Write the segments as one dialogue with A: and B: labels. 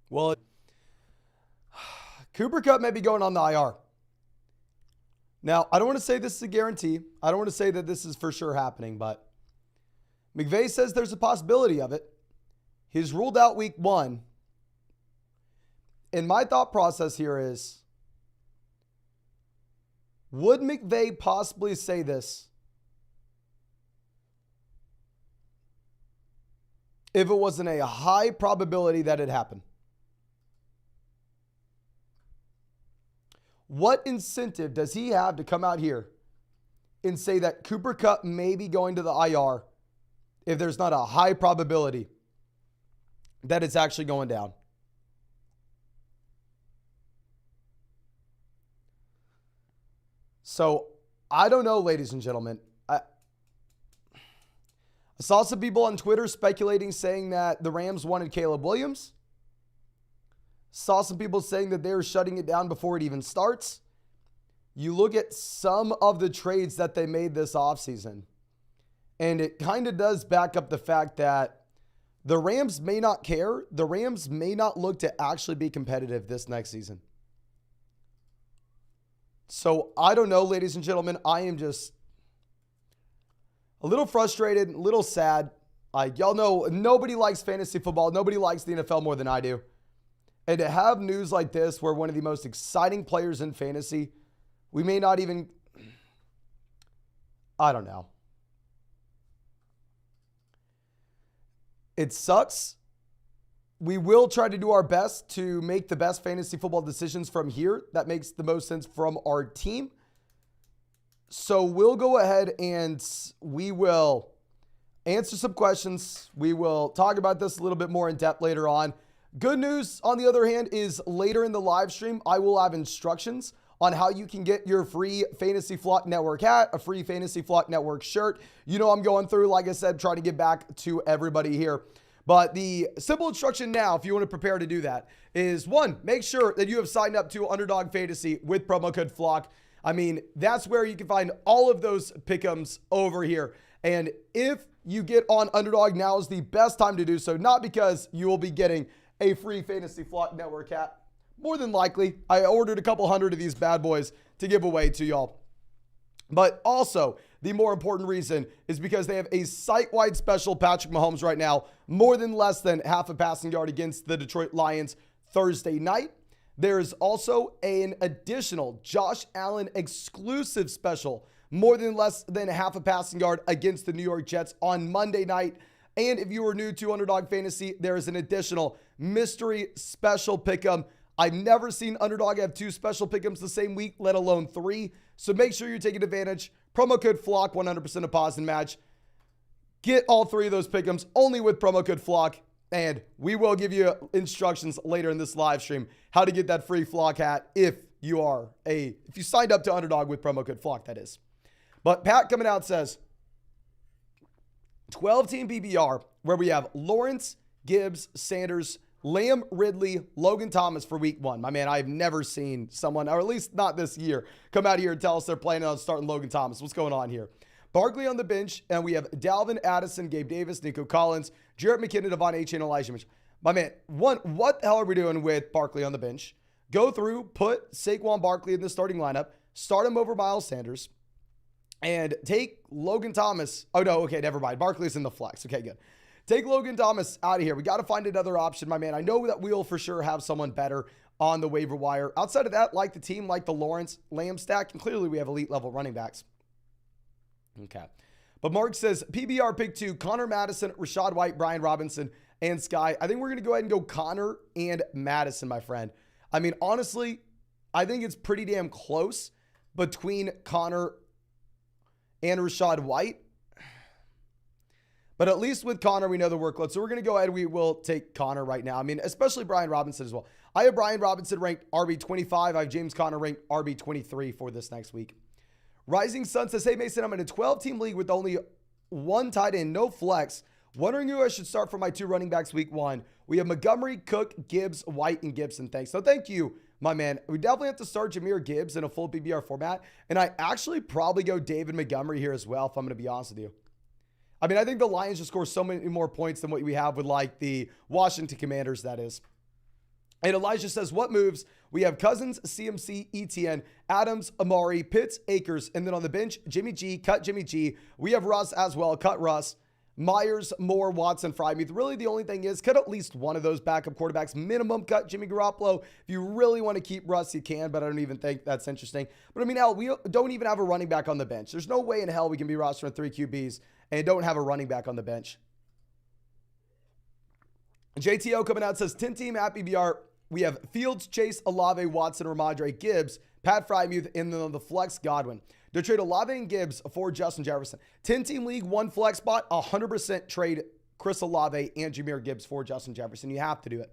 A: Well, Cooper Kupp may be going on the IR. Now, I don't want to say this is a guarantee. I don't want to say that this is for sure happening, but McVay says there's a possibility of it. He's ruled out week 1. And my thought process here is, would McVay possibly say this if it wasn't a high probability that it happened? What incentive does he have to come out here and say that Cooper Kupp may be going to the IR if there's not a high probability that it's actually going down? So, I don't know, ladies and gentlemen. I saw some people on Twitter speculating, saying that the Rams wanted Caleb Williams. Saw some people saying that they're shutting it down before it even starts. You look at some of the trades that they made this offseason, and it kind of does back up the fact that the Rams may not care. The Rams may not look to actually be competitive this next season. So I don't know, ladies and gentlemen. I am just a little frustrated, a little sad. Y'all know nobody likes fantasy football. Nobody likes the NFL more than I do. And to have news like this where one of the most exciting players in fantasy, we may not even, I don't know. It sucks. We will try to do our best to make the best fantasy football decisions from here. That makes the most sense from our team. So we'll go ahead and we will answer some questions. We will talk about this a little bit more in depth later on. Good news, on the other hand, is later in the live stream, I will have instructions on how you can get your free Fantasy Flock Network hat, a free Fantasy Flock Network shirt. You know I'm going through, like I said, trying to get back to everybody here. But the simple instruction now, if you want to prepare to do that, is 1, make sure that you have signed up to Underdog Fantasy with promo code FLOCK. I mean, that's where you can find all of those pick'ems over here. And if you get on Underdog, now is the best time to do so, not because you will be getting a free Fantasy Flock Network hat. More than likely, I ordered a couple hundred of these bad boys to give away to y'all. But also, the more important reason is because they have a site-wide special Patrick Mahomes right now, more than less than half a passing yard against the Detroit Lions Thursday night. There's also an additional Josh Allen exclusive special, more than less than half a passing yard against the New York Jets on Monday night. And if you are new to Underdog Fantasy, there is an additional mystery special pick'em. I've never seen Underdog have 2 special pick'ems the same week, let alone 3. So make sure you're taking advantage. Promo code FLOCK, 100% deposit match. Get all 3 of those pick'ems only with promo code FLOCK. And we will give you instructions later in this live stream how to get that free Flock hat if you signed up to Underdog with promo code FLOCK, that is. But Pat coming out says 12-team PPR where we have Lawrence, Gibbs, Sanders, Lamb, Ridley, Logan Thomas for week 1. My man, I've never seen someone, or at least not this year, come out here and tell us they're planning on starting Logan Thomas. What's going on here? Barkley on the bench, and we have Dalvin, Addison, Gabe Davis, Nico Collins, Jarrett McKinnon, Devon Achane, and Elijah Mitchell. My man, what the hell are we doing with Barkley on the bench? Go through, put Saquon Barkley in the starting lineup, start him over Miles Sanders, and take Logan Thomas. Oh, no, okay, never mind. Barkley's in the flex. Okay, good. Take Logan Thomas out of here. We got to find another option, my man. I know that we'll for sure have someone better on the waiver wire. Outside of that, like the team, like the Lawrence, Lamb stack, and clearly we have elite level running backs. Okay. But Mark says, PBR pick 2, Connor Madison, Rashad White, Brian Robinson, and Sky. I think we're going to go ahead and go Connor and Madison, my friend. I mean, honestly, I think it's pretty damn close between Connor and Rashad White. But at least with Connor, we know the workload. So we're going to go ahead. We will take Connor right now. I mean, especially Brian Robinson as well. I have Brian Robinson ranked RB25. I have James Conner ranked RB23 for this next week. Rising Sun says, hey, Mason, I'm in a 12-team league with only 1 tight end, no flex. Wondering who I should start for my 2 running backs week 1. We have Montgomery, Cook, Gibbs, White, and Gibson. Thanks. So thank you, my man. We definitely have to start Jahmyr Gibbs in a full PPR format. And I actually probably go David Montgomery here as well, if I'm going to be honest with you. I mean, I think the Lions just score so many more points than what we have with like the Washington Commanders, that is. And Elijah says, what moves? We have Cousins, CMC, ETN, Adams, Amari, Pitts, Akers. And then on the bench, Jimmy G, cut Jimmy G. We have Russ as well, cut Russ. Myers, Moore, Watson, Freiermuth. Really, the only thing is, cut at least one of those backup quarterbacks. Minimum cut Jimmy Garoppolo. If you really want to keep Russ, you can, but I don't even think that's interesting. But I mean, hell, we don't even have a running back on the bench. There's no way in hell we can be rostering 3 QBs and don't have a running back on the bench. JTO coming out says, 10-team at BBR. We have Fields, Chase, Olave, Watson, Ramondre, Gibbs, Pat Freiermuth, and then on the flex, Godwin. To trade Olave and Gibbs for Justin Jefferson. 10-team league, 1 flex spot, 100% trade Chris Olave and Jahmyr Gibbs for Justin Jefferson. You have to do it.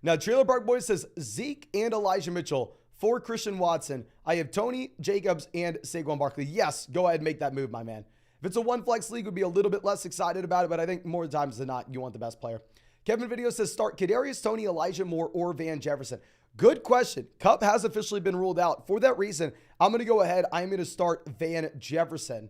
A: Now, Trailer Park Boys says Zeke and Elijah Mitchell for Christian Watson. I have Tony, Jacobs, and Saquon Barkley. Yes, go ahead and make that move, my man. If it's a 1 flex league, we'd be a little bit less excited about it, but I think more times than not, you want the best player. Kevin Video says start Kadarius Toney, Elijah Moore, or Van Jefferson. Good question. Kupp has officially been ruled out. For that reason, I'm going to go ahead. I'm going to start Van Jefferson.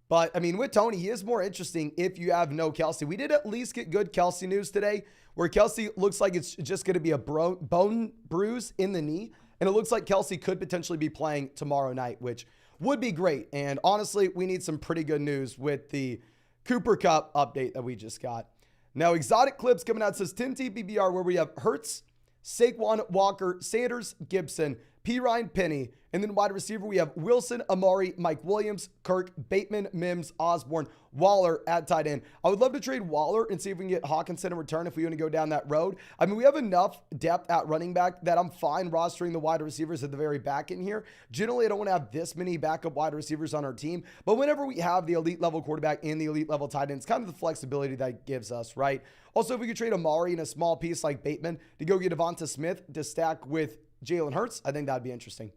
A: But, I mean, with Toney, he is more interesting if you have no Kelsey. We did at least get good Kelsey news today, where Kelsey looks like it's just going to be a bone bruise in the knee. And it looks like Kelsey could potentially be playing tomorrow night, which would be great. And honestly, we need some pretty good news with the Cooper Kupp update that we just got. Now, Exotic Clips coming out says 10 TBBR, where we have Hurts, Saquon, Walker, Sanders, Gibson, P. Ryan, Penny, and then wide receiver, we have Wilson, Amari, Mike Williams, Kirk, Bateman, Mims, Osborne, Waller at tight end. I would love to trade Waller and see if we can get Hawkinson in return if we want to go down that road. I mean, we have enough depth at running back that I'm fine rostering the wide receivers at the very back in here. Generally, I don't want to have this many backup wide receivers on our team, but whenever we have the elite level quarterback and the elite level tight end, it's kind of the flexibility that it gives us, right? Also, if we could trade Amari in a small piece like Bateman to go get Devonta Smith to stack with Jalen Hurts, I think that'd be interesting.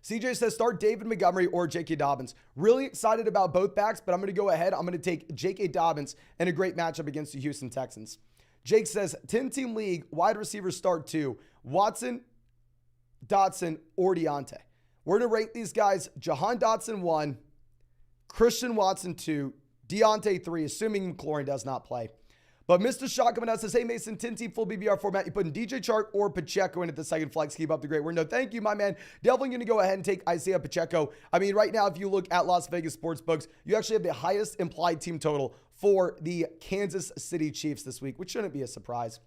A: CJ says start David Montgomery or J.K. Dobbins. Really excited about both backs, but I'm going to go ahead. I'm going to take J.K. Dobbins in a great matchup against the Houston Texans. Jake says 10-team league, wide receivers start 2. Watson, Dotson, or Deontay. We're going to rank these guys Jahan Dotson 1, Christian Watson 2, Deontay 3, assuming McLaurin does not play. But Mr. Shot coming out says, hey, Mason, 10-team full BBR format. You putting DJ Chark or Pacheco in at the second flex. Keep up the great work. No, thank you, my man. Definitely going to go ahead and take Isaiah Pacheco. I mean, right now, if you look at Las Vegas Sportsbooks, you actually have the highest implied team total for the Kansas City Chiefs this week, which shouldn't be a surprise.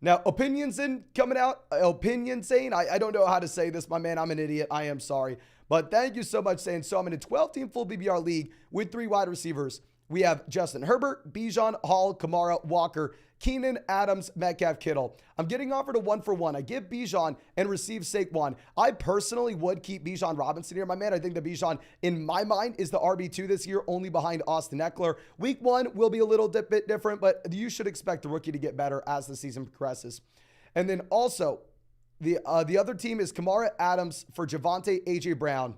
A: Now, opinions in coming out. Opinion saying, I don't know how to say this, my man. I'm an idiot. I am sorry. But thank you so much, saying. So I'm in a 12-team full BBR league with 3 wide receivers. We have Justin Herbert, Bijan, Hall, Kamara, Walker, Keenan, Adams, Metcalf, Kittle. I'm getting offered a 1-for-1. I give Bijan and receive Saquon. I personally would keep Bijan Robinson here, my man. I think that Bijan, in my mind, is the RB2 this year, only behind Austin Eckler. Week 1 will be a little bit different, but you should expect the rookie to get better as the season progresses. And then also, the other team is Kamara, Adams for Javonte, A.J. Brown.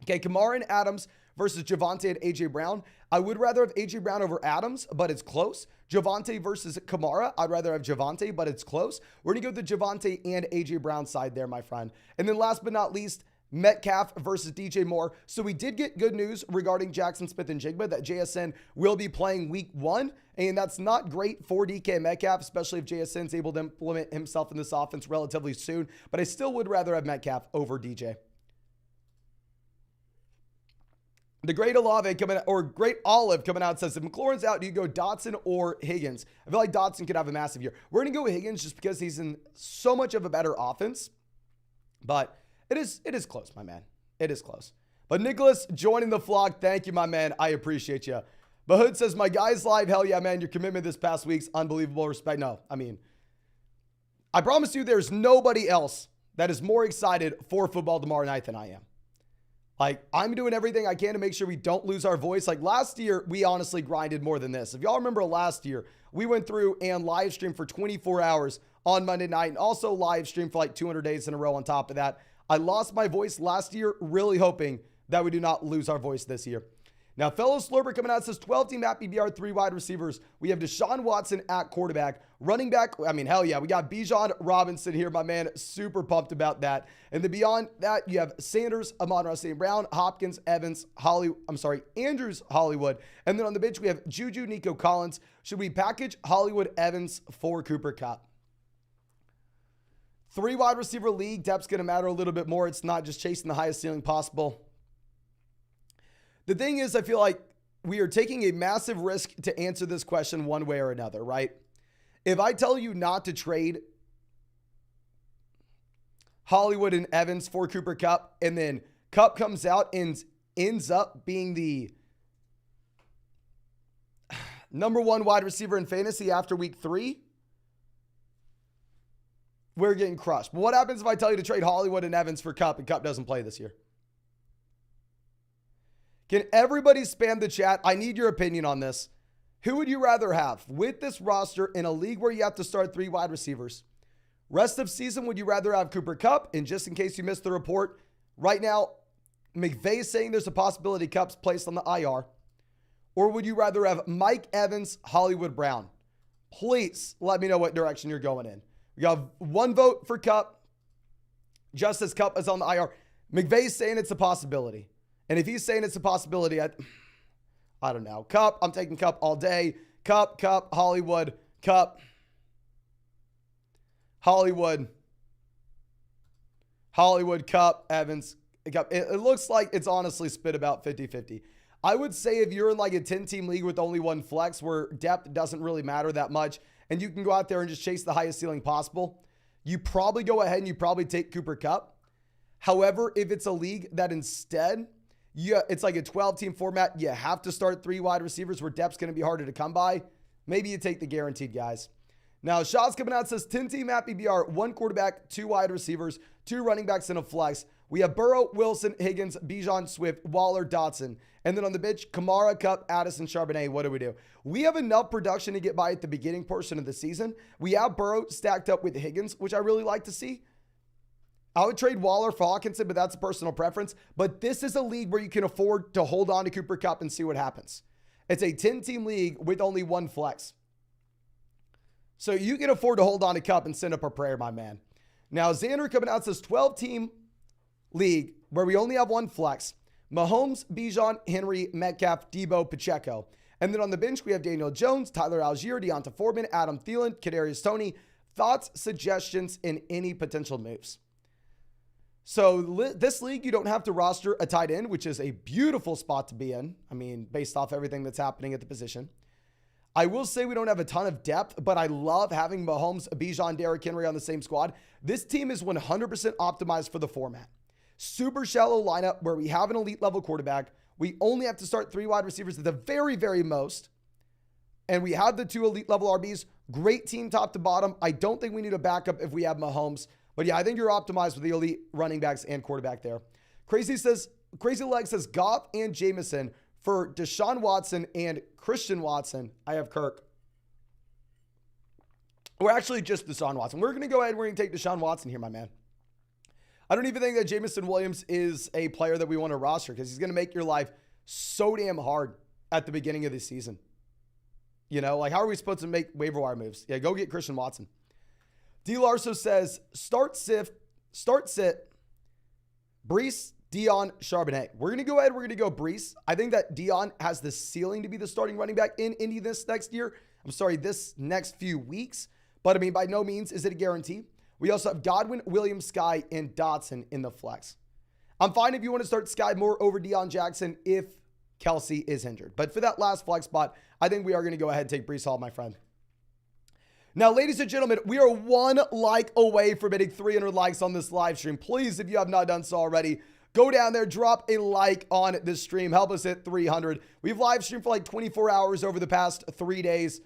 A: Okay, Kamara and Adams versus Javonte and A.J. Brown. I would rather have A.J. Brown over Adams, but it's close. Javonte versus Kamara. I'd rather have Javonte, but it's close. We're going to go the Javonte and A.J. Brown side there, my friend. And then last but not least, Metcalf versus DJ Moore. So we did get good news regarding Jackson Smith-Njigba that JSN will be playing week 1. And that's not great for DK Metcalf, especially if JSN's able to implement himself in this offense relatively soon. But I still would rather have Metcalf over DJ. The Great Olave coming out, or Great Olive coming out, says if McLaurin's out, do you go Dotson or Higgins? I feel like Dotson could have a massive year. We're going to go with Higgins just because he's in so much of a better offense. But it is close, my man. It is close. But Nicholas joining the flock. Thank you, my man. I appreciate you. But Hood says, my guy's live. Hell yeah, man. Your commitment this past week's unbelievable. Respect. No, I mean, I promise you there's nobody else that is more excited for football tomorrow night than I am. Like, I'm doing everything I can to make sure we don't lose our voice. Like, last year, we honestly grinded more than this. If y'all remember last year, we went through and live streamed for 24 hours on Monday night and also live streamed for like 200 days in a row on top of that. I lost my voice last year, really hoping that we do not lose our voice this year. Now, fellow Slurper coming out says 12-team at BBR, 3 wide receivers. We have Deshaun Watson at quarterback. Running back, I mean, hell yeah. We got Bijan Robinson here, my man. Super pumped about that. And then beyond that, you have Sanders, Amon-Ra St. Brown, Hopkins, Evans, Andrews, Hollywood. And then on the bench, we have Juju, Nico Collins. Should we package Hollywood Evans for Cooper Kupp? 3 wide receiver league, depth's going to matter a little bit more. It's not just chasing the highest ceiling possible. The thing is, I feel like we are taking a massive risk to answer this question one way or another, right? If I tell you not to trade Hollywood and Evans for Cooper Kupp, and then Kupp comes out and ends up being the number 1 wide receiver in fantasy after week 3, we're getting crushed. But what happens if I tell you to trade Hollywood and Evans for Kupp and Kupp doesn't play this year? Can everybody spam the chat? I need your opinion on this. Who would you rather have with this roster in a league where you have to start 3 wide receivers? Rest of season, would you rather have Cooper Kupp? And just in case you missed the report, right now, McVay is saying there's a possibility Kupp's placed on the IR. Or would you rather have Mike Evans, Hollywood Brown? Please let me know what direction you're going in. We got 1 vote for Kupp. Just as Kupp is on the IR. McVay's saying it's a possibility. And if he's saying it's a possibility, I don't know. Kupp, I'm taking Kupp all day. Kupp, Hollywood, Kupp, Hollywood, Kupp, Evans, Kupp. It looks like it's honestly split about 50-50. I would say if you're in like a 10-team league with only 1 flex where depth doesn't really matter that much and you can go out there and just chase the highest ceiling possible, you probably go ahead and you probably take Cooper Kupp. However, if it's a league that instead, it's like a 12-team format, you have to start 3 wide receivers where depth's going to be harder to come by, maybe you take the guaranteed guys. Now, Shaw's coming out, says 10-team at PBR, 1 quarterback, 2 wide receivers, 2 running backs, and a flex. We have Burrow, Wilson, Higgins, Bijan, Swift, Waller, Dotson. And then on the bench, Kamara, Kupp, Addison, Charbonnet. What do? We have enough production to get by at the beginning portion of the season. We have Burrow stacked up with Higgins, which I really like to see. I would trade Waller for Hawkinson, but that's a personal preference. But this is a league where you can afford to hold on to Cooper Kupp and see what happens. It's a 10-team league with only 1 flex. So you can afford to hold on to Kupp and send up a prayer, my man. Now, Xander coming out says 12-team league where we only have 1 flex. Mahomes, Bijan, Henry, Metcalf, Debo, Pacheco. And then on the bench, we have Daniel Jones, Tyler Algier, Deonta Foreman, Adam Thielen, Kadarius Toney. Thoughts, suggestions, and any potential moves. So this league, you don't have to roster a tight end, which is a beautiful spot to be in. I mean, based off everything that's happening at the position. I will say we don't have a ton of depth, but I love having Mahomes, Bijan, Derrick Henry on the same squad. This team is 100% optimized for the format. Super shallow lineup where we have an elite level quarterback. We only have to start 3 wide receivers at the very, very most. And we have the 2 elite level RBs. Great team top to bottom. I don't think we need a backup if we have Mahomes. But yeah, I think you're optimized with the elite running backs and quarterback there. Crazy Leg says Goff and Jameson for Deshaun Watson and Christian Watson. I have Kirk. We're actually just Deshaun Watson. We're going to go ahead and we're going to take Deshaun Watson here, my man. I don't even think that Jameson Williams is a player that we want to roster because he's going to make your life so damn hard at the beginning of the season. You know, like how are we supposed to make waiver wire moves? Yeah, go get Christian Watson. D. Larso says, start sit, Brees, Dion, Charbonnet. We're going to go ahead. We're going to go Brees. I think that Dion has the ceiling to be the starting running back in Indy this next few weeks. But I mean, by no means is it a guarantee. We also have Godwin, Williams, Sky, and Dotson in the flex. I'm fine if you want to start Sky more over Deion Jackson if Kelsey is injured. But for that last flex spot, I think we are going to go ahead and take Brees Hall, my friend. Now, ladies and gentlemen, we are 1 like away from hitting 300 likes on this live stream. Please, if you have not done so already, go down there, drop a like on this stream. Help us hit 300. We've live streamed for like 24 hours over the past 3 days.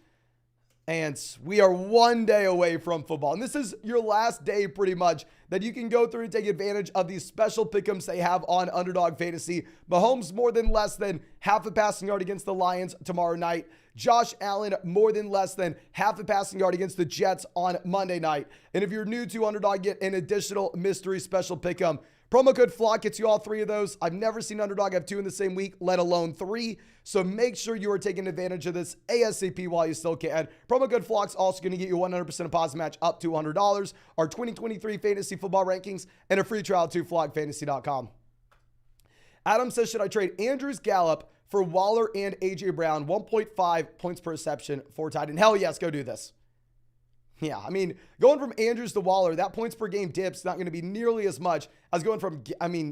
A: And we are 1 day away from football. And this is your last day pretty much that you can go through and take advantage of these special pick'ems they have on Underdog Fantasy. Mahomes more than less than half a passing yard against the Lions tomorrow night. Josh Allen more than less than half a passing yard against the Jets on Monday night. And if you're new to Underdog, get an additional mystery special pick'em. Promo code FLOCK gets you all 3 of those. I've never seen Underdog have 2 in the same week, let alone 3. So make sure you are taking advantage of this ASAP while you still can. Promo code FLOCK's also going to get you 100% deposit match up to $100, our 2023 fantasy football rankings, and a free trial to flockfantasy.com. Adam says, should I trade Andrews Gallup for Waller and A.J. Brown, 1.5 points per reception for tight end? Hell yes, go do this. Yeah, I mean, going from Andrews to Waller, that points per game dip's not going to be nearly as much as going from,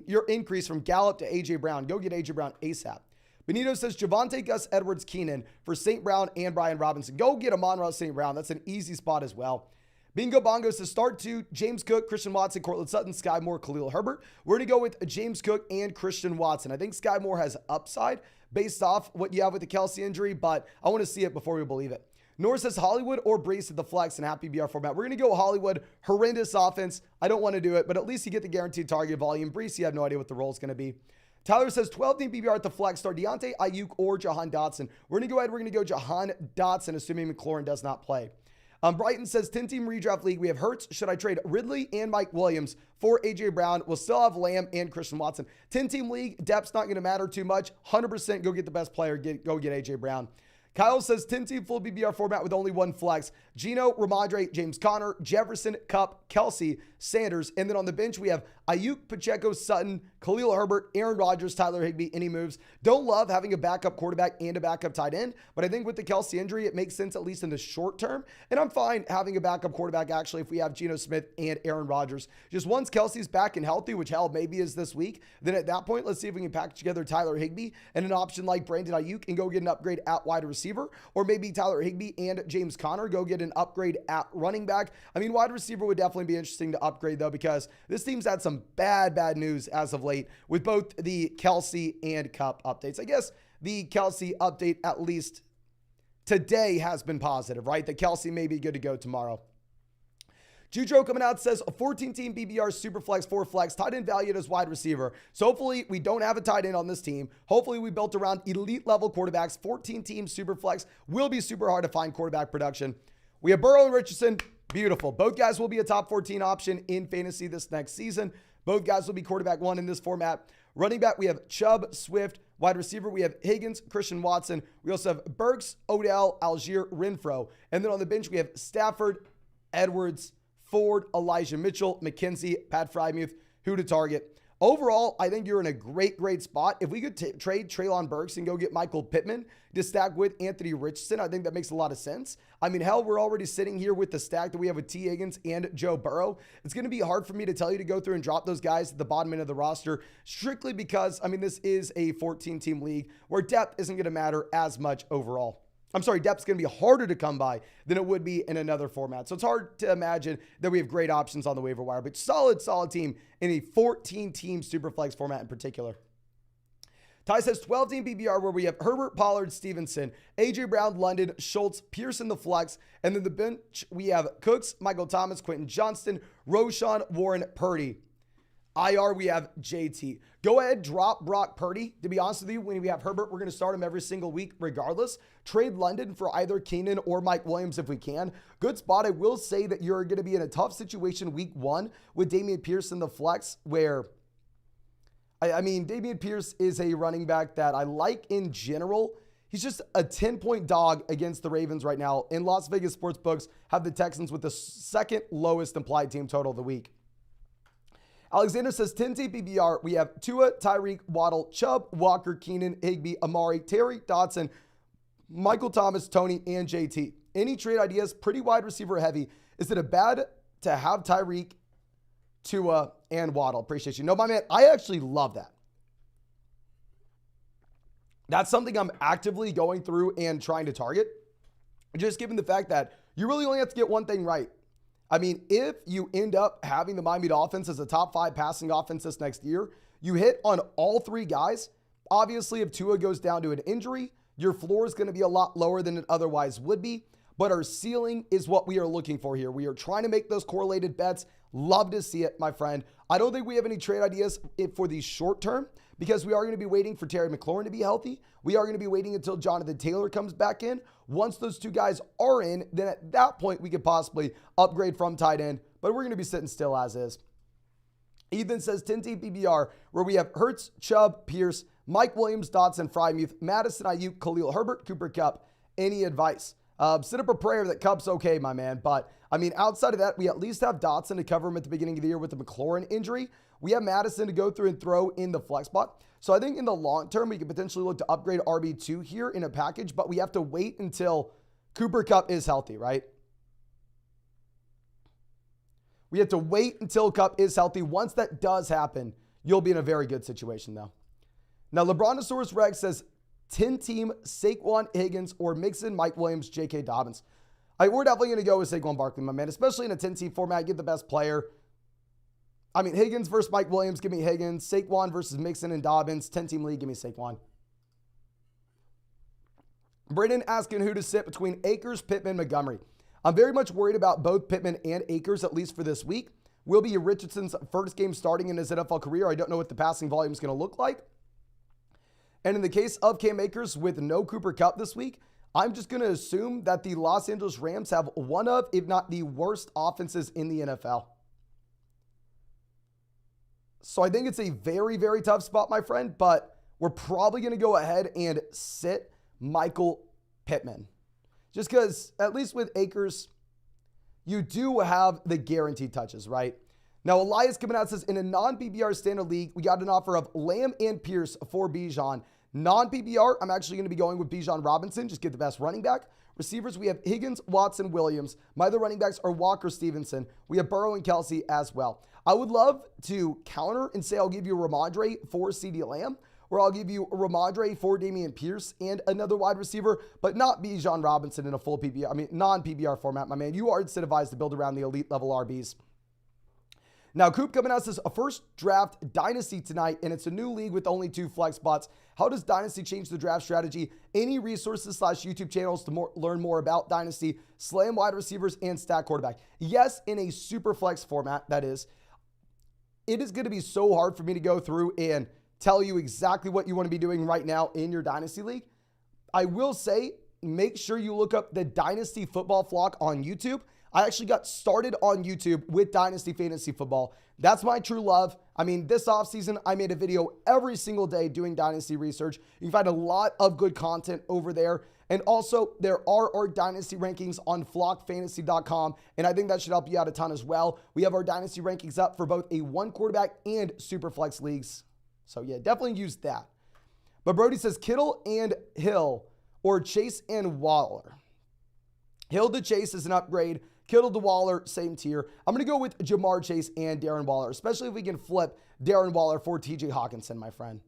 A: your increase from Gallup to A.J. Brown. Go get A.J. Brown ASAP. Benito says Javonte, Gus Edwards, Keenan for St. Brown and Brian Robinson. Go get Amon-Ra St. Brown. That's an easy spot as well. Bingo Bongo says start 2, James Cook, Christian Watson, Cortland Sutton, Sky Moore, Khalil Herbert. We're going to go with James Cook and Christian Watson. I think Sky Moore has upside based off what you have with the Kelsey injury, but I want to see it before we believe it. Norris says Hollywood or Brees at the flex in happy BR format. We're going to go Hollywood. Horrendous offense. I don't want to do it, but at least you get the guaranteed target volume. Brees, you have no idea what the role is going to be. Tyler says 12-team PBR at the flex. Start Deontay, Ayuk, or Jahan Dotson. We're going to go ahead. We're going to go Jahan Dotson, assuming McLaurin does not play. Brighton says 10-team redraft league. We have Hurts. Should I trade Ridley and Mike Williams for A.J. Brown? We'll still have Lamb and Christian Watson. 10-team league. Depth's not going to matter too much. 100% go get the best player. Go get A.J. Brown. Kyle says 10-team full BBR format with only one flex. Gino, Ramondre, James Conner, Jefferson, Kupp, Kelsey, Sanders. And then on the bench, we have Ayuk, Pacheco, Sutton, Khalil Herbert, Aaron Rodgers, Tyler Higbee. Any moves? Don't love having a backup quarterback and a backup tight end, but I think with the Kelsey injury, it makes sense at least in the short term. And I'm fine having a backup quarterback actually if we have Geno Smith and Aaron Rodgers. Just once Kelsey's back and healthy, which hell maybe is this week, then at that point, let's see if we can package together Tyler Higbee and an option like Brandon Ayuk and go get an upgrade at wide receiver, or maybe Tyler Higbee and James Conner go get an upgrade at running back. I mean, wide receiver would definitely be interesting to upgrade though, because this team's had some bad news as of late with both the Kelsey and Kupp updates. I guess the Kelsey update, at least today, has been positive, right? The Kelsey may be good to go tomorrow. Jutro coming out says a 14-team BBR Superflex 4 flex, tight end valued as wide receiver. So hopefully we don't have a tight end on this team. Hopefully we built around elite level quarterbacks. 14-team Superflex will be super hard to find quarterback production. We have Burrow and Richardson. Beautiful. Both guys will be a top 14 option in fantasy this next season. Both guys will be quarterback 1 in this format. Running back, we have Chubb, Swift. Wide receiver, we have Higgins, Christian Watson. We also have Burks, Odell, Algier, Renfro. And then on the bench, we have Stafford, Edwards, Ford, Elijah Mitchell, McKenzie, Pat Frymuth, who to target. Overall, I think you're in a great spot. If we could trade Treylon Burks and go get Michael Pittman to stack with Anthony Richardson, I think that makes a lot of sense. I mean, hell, we're already sitting here with the stack that we have with T. Higgins and Joe Burrow. It's going to be hard for me to tell you to go through and drop those guys at the bottom end of the roster, strictly because, I mean, this is a 14-team league where depth isn't going to matter as much overall. I'm sorry, depth's going to be harder to come by than it would be in another format. So it's hard to imagine that we have great options on the waiver wire, but solid team in a 14-team Superflex format in particular. Ty says 12-team PPR where we have Herbert, Pollard, Stevenson, A.J. Brown, London, Schultz, Pearson, the flex, and then the bench, we have Cooks, Michael Thomas, Quentin Johnston, Roshan, Warren, Purdy. IR, we have JT. Go ahead, drop Brock Purdy. To be honest with you, when we have Herbert, we're going to start him every single week regardless. Trade London for either Keenan or Mike Williams if we can. Good spot. I will say that you're going to be in a tough situation week 1 with Damian Pierce in the flex, where, I mean, Damian Pierce is a running back that I like in general. He's just a 10-point dog against the Ravens right now. And Las Vegas sportsbooks have the Texans with the second lowest implied team total of the week. Alexander says 10-team PPR. We have Tua, Tyreek, Waddle, Chubb, Walker, Keenan, Higbee, Amari, Terry, Dotson, Michael Thomas, Tony, and JT. Any trade ideas? Pretty wide receiver heavy. Is it a bad to have Tyreek, Tua, and Waddle? Appreciate you. No, my man, I actually love that. That's something I'm actively going through and trying to target. Just given the fact that you really only have to get one thing right. I mean, if you end up having the Miami Dolphins as a top 5 passing offense this next year, you hit on all 3 guys. Obviously, if Tua goes down to an injury, your floor is going to be a lot lower than it otherwise would be. But our ceiling is what we are looking for here. We are trying to make those correlated bets. Love to see it, my friend. I don't think we have any trade ideas for the short term because we are going to be waiting for Terry McLaurin to be healthy. We are going to be waiting until Jonathan Taylor comes back in. Once those 2 guys are in, then at that point, we could possibly upgrade from tight end, but we're going to be sitting still as is. Ethan says 10-team PBR where we have Hurts, Chubb, Pierce, Mike Williams, Dotson, Frymuth, Madison, Ayuk, Khalil Herbert, Cooper Kupp. Any advice? Sit up a prayer that Kupp's okay, my man. But, I mean, outside of that, we at least have Dotson to cover him at the beginning of the year with the McLaurin injury. We have Madison to go through and throw in the flex spot. So I think in the long term, we could potentially look to upgrade RB2 here in a package, but we have to wait until Cooper Kupp is healthy, right? We have to wait until Kupp is healthy. Once that does happen, you'll be in a very good situation, though. Now, LeBronosaurus Rex says 10-team Saquon, Higgins, or Mixon, Mike Williams, J.K. Dobbins. We're definitely going to go with Saquon Barkley, my man, especially in a 10-team format. Get the best player. I mean, Higgins versus Mike Williams, give me Higgins. Saquon versus Mixon and Dobbins. 10-team league, give me Saquon. Brendan asking who to sit between Akers, Pittman, Montgomery. I'm very much worried about both Pittman and Akers, at least for this week. Will be Richardson's first game starting in his NFL career. I don't know what the passing volume is going to look like. And in the case of Cam Akers with no Cooper Kupp this week, I'm just going to assume that the Los Angeles Rams have one of, if not the worst offenses in the NFL. So I think it's a very, very tough spot, my friend, but we're probably going to go ahead and sit Michael Pittman. Just because, at least with Akers, you do have the guaranteed touches, right? Now, Elias coming out says, in a non-PPR standard league, we got an offer of Lamb and Pierce for Bijan. Non-PPR, I'm actually going to be going with Bijan Robinson. Just get the best running back. Receivers, we have Higgins, Watson, Williams. My other running backs are Walker, Stevenson. We have Burrow and Kelsey as well. I would love to counter and say I'll give you Ramondre for CeeDee Lamb, or I'll give you Ramondre for Damian Pierce and another wide receiver, but not Bijan Robinson in a full PPR, non-PPR format, my man. You are incentivized to build around the elite level RBs. Now, Coop coming out says a first draft dynasty tonight, and it's a new league with only 2 flex spots. How does dynasty change the draft strategy? Any resources / YouTube channels to learn more about dynasty, slam wide receivers, and stack quarterback? Yes, in a super flex format, that is. It is going to be so hard for me to go through and tell you exactly what you want to be doing right now in your dynasty league. I will say, make sure you look up the Dynasty Football Flock on YouTube. I actually got started on YouTube with Dynasty Fantasy Football. That's my true love. I mean, this offseason, I made a video every single day doing Dynasty research. You can find a lot of good content over there. And also, there are our Dynasty rankings on flockfantasy.com, and I think that should help you out a ton as well. We have our Dynasty rankings up for both a 1 quarterback and super flex leagues. So yeah, definitely use that. But Brody says Kittle and Hill, or Chase and Waller. Hill to Chase is an upgrade. Kittle to Waller, same tier. I'm going to go with Jamar Chase and Darren Waller, especially if we can flip Darren Waller for TJ Hawkinson, my friend.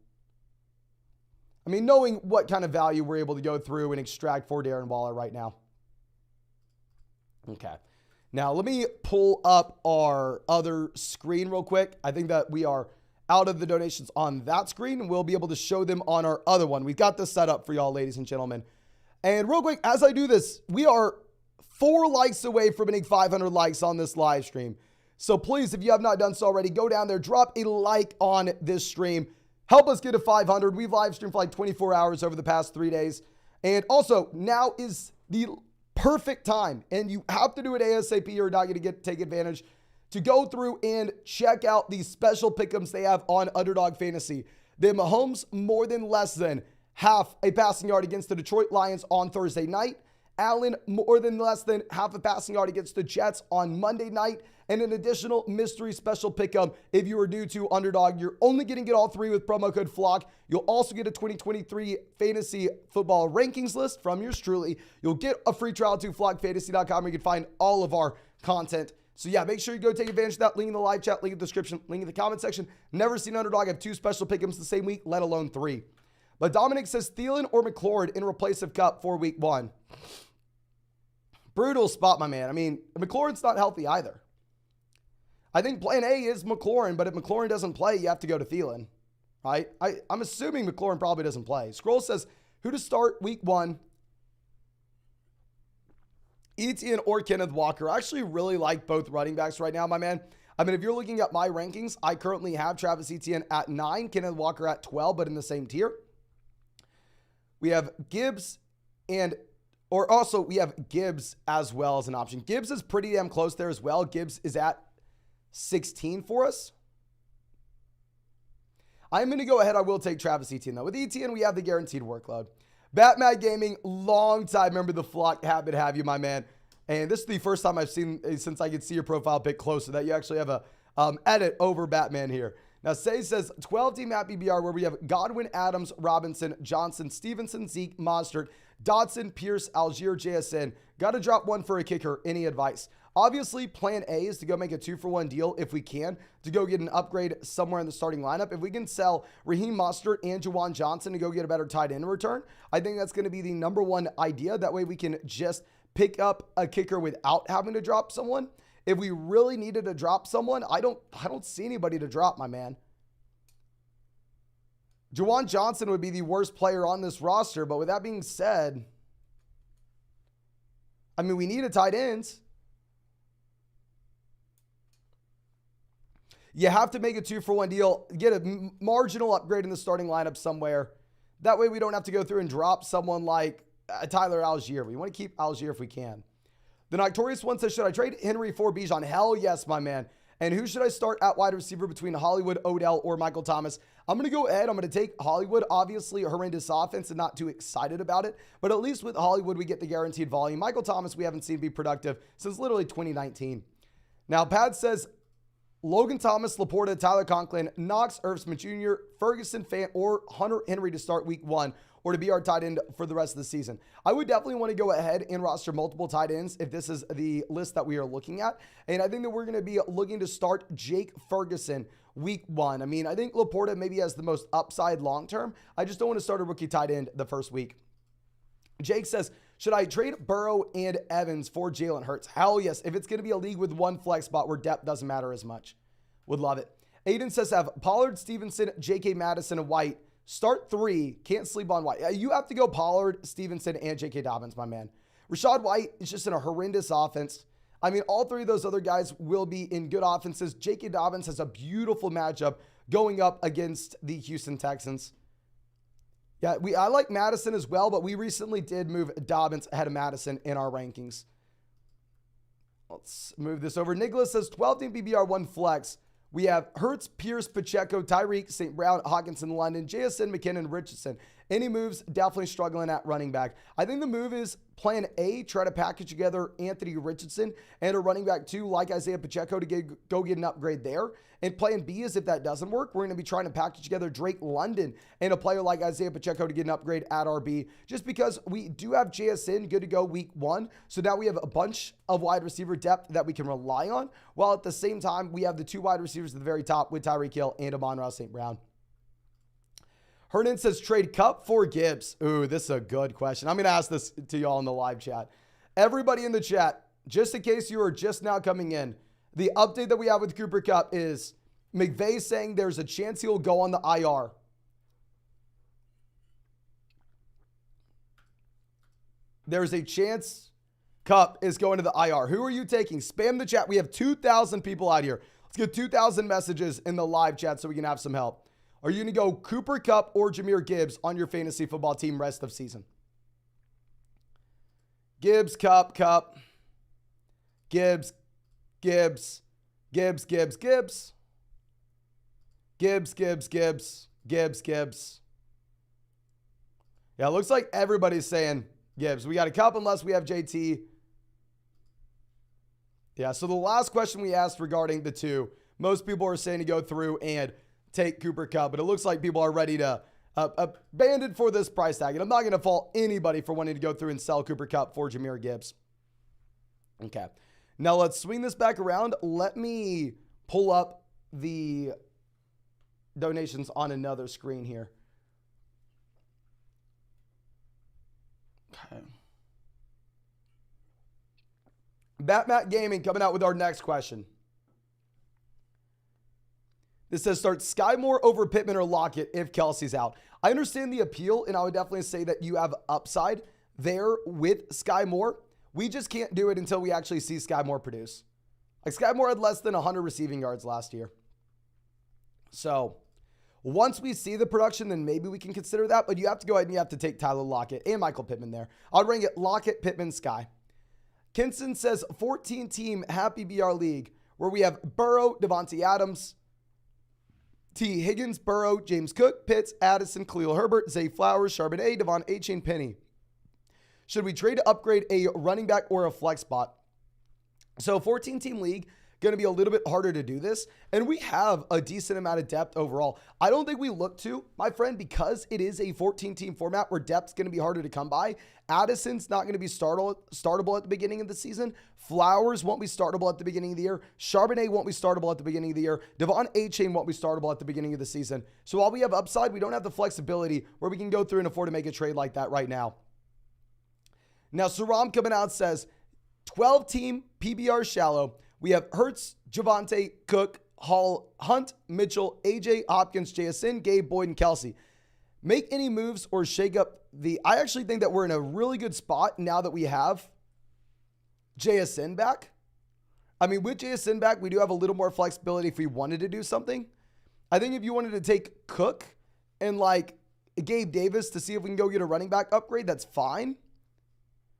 A: I mean, knowing what kind of value we're able to go through and extract for Darren Waller right now. Okay. Now, let me pull up our other screen real quick. I think that we are out of the donations on that screen, and we'll be able to show them on our other one. We've got this set up for y'all, ladies and gentlemen. And real quick, as I do this, we are 4 likes away from hitting 500 likes on this live stream. So please, if you have not done so already, go down there, drop a like on this stream. Help us get to 500. We've live streamed for like 24 hours over the past 3 days. And also, now is the perfect time, and you have to do it ASAP or you're not going to take advantage, to go through and check out these special pick'ems they have on Underdog Fantasy. The Mahomes more than less than half a passing yard against the Detroit Lions on Thursday night. Allen more than less than half a passing yard against the Jets on Monday night, and an additional mystery special pick'em. If you are new to Underdog, you're only going to get all 3 with promo code FLOCK. You'll also get a 2023 fantasy football rankings list from yours truly. You'll get a free trial to flockfantasy.com where you can find all of our content. So yeah, make sure you go take advantage of that. Link in the live chat, link in the description, link in the comment section. Never seen Underdog have 2 special pick'ems the same week, let alone 3. But Dominic says Thielen or McLaurin in replace of Kupp for week 1. Brutal spot, my man. I mean, McLaurin's not healthy either. I think plan A is McLaurin, but if McLaurin doesn't play, you have to go to Thielen, right? I'm assuming McLaurin probably doesn't play. Scroll says, who to start week 1? Etienne or Kenneth Walker. I actually really like both running backs right now, my man. I mean, if you're looking at my rankings, I currently have Travis Etienne at 9, Kenneth Walker at 12, but in the same tier. We have Gibbs we have Gibbs as well as an option. Gibbs is pretty damn close there as well. Gibbs is at 16 for us. I'm going to go ahead. I will take Travis Etienne, though. With Etienne, we have the guaranteed workload. Batman Gaming, long time member of the flock. Happy to have you, my man. And this is the first time I've seen, since I could see your profile a bit closer, that you actually have a edit over Batman here. Now, Say says 12-team at BBR where we have Godwin, Adams, Robinson, Johnson, Stevenson, Zeke, Mostert, Dotson, Pierce, Algier, JSN. Got to drop one for a kicker. Any advice? Obviously, plan A is to go make a 2-for-1 deal if we can, to go get an upgrade somewhere in the starting lineup. If we can sell Raheem Mostert and Juwan Johnson to go get a better tight end in return, I think that's going to be the number one idea. That way we can just pick up a kicker without having to drop someone. If we really needed to drop someone, I don't see anybody to drop, my man. Juwan Johnson would be the worst player on this roster, but with that being said, I mean, we need a tight end. You have to make a 2-for-1 deal, get a marginal upgrade in the starting lineup somewhere. That way we don't have to go through and drop someone like Tyler Algier. We want to keep Algier if we can. The Noctorious one says, should I trade Henry for Bijan? Hell yes, my man. And who should I start at wide receiver between Hollywood, Odell, or Michael Thomas? I'm going to go ahead. I'm going to take Hollywood. Obviously, a horrendous offense and not too excited about it. But at least with Hollywood, we get the guaranteed volume. Michael Thomas, we haven't seen be productive since literally 2019. Now, Pat says, Logan Thomas, Laporta, Tyler Conklin, Knox, Irv Smith Jr., Ferguson, Fant, or Hunter Henry to start week 1 or to be our tight end for the rest of the season. I would definitely want to go ahead and roster multiple tight ends if this is the list that we are looking at. And I think that we're going to be looking to start Jake Ferguson week 1. I mean, I think Laporta maybe has the most upside long-term. I just don't want to start a rookie tight end the first week. Jake says, should I trade Burrow and Evans for Jalen Hurts? Hell yes. If it's going to be a league with one flex spot where depth doesn't matter as much. Would love it. Aiden says, have Pollard, Stevenson, J.K. Madison, and White. Start 3. Can't sleep on White. You have to go Pollard, Stevenson, and J.K. Dobbins, my man. Rashad White is just in a horrendous offense. I mean, all 3 of those other guys will be in good offenses. J.K. Dobbins has a beautiful matchup going up against the Houston Texans. Yeah, I like Madison as well, but we recently did move Dobbins ahead of Madison in our rankings. Let's move this over. Nicholas says 12-team PBR 1 flex. We have Hurts, Pierce, Pacheco, Tyreek, St. Brown, Hawkinson, London, JSN, McKinnon, Richardson. Any moves? Definitely struggling at running back. I think the move is plan A, try to package together Anthony Richardson and a running back 2 like Isaiah Pacheco to go get an upgrade there. And plan B is if that doesn't work, we're going to be trying to package together Drake London and a player like Isaiah Pacheco to get an upgrade at RB, just because we do have JSN good to go week 1. So now we have a bunch of wide receiver depth that we can rely on, while at the same time, we have the 2 wide receivers at the very top with Tyreek Hill and Amon-Ra St. Brown. Hernan says, trade Kupp for Gibbs. Ooh, this is a good question. I'm going to ask this to y'all in the live chat. Everybody in the chat, just in case you are just now coming in, the update that we have with Cooper Kupp is McVay saying there's a chance he'll go on the IR. There's a chance Kupp is going to the IR. Who are you taking? Spam the chat. We have 2,000 people out here. Let's get 2,000 messages in the live chat so we can have some help. Are you going to go Cooper Kupp or Jahmyr Gibbs on your fantasy football team rest of season? Gibbs, Kupp, Gibbs, Gibbs, Gibbs, Gibbs, Gibbs, Gibbs, Gibbs, Gibbs, Gibbs, Gibbs. Yeah, it looks like everybody's saying Gibbs. We got a Kupp unless we have JT. Yeah, so the last question we asked regarding the 2, most people are saying to go through and take Cooper Kupp, but it looks like people are ready to abandon for this price tag. And I'm not going to fault anybody for wanting to go through and sell Cooper Kupp for Jahmyr Gibbs. Okay. Now let's swing this back around. Let me pull up the donations on another screen here. Okay. Batmat Gaming coming out with our next question. This says, start Sky Moore over Pittman or Lockett if Kelsey's out. I understand the appeal, and I would definitely say that you have upside there with Sky Moore. We just can't do it until we actually see Sky Moore produce. Like, Sky Moore had less than 100 receiving yards last year. So once we see the production, then maybe we can consider that. But you have to go ahead and you have to take Tyler Lockett and Michael Pittman there. I'll rank it Lockett, Pittman, Sky. Kinson says 14-team Happy BR League where we have Burrow, Devontae Adams, T. Higgins, Burrow, James Cook, Pitts, Addison, Khalil Herbert, Zay Flowers, Charbonnet, Devon A-Chain, Penny. Should we trade to upgrade a running back or a flex spot? So 14-team league, going to be a little bit harder to do this. And we have a decent amount of depth overall. I don't think we look to, my friend, because it is a 14-team format where depth's going to be harder to come by. Addison's not going to be startable at the beginning of the season. Flowers won't be startable at the beginning of the year. Charbonnet won't be startable at the beginning of the year. Devon A-Chain won't be startable at the beginning of the season. So while we have upside, we don't have the flexibility where we can go through and afford to make a trade like that right now. Now, Saram coming out says, 12-team PBR shallow. We have Hurts, Javonte, Cook, Hall, Hunt, Mitchell, AJ, Hopkins, JSN, Gabe, Boyd, and Kelsey. Make any moves or shake up the... I actually think that we're in a really good spot now that we have JSN back. I mean, with JSN back, we do have a little more flexibility if we wanted to do something. I think if you wanted to take Cook and like Gabe Davis to see if we can go get a running back upgrade, that's fine.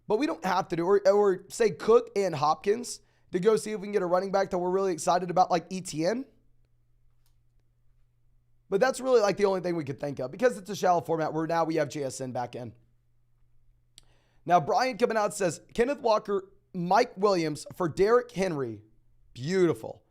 A: But we don't have to do, or say Cook and Hopkins to go see if we can get a running back that we're really excited about, like ETN. But that's really like the only thing we could think of because it's a shallow format where now we have JSN back in. Now, Brian coming out says, Kenneth Walker, Mike Williams for Derrick Henry. Beautiful.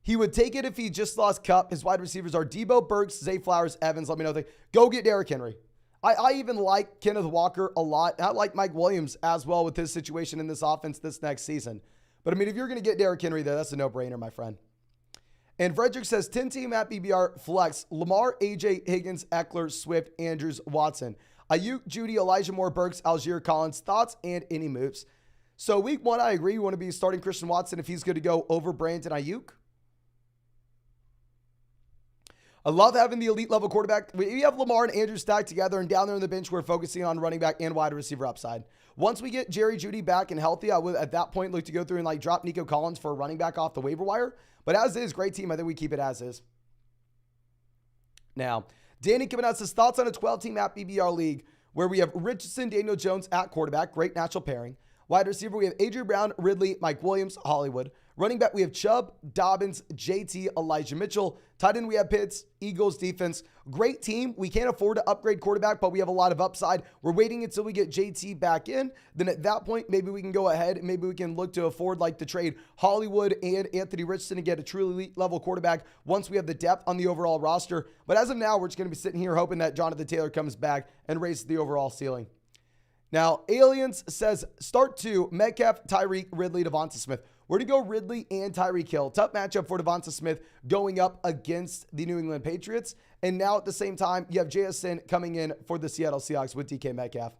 A: He would take it if he just lost Kupp. His wide receivers are Debo, Burks, Zay Flowers, Evans. Let me know. Go get Derrick Henry. I even like Kenneth Walker a lot. I like Mike Williams as well with his situation in this offense this next season. But I mean, if you're going to get Derrick Henry there, that's a no-brainer, my friend. And Frederick says, 10-team at BBR flex, Lamar, AJ, Higgins, Eckler, Swift, Andrews, Watson. Ayuk, Judy, Elijah Moore, Burks, Algier, Collins. Thoughts and any moves? So week one, I agree. We want to be starting Christian Watson if he's good to go over Brandon Ayuk. I love having the elite level quarterback. We have Lamar and Andrew stacked together, and down there on the bench, we're focusing on running back and wide receiver upside. Once we get Jerry Jeudy back and healthy, I would at that point look to go through and like drop Nico Collins for a running back off the waiver wire. But as is, great team. I think we keep it as is. Now, Danny coming out says thoughts on a 12-team at BBR league where we have Richardson, Daniel Jones at quarterback. Great natural pairing. Wide receiver, we have Adrian Brown, Ridley, Mike Williams, Hollywood. Running back, we have Chubb, Dobbins, JT, Elijah Mitchell. Tight end, we have Pitts, Eagles defense. Great team. We can't afford to upgrade quarterback, but we have a lot of upside. We're waiting until we get JT back in. Then at that point, maybe we can go ahead and maybe we can look to afford like to trade Hollywood and Anthony Richardson to get a truly elite level quarterback once we have the depth on the overall roster. But as of now, we're just going to be sitting here hoping that Jonathan Taylor comes back and raises the overall ceiling. Now, Aliens says, start two, Metcalf, Tyreek, Ridley, Devonta Smith. We're going to go Ridley and Tyreek Hill. Tough matchup for Devonta Smith going up against the New England Patriots. And now at the same time, you have JSN coming in for the Seattle Seahawks with DK Metcalf.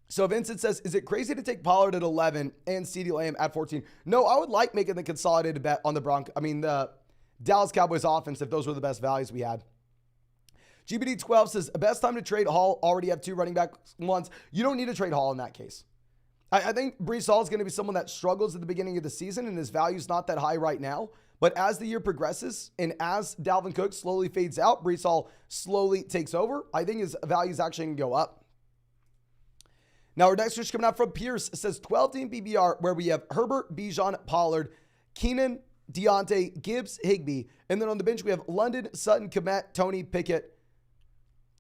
A: So Vincent says, is it crazy to take Pollard at 11 and CeeDee Lamb at 14? No, I would like making the consolidated bet on the Dallas Cowboys offense if those were the best values we had. GBD12 says, best time to trade Hall. Already have two running back ones. You don't need to trade Hall in that case. I think Breece Hall is going to be someone that struggles at the beginning of the season and his value is not that high right now. But as the year progresses and as Dalvin Cook slowly fades out, Breece Hall slowly takes over. I think his value is actually going to go up. Now our next switch coming out from Pierce says 12-team PBR where we have Herbert, Bijan, Pollard, Keenan, Deontay, Gibbs, Higbee. And then on the bench we have London, Sutton, Kmet, Tony, Pickett,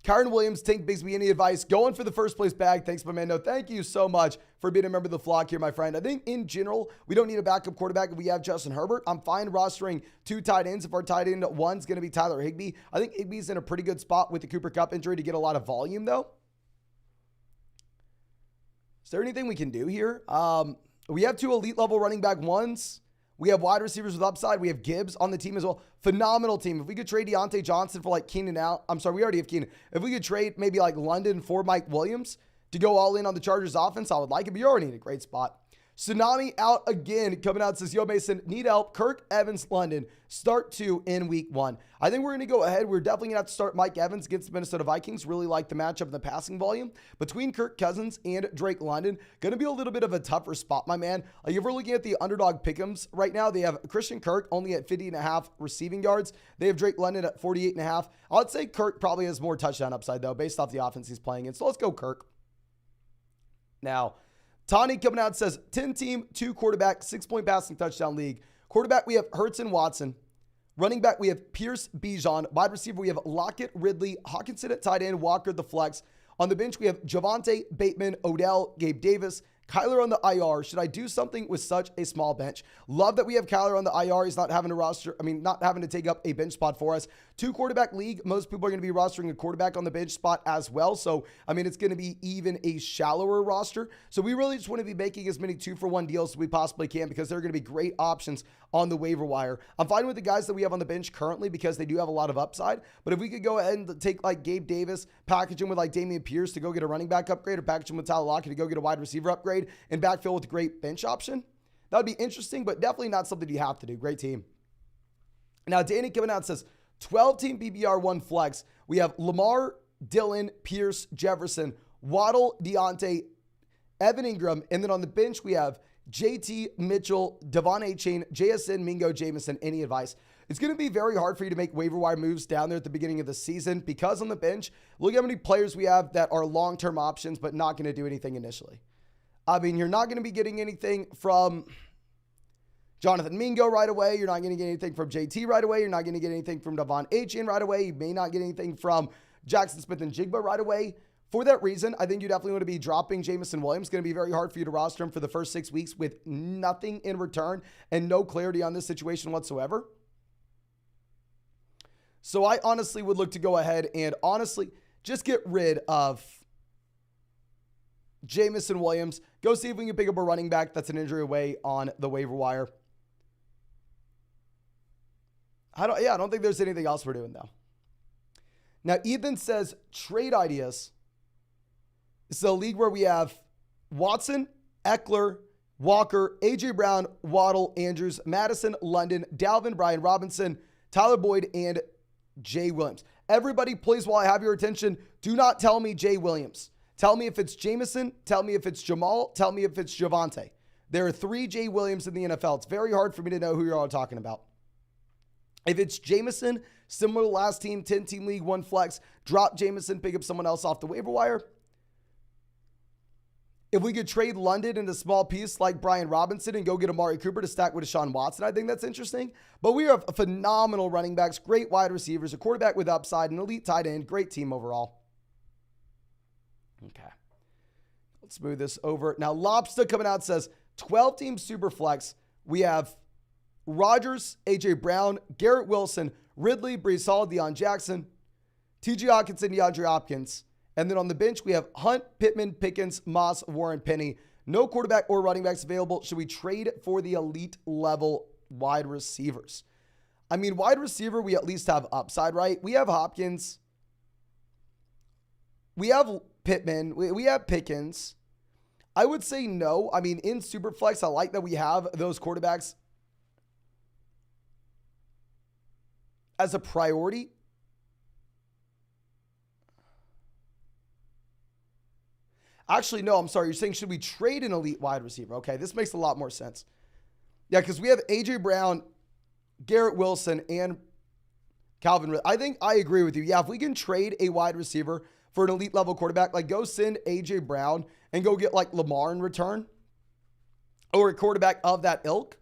A: Kyron Williams, Tank Bigsby. Any advice? Going for the first place bag. Thanks, my man. No, thank you so much for being a member of the flock here, my friend. I think in general, we don't need a backup quarterback if we have Justin Herbert. I'm fine rostering two tight ends if our tight end one's going to be Tyler Higbee. I think Higbee's in a pretty good spot with the Cooper Kupp injury to get a lot of volume, though. Is there anything we can do here? We have two elite level running back ones. We have wide receivers with upside. We have Gibbs on the team as well. Phenomenal team. If we could trade Deontay Johnson for like Keenan Allen. I'm sorry, we already have Keenan. If we could trade maybe like London for Mike Williams to go all in on the Chargers offense, I would like it, but you're already in a great spot. Tsunami out again. Coming out says, yo, Mason, need help. Kirk Evans, London. Start two in week one. I think we're going to go ahead. We're definitely going to have to start Mike Evans against the Minnesota Vikings. Really like the matchup and the passing volume. Between Kirk Cousins and Drake London, going to be a little bit of a tougher spot, my man. If we're looking at the underdog pick'ems right now, they have Christian Kirk only at 50.5 receiving yards. They have Drake London at 48.5. I would say Kirk probably has more touchdown upside, though, based off the offense he's playing in. So let's go Kirk. Now, Tani coming out says 10-team, 2-quarterback, 6-point passing touchdown league. Quarterback, we have Hurts and Watson. Running back, we have Pierce, Bijan. Wide receiver, we have Lockett, Ridley, Hawkinson at tight end, Walker the flex. On the bench, we have Javonte, Bateman, Odell, Gabe Davis, Kyler on the IR. Should I do something with such a small bench? Love that we have Kyler on the IR. He's not having not having to take up a bench spot for us. 2-quarterback league. Most people are going to be rostering a quarterback on the bench spot as well. So, it's going to be even a shallower roster. So we really just want to be making as many 2-for-1 deals as we possibly can because they're going to be great options on the waiver wire. I'm fine with the guys that we have on the bench currently because they do have a lot of upside. But if we could go ahead and take like Gabe Davis, package him with like Damian Pierce to go get a running back upgrade, or package him with Tyler Lockett to go get a wide receiver upgrade and backfill with a great bench option, that would be interesting, but definitely not something you have to do. Great team. Now, Danny coming out says 12-team PPR 1 flex. We have Lamar, Dillon, Pierce, Jefferson, Waddle, Deontay, Evan Ingram, and then on the bench we have JT, Mitchell, Devon A-Chain, JSN, Mingo, Jameson. Any advice? It's going to be very hard for you to make waiver wire moves down there at the beginning of the season because on the bench, look at how many players we have that are long-term options but not going to do anything initially. You're not going to be getting anything from Jonathan Mingo right away. You're not going to get anything from JT right away. You're not going to get anything from Devon A-Chain right away. You may not get anything from Jackson Smith and Jigba right away. For that reason, I think you definitely want to be dropping Jameson Williams. It's going to be very hard for you to roster him for the first 6 weeks with nothing in return and no clarity on this situation whatsoever. So I honestly would look to go ahead and honestly just get rid of Jameson Williams. Go see if we can pick up a running back that's an injury away on the waiver wire. I don't think there's anything else we're doing though. Now, Ethan says trade ideas. This is a league where we have Watson, Eckler, Walker, A.J. Brown, Waddle, Andrews, Madison, London, Dalvin, Brian Robinson, Tyler Boyd, and Jay Williams. Everybody, please, while I have your attention, do not tell me Jay Williams. Tell me if it's Jameson. Tell me if it's Jamal. Tell me if it's Javonte. There are 3 Jay Williams in the NFL. It's very hard for me to know who you're all talking about. If it's Jameson, similar to last team, 10-team league, 1 flex, drop Jameson, pick up someone else off the waiver wire. If we could trade London in a small piece like Brian Robinson and go get Amari Cooper to stack with Deshaun Watson, I think that's interesting. But we have phenomenal running backs, great wide receivers, a quarterback with upside, an elite tight end, great team overall. Okay. Let's move this over. Now, Lobster coming out says 12-team super flex. We have Rodgers, A.J. Brown, Garrett Wilson, Ridley, Breece Hall, Deion Jackson, T.J. Hawkinson, DeAndre Hopkins. And then on the bench, we have Hunt, Pittman, Pickens, Moss, Warren, Penny. No quarterback or running backs available. Should we trade for the elite level wide receivers? Wide receiver, we at least have upside, right? We have Hopkins. We have Pittman. We have Pickens. I would say no. In Superflex, I like that we have those quarterbacks as a priority. Actually, no, I'm sorry. You're saying, should we trade an elite wide receiver? Okay, this makes a lot more sense. Yeah, because we have A.J. Brown, Garrett Wilson, and Calvin Ridley. I think I agree with you. Yeah, if we can trade a wide receiver for an elite level quarterback, like go send A.J. Brown and go get like Lamar in return or a quarterback of that ilk,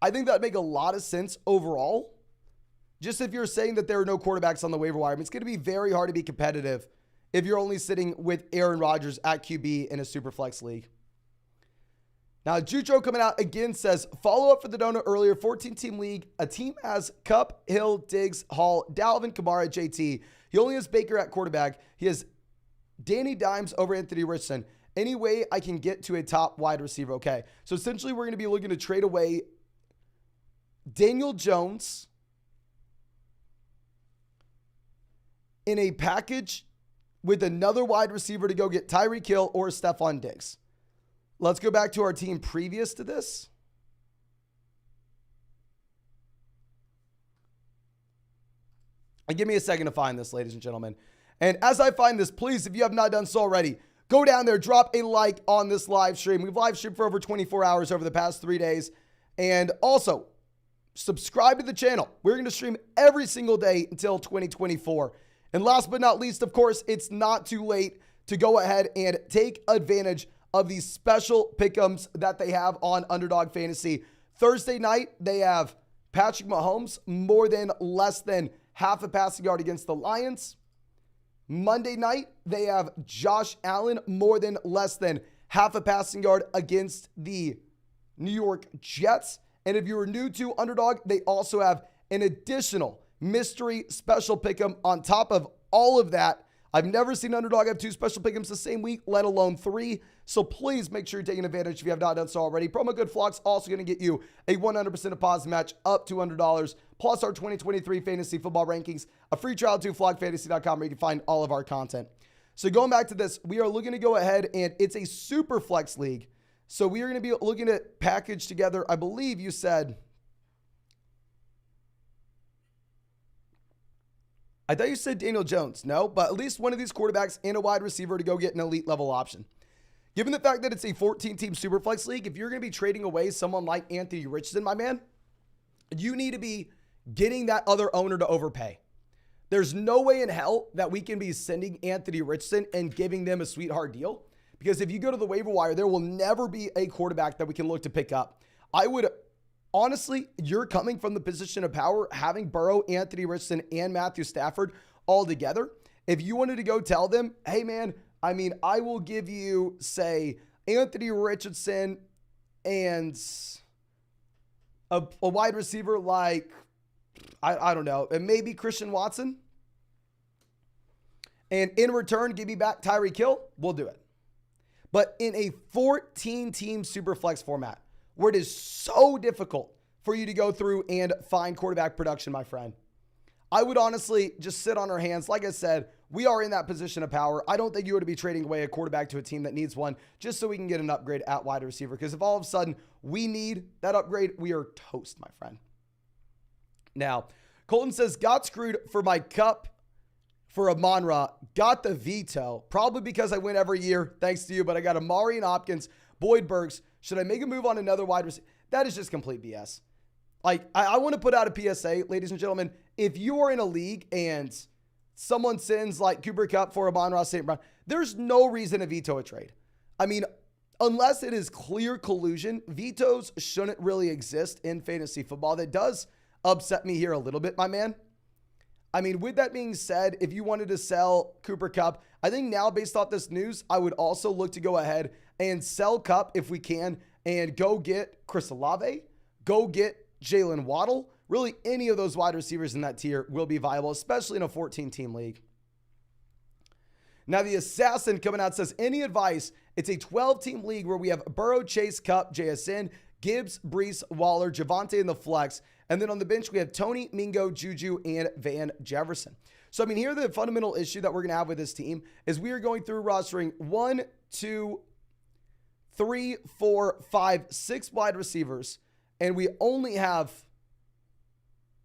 A: I think that would make a lot of sense overall. Just if you're saying that there are no quarterbacks on the waiver wire, it's going to be very hard to be competitive if you're only sitting with Aaron Rodgers at QB in a Superflex league. Now, Jutro coming out again says, follow up for the donut earlier, 14-team league. A team has Kupp, Hill, Diggs, Hall, Dalvin, Kamara, JT. He only has Baker at quarterback. He has Danny Dimes over Anthony Richardson. Any way I can get to a top wide receiver? Okay, so essentially we're going to be looking to trade away Daniel Jones in a package with another wide receiver to go get Tyreek Hill or Stephon Diggs. Let's go back to our team previous to this. And give me a second to find this, ladies and gentlemen. And as I find this, please, if you have not done so already, go down there, drop a like on this live stream. We've live streamed for over 24 hours over the past 3 days. And also, subscribe to the channel. We're going to stream every single day until 2024. And last but not least, of course, it's not too late to go ahead and take advantage of these special pick'ems that they have on Underdog Fantasy. Thursday night, they have Patrick Mahomes more than less than half a passing yard against the Lions. Monday night, they have Josh Allen more than less than half a passing yard against the New York Jets. And if you are new to Underdog, they also have an additional mystery special pick'em on top of all of that. I've never seen Underdog have 2 special pick'ems the same week, let alone 3. So please make sure you're taking advantage if you have not done so already. Promo code FLOCKS also going to get you a 100% deposit match up to $100, plus our 2023 fantasy football rankings, a free trial to flockfantasy.com where you can find all of our content. So going back to this, we are looking to go ahead, and it's a super flex league. So we are going to be looking at package together. I believe you said, I thought you said Daniel Jones. No, but at least one of these quarterbacks and a wide receiver to go get an elite level option. Given the fact that it's a 14-team Superflex league, if you're going to be trading away someone like Anthony Richardson, my man, you need to be getting that other owner to overpay. There's no way in hell that we can be sending Anthony Richardson and giving them a sweetheart deal. Because if you go to the waiver wire, there will never be a quarterback that we can look to pick up. I would, honestly, you're coming from the position of power, having Burrow, Anthony Richardson, and Matthew Stafford all together. If you wanted to go tell them, hey man, I mean, I will give you, say, Anthony Richardson and a wide receiver like, I don't know, and maybe Christian Watson. And in return, give me back Tyreek Hill, we'll do it. But in a 14-team Superflex format, where it is so difficult for you to go through and find quarterback production, my friend, I would honestly just sit on our hands. Like I said, we are in that position of power. I don't think you ought to be trading away a quarterback to a team that needs one just so we can get an upgrade at wide receiver. Because if all of a sudden we need that upgrade, we are toast, my friend. Now, Colton says, got screwed for my Kupp for Amon-Ra, got the veto, probably because I win every year, thanks to you, but I got Amari and Hopkins, Boyd Burks. Should I make a move on another wide receiver? That is just complete BS. Like, I want to put out a PSA, ladies and gentlemen. If you are in a league and someone sends like Cooper Kupp for Amon-Ra St. Brown, there's no reason to veto a trade. I mean, unless it is clear collusion, vetoes shouldn't really exist in fantasy football. That does upset me here a little bit, my man. I mean, with that being said, if you wanted to sell Cooper Kupp, I think now based off this news, I would also look to go ahead and sell Kupp if we can and go get Chris Olave, go get Jalen Waddle. Really, any of those wide receivers in that tier will be viable, especially in a 14-team league. Now, the Assassin coming out says, any advice? It's a 12-team league where we have Burrow, Chase, Kupp, JSN, Gibbs, Brees, Waller, Javonte in the flex. And then on the bench, we have Tony, Mingo, Juju, and Van Jefferson. So, I mean, here the fundamental issue that we're going to have with this team is we are going through rostering 1, 2, 3, 4, 5, 6 wide receivers. And we only have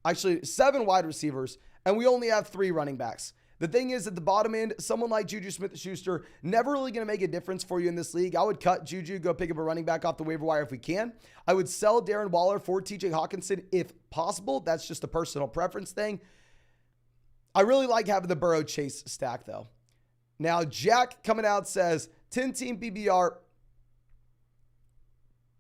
A: actually 7 wide receivers, and we only have 3 running backs. The thing is, at the bottom end, someone like Juju Smith-Schuster, never really going to make a difference for you in this league. I would cut Juju, go pick up a running back off the waiver wire if we can. I would sell Darren Waller for TJ Hawkinson if possible. That's just a personal preference thing. I really like having the Burrow Chase stack, though. Now, Jack coming out says, 10-team PBR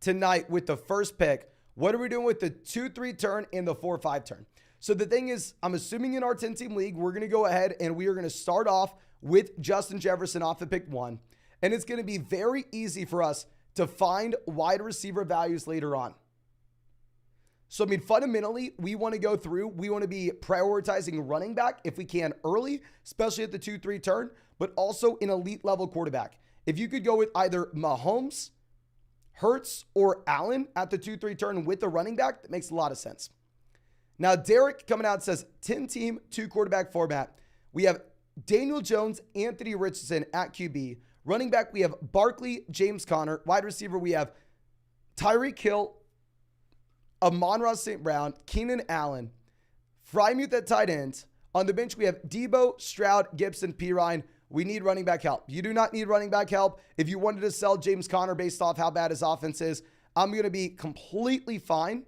A: tonight with the first pick. What are we doing with the 2-3 turn and the 4-5 turn? So the thing is, I'm assuming in our 10-team league, we're going to go ahead and we are going to start off with Justin Jefferson off the pick 1. And it's going to be very easy for us to find wide receiver values later on. So, I mean, fundamentally, we want to go through. We want to be prioritizing running back if we can early, especially at the 2-3 turn, but also an elite level quarterback. If you could go with either Mahomes, Hurts, or Allen at the 2-3 turn with the running back, that makes a lot of sense. Now, Derek coming out says 10-team, 2-quarterback format. We have Daniel Jones, Anthony Richardson at QB. Running back, we have Barkley, James Conner. Wide receiver, we have Tyreek Hill, Amon-Ra St. Brown, Keenan Allen. Freiermuth at tight end. On the bench, we have Debo, Stroud, Gibson, Pirine. We need running back help. You do not need running back help. If you wanted to sell James Conner based off how bad his offense is, I'm going to be completely fine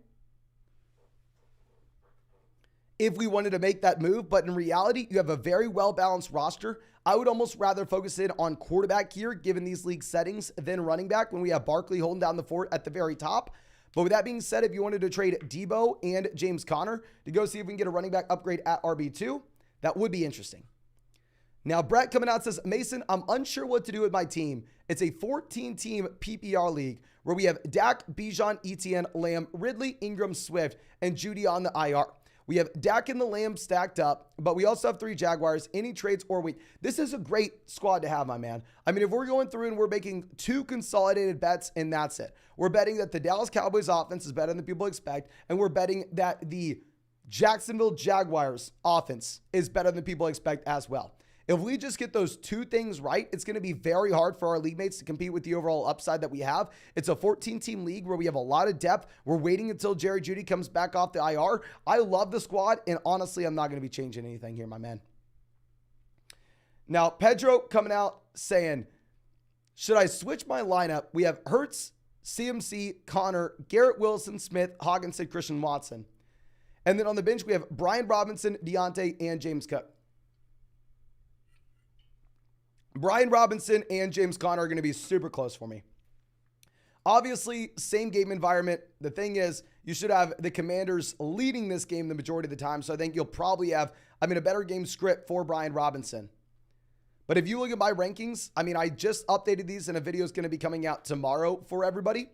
A: if we wanted to make that move. But in reality, you have a very well-balanced roster. I would almost rather focus in on quarterback here, given these league settings, than running back when we have Barkley holding down the fort at the very top. But with that being said, if you wanted to trade Debo and James Conner to go see if we can get a running back upgrade at RB2, that would be interesting. Now, Brett coming out says, Mason, I'm unsure what to do with my team. It's a 14-team PPR league where we have Dak, Bijan, Etienne, Lamb, Ridley, Ingram, Swift, and Judy on the IR. We have Dak and the Lamb stacked up, but we also have 3 Jaguars, any trades or week. This is a great squad to have, my man. I mean, if we're going through and we're making 2 consolidated bets and that's it. We're betting that the Dallas Cowboys offense is better than people expect, and we're betting that the Jacksonville Jaguars offense is better than people expect as well. If we just get those 2 things right, it's going to be very hard for our league mates to compete with the overall upside that we have. It's a 14-team league where we have a lot of depth. We're waiting until Jerry Jeudy comes back off the IR. I love the squad, and honestly, I'm not going to be changing anything here, my man. Now, Pedro coming out saying, should I switch my lineup? We have Hurts, CMC, Connor, Garrett Wilson, Smith, Hockenson, Christian Watson. And then on the bench, we have Brian Robinson, Deontay, and James Cook. Brian Robinson and James Conner are going to be super close for me. Obviously, same game environment. The thing is, you should have the Commanders leading this game the majority of the time. So I think you'll probably have, a better game script for Brian Robinson. But if you look at my rankings, I just updated these and a video is going to be coming out tomorrow for everybody.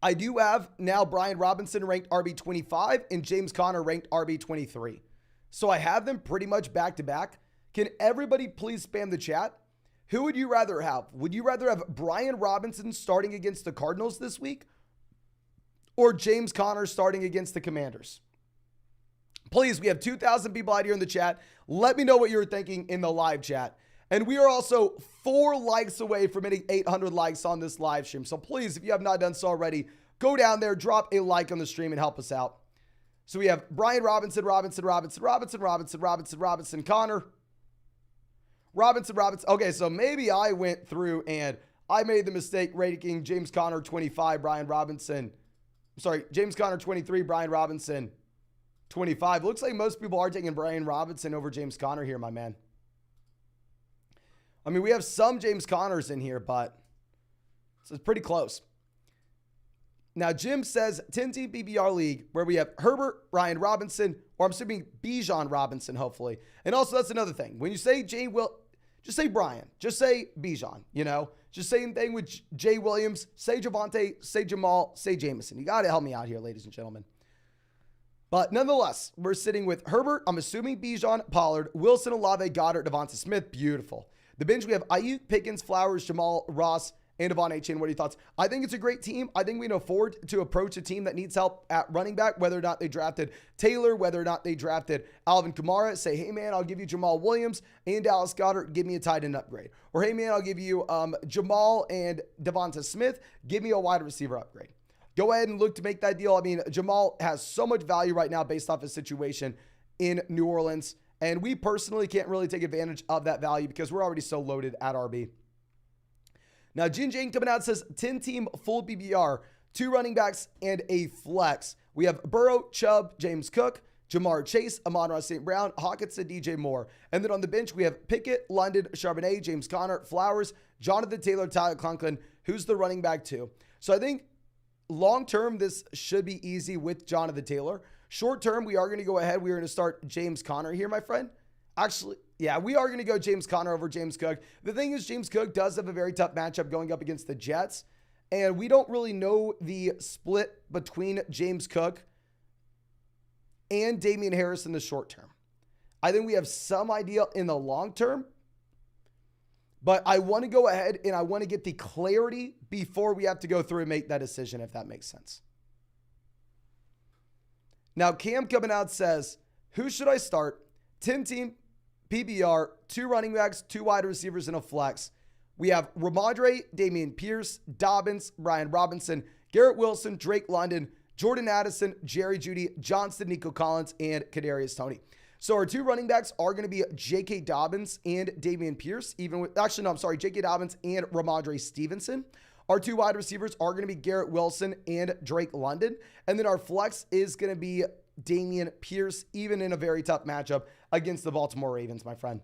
A: I do have now Brian Robinson ranked RB25 and James Conner ranked RB23. So I have them pretty much back to back. Can everybody please spam the chat? Who would you rather have? Would you rather have Brian Robinson starting against the Cardinals this week or James Conner starting against the Commanders? Please, we have 2,000 people out here in the chat. Let me know what you're thinking in the live chat. And we are also 4 likes away from hitting 800 likes on this live stream. So please, if you have not done so already, go down there, drop a like on the stream and help us out. So we have Brian Robinson, Connor. Robinson. Okay, so maybe I went through and I made the mistake ranking James Conner 25, James Conner 23, Brian Robinson 25. Looks like most people are taking Brian Robinson over James Conner here, my man. We have some James Conners in here, but it's pretty close. Now, Jim says 10-team PPR league where we have Herbert, Brian Robinson, or I'm assuming Bijan Robinson, hopefully. And also, that's another thing. When you say just say Brian. Just say Bijan, Just same thing with Jay Williams. Say Javonte, say Jamal, say Jameson. You got to help me out here, ladies and gentlemen. But nonetheless, we're sitting with Herbert, I'm assuming Bijan, Pollard, Wilson, Olave, Goddard, Devonta Smith. Beautiful. The bench, we have Ayuk, Pickens, Flowers, Jamal, Ross, and Devon Achane. What are your thoughts? I think it's a great team. I think we can afford to approach a team that needs help at running back, whether or not they drafted Taylor, whether or not they drafted Alvin Kamara. Say, hey, man, I'll give you Jamal Williams and Dallas Goedert. Give me a tight end upgrade. Or, hey, man, I'll give you Jamal and Devonta Smith. Give me a wide receiver upgrade. Go ahead and look to make that deal. Jamal has so much value right now based off his situation in New Orleans. And we personally can't really take advantage of that value because we're already so loaded at RB. Now, Jin Jane coming out says 10-team full PPR, 2 running backs, and a flex. We have Burrow, Chubb, James Cook, Jamar Chase, Amon-Ra St. Brown, Hockenson, DJ Moore. And then on the bench, we have Pickett, London, Charbonnet, James Conner, Flowers, Jonathan Taylor, Tyler Conklin, who's the running back too. So I think long-term, this should be easy with Jonathan Taylor. Short-term, we are going to go ahead. We are going to start James Conner here, my friend. Actually, yeah, we are going to go James Conner over James Cook. The thing is, James Cook does have a very tough matchup going up against the Jets. And we don't really know the split between James Cook and Damian Harris in the short term. I think we have some idea in the long term. But I want to go ahead and I want to get the clarity before we have to go through and make that decision, if that makes sense. Now, Cam coming out says, who should I start? 10-team PPR, 2 running backs, 2 wide receivers, and a flex. We have Ramondre, Dameon Pierce, Dobbins, Brian Robinson, Garrett Wilson, Drake London, Jordan Addison, Jerry Jeudy, Johnston, Nico Collins, and Kadarius Toney. So our 2 running backs are going to be J.K. Dobbins and Dameon Pierce, J.K. Dobbins and Ramondre Stevenson. Our 2 wide receivers are going to be Garrett Wilson and Drake London. And then our flex is going to be Dameon Pierce, even in a very tough matchup against the Baltimore Ravens, my friend.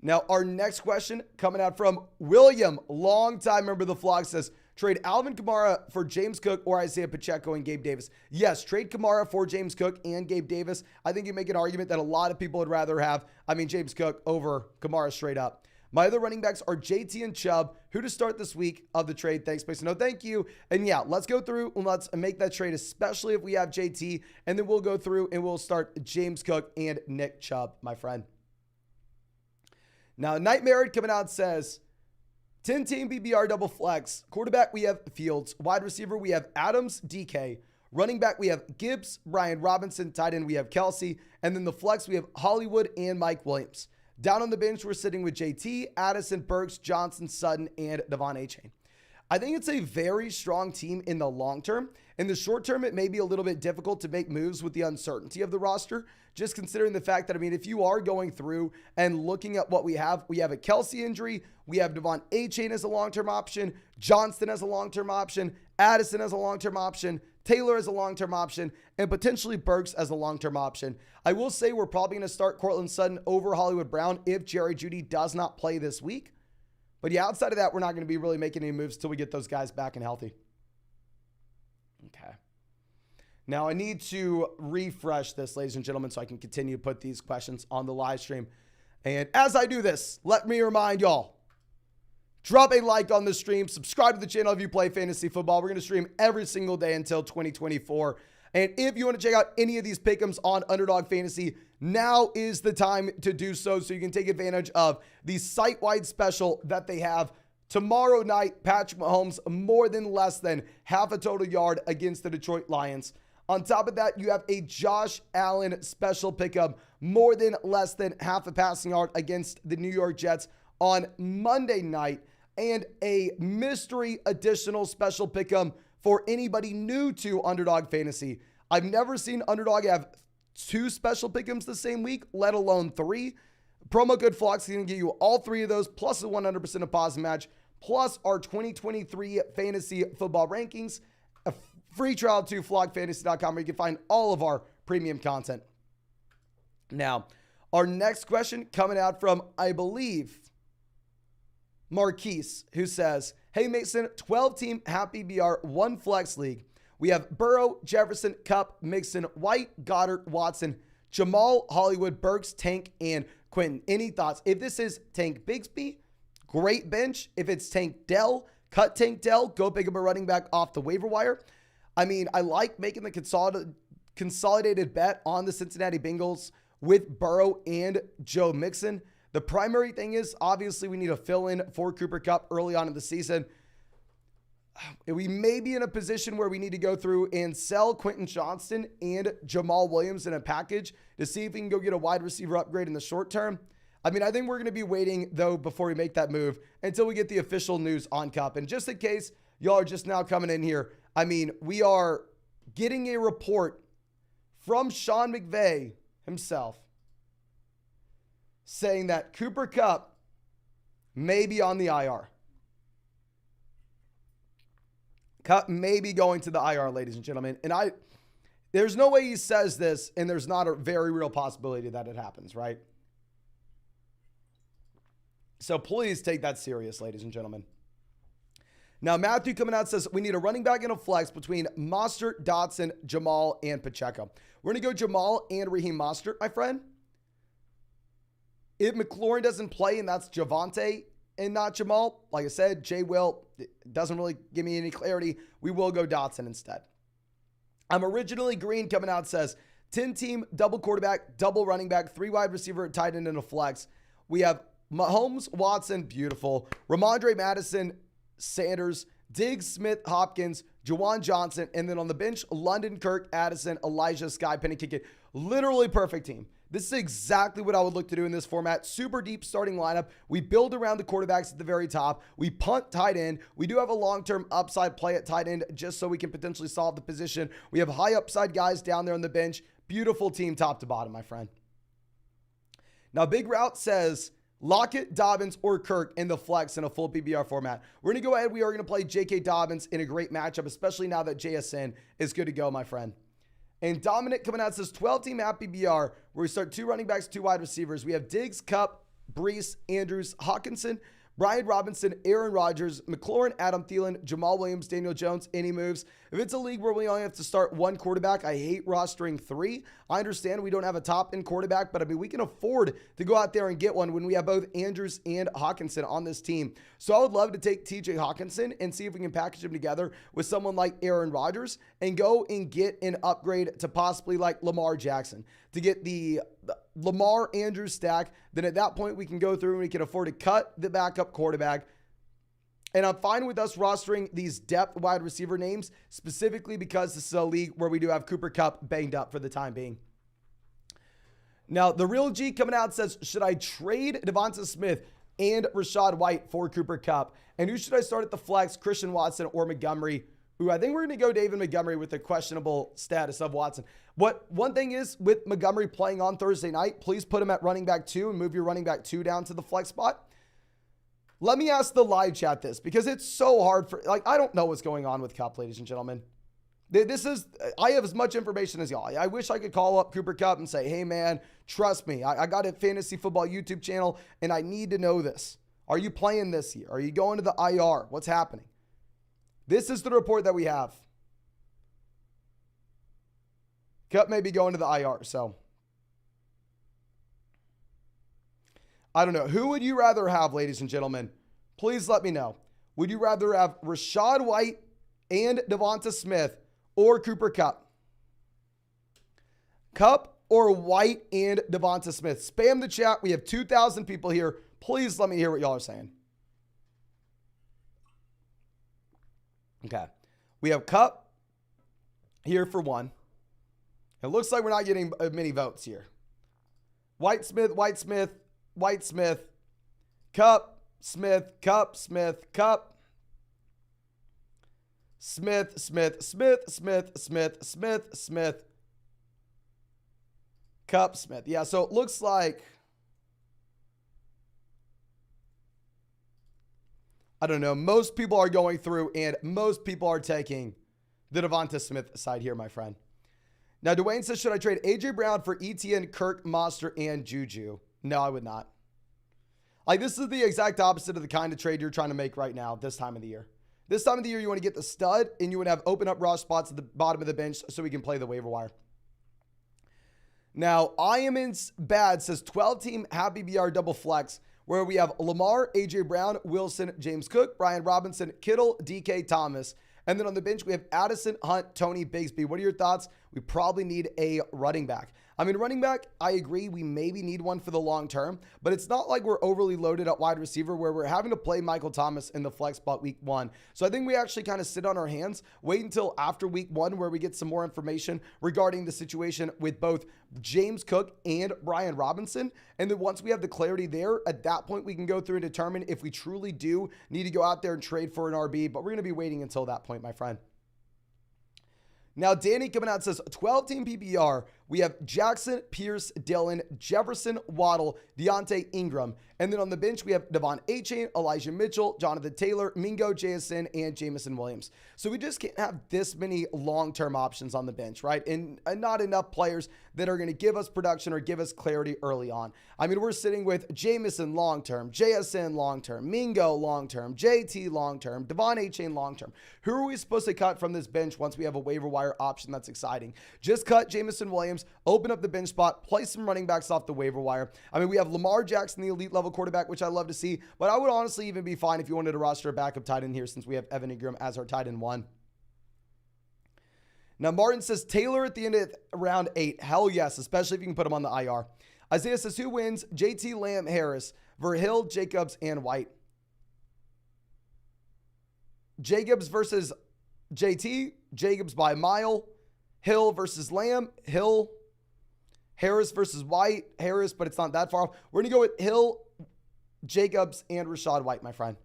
A: Now, our next question coming out from William, longtime member of the flock, says, Trade Alvin Kamara for James Cook or Isaiah Pacheco and Gabe Davis. Yes, trade Kamara for James Cook and Gabe Davis. I think you make an argument that a lot of people would rather have, James Cook over Kamara straight up. My other running backs are JT and Chubb. Who to start this week of the trade? Thanks, please. No, thank you. And yeah, let's go through and let's make that trade, especially if we have JT. And then we'll go through and we'll start James Cook and Nick Chubb, my friend. Now, Nightmare coming out says, 10-team PPR double flex. Quarterback, we have Fields. Wide receiver, we have Adams, DK. Running back, we have Gibbs, Brian Robinson. Tight end, we have Kelsey. And then the flex, we have Hollywood and Mike Williams. Down on the bench, we're sitting with JT, Addison, Burks, Johnson, Sutton, and Devon Achane. I think it's a very strong team in the long term. In the short term, it may be a little bit difficult to make moves with the uncertainty of the roster, just considering the fact that, if you are going through and looking at what we have a Kelsey injury, we have Devon Achane as a long-term option, Johnston as a long-term option, Addison as a long-term option, Taylor as a long-term option, and potentially Burks as a long-term option. I will say we're probably going to start Cortland Sutton over Hollywood Brown if Jerry Jeudy does not play this week. But yeah, outside of that, we're not going to be really making any moves till we get those guys back and healthy. Okay. Now I need to refresh this, ladies and gentlemen, so I can continue to put these questions on the live stream. And as I do this, let me remind y'all, drop a like on the stream. Subscribe to the channel if you play fantasy football. We're going to stream every single day until 2024. And if you want to check out any of these pick'ems on Underdog Fantasy, now is the time to do so you can take advantage of the site-wide special that they have tomorrow night. Patrick Mahomes more than less than half a total yard against the Detroit Lions. On top of that, you have a Josh Allen special pickup, more than less than half a passing yard against the New York Jets on Monday night, and a mystery additional special pick'em for anybody new to Underdog Fantasy. I've never seen Underdog have 2 special pick'ems the same week, let alone 3. Promo code FLOX is going to give you all 3 of those, plus a 100% deposit match, plus our 2023 fantasy football rankings, a free trial to flogfantasy.com where you can find all of our premium content. Now, our next question coming out from, I believe, Marquise, who says, hey Mason, 12-team happy BR, 1 flex league. We have Burrow, Jefferson, Kupp, Mixon, White, Goddard, Watson, Jamal, Hollywood, Burks, Tank, and Quentin. Any thoughts? If this is Tank Bigsby, great bench. If it's Tank Dell, cut Tank Dell, go pick up a running back off the waiver wire. I like making the consolidated bet on the Cincinnati Bengals with Burrow and Joe Mixon. The primary thing is, obviously, we need to fill in for Cooper Kupp early on in the season. We may be in a position where we need to go through and sell Quentin Johnston and Jamal Williams in a package to see if we can go get a wide receiver upgrade in the short term. I think we're going to be waiting, though, before we make that move until we get the official news on Kupp. And just in case y'all are just now coming in here, we are getting a report from Sean McVay himself saying that Cooper Kupp may be on the IR. Kupp may be going to the IR, ladies and gentlemen. And there's no way he says this, and there's not a very real possibility that it happens, right? So please take that serious, ladies and gentlemen. Now, Matthew coming out says, we need a running back and a flex between Mostert, Dotson, Jamal, and Pacheco. We're going to go Jamal and Raheem Mostert, my friend. If McLaurin doesn't play and that's Javonte and not Jamal, like I said, Jay Will doesn't really give me any clarity. We will go Dotson instead. I'm originally green coming out says 10-team, double quarterback, double running back, 3 wide receiver, tight end, and a flex. We have Mahomes, Watson, beautiful. Ramondre Madison, Sanders, Diggs, Smith, Hopkins, Juwan Johnson, and then on the bench, London, Kirk, Addison, Elijah, Sky, Penny, Kickett. Literally perfect team. This is exactly what I would look to do in this format. Super deep starting lineup. We build around the quarterbacks at the very top. We punt tight end. We do have a long-term upside play at tight end just so we can potentially solve the position. We have high upside guys down there on the bench. Beautiful team top to bottom, my friend. Now, Big Route says Lockett, Dobbins, or Kirk in the flex in a full PPR format. We're going to go ahead. We are going to play J.K. Dobbins in a great matchup, especially now that JSN is good to go, my friend. And Dominic coming out says 12-team happy BR, where we start 2 running backs, 2 wide receivers. We have Diggs, Kupp, Brees, Andrews, Hawkinson, Brian Robinson, Aaron Rodgers, McLaurin, Adam Thielen, Jamal Williams, Daniel Jones, any moves. If it's a league where we only have to start one quarterback, I hate rostering three. I understand we don't have a top-end quarterback, but I mean, we can afford to go out there and get one when we have both Andrews and Hawkinson on this team. So I would love to take TJ Hawkinson and see if we can package him together with someone like Aaron Rodgers and go and get an upgrade to possibly like Lamar Jackson to get the Lamar Andrews stack. Then at that point, we can go through and we can afford to cut the backup quarterback. And I'm fine with us rostering these depth wide receiver names, specifically because this is a league where we do have Cooper Kupp banged up for the time being. Now, the real G coming out says, should I trade Devonta Smith and Rachaad White for Cooper Kupp? And who should I start at the flex, Christian Watson or Montgomery? Who I think we're going to go David Montgomery with the questionable status of Watson. One thing is with Montgomery playing on Thursday night, please put him at running back 2 and move your running back 2 down to the flex spot. Let me ask the live chat this because it's so hard for, like, I don't know what's going on with Kupp, ladies and gentlemen. I have as much information as y'all. I wish I could call up Cooper Kupp and say, hey man, trust me, I got a fantasy football YouTube channel and I need to know this. Are you playing this year? Are you going to the IR? What's happening? This is the report that we have. Kupp may be going to the IR, so I don't know. Who would you rather have, ladies and gentlemen? Please let me know. Would you rather have Rachaad White and Devonta Smith or Cooper Kupp? Kupp or White and Devonta Smith? Spam the chat. We have 2,000 people here. Please let me hear what y'all are saying. Okay. We have Kupp here for 1. It looks like we're not getting many votes here. White Smith, Kupp, Smith, Kupp, Smith, Kupp, Smith, Kupp, Smith. Yeah, so it looks like, I don't know, most people are going through and most people are taking the Devonta Smith side here, my friend. Now, Dwayne says, should I trade A.J. Brown for Etienne, Kirk, Monster, and Juju? No, I would not. Like, this is the exact opposite of the kind of trade you're trying to make right now this time of the year. This time of the year, you want to get the stud, and you want to have open up raw spots at the bottom of the bench so we can play the waiver wire. Now, I am in bad says 12-team happy BR double flex, where we have Lamar, A.J. Brown, Wilson, James Cook, Brian Robinson, Kittle, D.K. Thomas. And then on the bench, we have Addison, Hunt, Tony, Bigsby. What are your thoughts? We probably need a running back. I mean, running back, I agree. We maybe need one for the long term, but it's not like we're overly loaded at wide receiver where we're having to play Michael Thomas in the flex spot week 1. So I think we actually kind of sit on our hands, wait until after week 1 where we get some more information regarding the situation with both James Cook and Brian Robinson. And then once we have the clarity there, at that point, we can go through and determine if we truly do need to go out there and trade for an RB, but we're going to be waiting until that point, my friend. Now, Danny coming out says, 12-team PPR, we have Jackson, Pierce, Dillon, Jefferson, Waddle, Deontay Ingram. And then on the bench, we have Devon Achane, Elijah Mitchell, Jonathan Taylor, Mingo, JSN, and Jamison Williams. So we just can't have this many long-term options on the bench, right? And not enough players that are going to give us production or give us clarity early on. I mean, we're sitting with Jamison long-term, JSN long-term, Mingo long-term, JT long-term, Devon Achane long-term. Who are we supposed to cut from this bench once we have a waiver wire option that's exciting? Just cut Jamison Williams, open up the bench spot, play some running backs off the waiver wire. I mean, we have Lamar Jackson, the elite level quarterback, which I love to see, but I would honestly even be fine if you wanted to roster a backup tight end here since we have Evan Ingram as our tight end 1. Now, Martin says Taylor at the end of round 8. Hell yes, especially if you can put him on the IR. Isaiah says, who wins? JT, Lamb, Harris, Verhill, Jacobs, and White. Jacobs versus JT, Jacobs by a mile. Hill versus Lamb, Hill. Harris versus White, Harris, but it's not that far off. We're going to go with Hill, Jacobs, and Rachaad White, my friend.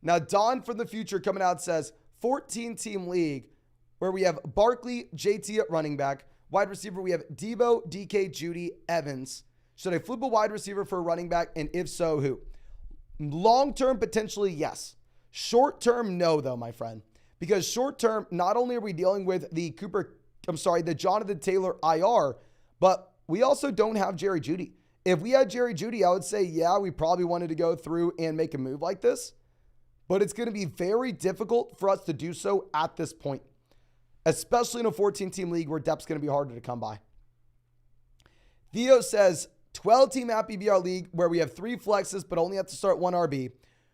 A: Now, Don from the future coming out says, 14-team league where we have Barkley, JT at running back. Wide receiver, we have Debo, DK, Judy, Evans. Should I flip a wide receiver for a running back? And if so, who? Long-term, potentially, yes. Short-term, no, though, my friend. Because short-term, not only are we dealing with the Jonathan Taylor IR, but we also don't have Jerry Jeudy. If we had Jerry Jeudy, I would say, yeah, we probably wanted to go through and make a move like this, but it's going to be very difficult for us to do so at this point, especially in a 14-team league where depth's going to be harder to come by. Theo says, 12-team Happy BR league where we have 3 flexes but only have to start 1 RB.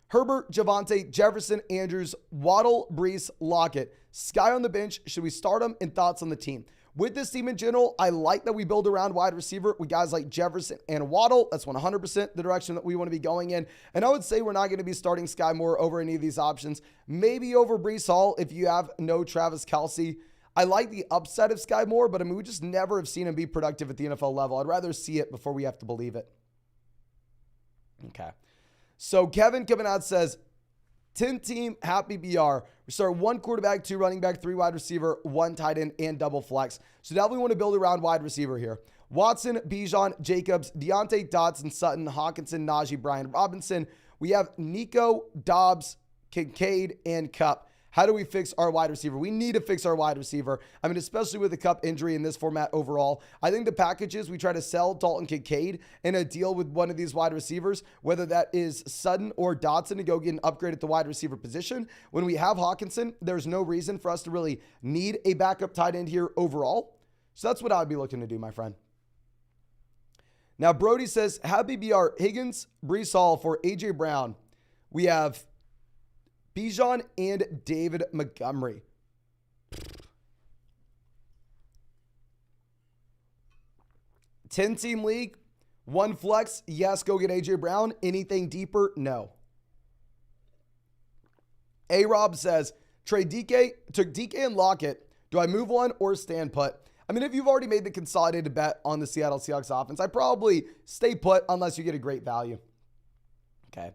A: Herbert, Javonte, Jefferson, Andrews, Waddle, Brees, Lockett. Sky on the bench. Should we start him? And thoughts on the team. With this team in general, I like that we build around wide receiver with guys like Jefferson and Waddle. That's 100% the direction that we want to be going in. And I would say we're not going to be starting Sky Moore over any of these options. Maybe over Brees Hall if you have no Travis Kelce. I like the upside of Sky Moore, but I mean, we just never have seen him be productive at the NFL level. I'd rather see it before we have to believe it. Okay. So Kevin coming out says, 10-team Happy BR. We start 1 quarterback, 2 running back, 3 wide receiver, 1 tight end, and double flex. So definitely want to build around wide receiver here. Watson, Bijan, Jacobs, Deontay, Dotson, Sutton, Hawkinson, Najee, Brian Robinson. We have Nico, Dobbs, Kincaid, and Kupp. How do we fix our wide receiver? We need to fix our wide receiver. I mean, especially with the Kupp injury in this format overall. I think the packages, we try to sell Dalton Kincaid in a deal with one of these wide receivers, whether that is Sutton or Dotson, to go get an upgrade at the wide receiver position. When we have Hawkinson, there's no reason for us to really need a backup tight end here overall. So that's what I would be looking to do, my friend. Now, Brody says, Happy BR, Higgins, Brees Hall for A.J. Brown. We have Bijan and David Montgomery. 10-team league, 1 flex. Yes, go get A.J. Brown. Anything deeper? No. A-Rob says, trade DK, took DK and Lockett. Do I move one or stand put? I mean, if you've already made the consolidated bet on the Seattle Seahawks offense, I'd probably stay put unless you get a great value. Okay.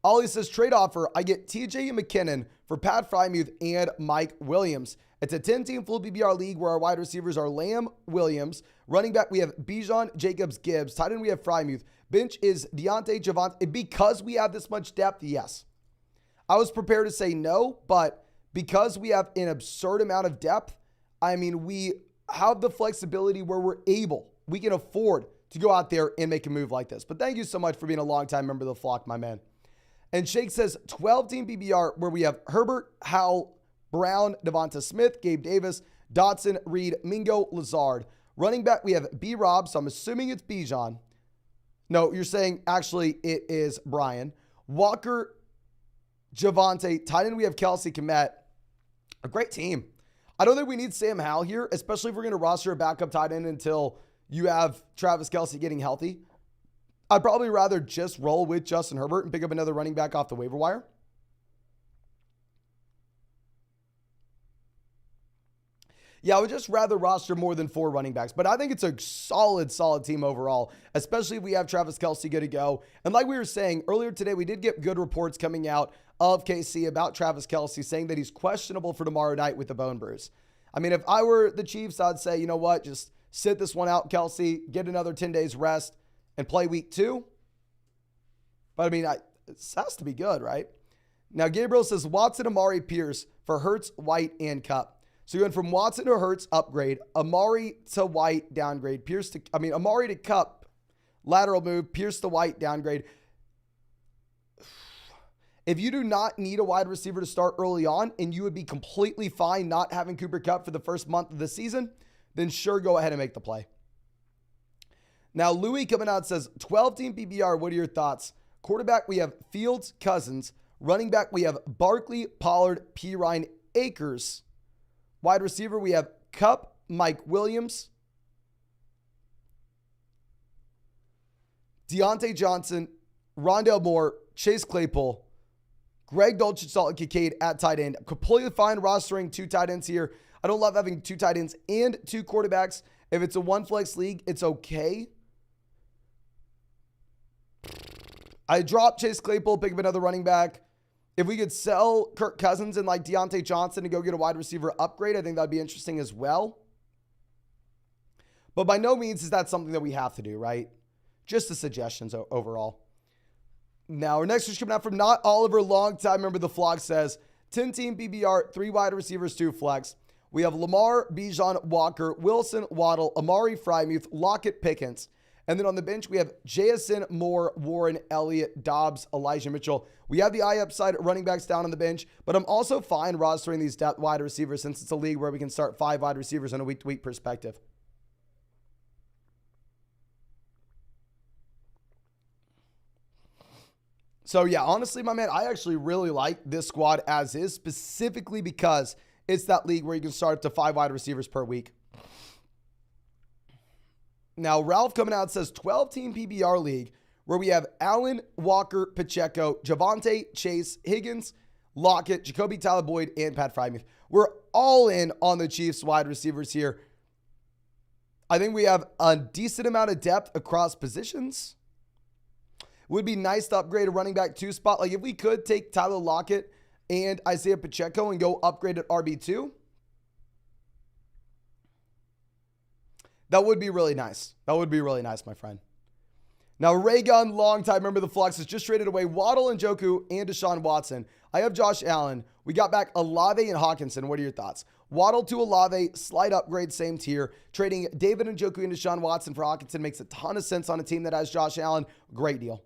A: Ollie says, trade offer. I get TJ McKinnon for Pat Freiermuth and Mike Williams. It's a 10-team full PPR league where our wide receivers are Lamb, Williams. Running back, we have Bijan, Jacobs, Gibbs. Tight end, we have Freiermuth. Bench is Deontay, Javonte. Because we have this much depth, yes. I was prepared to say no, but because we have an absurd amount of depth, I mean, we have the flexibility where we can afford to go out there and make a move like this. But thank you so much for being a longtime member of the flock, my man. And Shake says 12-team PPR where we have Herbert, Howell, Brown, Devonta Smith, Gabe Davis, Dotson, Reed, Mingo, Lazard. Running back, we have B-Rob, so I'm assuming it's Bijan. No, you're saying actually it is Brian. Walker, Javonte. Tight end, we have Kelsey Kmet. A great team. I don't think we need Sam Howell here, especially if we're going to roster a backup tight end until you have Travis Kelce getting healthy. I'd probably rather just roll with Justin Herbert and pick up another running back off the waiver wire. Yeah, I would just rather roster more than 4 running backs. But I think it's a solid team overall, especially if we have Travis Kelce good to go. And like we were saying earlier today, we did get good reports coming out of KC about Travis Kelce saying that he's questionable for tomorrow night with the bone bruise. I mean, if I were the Chiefs, I'd say, you know what, just sit this one out, Kelce, get another 10 days rest, and play week 2. But I mean, it has to be good, right? Now, Gabriel says Watson, Amari, Pierce for Hurts, White, and Kupp. So you're going from Watson to Hurts, upgrade. Amari to White, downgrade. Amari to Kupp, lateral move. Pierce to White, downgrade. If you do not need a wide receiver to start early on and you would be completely fine not having Cooper Kupp for the first month of the season, then sure, go ahead and make the play. Now, Louis coming out says, 12-team PPR, what are your thoughts? Quarterback, we have Fields, Cousins. Running back, we have Barkley, Pollard, Pirine, Akers. Wide receiver, we have Kupp, Mike Williams, Deontay Johnson, Rondale Moore, Chase Claypool, Greg Dulcich, Dalton Kincaid at tight end. Completely fine rostering 2 tight ends here. I don't love having 2 tight ends and 2 quarterbacks. If it's a 1-flex league, it's okay. I drop Chase Claypool, pick up another running back. If we could sell Kirk Cousins and like Deontay Johnson to go get a wide receiver upgrade, I think that'd be interesting as well. But by no means is that something that we have to do, right? Just the suggestions overall. Now, our next question coming out from Not Oliver, longtime member of the flock, says 10-team PPR, 3 wide receivers, 2 flex. We have Lamar, Bijan, Walker, Wilson, Waddle, Amari, Freiermuth, Lockett, Pickens. And then on the bench, we have JSN, Moore, Warren, Elliott, Dobbs, Elijah Mitchell. We have the eye upside running backs down on the bench, but I'm also fine rostering these depth wide receivers since it's a league where we can start 5 wide receivers on a week-to-week perspective. So yeah, honestly, my man, I actually really like this squad as is, specifically because it's that league where you can start up to 5 wide receivers per week. Now, Ralph coming out says 12-team PBR league where we have Allen, Walker, Pacheco, Javonte, Chase, Higgins, Lockett, Jacoby Tyler Boyd, and Pat Freiermuth. We're all in on the Chiefs wide receivers here. I think we have a decent amount of depth across positions. Would be nice to upgrade a running back 2 spot. Like if we could take Tyler Lockett and Isaiah Pacheco and go upgrade at RB2. That would be really nice. That would be really nice, my friend. Now, Raygun, longtime member of the Flux, has just traded away Waddle and Njoku and Deshaun Watson. I have Josh Allen. We got back Olave and Hawkinson. What are your thoughts? Waddle to Olave, slight upgrade, same tier. Trading David Njoku and Deshaun Watson for Hawkinson makes a ton of sense on a team that has Josh Allen. Great deal.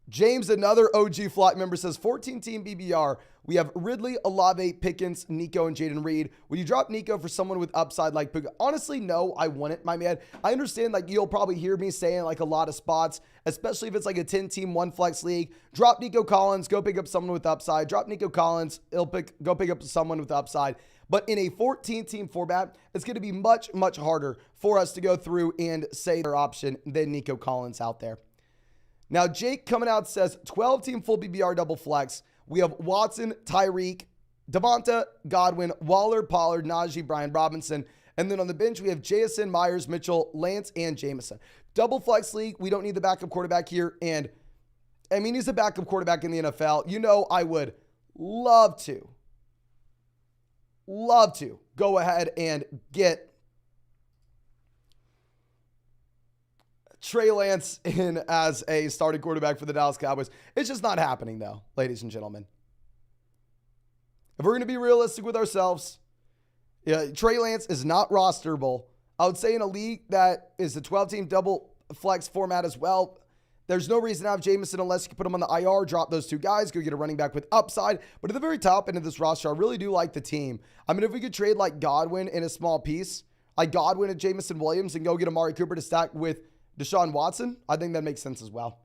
A: James, another OG Flock member, says 14-team BBR. We have Ridley, Olave, Pickens, Nico, and Jaden Reed. Would you drop Nico for someone with upside like Puka? Honestly, no, I wouldn't, my man. I understand like you'll probably hear me saying like a lot of spots, especially if it's like a 10-team one flex league. Drop Nico Collins, go pick up someone with upside. Drop Nico Collins, go pick up someone with upside. But in a 14-team format, it's going to be much, much harder for us to go through and say their option than Nico Collins out there. Now, Jake coming out says 12-team full BBR double flex. We have Watson, Tyreek, Devonta, Godwin, Waller, Pollard, Najee, Brian Robinson. And then on the bench, we have JSN, Myers, Mitchell, Lance, and Jameson. Double flex league. We don't need the backup quarterback here. And, I mean, he's a backup quarterback in the NFL. You know, I would love to go ahead and get Trey Lance in as a starting quarterback for the Dallas Cowboys. It's just not happening, though, ladies and gentlemen. If we're going to be realistic with ourselves, Trey Lance is not rosterable. I would say in a league that is a 12-team double flex format as well, there's no reason to have Jameson unless you can put him on the IR, drop those 2 guys, go get a running back with upside. But at the very top end of this roster, I really do like the team. I mean, if we could trade like Godwin in a small piece, like Godwin and Jameson Williams, and go get Amari Cooper to stack with Deshaun Watson, I think that makes sense as well.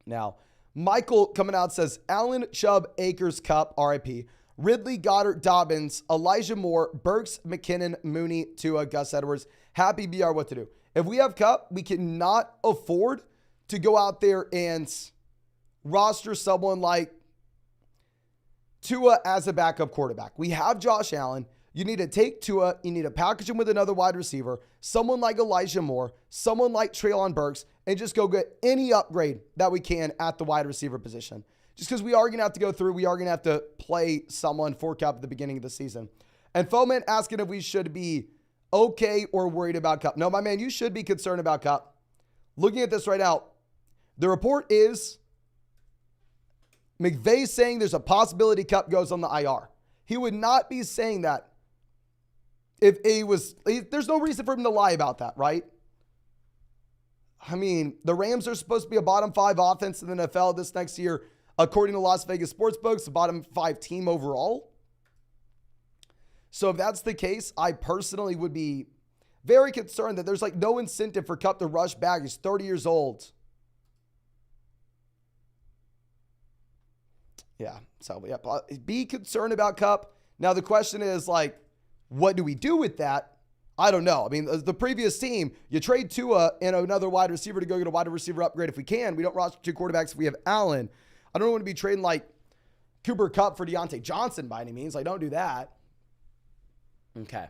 A: Now, Michael coming out says, Allen, Chubb, Akers, Kupp, RIP, Ridley, Goddard, Dobbins, Elijah Moore, Burks, McKinnon, Mooney, Tua, Gus Edwards. Happy BR, what to do? If we have Kupp, we cannot afford to go out there and roster someone like Tua as a backup quarterback. We have Josh Allen. You need to take Tua. You need to package him with another wide receiver, someone like Elijah Moore, someone like Treylon Burks, and just go get any upgrade that we can at the wide receiver position. Just because we are going to have to go through, we are going to have to play someone for Kupp at the beginning of the season. And Foman asking if we should be okay or worried about Kupp. No, my man, you should be concerned about Kupp. Looking at this right now, the report is McVay saying there's a possibility Kupp goes on the IR. He would not be saying that if there's no reason for him to lie about that, right? I mean, the Rams are supposed to be a bottom 5 offense in the NFL this next year, according to Las Vegas Sportsbooks, the bottom 5 team overall. So if that's the case, I personally would be very concerned that there's like no incentive for Kupp to rush back. He's 30 years old. Yeah, so yeah, be concerned about Kupp. Now the question is like, what do we do with that? I don't know. I mean, the previous team, you trade Tua and another wide receiver to go get a wide receiver upgrade if we can. We don't roster 2 quarterbacks if we have Allen. I don't want to be trading like Cooper Kupp for Deontay Johnson by any means. Like, don't do that. Okay.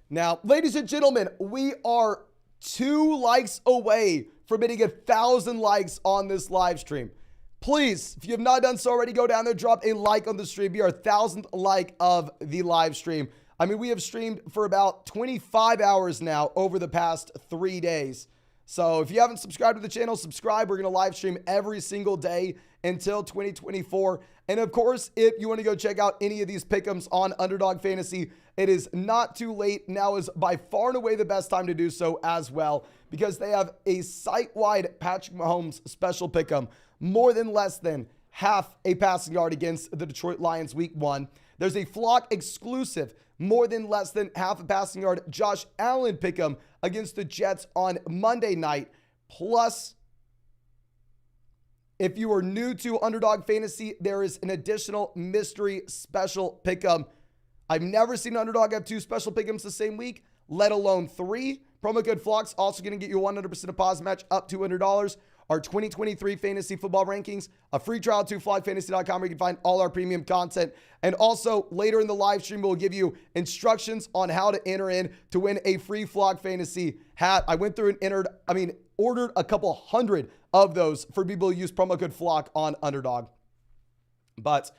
A: Now, ladies and gentlemen, we are 2 likes away from hitting 1,000 likes on this live stream. Please, if you have not done so already, go down there, drop a like on the stream. Be our 1,000th like of the live stream. I mean, we have streamed for about 25 hours now over the past 3 days. So if you haven't subscribed to the channel, subscribe. We're going to live stream every single day until 2024. And of course, if you want to go check out any of these pick'ems on Underdog Fantasy, it is not too late. Now is by far and away the best time to do so as well, because they have a site-wide Patrick Mahomes special pick'em, more than less than half a passing yard against the Detroit Lions week 1. There's a Flock exclusive, more than less than half a passing yard Josh Allen pick'em against the Jets on Monday night. Plus, if you are new to Underdog Fantasy, there is an additional mystery special pick'em. I've never seen Underdog have 2 special pick'ems the same week, let alone 3. Promo code FLOCKS also going to get you a 100% deposit match up to $200. Our 2023 fantasy football rankings, a free trial to flockfantasy.com where you can find all our premium content. And also later in the live stream, we'll give you instructions on how to enter in to win a free Flock Fantasy hat. I went through and ordered a couple hundred of those for people who use promo code FLOCK on Underdog. But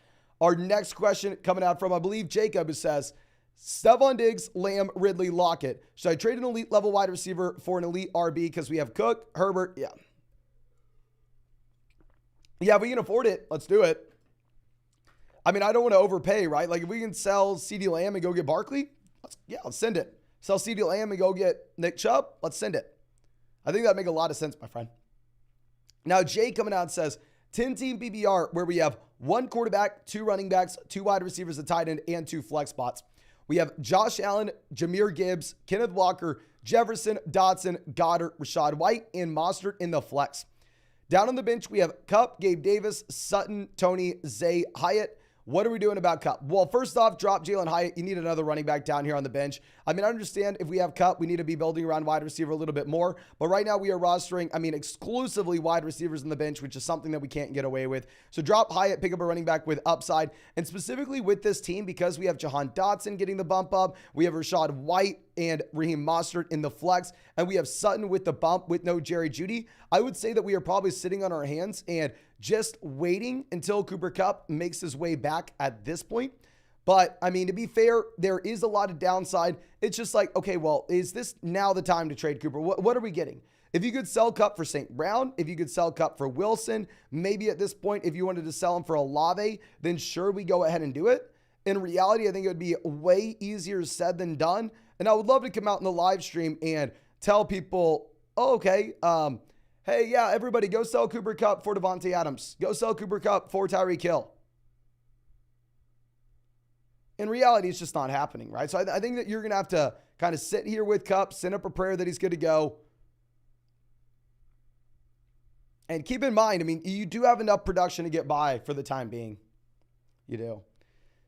A: our next question coming out from, I believe, Jacob, who says, Stephon Diggs, Lamb, Ridley, Lockett. Should I trade an elite level wide receiver for an elite RB? Because we have Cook, Herbert. Yeah. Yeah, if we can afford it, let's do it. I mean, I don't want to overpay, right? Like, if we can sell CeeDee Lamb and go get Barkley, let's send it. Sell CeeDee Lamb and go get Nick Chubb, let's send it. I think that'd make a lot of sense, my friend. Now, Jay coming out says, 10-team PPR where we have 1 quarterback, 2 running backs, 2 wide receivers, a tight end, and 2 flex spots. We have Josh Allen, Jahmyr Gibbs, Kenneth Walker, Jefferson, Dotson, Goddard, Rachaad White, and Mostert in the flex. Down on the bench, we have Kupp, Gabe Davis, Sutton, Tony, Zay, Hyatt. What are we doing about Kupp? Well, first off, drop Jalen Hyatt. You need another running back down here on the bench. I mean, I understand if we have Kupp, we need to be building around wide receiver a little bit more. But right now we are rostering, exclusively wide receivers on the bench, which is something that we can't get away with. So drop Hyatt, pick up a running back with upside. And specifically with this team, because we have Jahan Dotson getting the bump up, we have Rachaad White and Raheem Mostert in the flex, and we have Sutton with the bump with no Jerry Jeudy, I would say that we are probably sitting on our hands and just waiting until Cooper Kupp makes his way back at this point. But, to be fair, there is a lot of downside. It's just like, okay, well, is this now the time to trade Cooper? What are we getting? If you could sell Kupp for St. Brown, if you could sell Kupp for Wilson, maybe at this point, if you wanted to sell him for Olave, then sure, we go ahead and do it. In reality, I think it would be way easier said than done. And I would love to come out in the live stream and tell people, oh, okay, hey, yeah, everybody go sell Cooper Kupp for Devontae Adams. Go sell Cooper Kupp for Tyreek Hill. In reality, it's just not happening, right? So I think that you're going to have to kind of sit here with Kupp, send up a prayer that he's good to go. And keep in mind, you do have enough production to get by for the time being. You do.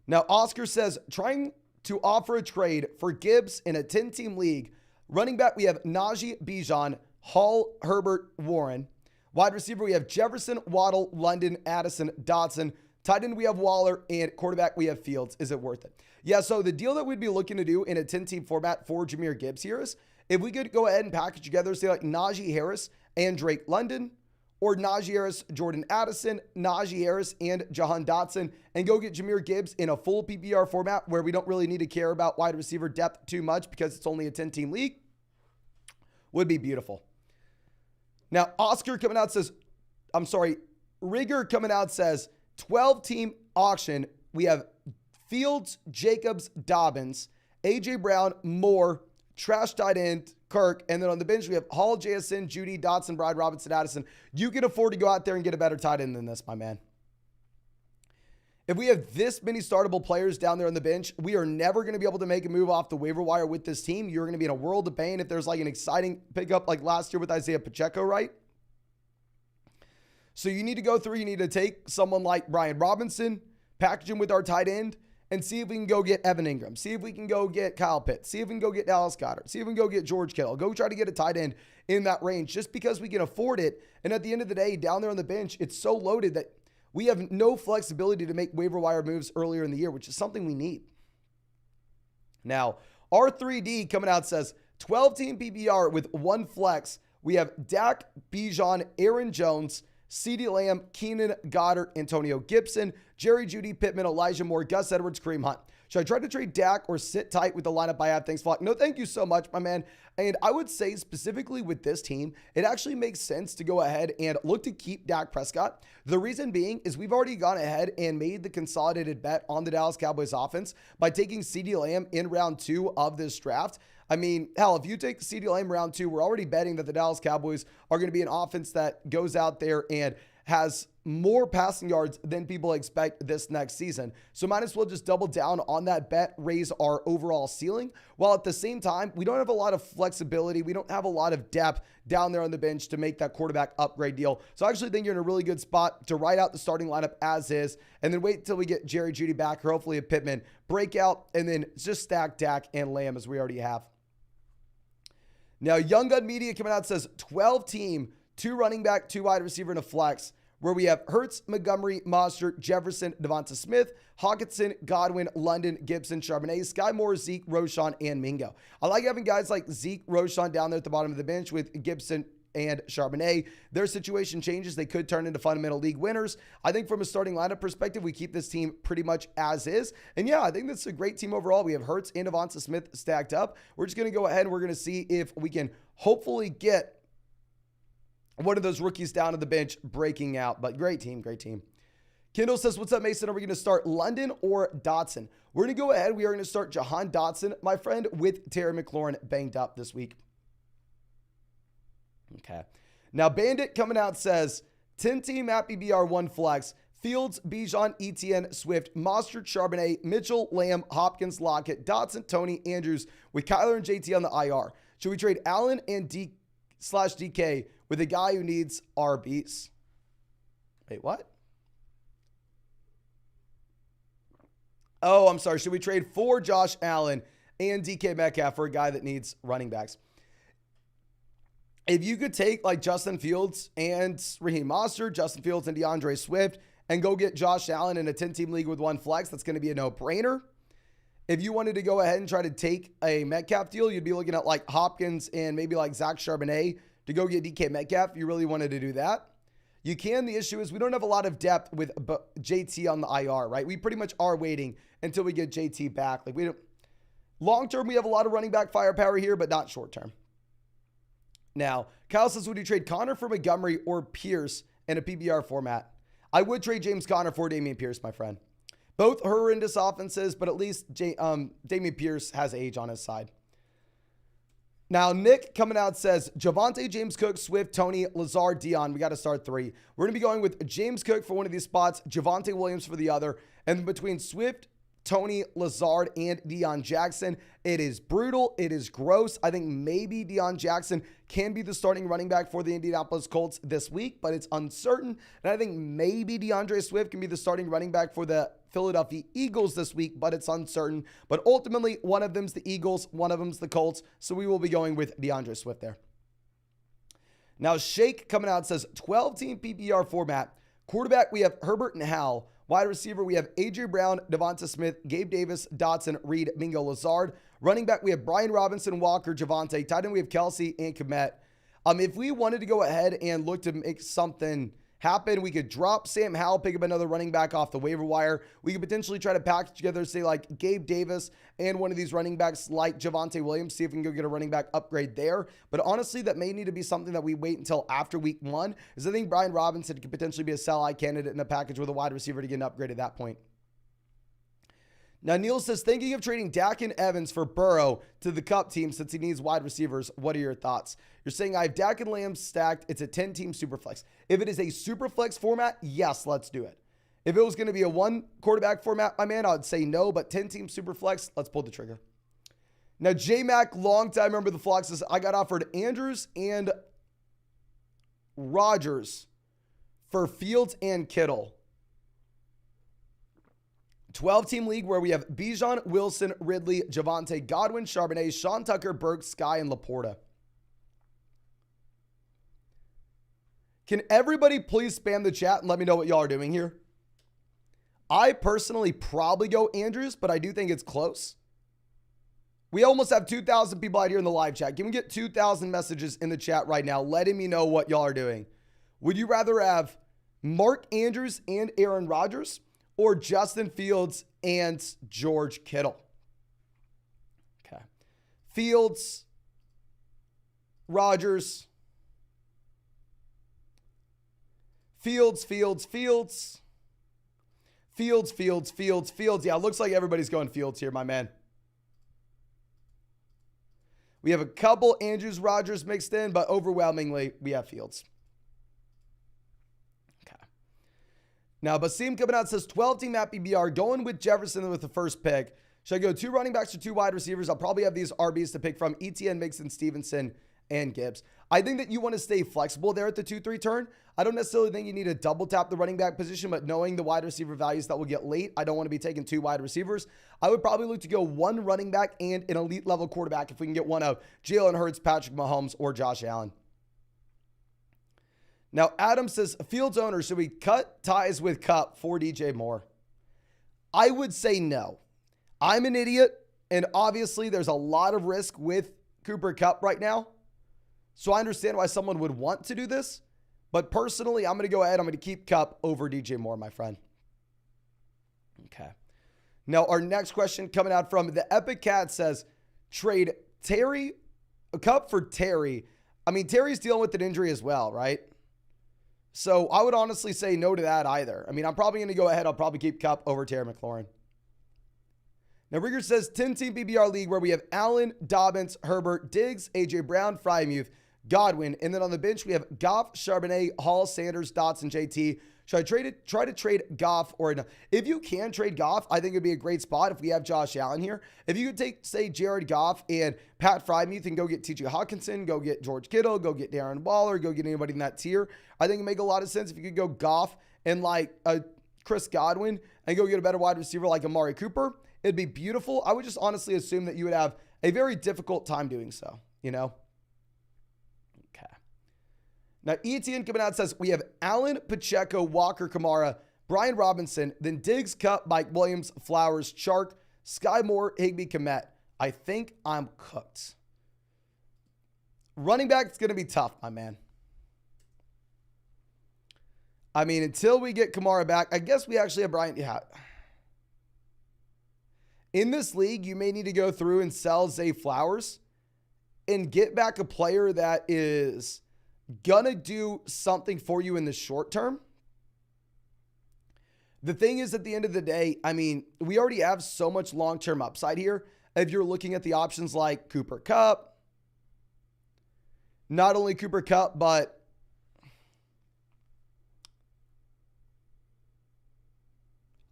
A: Now, Oscar says, trying to offer a trade for Gibbs in a 10-team league. Running back, we have Najee, Bijan, Hall, Herbert, Warren. Wide receiver, we have Jefferson, Waddle, London, Addison, Dotson. Tight end, we have Waller, and quarterback, we have Fields. Is it worth it? Yeah, so the deal that we'd be looking to do in a 10-team format for Jahmyr Gibbs here is if we could go ahead and package together, say like Najee Harris and Drake London, or Najee Harris, Jordan Addison, Najee Harris, and Jahan Dotson, and go get Jahmyr Gibbs in a full PPR format where we don't really need to care about wide receiver depth too much because it's only a 10-team league, would be beautiful. Now, Oscar coming out says, Rigger coming out says, 12-team auction. We have Fields, Jacobs, Dobbins, A.J. Brown, Moore, trash tight end, Kirk, and then on the bench, we have Hall, JSN, Judy, Dotson, Bride, Robinson, Addison. You can afford to go out there and get a better tight end than this, my man. If we have this many startable players down there on the bench, we are never going to be able to make a move off the waiver wire with this team. You're going to be in a world of pain if there's like an exciting pickup like last year with Isaiah Pacheco, right? So you need to go through, you need to take someone like Brian Robinson, package him with our tight end, and see if we can go get Evan Ingram. See if we can go get Kyle Pitts. See if we can go get Dallas Goedert. See if we can go get George Kittle. Go try to get a tight end in that range just because we can afford it. And at the end of the day, down there on the bench, it's so loaded that we have no flexibility to make waiver wire moves earlier in the year, which is something we need. Now, R3D coming out says, 12-team PPR with 1 flex. We have Dak, Bijan, Aaron Jones, CeeDee Lamb, Keenan, Goddard, Antonio Gibson, Jerry Jeudy, Pittman, Elijah Moore, Gus Edwards, Kareem Hunt. Should I try to trade Dak or sit tight with the lineup I have? Thanks, Flock. No, thank you so much, my man. And I would say specifically with this team, it actually makes sense to go ahead and look to keep Dak Prescott. The reason being is we've already gone ahead and made the consolidated bet on the Dallas Cowboys offense by taking CeeDee Lamb in round 2 of this draft. I mean, hell, if you take CeeDee Lamb round 2, we're already betting that the Dallas Cowboys are going to be an offense that goes out there and has more passing yards than people expect this next season. So might as well just double down on that bet, raise our overall ceiling, while at the same time, we don't have a lot of flexibility. We don't have a lot of depth down there on the bench to make that quarterback upgrade deal. So I actually think you're in a really good spot to write out the starting lineup as is, and then wait until we get Jerry Jeudy back, or hopefully a Pittman breakout, and then just stack Dak and Lamb as we already have. Now, Young Gun Media coming out says 12 team, 2 running back, 2 wide receiver, and a flex, where we have Hurts, Montgomery, Mostert, Jefferson, Devonta Smith, Hawkinson, Godwin, London, Gibson, Charbonnet, Sky Moore, Zeke, Roschon, and Mingo. I like having guys like Zeke, Roschon down there at the bottom of the bench with Gibson and Charbonnet. Their situation changes. They could turn into fundamental league winners. I think from a starting lineup perspective, we keep this team pretty much as is. And yeah, I think this is a great team overall. We have Hurts and Devonta Smith stacked up. We're just going to go ahead and we're going to see if we can hopefully get one of those rookies down to the bench breaking out. But great team, great team. Kendall says, what's up, Mason? Are we going to start London or Dotson? We're going to go ahead. We are going to start Jahan Dotson, my friend, with Terry McLaurin banged up this week. Okay. Now, Bandit coming out says, 10-team at BBR 1 flex, Fields, Bijan, Etienne, Swift, Mostert, Charbonnet, Mitchell, Lamb, Hopkins, Lockett, Dotson, Tony, Andrews, with Kyler and JT on the IR. Should we trade Allen and D/DK with a guy who needs RBs? Wait, what? Oh, I'm sorry. Should we trade for Josh Allen and DK Metcalf for a guy that needs running backs? If you could take like Justin Fields and Raheem Mostert, Justin Fields and DeAndre Swift, and go get Josh Allen in a 10-team league with 1 flex, that's going to be a no-brainer. If you wanted to go ahead and try to take a Metcalf deal, you'd be looking at like Hopkins and maybe like Zach Charbonnet to go get DK Metcalf if you really wanted to do that. You can. The issue is we don't have a lot of depth with JT on the IR, right? We pretty much are waiting until we get JT back. Like we don't. Long term, we have a lot of running back firepower here, but not short term. Now, Kyle says, would you trade Connor for Montgomery or Pierce in a PBR format? I would trade James Conner for Dameon Pierce, my friend. Both horrendous offenses, but at least Dameon Pierce has age on his side. Now, Nick coming out says, Javonte, James Cook, Swift, Tony, Lazard, Dion. We got to start 3. We're going to be going with James Cook for one of these spots, Javonte Williams for the other. And between Swift, Tony, Lazard, and Deion Jackson, it is brutal. It is gross. I think maybe Deion Jackson can be the starting running back for the Indianapolis Colts this week, but it's uncertain. And I think maybe DeAndre Swift can be the starting running back for the Philadelphia Eagles this week, but it's uncertain. But ultimately, one of them's the Eagles, one of them's the Colts. So we will be going with DeAndre Swift there. Now, Shake coming out says 12-team PPR format. Quarterback, we have Herbert and Howell. Wide receiver, we have A.J. Brown, Devonta Smith, Gabe Davis, Dotson, Reed, Mingo, Lazard. Running back, we have Brian Robinson, Walker, Javonte. Tight end, we have Kelsey and Kmet. If we wanted to go ahead and look to make something happen, we could drop Sam Howell, pick up another running back off the waiver wire. We could potentially try to package together, say, like Gabe Davis and one of these running backs like Javonte Williams, see if we can go get a running back upgrade there. But honestly, that may need to be something that we wait until after week 1, because I think Brian Robinson could potentially be a sell-high candidate in a package with a wide receiver to get an upgrade at that point. Now, Neil says, thinking of trading Dak and Evans for Burrow to the Kupp team since he needs wide receivers. What are your thoughts? You're saying I have Dak and Lamb stacked. It's a 10-team superflex. If it is a superflex format, yes, let's do it. If it was going to be a 1-quarterback format, my man, I would say no, but 10-team superflex, let's pull the trigger. Now, J-Mac, longtime member of the Flock, says, I got offered Andrews and Rodgers for Fields and Kittle. 12-team league where we have Bijan, Wilson, Ridley, Javonte, Godwin, Charbonnet, Sean Tucker, Burke, Sky, and Laporta. Can everybody please spam the chat and let me know what y'all are doing here? I personally probably go Andrews, but I do think it's close. We almost have 2,000 people out here in the live chat. Can we get 2,000 messages in the chat right now letting me know what y'all are doing? Would you rather have Mark Andrews and Aaron Rodgers, or Justin Fields and George Kittle. Okay. Fields, Rodgers, Fields. Yeah, it looks like everybody's going Fields here, my man. We have a couple Andrews, Rodgers mixed in, but overwhelmingly, we have Fields. Okay. Now, Basim coming out says 12-team at BBR, going with Jefferson with the first pick. Should I go 2 running backs or 2 wide receivers? I'll probably have these RBs to pick from: ETN, Mixon, Stevenson, and Gibbs. I think that you want to stay flexible there at the 2-3 turn. I don't necessarily think you need to double tap the running back position, but knowing the wide receiver values that will get late, I don't want to be taking 2 wide receivers. I would probably look to go 1 running back and an elite level quarterback if we can get one of Jalen Hurts, Patrick Mahomes, or Josh Allen. Now, Adam says, Fields owner, should we cut ties with Kupp for DJ Moore? I would say no. I'm an idiot, and obviously there's a lot of risk with Cooper Kupp right now. So I understand why someone would want to do this. But personally, I'm going to go ahead. I'm going to keep Kupp over DJ Moore, my friend. Okay. Now, our next question coming out from the Epic Cat says, trade Kupp for Terry. I mean, Terry's dealing with an injury as well, right? So I would honestly say no to that either. I mean, I'm probably going to go ahead. I'll probably keep Kupp over Terry McLaurin. Now, Rigger says 10-team BBR league where we have Allen, Dobbins, Herbert, Diggs, AJ Brown, Frymuth, Godwin, and then on the bench we have Goff, Charbonnet, Hall, Sanders, Dotson, JT. Should I try to trade Goff or no? If you can trade Goff, I think it'd be a great spot if we have Josh Allen here. If you could take, say, Jared Goff and Pat Frymuth and go get TJ Hawkinson, go get George Kittle, go get Darren Waller, go get anybody in that tier, I think it'd make a lot of sense if you could go Goff and like Chris Godwin and go get a better wide receiver like Amari Cooper. It'd be beautiful. I would just honestly assume that you would have a very difficult time doing so, you know? Now, ETN coming out says we have Allen, Pacheco, Walker, Kamara, Brian Robinson, then Diggs, Kupp, Mike Williams, Flowers, Chark, Sky Moore, Higbee, Komet. I think I'm cooked. Running back, it's going to be tough, my man. I mean, until we get Kamara back, I guess we actually have Brian. Yeah. In this league, you may need to go through and sell Zay Flowers and get back a player that is gonna do something for you in the short term. The thing is, at the end of the day, I mean, we already have so much long-term upside here. If you're looking at the options like Cooper Kupp, not only Cooper Kupp, but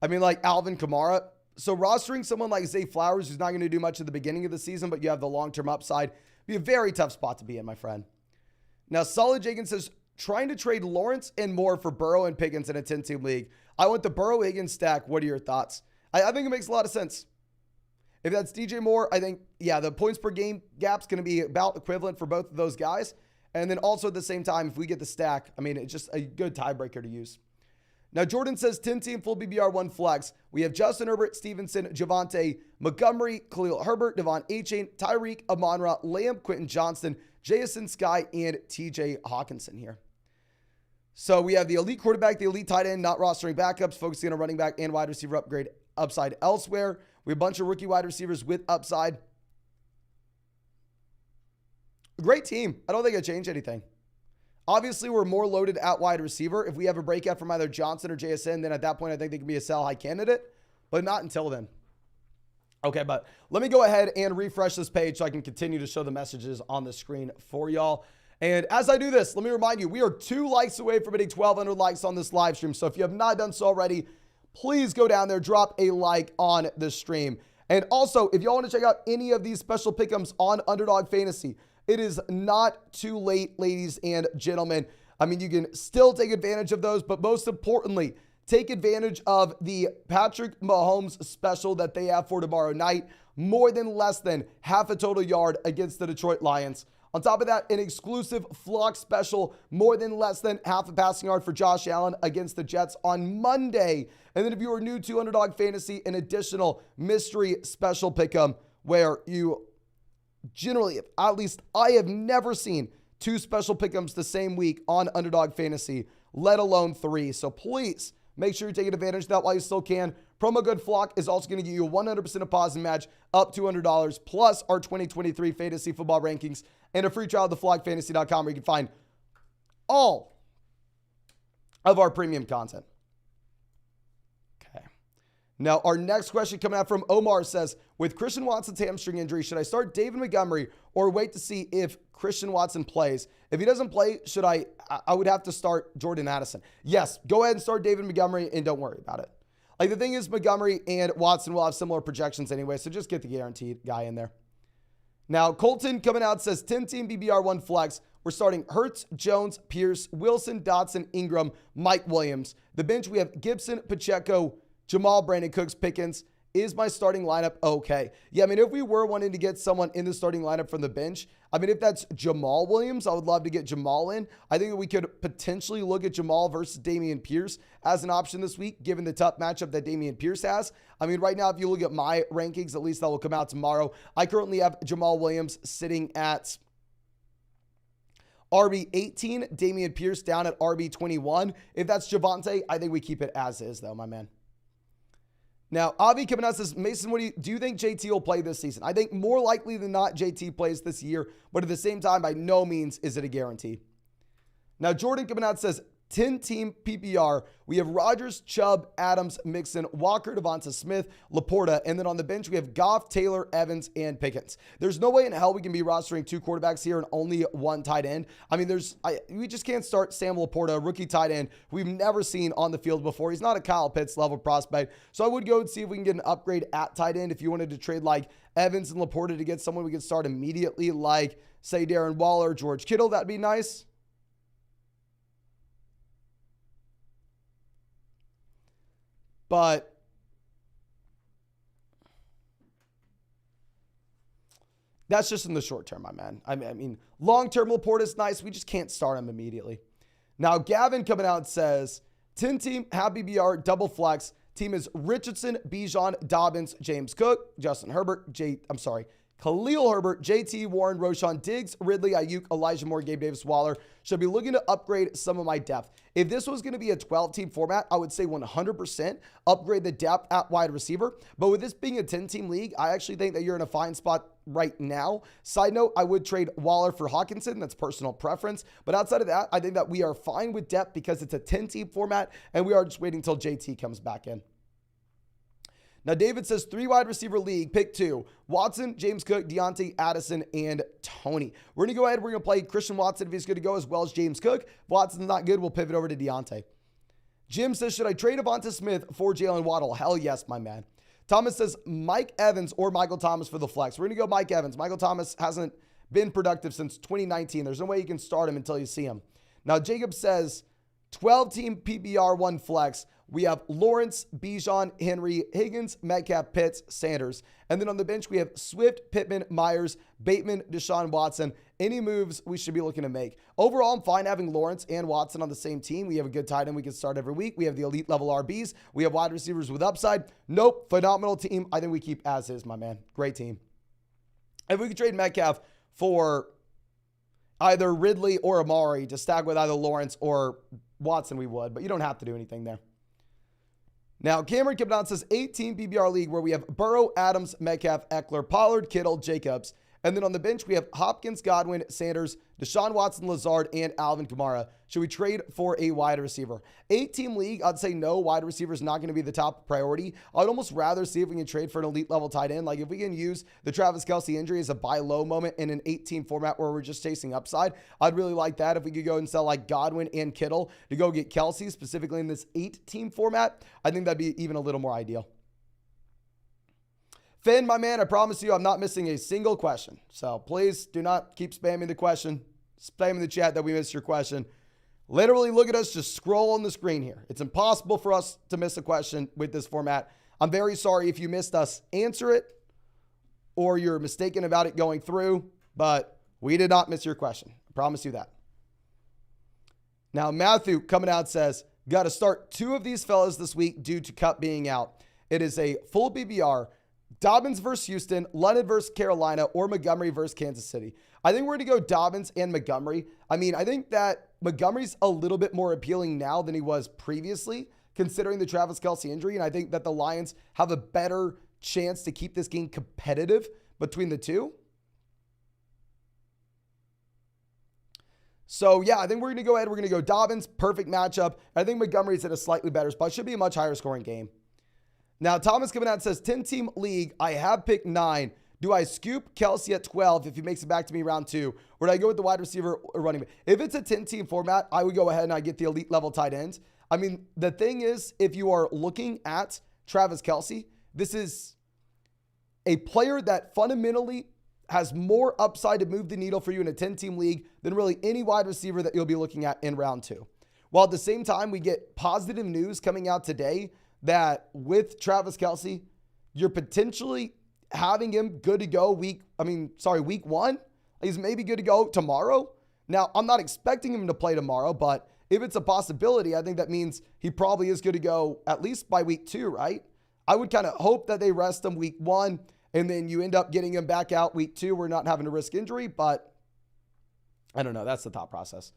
A: I mean, like Alvin Kamara. So rostering someone like Zay Flowers, who's not going to do much at the beginning of the season, but you have the long-term upside, be a very tough spot to be in, my friend. Now, Solid Jenkins says, trying to trade Lawrence and Moore for Burrow and Pickens in a 10-team league. I want the Burrow-Higgins stack. What are your thoughts? I think it makes a lot of sense. If that's DJ Moore, I think, yeah, the points per game gap's going to be about equivalent for both of those guys. And then also at the same time, if we get the stack, I mean, it's just a good tiebreaker to use. Now, Jordan says 10-team full BBR 1 flex. We have Justin Herbert, Stevenson, Javonte, Montgomery, Khalil Herbert, Devon Achane, Tyreek, Amon-Ra, Lamb, Quentin Johnston, Jason Sky, and TJ Hawkinson here. So we have the elite quarterback, the elite tight end, not rostering backups, focusing on a running back and wide receiver upside elsewhere. We have a bunch of rookie wide receivers with upside. Great team. I don't think I changed anything. Obviously, we're more loaded at wide receiver. If we have a breakout from either Johnson or JSN, then at that point, I think they can be a sell high candidate, but not until then. Okay, but let me go ahead and refresh this page so I can continue to show the messages on the screen for y'all. And as I do this, let me remind you, we are 2 likes away from hitting 1,200 likes on this live stream. So if you have not done so already, please go down there, drop a like on the stream. And also, if y'all want to check out any of these special pick'ems on Underdog Fantasy, it is not too late, ladies and gentlemen. I mean, you can still take advantage of those, but most importantly, take advantage of the Patrick Mahomes special that they have for tomorrow night. More than less than half a total yard against the Detroit Lions. On top of that, an exclusive flock special, more than less than half a passing yard for Josh Allen against the Jets on Monday. And then if you are new to Underdog Fantasy, an additional mystery special pick'em where you generally, at least I have never seen 2 special pick'ems the same week on Underdog Fantasy, let alone 3. So please make sure you're taking advantage of that while you still can. Promo code FLOCK is also going to give you a 100% deposit match up to $200 plus our 2023 fantasy football rankings and a free trial of theflockfantasy.com where you can find all of our premium content. Okay. Now, our next question coming out from Omar says, with Christian Watson's hamstring injury, should I start David Montgomery or wait to see if Christian Watson plays? If he doesn't play, I would have to start Jordan Addison. Yes, go ahead and start David Montgomery and don't worry about it. Like, the thing is, Montgomery and Watson will have similar projections anyway, so just get the guaranteed guy in there. Now, Colton coming out says 10-team BBR1 flex. We're starting Hurts, Jones, Pierce, Wilson, Dotson, Ingram, Mike Williams. The bench, we have Gibson, Pacheco, Jamal, Brandon Cooks, Pickens. Is my starting lineup okay? Yeah, I mean, if we were wanting to get someone in the starting lineup from the bench, I mean, if that's Jamal Williams, I would love to get Jamal in. I think that we could potentially look at Jamal versus Dameon Pierce as an option this week, given the tough matchup that Dameon Pierce has. I mean, right now, if you look at my rankings, at least that will come out tomorrow, I currently have Jamal Williams sitting at RB 18, Dameon Pierce down at RB 21. If that's Javonte, I think we keep it as is, though, my man. Now, Avi coming out says, Mason, do you think JT will play this season? I think more likely than not, JT plays this year, but at the same time, by no means is it a guarantee. Now, Jordan coming out says, 10-team PPR. We have Rodgers, Chubb, Adams, Mixon, Walker, Devonta Smith, Laporta, and then on the bench, we have Goff, Taylor, Evans, and Pickens. There's no way in hell we can be rostering 2 quarterbacks here and only 1 tight end. I mean, we just can't start Sam Laporta, a rookie tight end we've never seen on the field before. He's not a Kyle Pitts level prospect. So I would go and see if we can get an upgrade at tight end. If you wanted to trade like Evans and Laporta to get someone we could start immediately, like, say, Darren Waller, George Kittle, that'd be nice. But that's just in the short term, my man. I mean, long-term Laporta is nice. We just can't start him immediately. Now, Gavin coming out says, 10-team, Happy BR, double flex. Team is Richardson, Bijan, Dobbins, James Cook, Justin Herbert, Khalil Herbert, JT, Warren, Roshan, Diggs, Ridley, Ayuk, Elijah Moore, Gabe Davis, Waller. Should be looking to upgrade some of my depth. If this was going to be a 12-team format, I would say 100% upgrade the depth at wide receiver. But with this being a 10-team league, I actually think that you're in a fine spot right now. Side note, I would trade Waller for Hawkinson. That's personal preference. But outside of that, I think that we are fine with depth because it's a 10-team format, and we are just waiting until JT comes back in. Now, David says 3 wide receiver league, pick 2. Watson, James Cook, Deontay, Addison, and Tony. We're going to go ahead. We're going to play Christian Watson if he's good to go, as well as James Cook. If Watson's not good, we'll pivot over to Deontay. Jim says, should I trade Devonta Smith for Jalen Waddle? Hell yes, my man. Thomas says Mike Evans or Michael Thomas for the flex. We're going to go Mike Evans. Michael Thomas hasn't been productive since 2019. There's no way you can start him until you see him. Now, Jacob says 12-team PPR 1 flex. We have Lawrence, Bijan, Henry, Higgins, Metcalf, Pitts, Sanders. And then on the bench, we have Swift, Pittman, Myers, Bateman, Deshaun Watson. Any moves we should be looking to make? Overall, I'm fine having Lawrence and Watson on the same team. We have a good tight end we can start every week. We have the elite level RBs. We have wide receivers with upside. Nope, phenomenal team. I think we keep as is, my man. Great team. If we could trade Metcalf for either Ridley or Amari to stack with either Lawrence or Watson, we would. But you don't have to do anything there. Now, Cameron coming down says 18 PBR league where we have Burrow, Adams, Metcalf, Eckler, Pollard, Kittle, Jacobs. And then on the bench, we have Hopkins, Godwin, Sanders, Deshaun Watson, Lazard, and Alvin Kamara. Should we trade for a wide receiver? 8-team league, I'd say no, wide receiver is not going to be the top priority. I'd almost rather see if we can trade for an elite level tight end. Like if we can use the Travis Kelce injury as a buy low moment in an 8-team format where we're just chasing upside, I'd really like that. If we could go and sell like Godwin and Kittle to go get Kelce specifically in this 8-team format, I think that'd be even a little more ideal. Finn, my man, I promise you I'm not missing a single question. So please do not keep spamming the question, spamming the chat that we missed your question. Literally look at us just scroll on the screen here. It's impossible for us to miss a question with this format. I'm very sorry if you missed us answer it or you're mistaken about it going through, but we did not miss your question. I promise you that. Now, Matthew coming out says, got to start 2 of these fellas this week due to Kupp being out. It is a full BBR. Dobbins versus Houston, London versus Carolina, or Montgomery versus Kansas City. I think we're going to go Dobbins and Montgomery. I mean, I think that Montgomery's a little bit more appealing now than he was previously considering the Travis Kelce injury. And I think that the Lions have a better chance to keep this game competitive between the two. So, yeah, I think we're going to go ahead. We're going to go Dobbins. Perfect matchup. I think Montgomery's in a slightly better spot. Should be a much higher scoring game. Now, Thomas coming out and says, 10-team league. I have picked 9. Do I scoop Kelce at 12 if he makes it back to me round 2? Or do I go with the wide receiver or running back? If it's a 10-team format, I would go ahead and I get the elite level tight ends. I mean, the thing is, if you are looking at Travis Kelce, this is a player that fundamentally has more upside to move the needle for you in a 10-team league than really any wide receiver that you'll be looking at in round 2. While at the same time, we get positive news coming out today that with Travis Kelce, you're potentially having him good to go week 1. He's maybe good to go tomorrow. Now, I'm not expecting him to play tomorrow, but if it's a possibility, I think that means he probably is good to go at least by week 2, right? I would kind of hope that they rest him week 1, and then you end up getting him back out week 2. We're not having to risk injury, but I don't know. That's the thought process.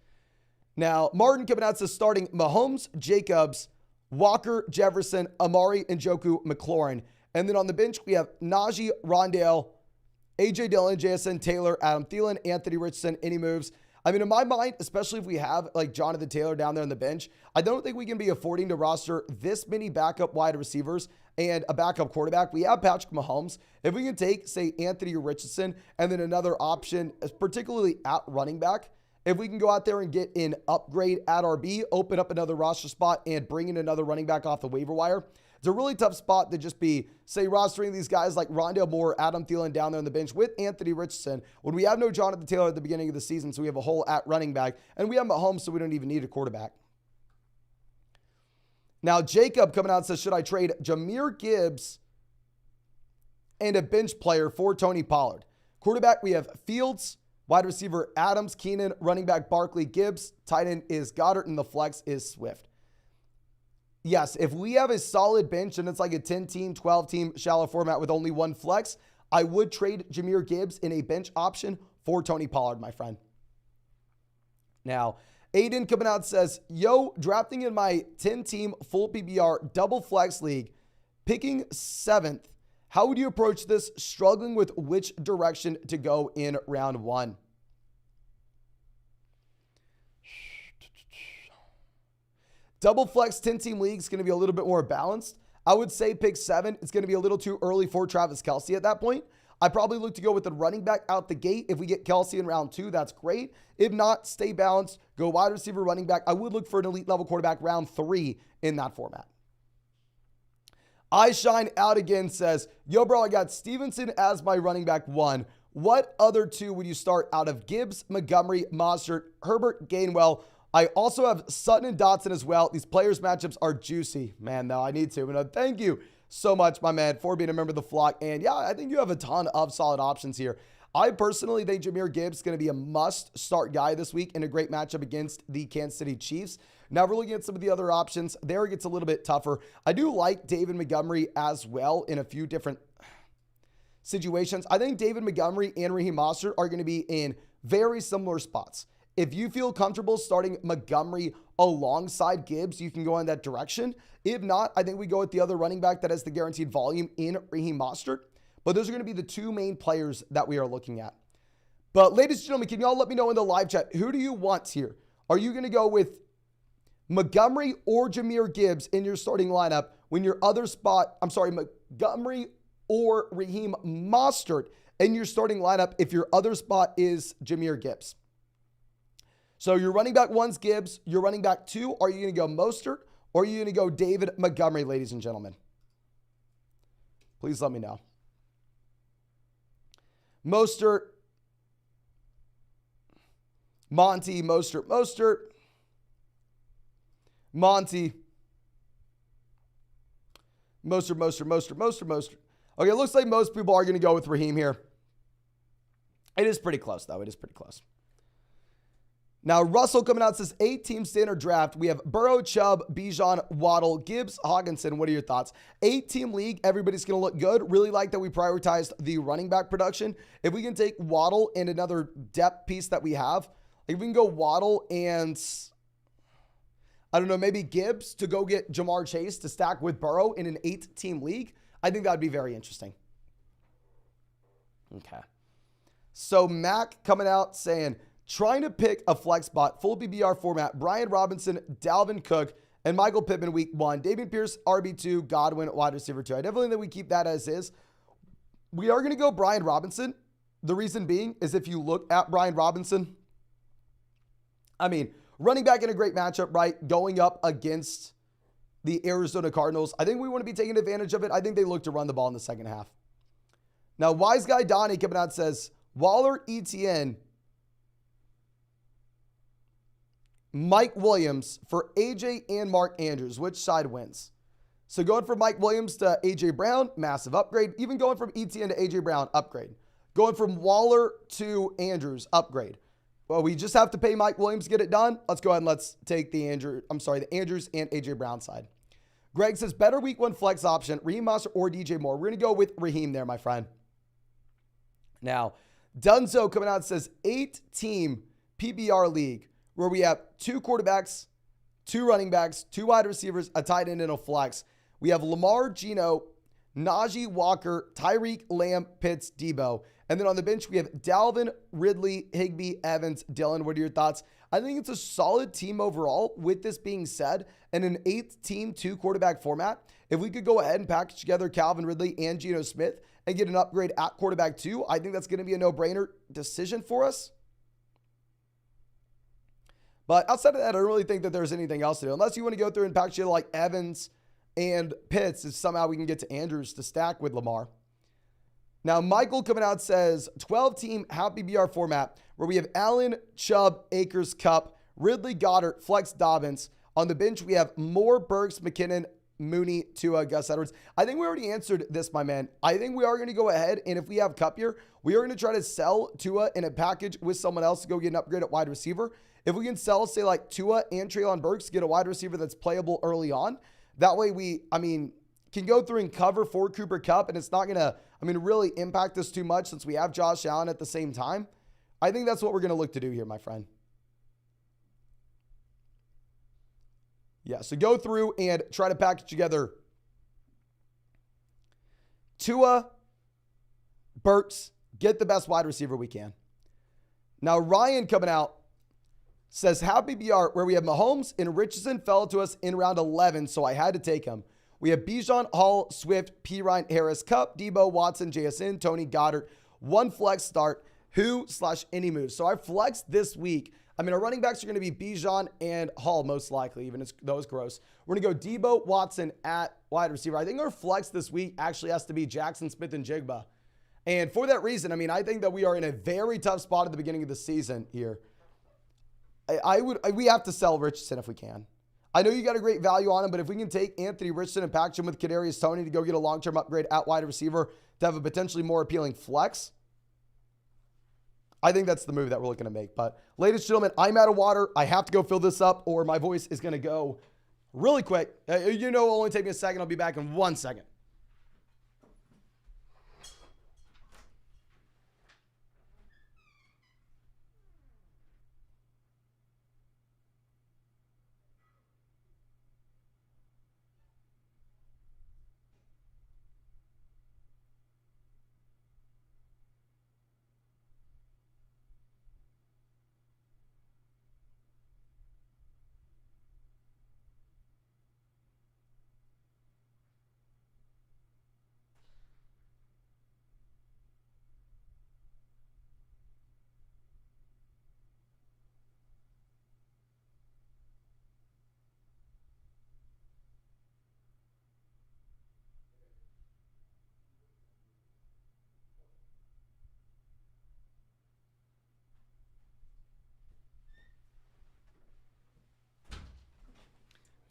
A: Now, Martin coming out says starting Mahomes, Jacobs, Walker, Jefferson, Amari, Njoku, McLaurin. And then on the bench, we have Najee, Rondale, A.J. Dillon, JSN, Taylor, Adam Thielen, Anthony Richardson. Any moves? I mean, in my mind, especially if we have like Jonathan Taylor down there on the bench, I don't think we can be affording to roster this many backup wide receivers and a backup quarterback. We have Patrick Mahomes. If we can take, say, Anthony Richardson and then another option, particularly at running back, if we can go out there and get an upgrade at RB, open up another roster spot, and bring in another running back off the waiver wire, it's a really tough spot to just be, say, rostering these guys like Rondale Moore, Adam Thielen down there on the bench with Anthony Richardson when we have no Jonathan Taylor at the beginning of the season, so we have a hole at running back, and we have Mahomes, so we don't even need a quarterback. Now, Jacob coming out says, should I trade Jahmyr Gibbs and a bench player for Tony Pollard? Quarterback, we have Fields. Wide receiver, Adams, Keenan. Running back, Barkley, Gibbs. Tight end is Goddard, and the flex is Swift. Yes, if we have a solid bench and it's like a 10-team, 12-team shallow format with only one flex, I would trade Jahmyr Gibbs in a bench option for Tony Pollard, my friend. Now, Aiden coming out says, yo, drafting in my 10-team full PPR double flex league, picking 7th. How would you approach this? Struggling with which direction to go in round 1. Double flex 10-team league is going to be a little bit more balanced. I would say pick 7. It's going to be a little too early for Travis Kelce at that point. I probably look to go with the running back out the gate. If we get Kelce in round 2, that's great. If not, stay balanced. Go wide receiver, running back. I would look for an elite level quarterback round 3 in that format. I Shine Out Again says, yo, bro, I got Stevenson as my running back 1. What other 2 would you start out of Gibbs, Montgomery, Mostert, Herbert, Gainwell? I also have Sutton and Dotson as well. These players' matchups are juicy. Man, no, I need to. But thank you so much, my man, for being a member of the flock. And yeah, I think you have a ton of solid options here. I personally think Jahmyr Gibbs is going to be a must-start guy this week in a great matchup against the Kansas City Chiefs. Now, we're looking at some of the other options. There it gets a little bit tougher. I do like David Montgomery as well in a few different situations. I think David Montgomery and Raheem Mostert are going to be in very similar spots. If you feel comfortable starting Montgomery alongside Gibbs, you can go in that direction. If not, I think we go with the other running back that has the guaranteed volume in Raheem Mostert. But those are going to be the 2 main players that we are looking at. But ladies and gentlemen, can y'all let me know in the live chat, who do you want here? Are you going to go with Montgomery or Jahmyr Gibbs in your starting lineup when your other spot, Montgomery or Raheem Mostert in your starting lineup if your other spot is Jahmyr Gibbs? So your running back 1's Gibbs, your running back 2, are you going to go Mostert or are you going to go David Montgomery, ladies and gentlemen? Please let me know. Mostert, Monty, Mostert, Monty, Mostert. Okay, it looks like most people are going to go with Raheem here. It is pretty close, though. It is pretty close. Now, Russell coming out says 8-team standard draft. We have Burrow, Chubb, Bijan, Waddle, Gibbs, Hockenson. What are your thoughts? 8-team league. Everybody's going to look good. Really like that we prioritized the running back production. If we can take Waddle and another depth piece that we have, if we can go Waddle and I don't know, maybe Gibbs to go get Jamar Chase to stack with Burrow in an 8-team league. I think that would be very interesting. Okay. So Mac coming out saying, trying to pick a flex spot, full PPR format, Brian Robinson, Dalvin Cook, and Michael Pittman week 1. Dameon Pierce, RB2, Godwin, wide receiver 2. I definitely think that we keep that as is. We are going to go Brian Robinson. The reason being is if you look at Brian Robinson, I mean, running back in a great matchup, right? Going up against the Arizona Cardinals. I think we want to be taking advantage of it. I think they look to run the ball in the second half. Now, Wise Guy Donnie coming out says, Waller, ETN, Mike Williams for AJ and Mark Andrews. Which side wins? So going from Mike Williams to AJ Brown, massive upgrade. Even going from ETN to AJ Brown, upgrade. Going from Waller to Andrews, upgrade. Well, we just have to pay Mike Williams to get it done. Let's go ahead and let's take the Andrews and AJ Brown side. Greg says, better week 1 flex option, Raheem Mostert or DJ Moore. We're going to go with Raheem there, my friend. Now, Dunzo coming out says 8-team PPR league where we have 2 quarterbacks, 2 running backs, 2 wide receivers, a tight end, and a flex. We have Lamar, Geno, Najee Walker, Tyreek, Lamb, Pitts, Debo. And then on the bench, we have Dalvin, Ridley, Higbee, Evans, Dylan. What are your thoughts? I think it's a solid team overall. With this being said, in an 8-team, 2-quarterback format, if we could go ahead and package together Calvin Ridley and Geno Smith and get an upgrade at quarterback 2, I think that's going to be a no-brainer decision for us. But outside of that, I don't really think that there's anything else to do. Unless you want to go through and package together like Evans and Pitts, if somehow we can get to Andrews to stack with Lamar. Now, Michael coming out says 12-team half PPR format where we have Allen, Chubb, Akers, Kupp, Ridley, Goddard, Flex, Dobbins. On the bench, we have Moore, Burks, McKinnon, Mooney, Tua, Gus Edwards. I think we already answered this, my man. I think we are going to go ahead, and if we have Kupp here, we are going to try to sell Tua in a package with someone else to go get an upgrade at wide receiver. If we can sell, say, like Tua and Treylon Burks, get a wide receiver that's playable early on, that way we, can go through and cover for Cooper Kupp, and it's not going to, really impact us too much since we have Josh Allen at the same time. I think that's what we're going to look to do here, my friend. Yeah, so go through and try to package together Tua, Burks, get the best wide receiver we can. Now, Ryan coming out says, happy BR, where we have Mahomes and Richardson fell to us in round 11, so I had to take him. We have Bijan, Hall, Swift, P. Ryan, Harris, Kupp, Debo, Watson, JSN, Tony, Goddard. 1 flex start, who/any move. So I flexed this week. Our running backs are going to be Bijan and Hall most likely, even though it's gross. We're going to go Debo, Watson at wide receiver. I think our flex this week actually has to be Jackson Smith and Jigba. And for that reason, I think that we are in a very tough spot at the beginning of the season here. We have to sell Richardson if we can. I know you got a great value on him, but if we can take Anthony Richardson and package him with Kadarius Toney to go get a long-term upgrade at wide receiver to have a potentially more appealing flex, I think that's the move that we're looking to make. But ladies and gentlemen, I'm out of water. I have to go fill this up or my voice is going to go really quick. It'll only take me a second. I'll be back in 1 second.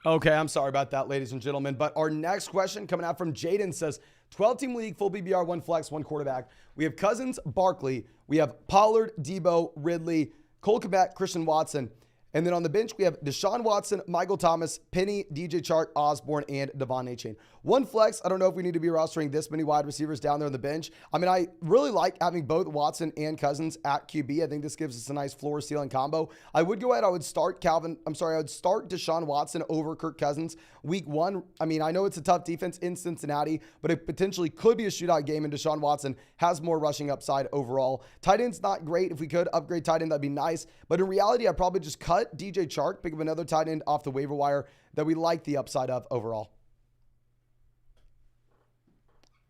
A: Okay, I'm sorry about that, ladies and gentlemen. But our next question coming out from Jaden says, 12-team league, full PBR, 1 flex, 1 quarterback. We have Cousins, Barkley. We have Pollard, Debo, Ridley, Cole Kmet, Christian Watson. And then on the bench, we have Deshaun Watson, Michael Thomas, Penny, DJ Chark, Osborne, and Devon Achane. One flex, I don't know if we need to be rostering this many wide receivers down there on the bench. I mean, I really like having both Watson and Cousins at QB. I think this gives us a nice floor ceiling combo. I would go ahead, I would start Deshaun Watson over Kirk Cousins week 1. I mean, I know it's a tough defense in Cincinnati, but it potentially could be a shootout game, and Deshaun Watson has more rushing upside overall. Tight end's not great. If we could upgrade tight end, that'd be nice. But in reality, I'd probably just cut DJ Chark, pick up another tight end off the waiver wire that we like the upside of overall.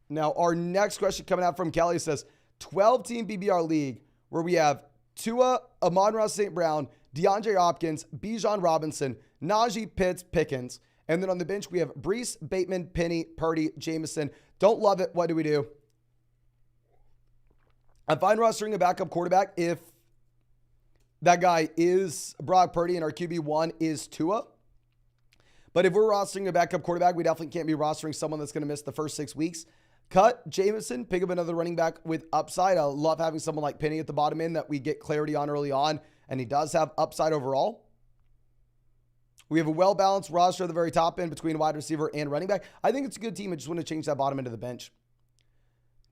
A: Now, our next question coming out from Kelly says, 12-team BBR league where we have Tua, Amon-Ra St. Brown, DeAndre Hopkins, Bijan Robinson, Najee, Pitts, Pickens. And then on the bench, we have Brees, Bateman, Penny, Purdy, Jameson. Don't love it. What do we do? I'm fine rostering a backup quarterback if that guy is Brock Purdy and our QB1 is Tua. But if we're rostering a backup quarterback, we definitely can't be rostering someone that's going to miss the first 6 weeks. Cut Jameson, pick up another running back with upside. I love having someone like Penny at the bottom end that we get clarity on early on, and he does have upside overall. We have a well-balanced roster at the very top end between wide receiver and running back. I think it's a good team. I just want to change that bottom end of the bench.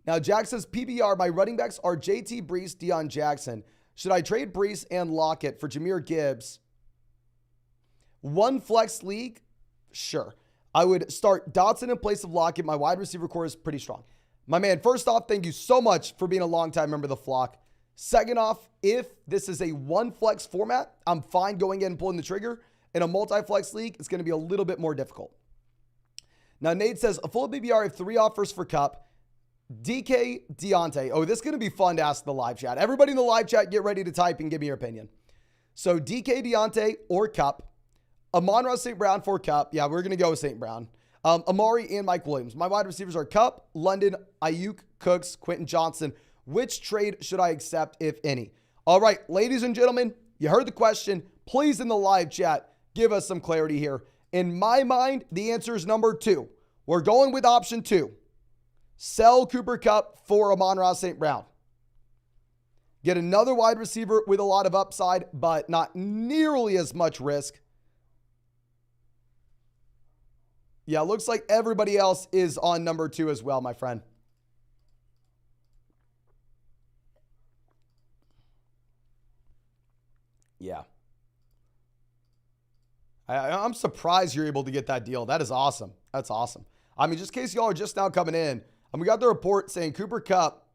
A: Now, Jack says, PBR, my running backs are JT, Brees, Deion Jackson. Should I trade Brees and Lockett for Jahmyr Gibbs? One flex league? Sure. I would start Dotson in place of Lockett. My wide receiver core is pretty strong. My man, first off, thank you so much for being a longtime member of the flock. Second off, if this is a one flex format, I'm fine going in and pulling the trigger. In a multi-flex league, it's going to be a little bit more difficult. Now, Nate says, a full BBR, I have 3 offers for Kupp. DK, Deontay. Oh, this is going to be fun to ask the live chat. Everybody in the live chat, get ready to type and give me your opinion. So DK, Deontay, or Kupp. Amon-Ra St. Brown for Kupp. Yeah, we're going to go with St. Brown. Amari and Mike Williams. My wide receivers are Kupp, London, Ayuk, Cooks, Quentin Johnson. Which trade should I accept, if any? All right, ladies and gentlemen, you heard the question. Please, in the live chat, give us some clarity here. In my mind, the answer is number 2. We're going with option 2. Sell Cooper Kupp for Amon-Ra St. Brown. Get another wide receiver with a lot of upside, but not nearly as much risk. Yeah, looks like everybody else is on number 2 as well, my friend. Yeah. I'm surprised you're able to get that deal. That is awesome. That's awesome. I mean, just in case y'all are just now coming in, and we got the report saying Cooper Kupp,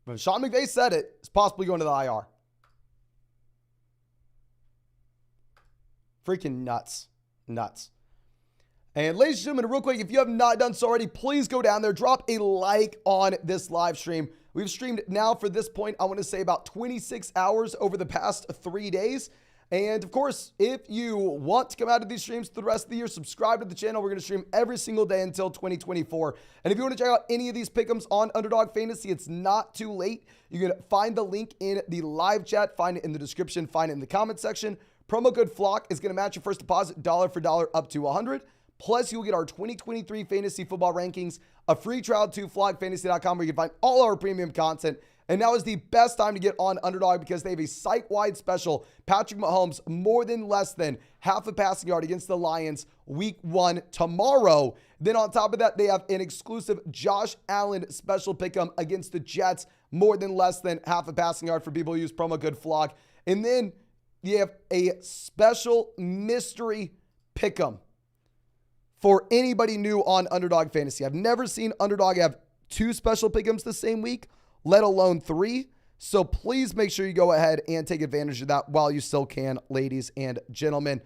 A: when Sean McVay said it, is possibly going to the IR. Freaking nuts. Nuts. And ladies and gentlemen, real quick, if you have not done so already, please go down there, drop a like on this live stream. We've streamed now for this point, I want to say about 26 hours over the past 3 days. And of course, if you want to come out of these streams for the rest of the year, subscribe to the channel. We're going to stream every single day until 2024. And if you want to check out any of these pick'ems on Underdog Fantasy, it's not too late. You can find the link in the live chat, find it in the description, find it in the comment section. Promo code FLOCK is going to match your first deposit dollar for dollar up to 100. Plus, you'll get our 2023 fantasy football rankings, a free trial to flockfantasy.com where you can find all our premium content. And now is the best time to get on Underdog because they have a site-wide special. Patrick Mahomes more than less than half a passing yard against the Lions week 1 tomorrow. Then on top of that, they have an exclusive Josh Allen special pick'em against the Jets, more than less than half a passing yard for people who use promo code FLOCK. And then you have a special mystery pick'em for anybody new on Underdog Fantasy. I've never seen Underdog have 2 special pick'ems the same week, let alone 3. So please make sure you go ahead and take advantage of that while you still can, ladies and gentlemen.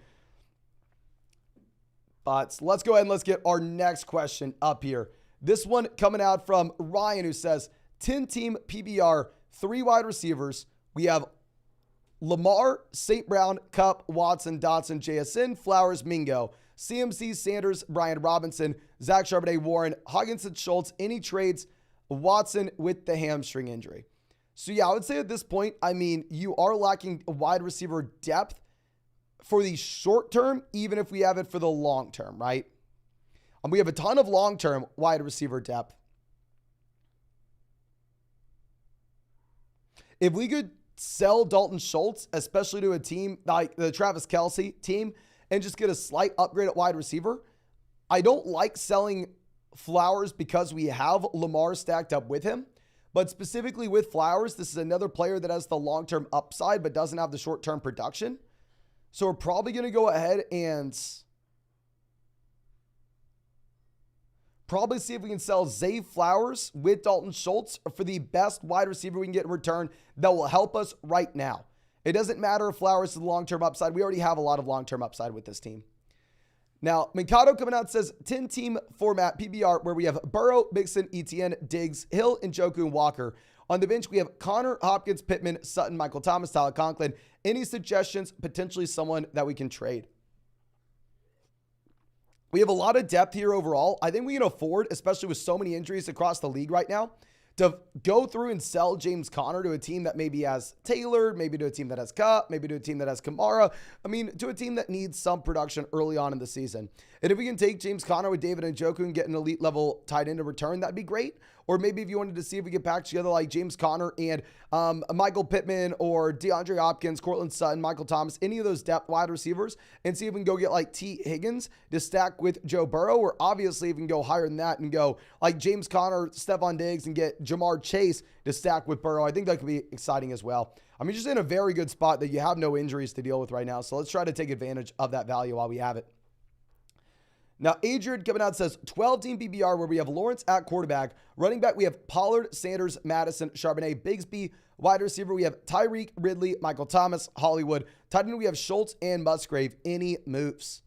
A: But let's go ahead and let's get our next question up here. This one coming out from Ryan, who says, 10-team PBR, 3 wide receivers. We have Lamar, St. Brown, Kupp, Watson, Dotson, JSN, Flowers, Mingo, CMC, Sanders, Brian Robinson, Zach Charbonnet, Warren, Hockenson, Schultz. Any trades? Watson with the hamstring injury. So yeah, I would say at this point, I mean, you are lacking wide receiver depth for the short term, even if we have it for the long term, right? And we have a ton of long-term wide receiver depth. If we could sell Dalton Schultz, especially to a team like the Travis Kelce team, and just get a slight upgrade at wide receiver. I don't like selling Flowers because we have Lamar stacked up with him, but specifically with Flowers, this is another player that has the long-term upside but doesn't have the short-term production. So we're probably going to go ahead and probably see if we can sell Zay Flowers with Dalton Schultz for the best wide receiver we can get in return that will help us right now. It doesn't matter if Flowers is the long-term upside. We already have a lot of long-term upside with this team. Now, Mikado coming out says 10-team format PBR where we have Burrow, Mixon, Etienne, Diggs, Hill, Njoku, and Walker. On the bench, we have Connor, Hopkins, Pittman, Sutton, Michael Thomas, Tyler Conklin. Any suggestions? Potentially someone that we can trade. We have a lot of depth here overall. I think we can afford, especially with so many injuries across the league right now, to go through and sell James Conner to a team that maybe has Taylor, maybe to a team that has Kupp, maybe to a team that has Kamara. I mean, to a team that needs some production early on in the season. And if we can take James Conner with David Njoku and get an elite level tight end in return, that'd be great. Or maybe if you wanted to see if we get back together like James Conner and Michael Pittman or DeAndre Hopkins, Cortland Sutton, Michael Thomas, any of those depth wide receivers, and see if we can go get like T. Higgins to stack with Joe Burrow, or obviously if we can go higher than that and go like James Conner, Stephon Diggs, and get Jamar Chase to stack with Burrow. I think that could be exciting as well. I mean, just in a very good spot that you have no injuries to deal with right now. So let's try to take advantage of that value while we have it. Now, Adrian coming out says 12-team PBR where we have Lawrence at quarterback. Running back, we have Pollard, Sanders, Madison, Charbonnet, Bigsby. Wide receiver, we have Tyreek, Ridley, Michael Thomas, Hollywood. Tight end, we have Schultz and Musgrave. Any moves?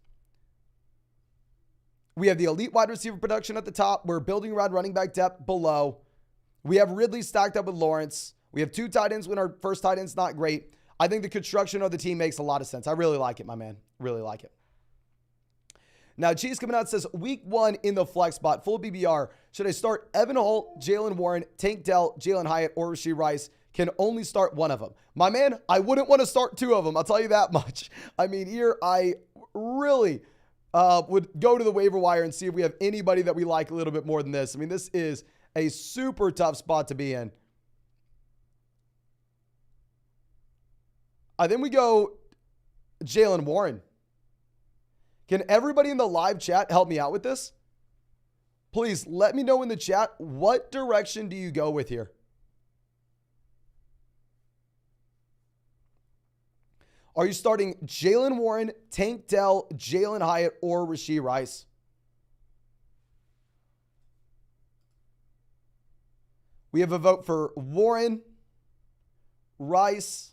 A: We have the elite wide receiver production at the top. We're building around running back depth below. We have Ridley stacked up with Lawrence. We have two tight ends when our first tight end's not great. I think the construction of the team makes a lot of sense. I really like it, my man. Really like it. Now, Cheese coming out says, week 1 in the flex spot, full BBR. Should I start Evan Hull, Jalen Warren, Tank Dell, Jalen Hyatt, or Rashee Rice? Can only start one of them. My man, I wouldn't want to start 2 of them. I'll tell you that much. I mean, here I really would go to the waiver wire and see if we have anybody that we like a little bit more than this. I mean, this is a super tough spot to be in. I think we go Jalen Warren. Can everybody in the live chat help me out with this? Please let me know in the chat, what direction do you go with here? Are you starting Jalen Warren, Tank Dell, Jalen Hyatt, or Rashee Rice? We have a vote for Warren, Rice,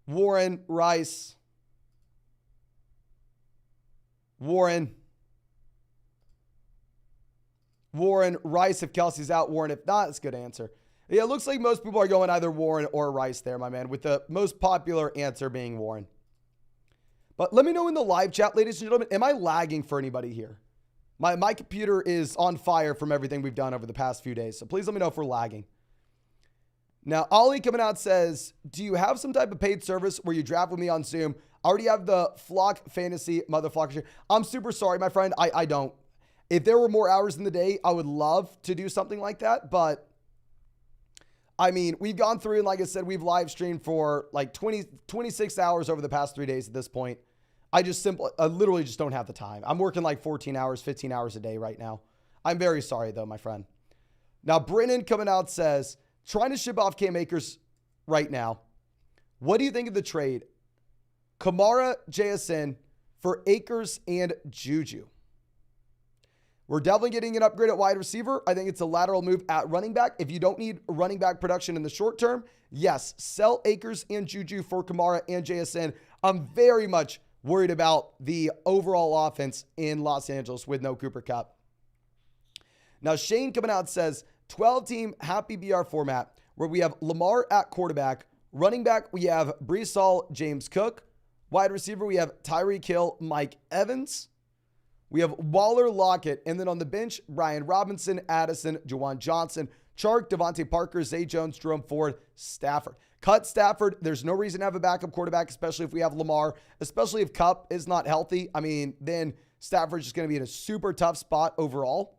A: Warren, Rice, Warren, Rice if Kelsey's out, Warren if not. It's a good answer. Yeah, it looks like most people are going either Warren or Rice there, my man, with the most popular answer being Warren. But let me know in the live chat, ladies and gentlemen, am I lagging for anybody here? My computer is on fire from everything we've done over the past few days, so please let me know if we're lagging. Now, Ollie coming out says, do you have some type of paid service where you draft with me on Zoom? I already have the Flock Fantasy Motherflocker. I'm super sorry, my friend. I don't. If there were more hours in the day, I would love to do something like that. But, I mean, we've gone through, and like I said, we've live streamed for like 26 hours over the past 3 days at this point. I literally just don't have the time. I'm working like 14 hours, 15 hours a day right now. I'm very sorry, though, my friend. Now, Brennan coming out says, trying to ship off Cam Akers right now. What do you think of the trade? Kamara, JSN for Akers and Juju. We're definitely getting an upgrade at wide receiver. I think it's a lateral move at running back. If you don't need running back production in the short term, yes, sell Akers and Juju for Kamara and JSN. I'm very much worried about the overall offense in Los Angeles with no Cooper Kupp. Now, Shane coming out says, 12-team happy BR format where we have Lamar at quarterback. Running back, we have Breece Hall, James Cook. Wide receiver, we have Tyreek Hill, Mike Evans. We have Waller, Lockett. And then on the bench, Brian Robinson, Addison, Juwan Johnson, Chark, Devontae Parker, Zay Jones, Jerome Ford, Stafford. Cut Stafford. There's no reason to have a backup quarterback, especially if we have Lamar, especially if Kupp is not healthy. I mean, then Stafford's just going to be in a super tough spot overall.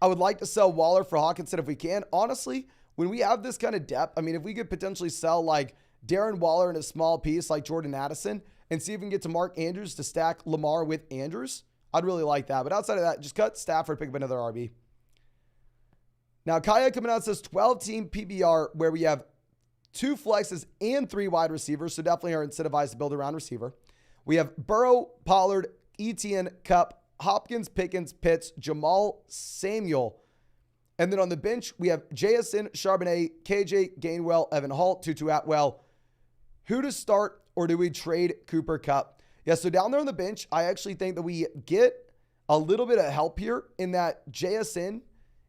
A: I would like to sell Waller for Hawkinson if we can. Honestly, when we have this kind of depth, I mean, if we could potentially sell like Darren Waller in a small piece like Jordan Addison and see if we can get to Mark Andrews to stack Lamar with Andrews, I'd really like that. But outside of that, just cut Stafford, pick up another RB. Now, Kaya coming out says 12-team PBR where we have 2 flexes and 3 wide receivers, so definitely are incentivized to build around receiver. We have Burrow, Pollard, Etienne, Kupp, Hopkins, Pickens, Pitts, Jamal, Samuel. And then on the bench, we have JSN, Charbonnet, KJ, Gainwell, Evan Hall, Tutu Atwell. Who to start, or do we trade Cooper Kupp? Yeah, so down there on the bench, I actually think that we get a little bit of help here in that JSN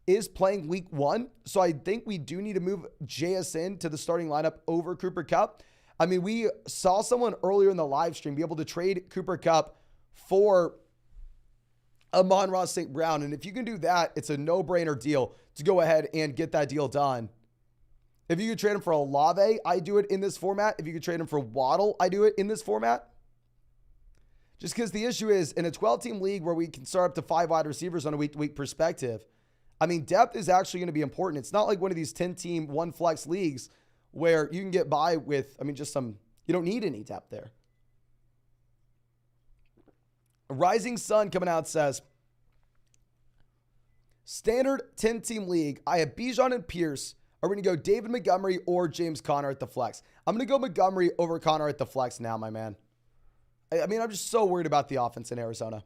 A: is playing week 1. So I think we do need to move JSN to the starting lineup over Cooper Kupp. I mean, we saw someone earlier in the live stream be able to trade Cooper Kupp for Amon-Ra St. Brown. And if you can do that, it's a no-brainer deal to go ahead and get that deal done. If you could trade him for Olave, I do it in this format. If you could trade him for Waddle, I do it in this format. Just because the issue is, in a 12-team league where we can start up to 5 wide receivers on a week-to-week perspective, I mean, depth is actually going to be important. It's not like one of these 10-team, 1-flex leagues where you can get by with, I mean, just some, you don't need any depth there. Rising Sun coming out says, standard 10-team league, I have Bijan and Pierce. Are we going to go David Montgomery or James Conner at the flex? I'm going to go Montgomery over Conner at the flex now, my man. I mean, I'm just so worried about the offense in Arizona.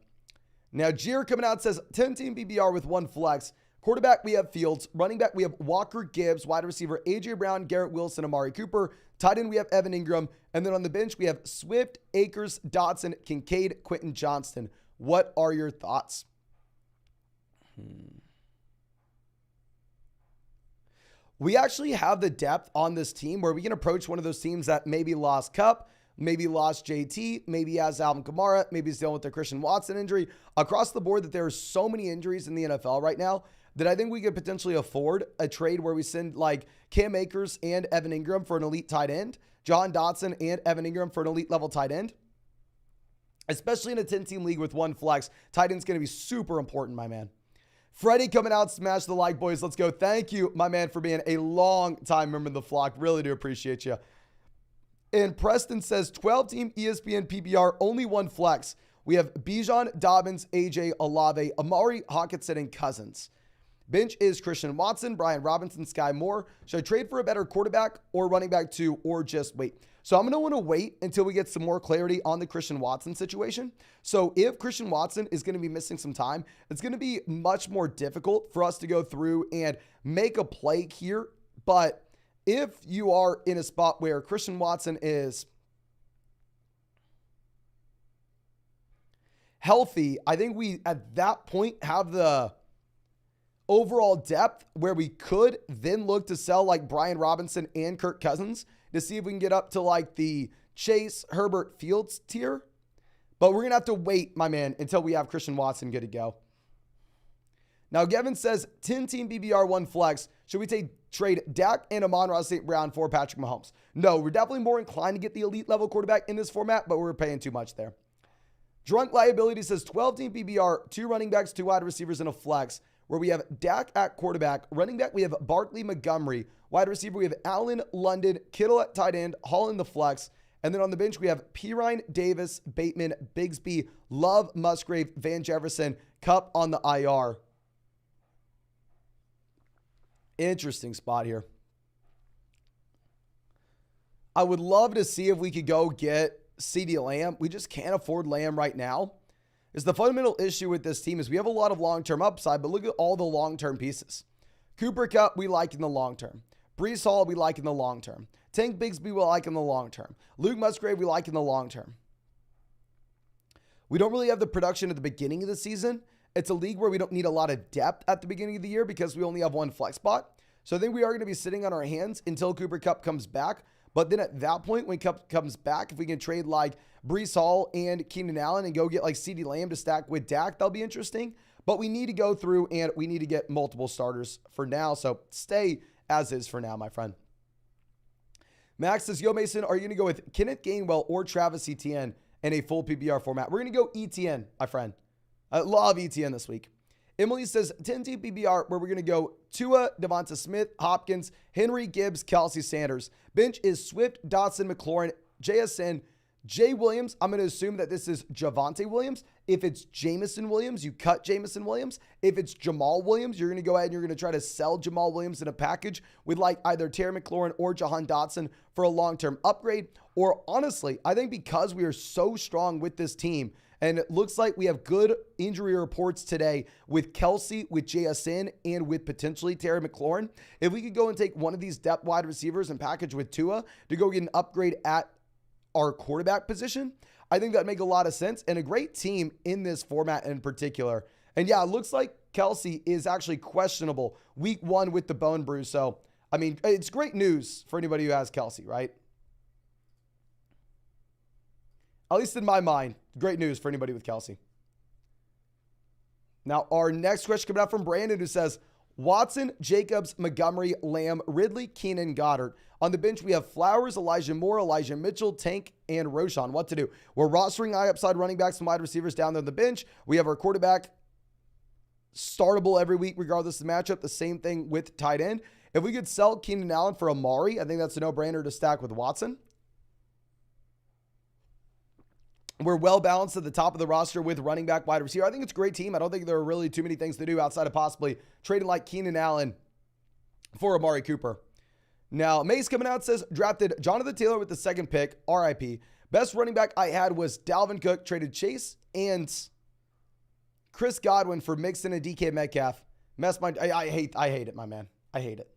A: Now, Jeer coming out says, 10-team BBR with 1 flex. Quarterback, we have Fields. Running back, we have Walker Gibbs. Wide receiver, A.J. Brown, Garrett Wilson, Amari Cooper. Tight end, we have Evan Ingram. And then on the bench, we have Swift, Akers, Dotson, Kincaid, Quentin Johnston. What are your thoughts? We actually have the depth on this team where we can approach one of those teams that maybe lost Kupp, maybe lost JT, maybe has Alvin Kamara, maybe is dealing with the Christian Watson injury. Across the board, that there are so many injuries in the NFL right now that I think we could potentially afford a trade where we send like Cam Akers and Evan Ingram for an elite tight end, John Dotson and Evan Ingram for an elite level tight end. Especially in a 10-team league with 1 flex, tight end's going to be super important, my man. Freddie coming out, smash the like, boys. Let's go. Thank you, my man, for being a long time member of the flock. Really do appreciate you. And Preston says 12-team ESPN PPR, only 1 flex. We have Bijan, Dobbins, AJ, Olave, Amari, Hawkinson, and Cousins. Bench is Christian Watson, Brian Robinson, Sky Moore. Should I trade for a better quarterback or running back 2 or just wait? So I'm going to want to wait until we get some more clarity on the Christian Watson situation. So if Christian Watson is going to be missing some time, it's going to be much more difficult for us to go through and make a play here. But if you are in a spot where Christian Watson is healthy, I think we at that point have the overall depth where we could then look to sell like Brian Robinson and Kirk Cousins to see if we can get up to like the Chase, Herbert, Fields tier. But we're going to have to wait, my man, until we have Christian Watson good to go. Now, Gavin says 10-team BBR 1 flex. Should we trade Dak and Amon-Ra St. Brown for Patrick Mahomes? No, we're definitely more inclined to get the elite level quarterback in this format, but we're paying too much there. Drunk Liability says 12-team BBR, 2 running backs, 2 wide receivers, and a flex, where we have Dak at quarterback. Running back, we have Barkley, Montgomery. Wide receiver, we have Allen, London, Kittle at tight end, Hall in the flex. And then on the bench, we have Pirine, Davis, Bateman, Bigsby, Love, Musgrave, Van Jefferson, Kupp on the IR. Interesting spot here. I would love to see if we could go get CeeDee Lamb. We just can't afford Lamb right now. Is the fundamental issue with this team is we have a lot of long-term upside, but look at all the long-term pieces. Cooper Kupp, we like in the long term. Breece Hall, we like in the long term. Tank Bigsby, we like in the long term. Luke Musgrave, we like in the long term. We don't really have the production at the beginning of the season. It's a league where we don't need a lot of depth at the beginning of the year because we only have 1 flex spot. So I think we are going to be sitting on our hands until Cooper Kupp comes back. But then at that point, when Kupp comes back, if we can trade like Breece Hall and Keenan Allen and go get like CeeDee Lamb to stack with Dak, that'll be interesting. But we need to go through and we need to get multiple starters for now. So stay as is for now, my friend. Max says, Yo, Mason, are you going to go with Kenneth Gainwell or Travis Etienne in a full PPR format? We're going to go Etienne, my friend. I love Etienne this week. Emily says 10-team PPR where we're going to go Tua, Devonta Smith, Hopkins, Henry, Gibbs, Kelsey, Sanders. Bench is Swift, Dotson, McLaurin, JSN, Jay Williams. I'm going to assume that this is Javonte Williams. If it's Jameson Williams, you cut Jameson Williams. If it's Jamal Williams, you're going to go ahead and you're going to try to sell Jamal Williams in a package with like either Terry McLaurin or Jahan Dotson for a long-term upgrade. Or honestly, I think because we are so strong with this team, and it looks like we have good injury reports today with Kelsey, with JSN, and with potentially Terry McLaurin. If we could go and take one of these depth wide receivers and package with Tua to go get an upgrade at our quarterback position, I think that'd make a lot of sense and a great team in this format in particular. And yeah, it looks like Kelsey is actually questionable week 1 with the bone bruise. So, I mean, it's great news for anybody who has Kelsey, right? At least in my mind, great news for anybody with Kelsey. Now, our next question coming out from Brandon, who says, Watson, Jacobs, Montgomery, Lamb, Ridley, Keenan, Goddard. On the bench, we have Flowers, Elijah Moore, Elijah Mitchell, Tank, and Roshan. What to do? We're rostering high upside running backs and wide receivers down there on the bench. We have our quarterback startable every week, regardless of the matchup. The same thing with tight end. If we could sell Keenan Allen for Amari, I think that's a no-brainer to stack with Watson. We're well balanced at the top of the roster with running back, wide receiver. I think it's a great team. I don't think there are really too many things to do outside of possibly trading like Keenan Allen for Amari Cooper. Now, Mace coming out says, drafted Jonathan Taylor with the second pick, RIP. Best running back I had was Dalvin Cook, traded Chase and Chris Godwin for Mixon and DK Metcalf. I hate it, my man. I hate it.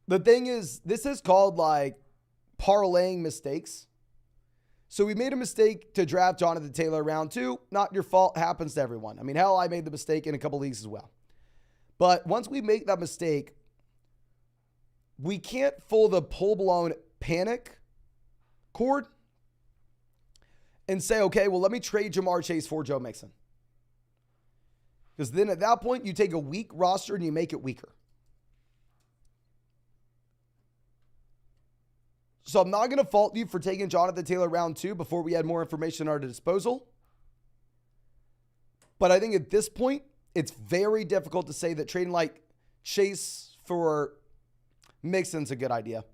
A: The thing is, this is called like parlaying mistakes. So we made a mistake to draft Jonathan Taylor round 2. Not your fault. Happens to everyone. I mean, hell, I made the mistake in a couple leagues as well. But once we make that mistake, we can't pull the full-blown panic cord and say, okay, well, let me trade Jamar Chase for Joe Mixon. Because then at that point, you take a weak roster and you make it weaker. So I'm not going to fault you for taking Jonathan Taylor round 2 before we had more information at our disposal. But I think at this point, it's very difficult to say that trading like Chase for Mixon's a good idea.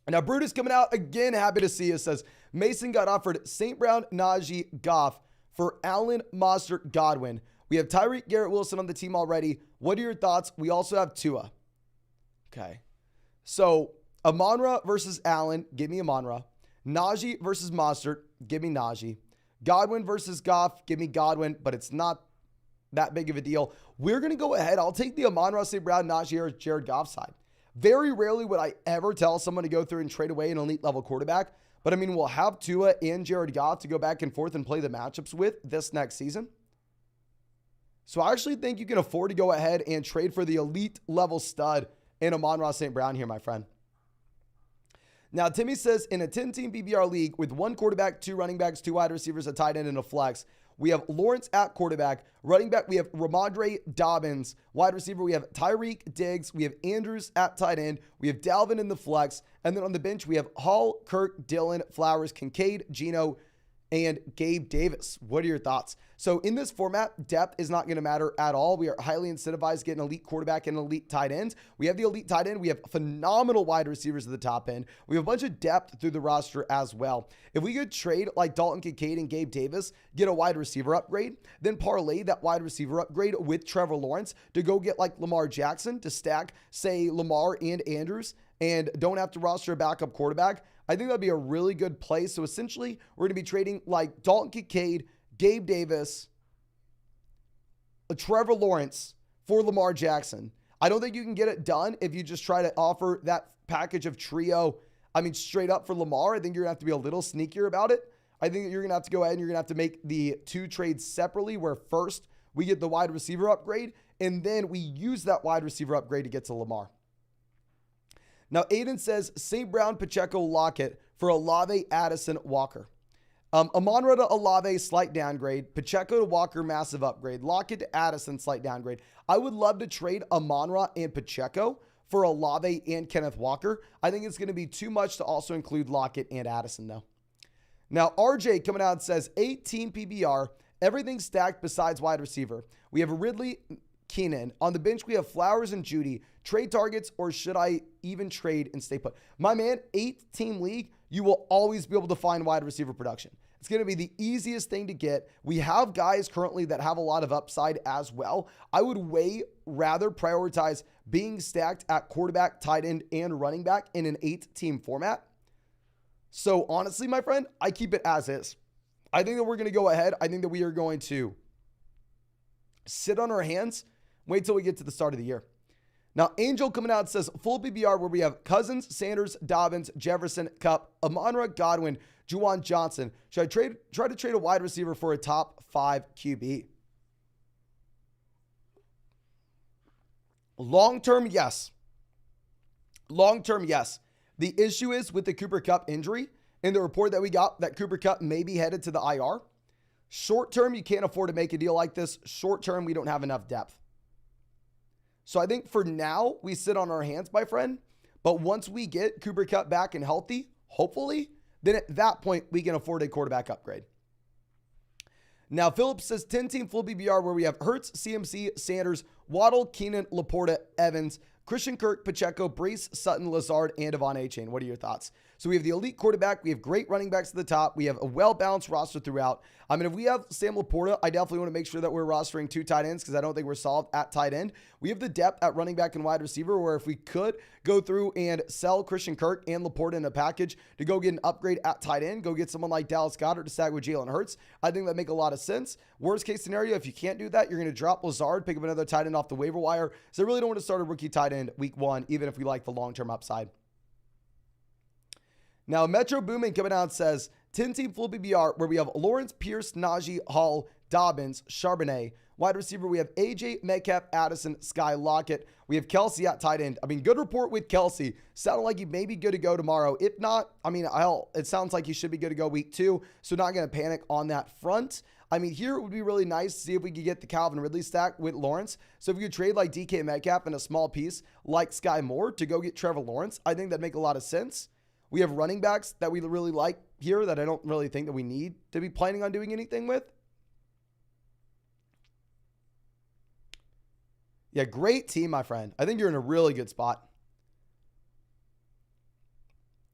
A: Now, Brutus coming out again, happy to see us, says Mason got offered St. Brown, Najee, Goff for Allen, Mostert, Godwin. We have Tyreek, Garrett Wilson on the team already. What are your thoughts? We also have Tua. Okay. So Amon-Ra versus Allen, give me Amon-Ra. Najee versus Mostert, give me Najee. Godwin versus Goff, give me Godwin, but it's not that big of a deal. We're going to go ahead. I'll take the Amon-Ra, St. Brown, Najee, or Jared Goff side. Very rarely would I ever tell someone to go through and trade away an elite level quarterback. But I mean, we'll have Tua and Jared Goff to go back and forth and play the matchups with this next season. So I actually think you can afford to go ahead and trade for the elite level stud in Amon-Ra, St. Brown here, my friend. Now, Timmy says, in a 10-team PPR league with 1 quarterback, 2 running backs, 2 wide receivers, a tight end, and a flex, we have Lawrence at quarterback. Running back, we have Ramondre Dobbins. Wide receiver, we have Tyreek Diggs. We have Andrews at tight end. We have Dalvin in the flex. And then on the bench, we have Hall, Kirk, Dillon, Flowers, Kincaid, Geno, and Gabe Davis. What are your thoughts? So in this format, depth is not going to matter at all. We are highly incentivized getting an elite quarterback and an elite tight end. We have the elite tight end. We have phenomenal wide receivers at the top end. We have a bunch of depth through the roster as well. If we could trade like Dalton Kincaid and Gabe Davis, get a wide receiver upgrade, then parlay that wide receiver upgrade with Trevor Lawrence to go get like Lamar Jackson to stack, say, Lamar and Andrews, and don't have to roster a backup quarterback, I think that'd be a really good play. So essentially, we're going to be trading like Dalton Kincaid, Gabe Davis, Trevor Lawrence for Lamar Jackson. I don't think you can get it done if you just try to offer that package of trio, straight up for Lamar. I think you're going to have to be a little sneakier about it. I think you're going to have to go ahead and you're going to have to make the 2 trades separately, where first we get the wide receiver upgrade, and then we use that wide receiver upgrade to get to Lamar. Now, Aiden says St. Brown, Pacheco, Lockett for Olave, Addison, Walker. Amon-Ra to Olave, slight downgrade. Pacheco to Walker, massive upgrade. Lockett to Addison, slight downgrade. I would love to trade Amon-Ra and Pacheco for Olave and Kenneth Walker. I think it's going to be too much to also include Lockett and Addison, though. Now, RJ coming out and says 18 PBR, Everything's stacked besides wide receiver. We have Ridley, Keenan. On the bench, we have Flowers and Judy. Trade targets, or should I even trade and stay put? My man, 8-team league, you will always be able to find wide receiver production. It's going to be the easiest thing to get. We have guys currently that have a lot of upside as well. I would way rather prioritize being stacked at quarterback, tight end, and running back in an 8-team format. So honestly, my friend, I keep it as is. I think that we're going to go ahead. I think that we are going to sit on our hands, wait till we get to the start of the year. Now, Angel coming out says, full PPR where we have Cousins, Sanders, Dobbins, Jefferson, Kupp, Amon-Ra, Godwin, Juwan Johnson. Should I try to trade a wide receiver for a top 5 QB? Long-term, yes. Long-term, yes. The issue is with the Cooper Kupp injury and the report that we got that Cooper Kupp may be headed to the IR. Short-term, you can't afford to make a deal like this. Short-term, we don't have enough depth. So I think for now, we sit on our hands, my friend. But once we get Cooper Kupp back and healthy, hopefully, then at that point, we can afford a quarterback upgrade. Now, Phillips says 10-team full PPR where we have Hurts, CMC, Sanders, Waddle, Keenan, Laporta, Evans, Christian Kirk, Pacheco, Brees, Sutton, Lazard, and Devon Achane. What are your thoughts? So we have the elite quarterback. We have great running backs at the top. We have a well-balanced roster throughout. I mean, if we have Sam Laporta, I definitely want to make sure that we're rostering 2 tight ends because I don't think we're solved at tight end. We have the depth at running back and wide receiver where if we could go through and sell Christian Kirk and Laporta in a package to go get an upgrade at tight end, go get someone like Dallas Goedert to stack with Jalen Hurts, I think that make a lot of sense. Worst case scenario, if you can't do that, you're going to drop Lazard, pick up another tight end off the waiver wire. So I really don't want to start a rookie tight end week 1, even if we like the long-term upside. Now, Metro Boomin coming out says 10-team full PPR where we have Lawrence, Pierce, Najee, Hall, Dobbins, Charbonnet. Wide receiver, we have AJ, Metcalf, Addison, Sky, Lockett. We have Kelsey at tight end. I mean, good report with Kelsey. Sounded like he may be good to go tomorrow. If not, I mean, it sounds like he should be good to go week 2. So not going to panic on that front. I mean, here it would be really nice to see if we could get the Calvin Ridley stack with Lawrence. So if we could trade like DK Metcalf in a small piece like Sky Moore to go get Trevor Lawrence, I think that'd make a lot of sense. We have running backs that we really like here that I don't really think that we need to be planning on doing anything with. Yeah, great team, my friend. I think you're in a really good spot.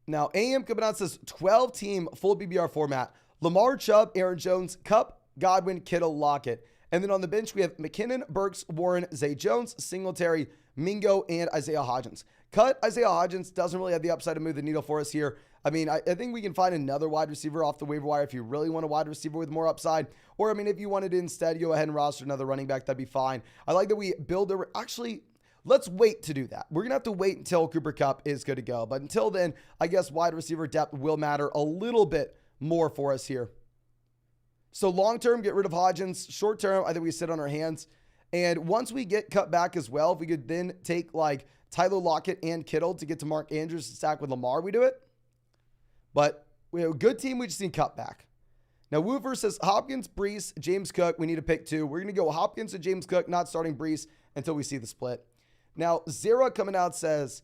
A: Now, AM coming out says 12-team full PPR format. Lamar, Chubb, Aaron Jones, Kupp, Godwin, Kittle, Lockett. And then on the bench, we have McKinnon, Burks, Warren, Zay Jones, Singletary, Mingo, and Isaiah Hodgins. Cut Isaiah Hodgins doesn't really have the upside to move the needle for us here. I mean, I think we can find another wide receiver off the waiver wire if you really want a wide receiver with more upside. Or, I mean, if you wanted to instead go ahead and roster another running back, that'd be fine. I like that we build a... Actually, let's wait to do that. We're going to have to wait until Cooper Kupp is good to go. But until then, I guess wide receiver depth will matter a little bit more for us here. So long-term, get rid of Hodgins. Short-term, I think we sit on our hands. And once we get cut back as well, if we could then take like Tyler Lockett and Kittle to get to Mark Andrews to stack with Lamar, we do it. But we have a good team. We just need cut back. Now, Woofer says Hopkins, Brees, James Cook. We need to pick 2. We're going to go Hopkins and James Cook, not starting Brees until we see the split. Now, Zera coming out says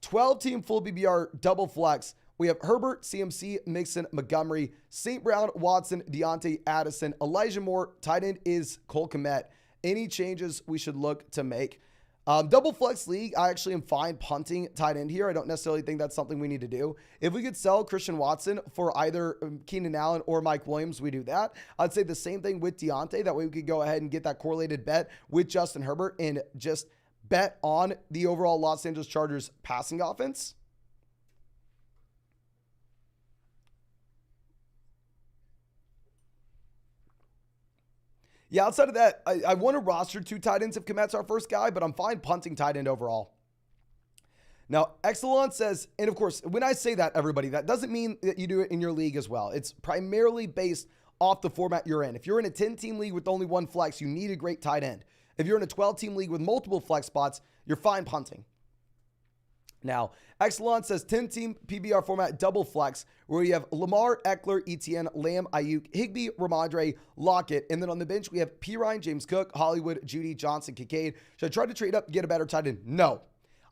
A: 12-team full BBR double flex. We have Herbert, CMC, Mixon, Montgomery, St. Brown, Watson, Deontay, Addison, Elijah Moore. Tight end is Cole Kmet. Any changes we should look to make? Double flex league, I actually am fine punting tight end here. I don't necessarily think that's something we need to do. If we could sell Christian Watson for either Keenan Allen or Mike Williams, we do that. I'd say the same thing with Deontay. That way we could go ahead and get that correlated bet with Justin Herbert and just bet on the overall Los Angeles Chargers passing offense. Yeah, outside of that, I want to roster 2 tight ends if Kmet's our first guy, but I'm fine punting tight end overall. Now, Exelon says, and of course, when I say that, everybody, that doesn't mean that you do it in your league as well. It's primarily based off the format you're in. If you're in a 10-team league with only 1 flex, you need a great tight end. If you're in a 12-team league with multiple flex spots, you're fine punting. Now, Exelon says 10-team PBR format double flex, where you have Lamar, Eckler, Etienne, Lamb, Ayuk, Higbee, Ramondre, Lockett. And then on the bench, we have Pirine, James Cook, Hollywood, Judy, Johnson, Kincaid. Should I try to trade up and get a better tight end? No.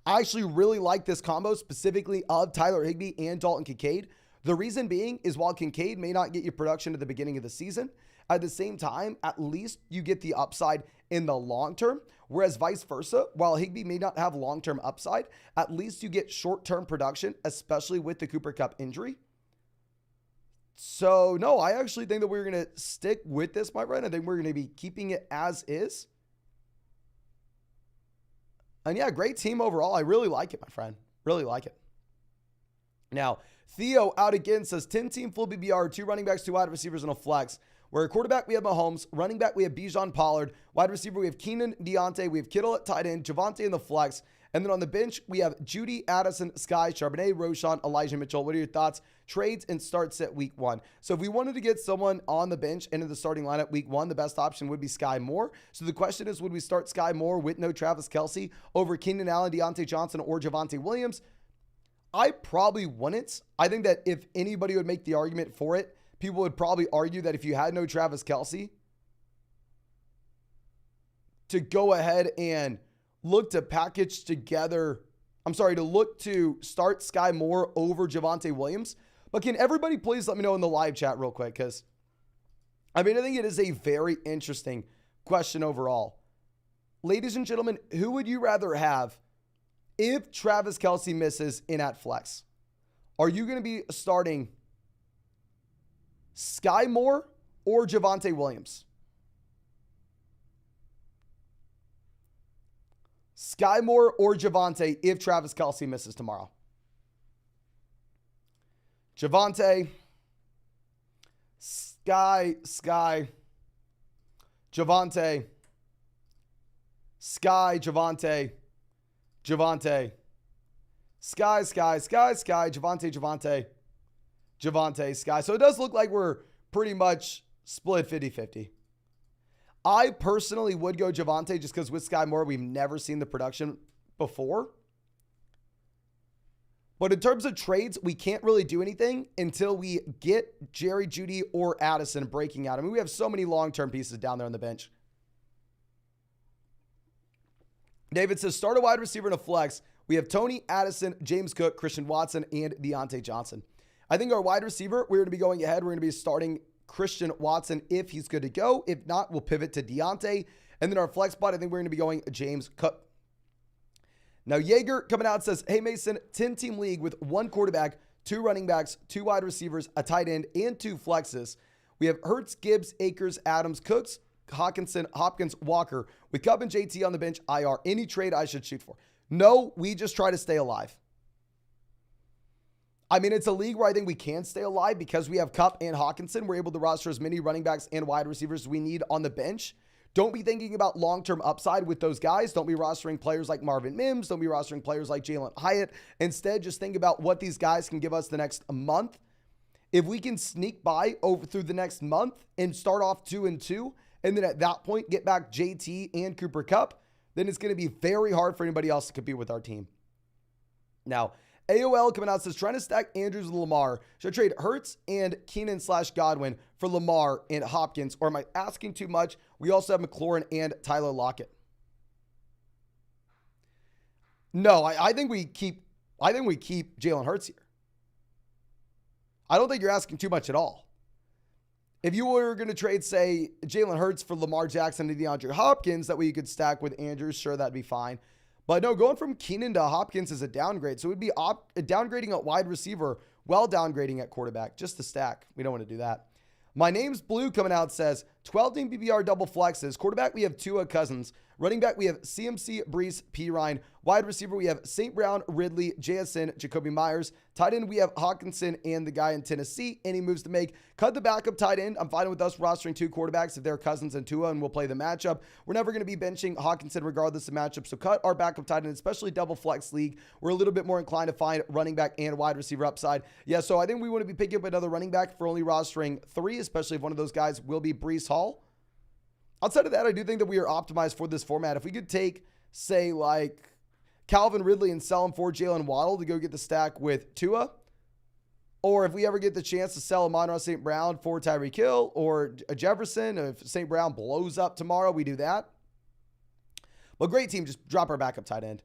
A: I actually really like this combo, specifically of Tyler Higbee and Dalton Kincaid. The reason being is while Kincaid may not get you production at the beginning of the season, At the same time, at least you get the upside in the long term. Whereas vice versa, while Higbee may not have long-term upside, at least you get short-term production, especially with the Cooper Kupp injury. So, no, I actually think that we're going to stick with this, my friend. I think we're going to be keeping it as is. And yeah, great team overall. I really like it, my friend. Really like it. Now, Theo out again says 10-team full BBR, 2 running backs, 2 wide receivers, and a flex. Where at quarterback, we have Mahomes. Running back, we have Bijan Pollard. Wide receiver, we have Keenan, Deontay. We have Kittle at tight end, Javonte in the flex. And then on the bench, we have Judy, Addison, Sky, Charbonnet, Roshan, Elijah Mitchell. What are your thoughts? Trades and starts at week 1. So if we wanted to get someone on the bench into the starting lineup week 1, the best option would be Sky Moore. So the question is, would we start Sky Moore with no Travis Kelce over Keenan Allen, Deontay Johnson, or Javonte Williams? I probably wouldn't. I think that if anybody would make the argument for it, people would probably argue that if you had no Travis Kelce, to go ahead and look to package together, to look to start Sky Moore over Javonte Williams. But can everybody please let me know in the live chat real quick? Because, I think it is a very interesting question overall. Ladies and gentlemen, who would you rather have if Travis Kelce misses in at flex? Are you going to be starting Sky Moore or Javonte Williams? Sky Moore or Javonte if Travis Kelce misses tomorrow? Javonte, Sky, Javonte, Sky, Javonte, Sky, Javonte, Sky. So it does look like we're pretty much split 50-50. I personally would go Javonte just because with Sky Moore, we've never seen the production before. But in terms of trades, we can't really do anything until we get Jerry Jeudy or Addison breaking out. We have so many long-term pieces down there on the bench. David says, start a wide receiver in a flex. We have Tony, Addison, James Cook, Christian Watson, and Deontay Johnson. I think our wide receiver, we're going to be going ahead. We're going to be starting Christian Watson if he's good to go. If not, we'll pivot to Deontay. And then our flex spot, I think we're going to be going James Cook. Now, Jaeger coming out says, hey, Mason, 10-team league with 1 quarterback, 2 running backs, 2 wide receivers, a tight end, and 2 flexes. We have Hurts, Gibbs, Akers, Adams, Cooks, Hawkinson, Hopkins, Walker. With Kupp and JT on the bench, IR. Any trade I should shoot for? No, we just try to stay alive. It's a league where I think we can stay alive because we have Kupp and Hawkinson. We're able to roster as many running backs and wide receivers as we need on the bench. Don't be thinking about long-term upside with those guys. Don't be rostering players like Marvin Mims. Don't be rostering players like Jalen Hyatt. Instead, just think about what these guys can give us the next month. If we can sneak by over through the next month and start off 2-2, and then at that point get back JT and Cooper Kupp, then it's going to be very hard for anybody else to compete with our team. Now, AOL coming out says, trying to stack Andrews with Lamar. Should I trade Hurts and Keenan/Godwin for Lamar and Hopkins? Or am I asking too much? We also have McLaurin and Tyler Lockett. No, I think we keep Jalen Hurts here. I don't think you're asking too much at all. If you were going to trade, say, Jalen Hurts for Lamar Jackson and DeAndre Hopkins, that way you could stack with Andrews, sure, that'd be fine. But no, going from Keenan to Hopkins is a downgrade. So it would be downgrading at wide receiver while downgrading at quarterback. Just to stack. We don't want to do that. My name's Blue coming out says, 12-team PPR double flexes. Quarterback, we have Tua Cousins. Running back, we have CMC, Brees, P. Ryan. Wide receiver, we have St. Brown, Ridley, JSN, Jacoby Myers. Tight end, we have Hawkinson and the guy in Tennessee. Any moves to make? Cut the backup tight end. I'm fine with us rostering 2 quarterbacks if they're Cousins and Tua, and we'll play the matchup. We're never going to be benching Hawkinson regardless of matchup, so cut our backup tight end, especially double flex league. We're a little bit more inclined to find running back and wide receiver upside. Yeah, so I think we want to be picking up another running back for only rostering 3, especially if one of those guys will be Brees Hall. Outside of that, I do think that we are optimized for this format. If we could take, say, like Calvin Ridley and sell him for Jalen Waddle to go get the stack with Tua, or if we ever get the chance to sell Amon-Ra St. Brown for Tyreek Hill or a Jefferson, if St. Brown blows up tomorrow, we do that. But great team, just drop our backup tight end.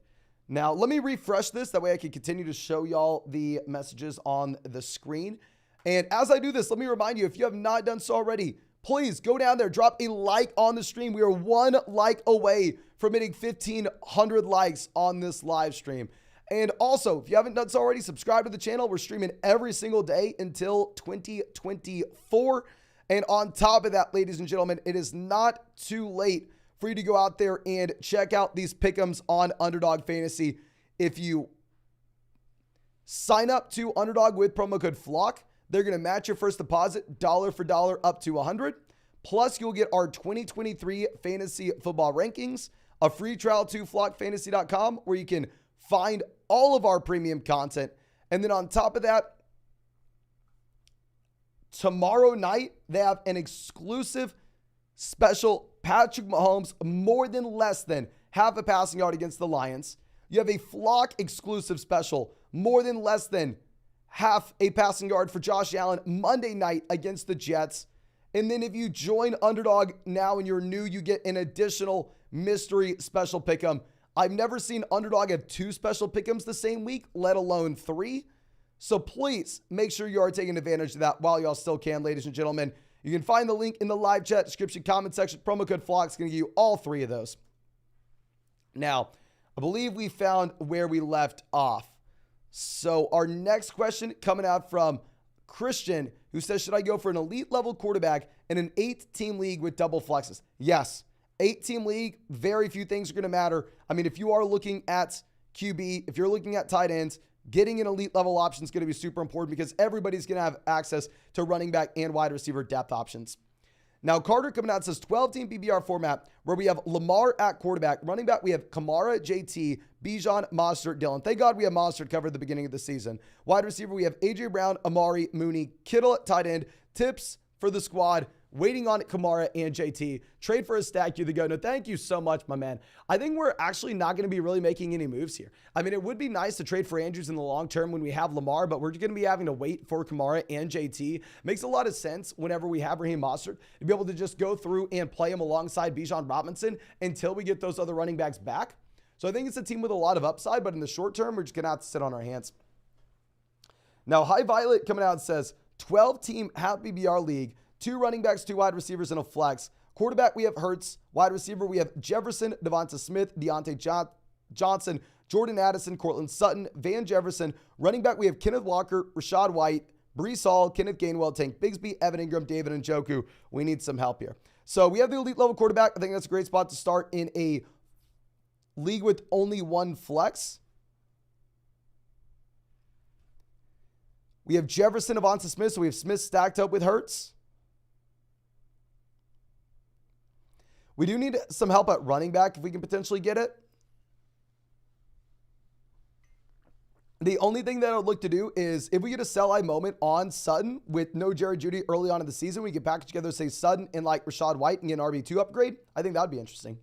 A: Now, let me refresh this. That way I can continue to show y'all the messages on the screen. And as I do this, let me remind you, if you have not done so already, please go down there, drop a like on the stream. We are one like away from hitting 1,500 likes on this live stream. And also, if you haven't done so already, subscribe to the channel. We're streaming every single day until 2024. And on top of that, ladies and gentlemen, it is not too late for you to go out there and check out these pick'ems on Underdog Fantasy. If you sign up to Underdog with promo code FLOCK, they're going to match your first deposit dollar for dollar up to $100. Plus, you'll get our 2023 fantasy football rankings, a free trial to flockfantasy.com where you can find all of our premium content. And then on top of that, tomorrow night, they have an exclusive special Patrick Mahomes more than less than half a passing yard against the Lions. You have a Flock exclusive special more than less than half a passing yard for Josh Allen Monday night against the Jets. And then if you join Underdog now and you're new, you get an additional mystery special pick'em. I've never seen Underdog have 2 special pick'ems the same week, let alone 3. So please make sure you are taking advantage of that while y'all still can, ladies and gentlemen. You can find the link in the live chat description, comment section. Promo code FLOCK is going to give you all 3 of those. Now, I believe we found where we left off. So our next question coming out from Christian, who says, should I go for an elite level quarterback in an 8-team league with double flexes? Yes. 8-team league, very few things are going to matter. I mean, if you are looking at QB, if you're looking at tight ends, getting an elite level option is going to be super important because everybody's going to have access to running back and wide receiver depth options. Now, Carter coming out says 12-team PPR format where we have Lamar at quarterback. Running back, we have Kamara, JT, Bijan, Mostert, Dillon. Thank God we have Mostert covered at the beginning of the season. Wide receiver, we have A.J. Brown, Amari, Mooney, Kittle at tight end. Tips for the squad, waiting on Kamara and JT. Trade for a stack, you the go. No, thank you so much, my man. I think we're actually not going to be really making any moves here. I mean, it would be nice to trade for Andrews in the long term when we have Lamar, but we're going to be having to wait for Kamara and JT. Makes a lot of sense whenever we have Raheem Mostert to be able to just go through and play him alongside Bijan Robinson until we get those other running backs back. So I think it's a team with a lot of upside, but in the short term, we're just going to have to sit on our hands. Now, High Violet coming out says 12-team half PPR league, 2 running backs, 2 wide receivers, and a flex. Quarterback, we have Hurts. Wide receiver, we have Jefferson, Devonta Smith, Deontay Johnson, Jordan Addison, Cortland Sutton, Van Jefferson. Running back, we have Kenneth Walker, Rashad White, Breece Hall, Kenneth Gainwell, Tank Bigsby, Evan Ingram, David Njoku. We need some help here. So we have the elite level quarterback. I think that's a great spot to start in a league with only 1 flex. We have Jefferson, Devonta Smith, so we have Smith stacked up with Hurts. We do need some help at running back if we can potentially get it. The only thing that I would look to do is if we get a sell-high moment on Sutton with no Jerry Jeudy early on in the season, we get package together, say Sutton and like Rashad White and get an RB2 upgrade. I think that would be interesting.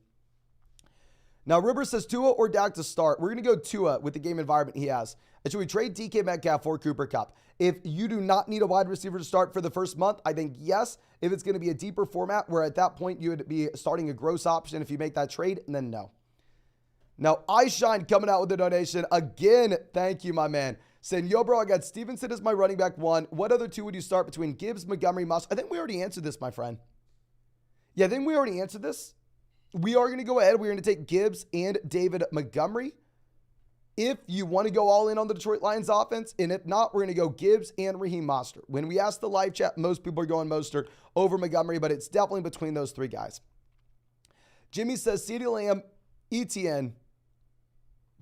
A: Now, River says Tua or Dak to start. We're going to go Tua with the game environment he has. And should we trade DK Metcalf for Cooper Kupp? If you do not need a wide receiver to start for the first month, I think yes. If it's going to be a deeper format where at that point you would be starting a gross option if you make that trade, and then no. Now, iShine coming out with a donation. Again, thank you, my man. Saying, yo, bro, I got Stevenson as my running back 1. What other 2 would you start between Gibbs, Montgomery, Moss? I think we already answered this, my friend. Yeah, I think we already answered this. We are going to go ahead. We're going to take Gibbs and David Montgomery. If you want to go all in on the Detroit Lions offense, and if not, we're going to go Gibbs and Raheem Mostert. When we ask the live chat, most people are going Mostert over Montgomery, but it's definitely between those 3 guys. Jimmy says CeeDee Lamb, Etienne,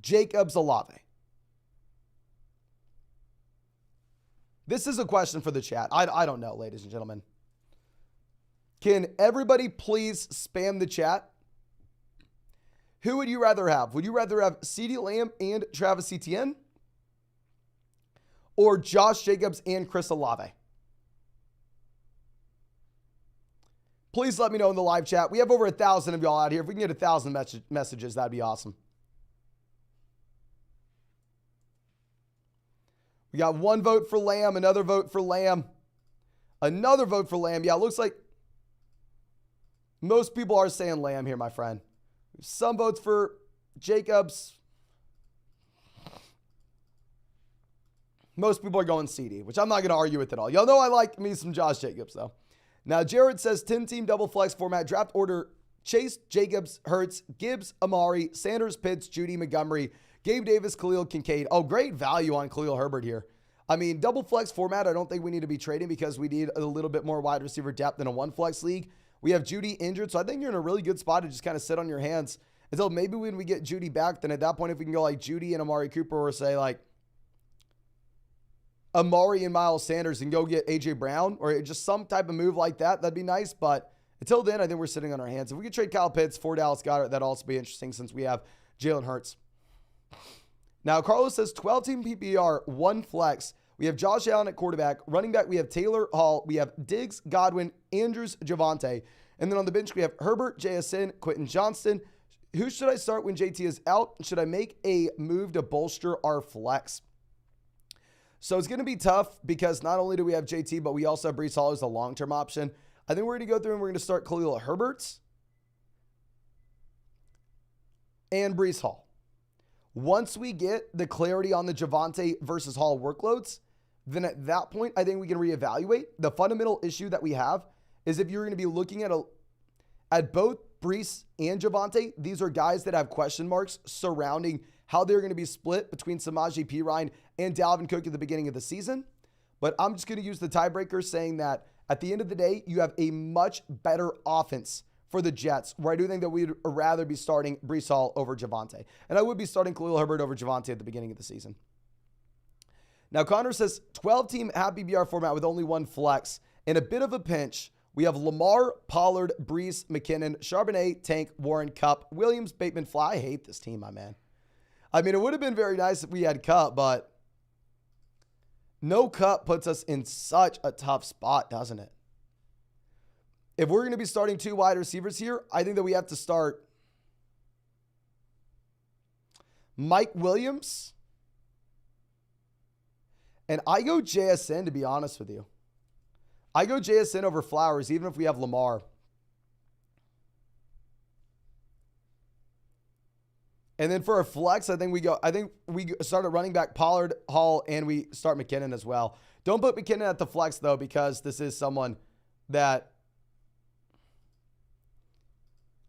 A: Jacobs, Olave. This is a question for the chat. I don't know, ladies and gentlemen. Can everybody please spam the chat? Who would you rather have? Would you rather have CeeDee Lamb and Travis Etienne? Or Josh Jacobs and Chris Olave? Please let me know in the live chat. We have over 1,000 of y'all out here. If we can get 1,000 messages, that'd be awesome. We got 1 vote for Lamb, another vote for Lamb, another vote for Lamb. Yeah, it looks like most people are saying Lamb here, my friend. Some votes for Jacobs. Most people are going CD, which I'm not going to argue with at all. Y'all know I like me some Josh Jacobs, though. Now, Jared says 10-team double flex format, draft order, Chase, Jacobs, Hurts, Gibbs, Amari, Sanders, Pitts, Judy, Montgomery, Gabe Davis, Khalil Kincaid. Oh, great value on Khalil Herbert here. I mean, double flex format, I don't think we need to be trading because we need a little bit more wide receiver depth in a one flex league. We have Judy injured, so I think you're in a really good spot to just kind of sit on your hands until maybe when we get Judy back. Then at that point, if we can go like Judy and Amari Cooper, or say like Amari and Miles Sanders and go get AJ Brown, or just some type of move like that, that'd be nice. But until then, I think we're sitting on our hands. If we could trade Kyle Pitts for Dallas Goedert, that'd also be interesting since we have Jalen Hurts. Now, Carlos says 12-team PPR, one flex. We have Josh Allen at quarterback. Running back, we have Taylor Hall. We have Diggs, Godwin, Andrews, Javonte. And then on the bench, we have Herbert, JSN, Quentin Johnston. Who should I start when JT is out? Should I make a move to bolster our flex? So it's going to be tough because not only do we have JT, but we also have Breece Hall as a long-term option. I think we're going to go through and we're going to start Khalil Herbert and Breece Hall. Once we get the clarity on the Javonte versus Hall workloads, then at that point, I think we can reevaluate. The fundamental issue that we have is if you're going to be looking at both Breece and Javonte, these are guys that have question marks surrounding how they're going to be split between Samaje Perine and Dalvin Cook at the beginning of the season. But I'm just going to use the tiebreaker saying that at the end of the day, you have a much better offense for the Jets, where I do think that we'd rather be starting Breece Hall over Javonte. And I would be starting Khalil Herbert over Javonte at the beginning of the season. Now, Connor says 12-team half PPR format with only one flex. In a bit of a pinch, we have Lamar, Pollard, Breece, McKinnon, Charbonnet, Tank, Warren, Kupp, Williams, Bateman, Fly. I hate this team, my man. I mean, it would have been very nice if we had Kupp, but no Kupp puts us in such a tough spot, doesn't it? If we're going to be starting two wide receivers here, I think that we have to start Mike Williams. And I go JSN, to be honest with you. I go JSN over Flowers, even if we have Lamar. And then for a flex, I think we start at running back Pollard, Hall, and we start McKinnon as well. Don't put McKinnon at the flex, though, because this is someone that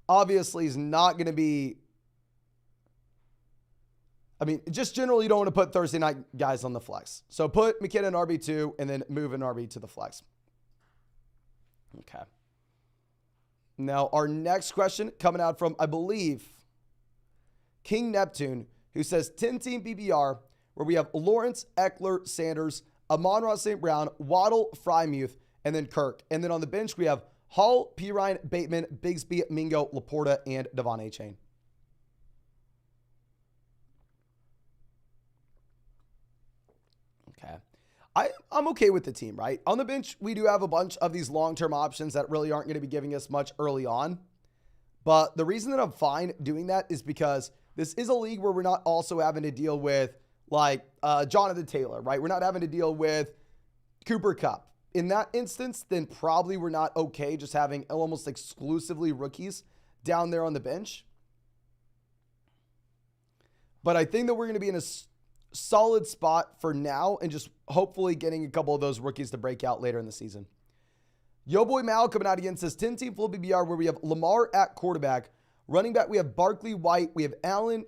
A: obviously is not going to be, I mean, just generally you don't want to put Thursday night guys on the flex. So put McKinnon RB2 and then move an RB to the flex. Okay. Now, our next question coming out from, I believe, King Neptune, who says 10-team PPR, where we have Lawrence, Eckler, Sanders, Amon-Ra St. Brown, Waddle, Frymuth, and then Kirk. And then on the bench, we have Hall, Perine, Bateman, Bigsby, Mingo, Laporta, and Devon Achane. Okay. I'm okay with the team, right? On the bench, we do have a bunch of these long-term options that really aren't going to be giving us much early on. But the reason that I'm fine doing that is because this is a league where we're not also having to deal with like Jonathan Taylor, right? We're not having to deal with Cooper Kupp. In that instance, then probably we're not okay just having almost exclusively rookies down there on the bench. But I think that we're going to be in a solid spot for now and just hopefully getting a couple of those rookies to break out later in the season. Yo boy Mal coming out again says 10-team full PPR where we have Lamar at quarterback. Running back, we have Barkley, White. We have Allen,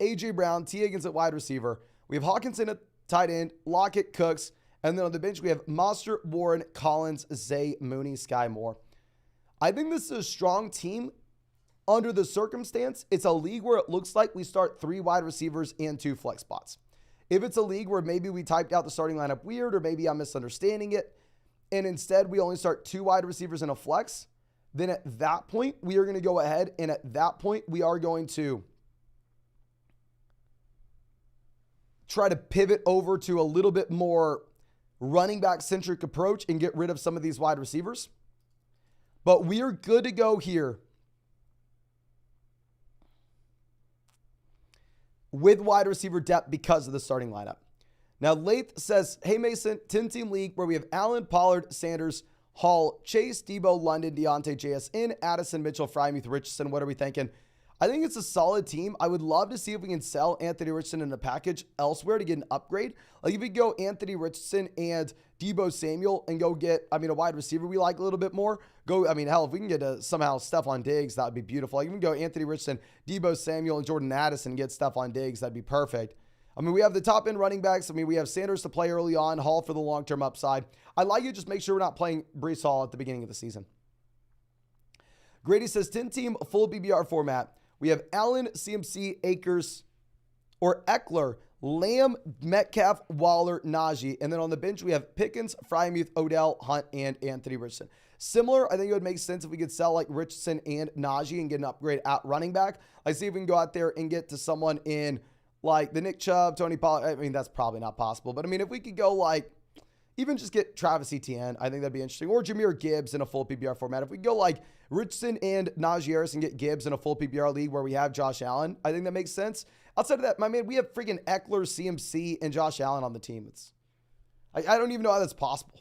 A: A.J. Brown, T. Higgins at wide receiver. We have Hawkinson at tight end, Lockett, Cooks. And then on the bench, we have Mostert, Warren, Collins, Zay, Mooney, Sky Moore. I think this is a strong team under the circumstance. It's a league where it looks like we start 3 wide receivers and 2 flex spots. If it's a league where maybe we typed out the starting lineup weird or maybe I'm misunderstanding it, and instead we only start 2 wide receivers and a flex, then at that point, we are going to go ahead, and at that point, we are going to try to pivot over to a little bit more running back centric approach and get rid of some of these wide receivers. But we are good to go here with wide receiver depth because of the starting lineup. Now, Lath says, hey, Mason, 10-team league where we have Allen, Pollard, Sanders, Hall, Chase, Debo, London, Deontay, JSN, Addison, Mitchell, Frymuth, Richardson. What are we thinking? I think it's a solid team. I would love to see if we can sell Anthony Richardson in a package elsewhere to get an upgrade. Like if we go Anthony Richardson and Deebo Samuel and go get, a wide receiver we like a little bit more. Hell, if we can get somehow Stephon Diggs, that would be beautiful. Like, we can go Anthony Richardson, Deebo Samuel, and Jordan Addison and get Stephon Diggs. That'd be perfect. We have the top end running backs. We have Sanders to play early on, Hall for the long-term upside. I like you, just make sure we're not playing Breece Hall at the beginning of the season. Grady says 10-team full BBR format. We have Allen, CMC, Akers, or Eckler, Lamb, Metcalf, Waller, Najee. And then on the bench, we have Pickens, Freiermuth, Odell, Hunt, and Anthony Richardson. Similar, I think it would make sense if we could sell like Richardson and Najee and get an upgrade at running back. I see if we can go out there and get to someone in like the Nick Chubb, Tony Pollard. That's probably not possible. But if we could go like, even just get Travis Etienne, I think that'd be interesting. Or Jahmyr Gibbs in a full PPR format. If we go like Richardson and Najee Harris and get Gibbs in a full PPR league where we have Josh Allen, I think that makes sense. Outside of that, we have freaking Eckler, CMC, and Josh Allen on the team. I don't even know how that's possible.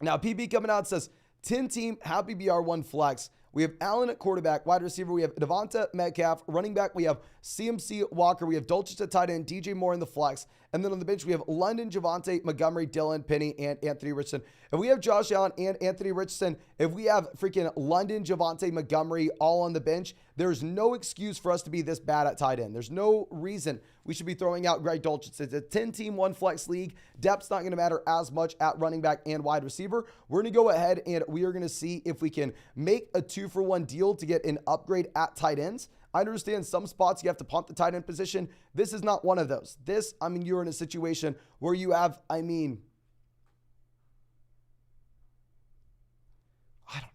A: Now, PB coming out says 10-team, half PPR, 1 flex. We have Allen at quarterback. Wide receiver, we have Devonta Metcalf. Running back, we have CMC Walker. We have Dulcich at tight end, DJ Moore in the flex. And then on the bench, we have London, Javonte, Montgomery, Dillon, Penny, and Anthony Richardson. If we have Josh Allen and Anthony Richardson, if we have freaking London, Javonte, Montgomery all on the bench, there's no excuse for us to be this bad at tight end. There's no reason we should be throwing out Greg Dulcich. It's a 10-team, 1 flex league. Depth's not going to matter as much at running back and wide receiver. We're going to go ahead and we are going to see if we can make a 2-for-1 deal to get an upgrade at tight ends. I understand some spots you have to punt the tight end position. This is not one of those. You're in a situation where you have, I don't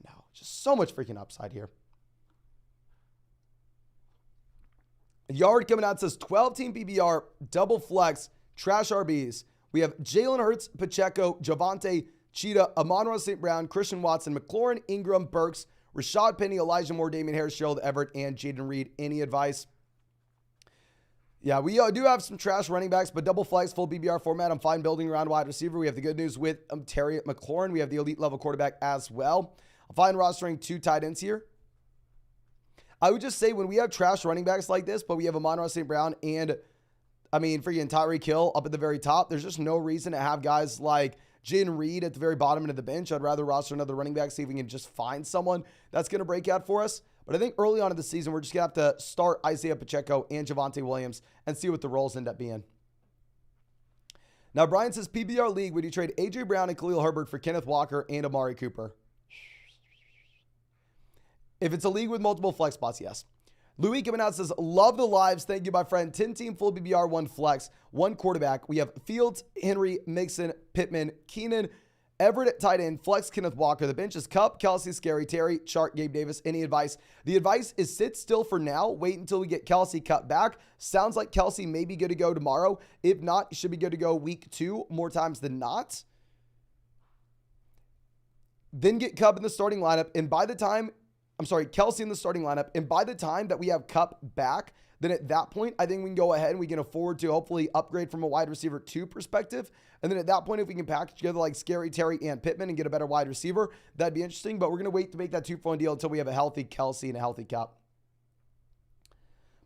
A: know, just so much freaking upside here. Yard coming out says 12-team PBR, double flex, trash RBs. We have Jalen Hurts, Pacheco, Javonte, Cheetah, Amon-Ra St. Brown, Christian Watson, McLaurin, Ingram, Burks, Rashad Penny, Elijah Moore, Damian Harris, Gerald Everett, and Jaden Reed. Any advice? Yeah, we do have some trash running backs, but double flex, full BBR format. I'm fine building around wide receiver. We have the good news with Terry McLaurin. We have the elite level quarterback as well. I'm fine rostering 2 tight ends here. I would just say when we have trash running backs like this, but we have Amon-Ra St. Brown and, freaking Tyreek Hill up at the very top, there's just no reason to have guys like Jaden Reed at the very bottom end of the bench. I'd rather roster another running back, see if we can just find someone that's going to break out for us. But I think early on in the season, we're just going to have to start Isaiah Pacheco and Javonte Williams and see what the roles end up being. Now, Brian says, PBR league, would you trade A.J. Brown and Khalil Herbert for Kenneth Walker and Amari Cooper? If it's a league with multiple flex spots, yes. Louis coming out says, love the lives. Thank you, my friend. 10-team full BBR, 1 flex, 1 quarterback. We have Fields, Henry, Mixon, Pittman, Keenan, Everett at tight end, flex Kenneth Walker. The bench is Kupp, Kelsey, Scary, Terry, Chark, Gabe Davis. Any advice? The advice is sit still for now. Wait until we get Kelsey cut back. Sounds like Kelsey may be good to go tomorrow. If not, he should be good to go week 2 more times than not. Then get Kupp in the starting lineup. And by the time Kelsey in the starting lineup. And by the time that we have Kupp back, then at that point, I think we can go ahead and we can afford to hopefully upgrade from a wide receiver 2 perspective. And then at that point, if we can package together like Scary, Terry, and Pittman and get a better wide receiver, that'd be interesting. But we're going to wait to make that 2-for-1 deal until we have a healthy Kelsey and a healthy Kupp.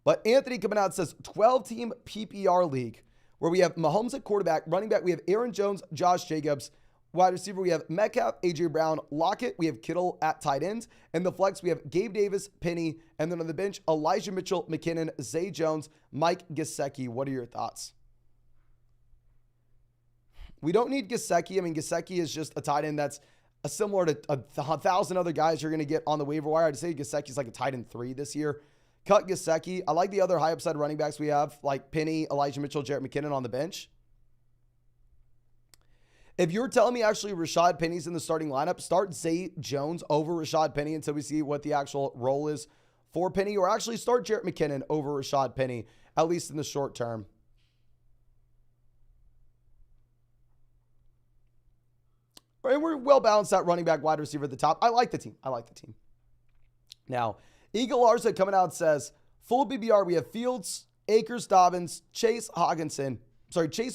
A: But Anthony coming out says 12-team PPR league where we have Mahomes at quarterback, running back, we have Aaron Jones, Josh Jacobs. Wide receiver, we have Metcalf, A.J. Brown, Lockett. We have Kittle at tight ends. And the flex, we have Gabe Davis, Penny. And then on the bench, Elijah Mitchell, McKinnon, Zay Jones, Mike Gesicki. What are your thoughts? We don't need Gesicki. Gesicki is just a tight end that's similar to 1,000 other guys you're going to get on the waiver wire. I'd say Gesicki's like a tight end 3 this year. Cut Gesicki. I like the other high upside running backs we have, like Penny, Elijah Mitchell, Jarrett McKinnon on the bench. If you're telling me actually Rashad Penny's in the starting lineup, start Zay Jones over Rashad Penny until we see what the actual role is for Penny, or actually start Jarrett McKinnon over Rashad Penny, at least in the short term. And we're well balanced at running back, wide receiver at the top. I like the team. Now, Eagle Larsa coming out says, full BBR, we have Fields, Akers, Dobbins, Chase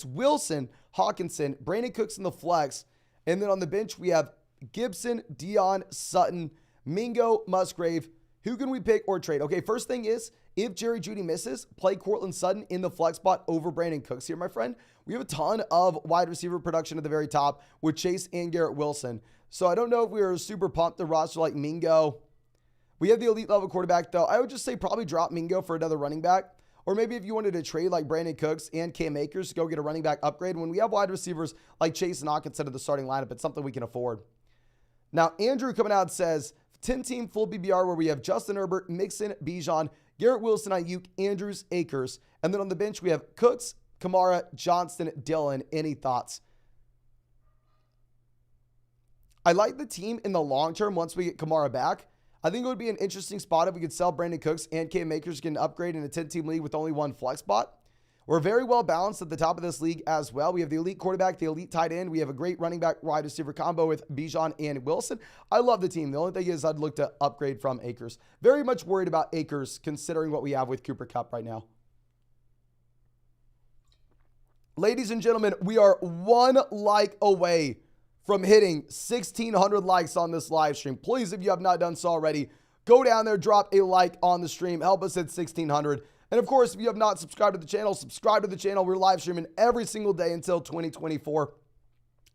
A: Wilson, Hawkinson, Brandon Cooks in the flex. And then on the bench, we have Gibson, Dion, Sutton, Mingo, Musgrave, Who can we pick or trade? Okay, first thing is, if Jerry Jeudy misses, play Courtland Sutton in the flex spot over Brandon Cooks here, my friend. We have a ton of wide receiver production at the very top with Chase and Garrett Wilson. So I don't know if we are super pumped to roster like Mingo. We have the elite level quarterback, though. I would just say probably drop Mingo for another running back. Or maybe if you wanted to trade like Brandon Cooks and Cam Akers to go get a running back upgrade. When we have wide receivers like Chase and Hawkinson of the starting lineup, it's something we can afford. Now, Andrew coming out says, 10-team full BBR where we have Justin Herbert, Mixon, Bijan, Garrett Wilson, Ayuk, Andrews, Akers. And then on the bench, we have Cooks, Kamara, Johnston, Dillon. Any thoughts? I like the team in the long term once we get Kamara back. I think it would be an interesting spot if we could sell Brandon Cooks and Cam Akers, get an upgrade in a 10-team league with only one flex spot. We're very well balanced at the top of this league as well. We have the elite quarterback, the elite tight end. We have a great running back wide receiver combo with Bijan and Wilson. I love the team. The only thing is I'd look to upgrade from Akers. Very much worried about Akers considering what we have with Cooper Kupp right now. Ladies and gentlemen, we are one like away from hitting 1,600 likes on this live stream. Please, if you have not done so already, go down there, drop a like on the stream. Help us hit 1,600. And of course, if you have not subscribed to the channel, subscribe to the channel. We're live streaming every single day until 2024.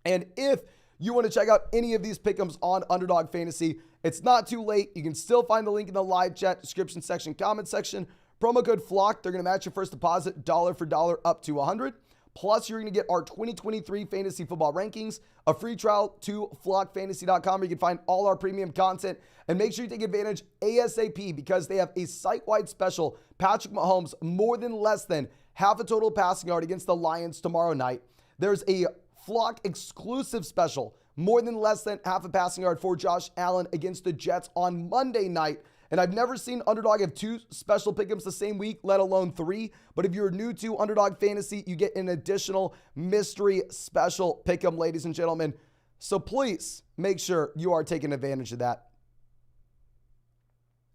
A: And if you want to check out any of these pick'ems on Underdog Fantasy, it's not too late. You can still find the link in the live chat, description section, comment section. Promo code FLOCK. They're going to match your first deposit dollar for dollar up to $100. Plus, you're going to get our 2023 fantasy football rankings, a free trial to flockfantasy.com where you can find all our premium content. And make sure you take advantage ASAP because they have a site-wide special. Patrick Mahomes more than less than half a total passing yard against the Lions tomorrow night. There's a Flock exclusive special, more than less than half a passing yard for Josh Allen against the Jets on Monday night. And I've never seen Underdog have two special pick'ems the same week, let alone three. But if you're new to Underdog Fantasy, you get an additional mystery special pick'em, ladies and gentlemen. So please make sure you are taking advantage of that.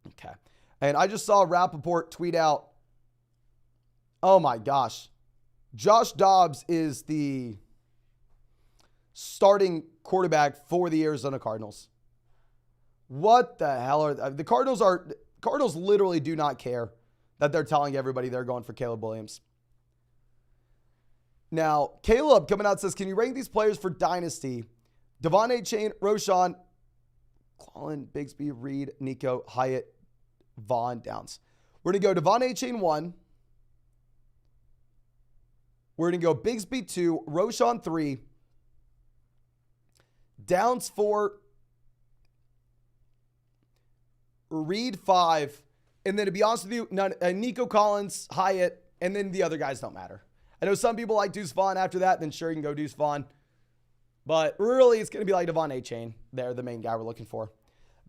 A: Okay. And I just saw Rappaport tweet out, oh my gosh, Josh Dobbs is the starting quarterback for the Arizona Cardinals. What the hell are the Cardinals literally do not care that they're telling everybody they're going for Caleb Williams. Now, Caleb coming out says, can you rank these players for Dynasty? Devon A. Chain, Roshan, Clellan, Bigsby, Reed, Nico, Hyatt, Vaughn, Downs. We're going to go Devon A. Chain 1. We're going to go Bigsby 2, Roshan 3, Downs 4, Reed 5, and then to be honest with you, Nico Collins, Hyatt, and then the other guys don't matter. I know some people like Deuce Vaughn after that, then sure you can go Deuce Vaughn. But really, it's going to be like Devon A. Chain. They're the main guy we're looking for.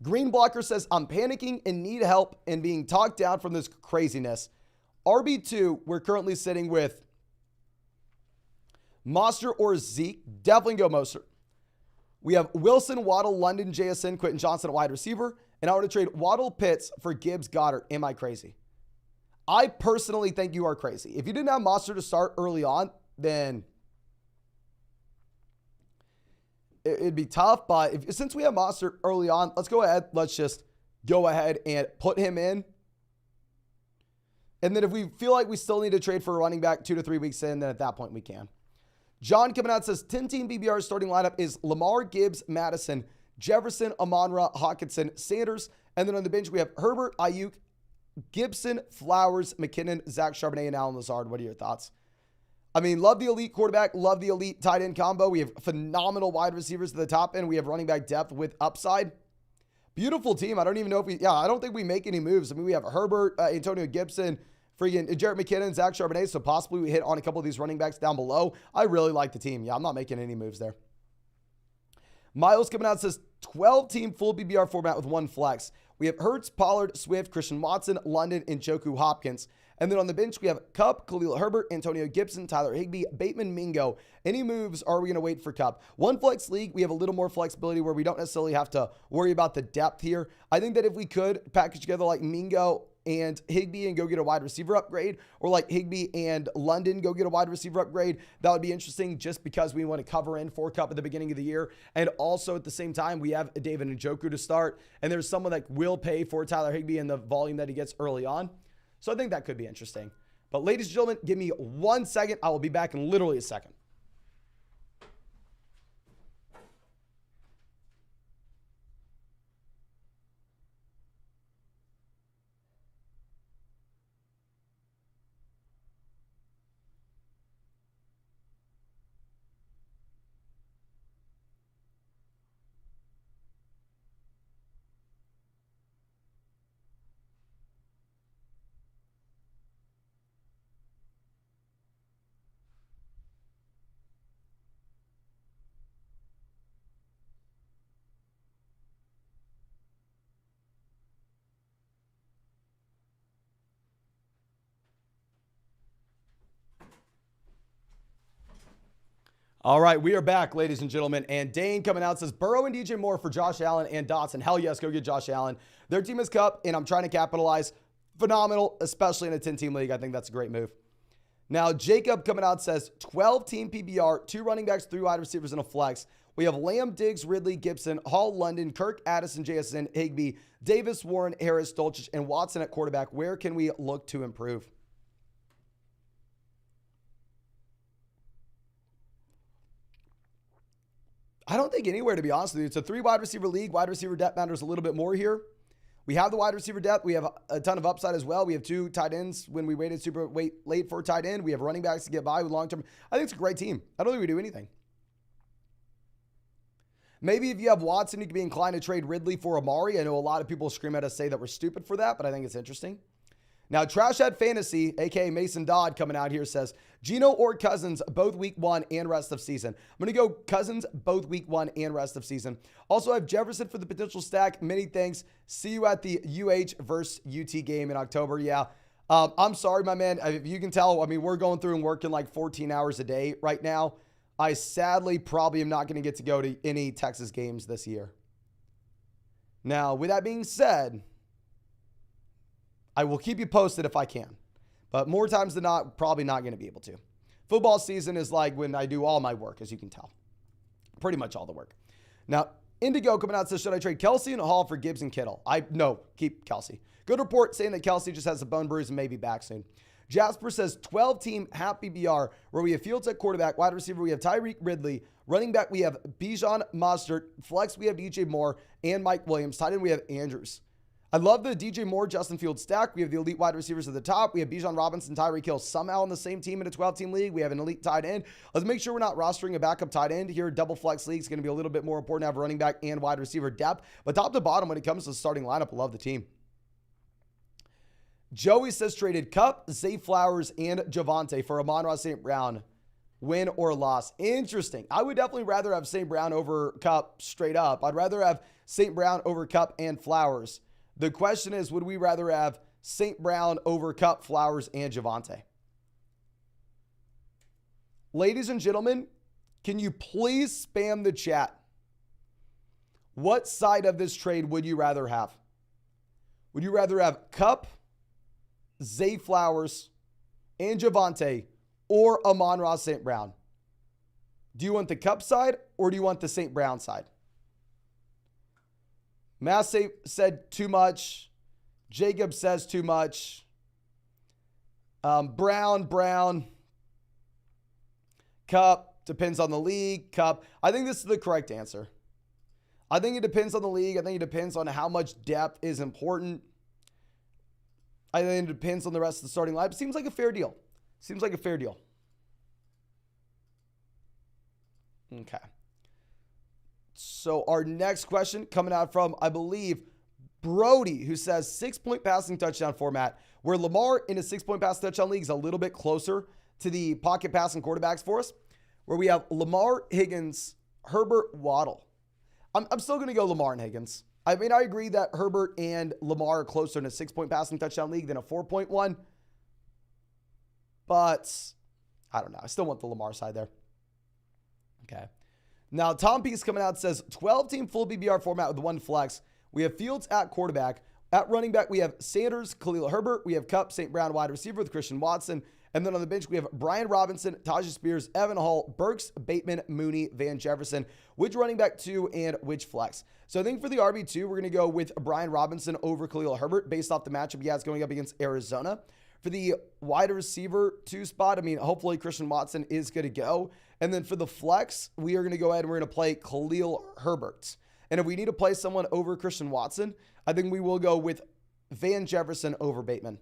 A: Green Blocker says, I'm panicking and need help and being talked down from this craziness. RB2, we're currently sitting with Mostert or Zeke. Definitely go Mostert. We have Wilson, Waddle, London, JSN, Quentin Johnson at wide receiver. And I want to trade Waddle Pitts for Gibbs Goddard. Am I crazy? I personally think you are crazy. If you didn't have Mostert to start early on, then it'd be tough. But since we have Mostert early on, let's go ahead. Let's just go ahead and put him in. And then if we feel like we still need to trade for a running back 2 to 3 weeks in, then at that point we can. John coming out says 10-team BBR starting lineup is Lamar, Gibbs, Madison, Jefferson, Amon-Ra, Hawkinson, Sanders. And then on the bench, we have Herbert, Ayuk, Gibson, Flowers, McKinnon, Zach Charbonnet, and Allen Lazard. What are your thoughts? I mean, love the elite quarterback, love the elite tight end combo. We have phenomenal wide receivers at the top end. We have running back depth with upside. Beautiful team. I don't even know if I don't think we make any moves. I mean, we have Herbert, Antonio Gibson, freaking Jarrett McKinnon, Zach Charbonnet. So possibly we hit on a couple of these running backs down below. I really like the team. Yeah, I'm not making any moves there. Miles coming out says 12-team full BBR format with one flex. We have Hurts, Pollard, Swift, Christian Watson, London, and Njoku Hopkins. And then on the bench, we have Kupp, Khalil Herbert, Antonio Gibson, Tyler Higbee, Bateman, Mingo. Any moves, or are we going to wait for Kupp? One flex league, we have a little more flexibility where we don't necessarily have to worry about the depth here. I think that if we could package together like Mingo and Higbee and go get a wide receiver upgrade, or like Higbee and London go get a wide receiver upgrade, that would be interesting just because we want to cover in for Kupp at the beginning of the year. And also at the same time, we have David Njoku to start, and there's someone that will pay for Tyler Higbee and the volume that he gets early on. So I think that could be interesting. But ladies and gentlemen, give me 1 second. I will be back in literally a second. All right, we are back, ladies and gentlemen. And Dane coming out says, Burrow and DJ Moore for Josh Allen and Dotson. Hell yes, go get Josh Allen. Their team is Kupp, and I'm trying to capitalize. Phenomenal, especially in a 10-team league. I think that's a great move. Now, Jacob coming out says, 12-team PBR, 2 running backs, 3 wide receivers, and a flex. We have Lamb, Diggs, Ridley, Gibson, Hall, London, Kirk, Addison, JSN, Higbee, Davis, Warren, Harris, Dulcich, and Watson at quarterback. Where can we look to improve? I don't think anywhere, to be honest with you. It's a 3 wide receiver league. Wide receiver depth matters a little bit more here. We have the wide receiver depth. We have a ton of upside as well. We have 2 tight ends when we waited late for a tight end. We have running backs to get by with long-term. I think it's a great team. I don't think we do anything. Maybe if you have Watson, you could be inclined to trade Ridley for Amari. I know a lot of people scream at us, say that we're stupid for that, but I think it's interesting. Now, Trash Head Fantasy, a.k.a. Mason Dodd, coming out here says, Geno or Cousins, both week 1 and rest of season. I'm going to go Cousins, both week 1 and rest of season. Also, I have Jefferson for the potential stack. Many thanks. See you at the UH versus UT game in October. Yeah, I'm sorry, my man. If you can tell, I mean, we're going through and working like 14 hours a day right now. I sadly probably am not going to get to go to any Texas games this year. Now, with that being said, I will keep you posted if I can. But more times than not, probably not going to be able to. Football season is like when I do all my work, as you can tell. Pretty much all the work. Now, Indigo coming out says, should I trade Kelsey and Hall for Gibbs and Kittle? No, keep Kelsey. Good report saying that Kelsey just has a bone bruise and may be back soon. Jasper says 12-team half PBR where we have Fields at quarterback, wide receiver, we have Tyreek Ridley, running back, we have Bijan Mostert, flex, we have DJ Moore and Mike Williams, tight end, we have Andrews. I love the DJ Moore, Justin Fields stack. We have the elite wide receivers at the top. We have Bijan Robinson, Tyreek Hill somehow on the same team in a 12-team league. We have an elite tight end. Let's make sure we're not rostering a backup tight end here. Double flex league is going to be a little bit more important to have running back and wide receiver depth. But top to bottom, when it comes to the starting lineup, I love the team. Joey says traded Kupp, Zay Flowers, and Javonte for Amon-Ra St. Brown. Win or loss. Interesting. I would definitely rather have St. Brown over Kupp straight up. I'd rather have St. Brown over Kupp and Flowers. The question is, would we rather have St. Brown over Kupp, Flowers, and Javonte? Ladies and gentlemen, can you please spam the chat? What side of this trade would you rather have? Would you rather have Kupp, Zay Flowers, and Javonte, or Amon-Ra St. Brown? Do you want the Kupp side, or do you want the St. Brown side? Massey said too much. Jacob says too much. Brown. Kupp, depends on the league. Kupp. I think this is the correct answer. I think it depends on the league. I think it depends on how much depth is important. I think it depends on the rest of the starting lineup. Seems like a fair deal. Okay. So our next question coming out from, I believe, Brody, who says 6-point passing touchdown format, where Lamar in a 6-point passing touchdown league is a little bit closer to the pocket passing quarterbacks for us, where we have Lamar, Higgins, Herbert, Waddle. I'm still going to go Lamar and Higgins. I mean, I agree that Herbert and Lamar are closer in a 6-point passing touchdown league than a 4-point one, but I don't know. I still want the Lamar side there. Okay. Now, Tom Peace coming out says 12-team full BBR format with 1 flex. We have Fields at quarterback. At running back, we have Sanders, Khalil Herbert. We have Kupp, St. Brown, wide receiver with Christian Watson. And then on the bench, we have Brian Robinson, Tajah Spears, Evan Hall, Burks, Bateman, Mooney, Van Jefferson. Which running back 2 and which flex? So I think for the RB2, we're going to go with Brian Robinson over Khalil Herbert based off the matchup he has going up against Arizona. For the wide receiver 2 spot, I mean, hopefully Christian Watson is going to go. And then for the flex, we are going to go ahead and we're going to play Khalil Herbert. And if we need to play someone over Christian Watson, I think we will go with Van Jefferson over Bateman.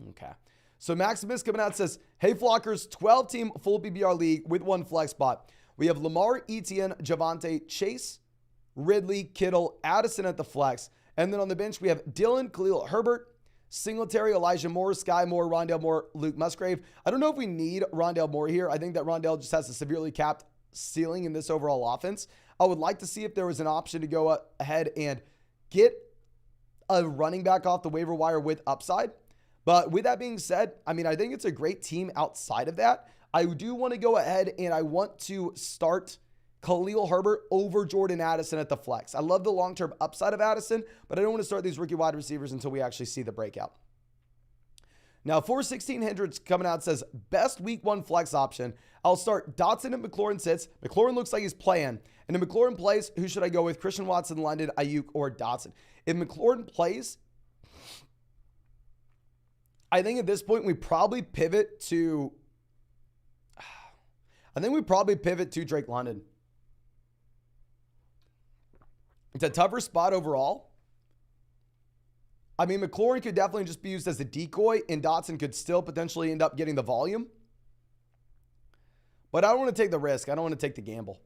A: Okay. So Maximus coming out says, hey, Flockers, 12-team full PPR league with 1 flex spot. We have Lamar, Etienne, Javonte, Chase, Ridley, Kittle, Addison at the flex. And then on the bench, we have Dylan, Khalil Herbert, Singletary, Elijah Moore, Sky Moore, Rondale Moore, Luke Musgrave. I don't know if we need Rondale Moore here. I think that Rondale just has a severely capped ceiling in this overall offense. I would like to see if there was an option to go ahead and get a running back off the waiver wire with upside. But with that being said, I mean, I think it's a great team outside of that. I do want to go ahead and I want to start Khalil Herbert over Jordan Addison at the flex. I love the long-term upside of Addison, but I don't want to start these rookie wide receivers until we actually see the breakout. Now, 41600's coming out says, best week 1 flex option. I'll start Dotson and McLaurin sits. McLaurin looks like he's playing. And if McLaurin plays, who should I go with? Christian Watson, London, Ayuk, or Dotson? If McLaurin plays, I think at this point we probably pivot to Drake London. It's a tougher spot overall. I mean, McLaurin could definitely just be used as a decoy, and Dotson could still potentially end up getting the volume. But I don't want to take the risk. I don't want to take the gamble.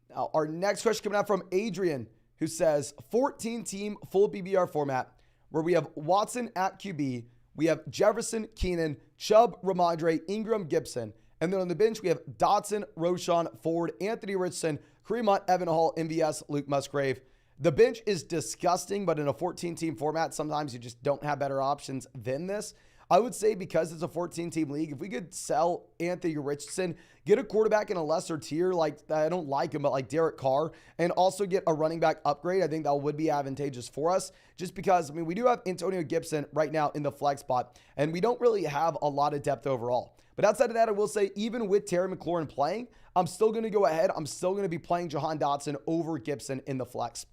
A: Now, our next question coming out from Adrian, who says, 14-team full PPR format, where we have Watson at QB, we have Jefferson, Keenan, Chubb, Ramondre, Ingram, Gibson. And then on the bench, we have Dotson, Roshan, Ford, Anthony Richardson, Kareem Hunt, Evan Hall, MVS, Luke Musgrave. The bench is disgusting, but in a 14-team format, sometimes you just don't have better options than this. I would say because it's a 14-team league, if we could sell Anthony Richardson, get a quarterback in a lesser tier, like I don't like him, but like Derek Carr, and also get a running back upgrade, I think that would be advantageous for us. Just because, I mean, we do have Antonio Gibson right now in the flex spot, and we don't really have a lot of depth overall. But outside of that, I will say, even with Terry McLaurin playing, I'm still going to go ahead. I'm still going to be playing Jahan Dotson over Gibson in the flex.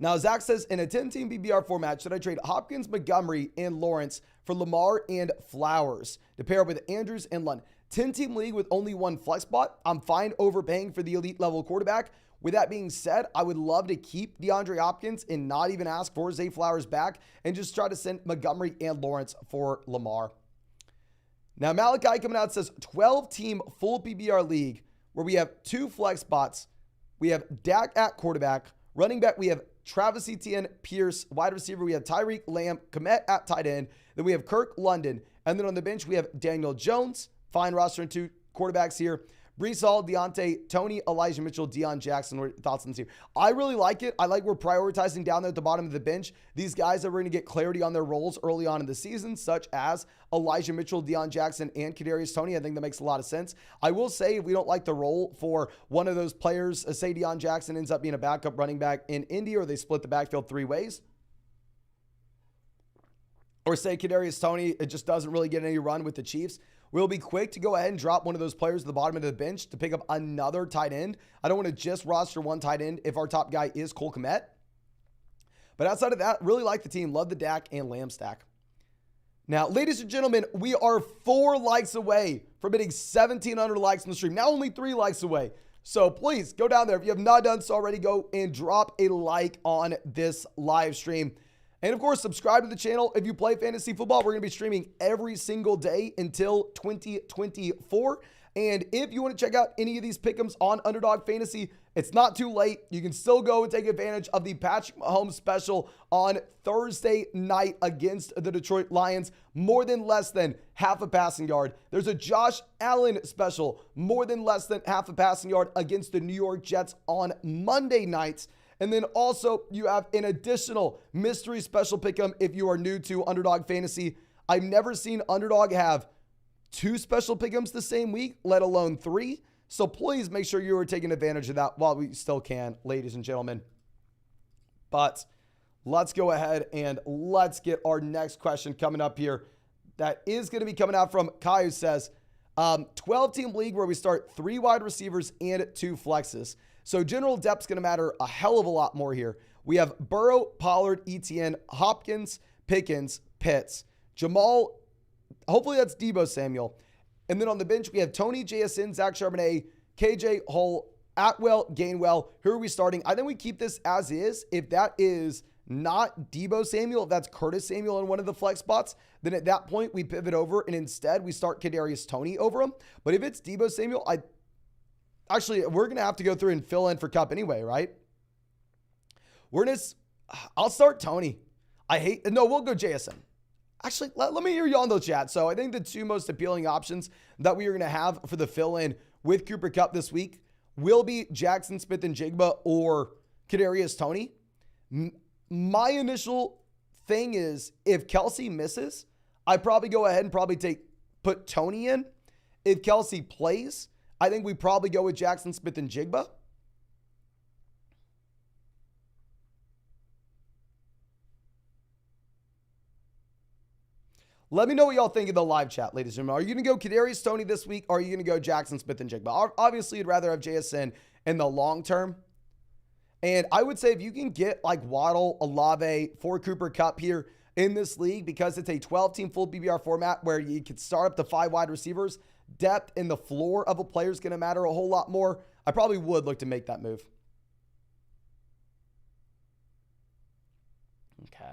A: Now, Zach says, in a 10-team PPR format, should I trade Hopkins, Montgomery, and Lawrence for Lamar and Flowers to pair up with Andrews and Lund? 10-team league with only 1 flex spot. I'm fine overpaying for the elite level quarterback. With that being said, I would love to keep DeAndre Hopkins and not even ask for Zay Flowers back and just try to send Montgomery and Lawrence for Lamar. Now, Malachi coming out says, 12-team full PPR league where we have 2 flex spots. We have Dak at quarterback. Running back, we have Travis Etienne, Pierce. Wide receiver, we have Tyreek Lamb, Komet at tight end. Then we have Kirk London. And then on the bench, we have Daniel Jones. Fine roster and 2 quarterbacks here. Brees Hall, Deontay, Tony, Elijah Mitchell, Deion Jackson. What are your thoughts on this here? I really like it. I like we're prioritizing down there at the bottom of the bench these guys that we're going to get clarity on their roles early on in the season, such as Elijah Mitchell, Deion Jackson, and Kadarius Toney. I think that makes a lot of sense. I will say, if we don't like the role for one of those players, say Deion Jackson ends up being a backup running back in Indy, or they split the backfield 3 ways, or say Kadarius Toney, it just doesn't really get any run with the Chiefs, we'll be quick to go ahead and drop one of those players at the bottom of the bench to pick up another tight end. I don't want to just roster 1 tight end if our top guy is Cole Kmet. But outside of that, really like the team. Love the Dak and Lamb stack. Now, ladies and gentlemen, we are 4 likes away from hitting 1,700 likes on the stream. Now only 3 likes away. So please go down there. If you have not done so already, go and drop a like on this live stream. And of course, subscribe to the channel. If you play fantasy football, we're going to be streaming every single day until 2024. And if you want to check out any of these pick'ems on Underdog Fantasy, it's not too late. You can still go and take advantage of the Patrick Mahomes special on Thursday night against the Detroit Lions. More than less than half a passing yard. There's a Josh Allen special, more than less than half a passing yard against the New York Jets on Monday nights. And then also you have an additional mystery special pick'em if you are new to Underdog Fantasy. I've never seen Underdog have 2 special pick'ems the same week, let alone 3. So please make sure you are taking advantage of that while we still can, ladies and gentlemen. But let's go ahead and let's get our next question coming up here. That is going to be coming out from Kai, who says, 12-team league where we start 3 wide receivers and 2 flexes. So general depth's going to matter a hell of a lot more here. We have Burrow, Pollard, Etienne, Hopkins, Pickens, Pitts, Jamal, hopefully that's Deebo Samuel. And then on the bench, we have Tony, JSN, Zach Charbonnet, KJ, Hull, Atwell, Gainwell. Who are we starting? I think we keep this as is. If that is not Deebo Samuel, if that's Curtis Samuel in one of the flex spots, then at that point we pivot over and instead we start Kadarius Toney over him. But if it's Deebo Samuel, we're going to have to go through and fill in for Kupp anyway, right? I'll start Toney. We'll go JSN. Actually, let me hear you on the chat. So I think the 2 most appealing options that we are going to have for the fill-in with Cooper Kupp this week will be Jackson Smith-Njigba or Kadarius Toney. My initial thing is if Kelsey misses, I probably go ahead and put Toney in. If Kelsey plays, I think we probably go with Jackson Smith-Njigba. Let me know what y'all think in the live chat, ladies and gentlemen. Are you going to go Kadarius Toney this week, or are you going to go Jackson Smith-Njigba? Obviously, you'd rather have JSN in the long term. And I would say if you can get like Waddle, Olave for Cooper Kupp here in this league, because it's a 12-team full PPR format where you can start up to 5 wide receivers, depth in the floor of a player is going to matter a whole lot more. I probably would look to make that move. Okay.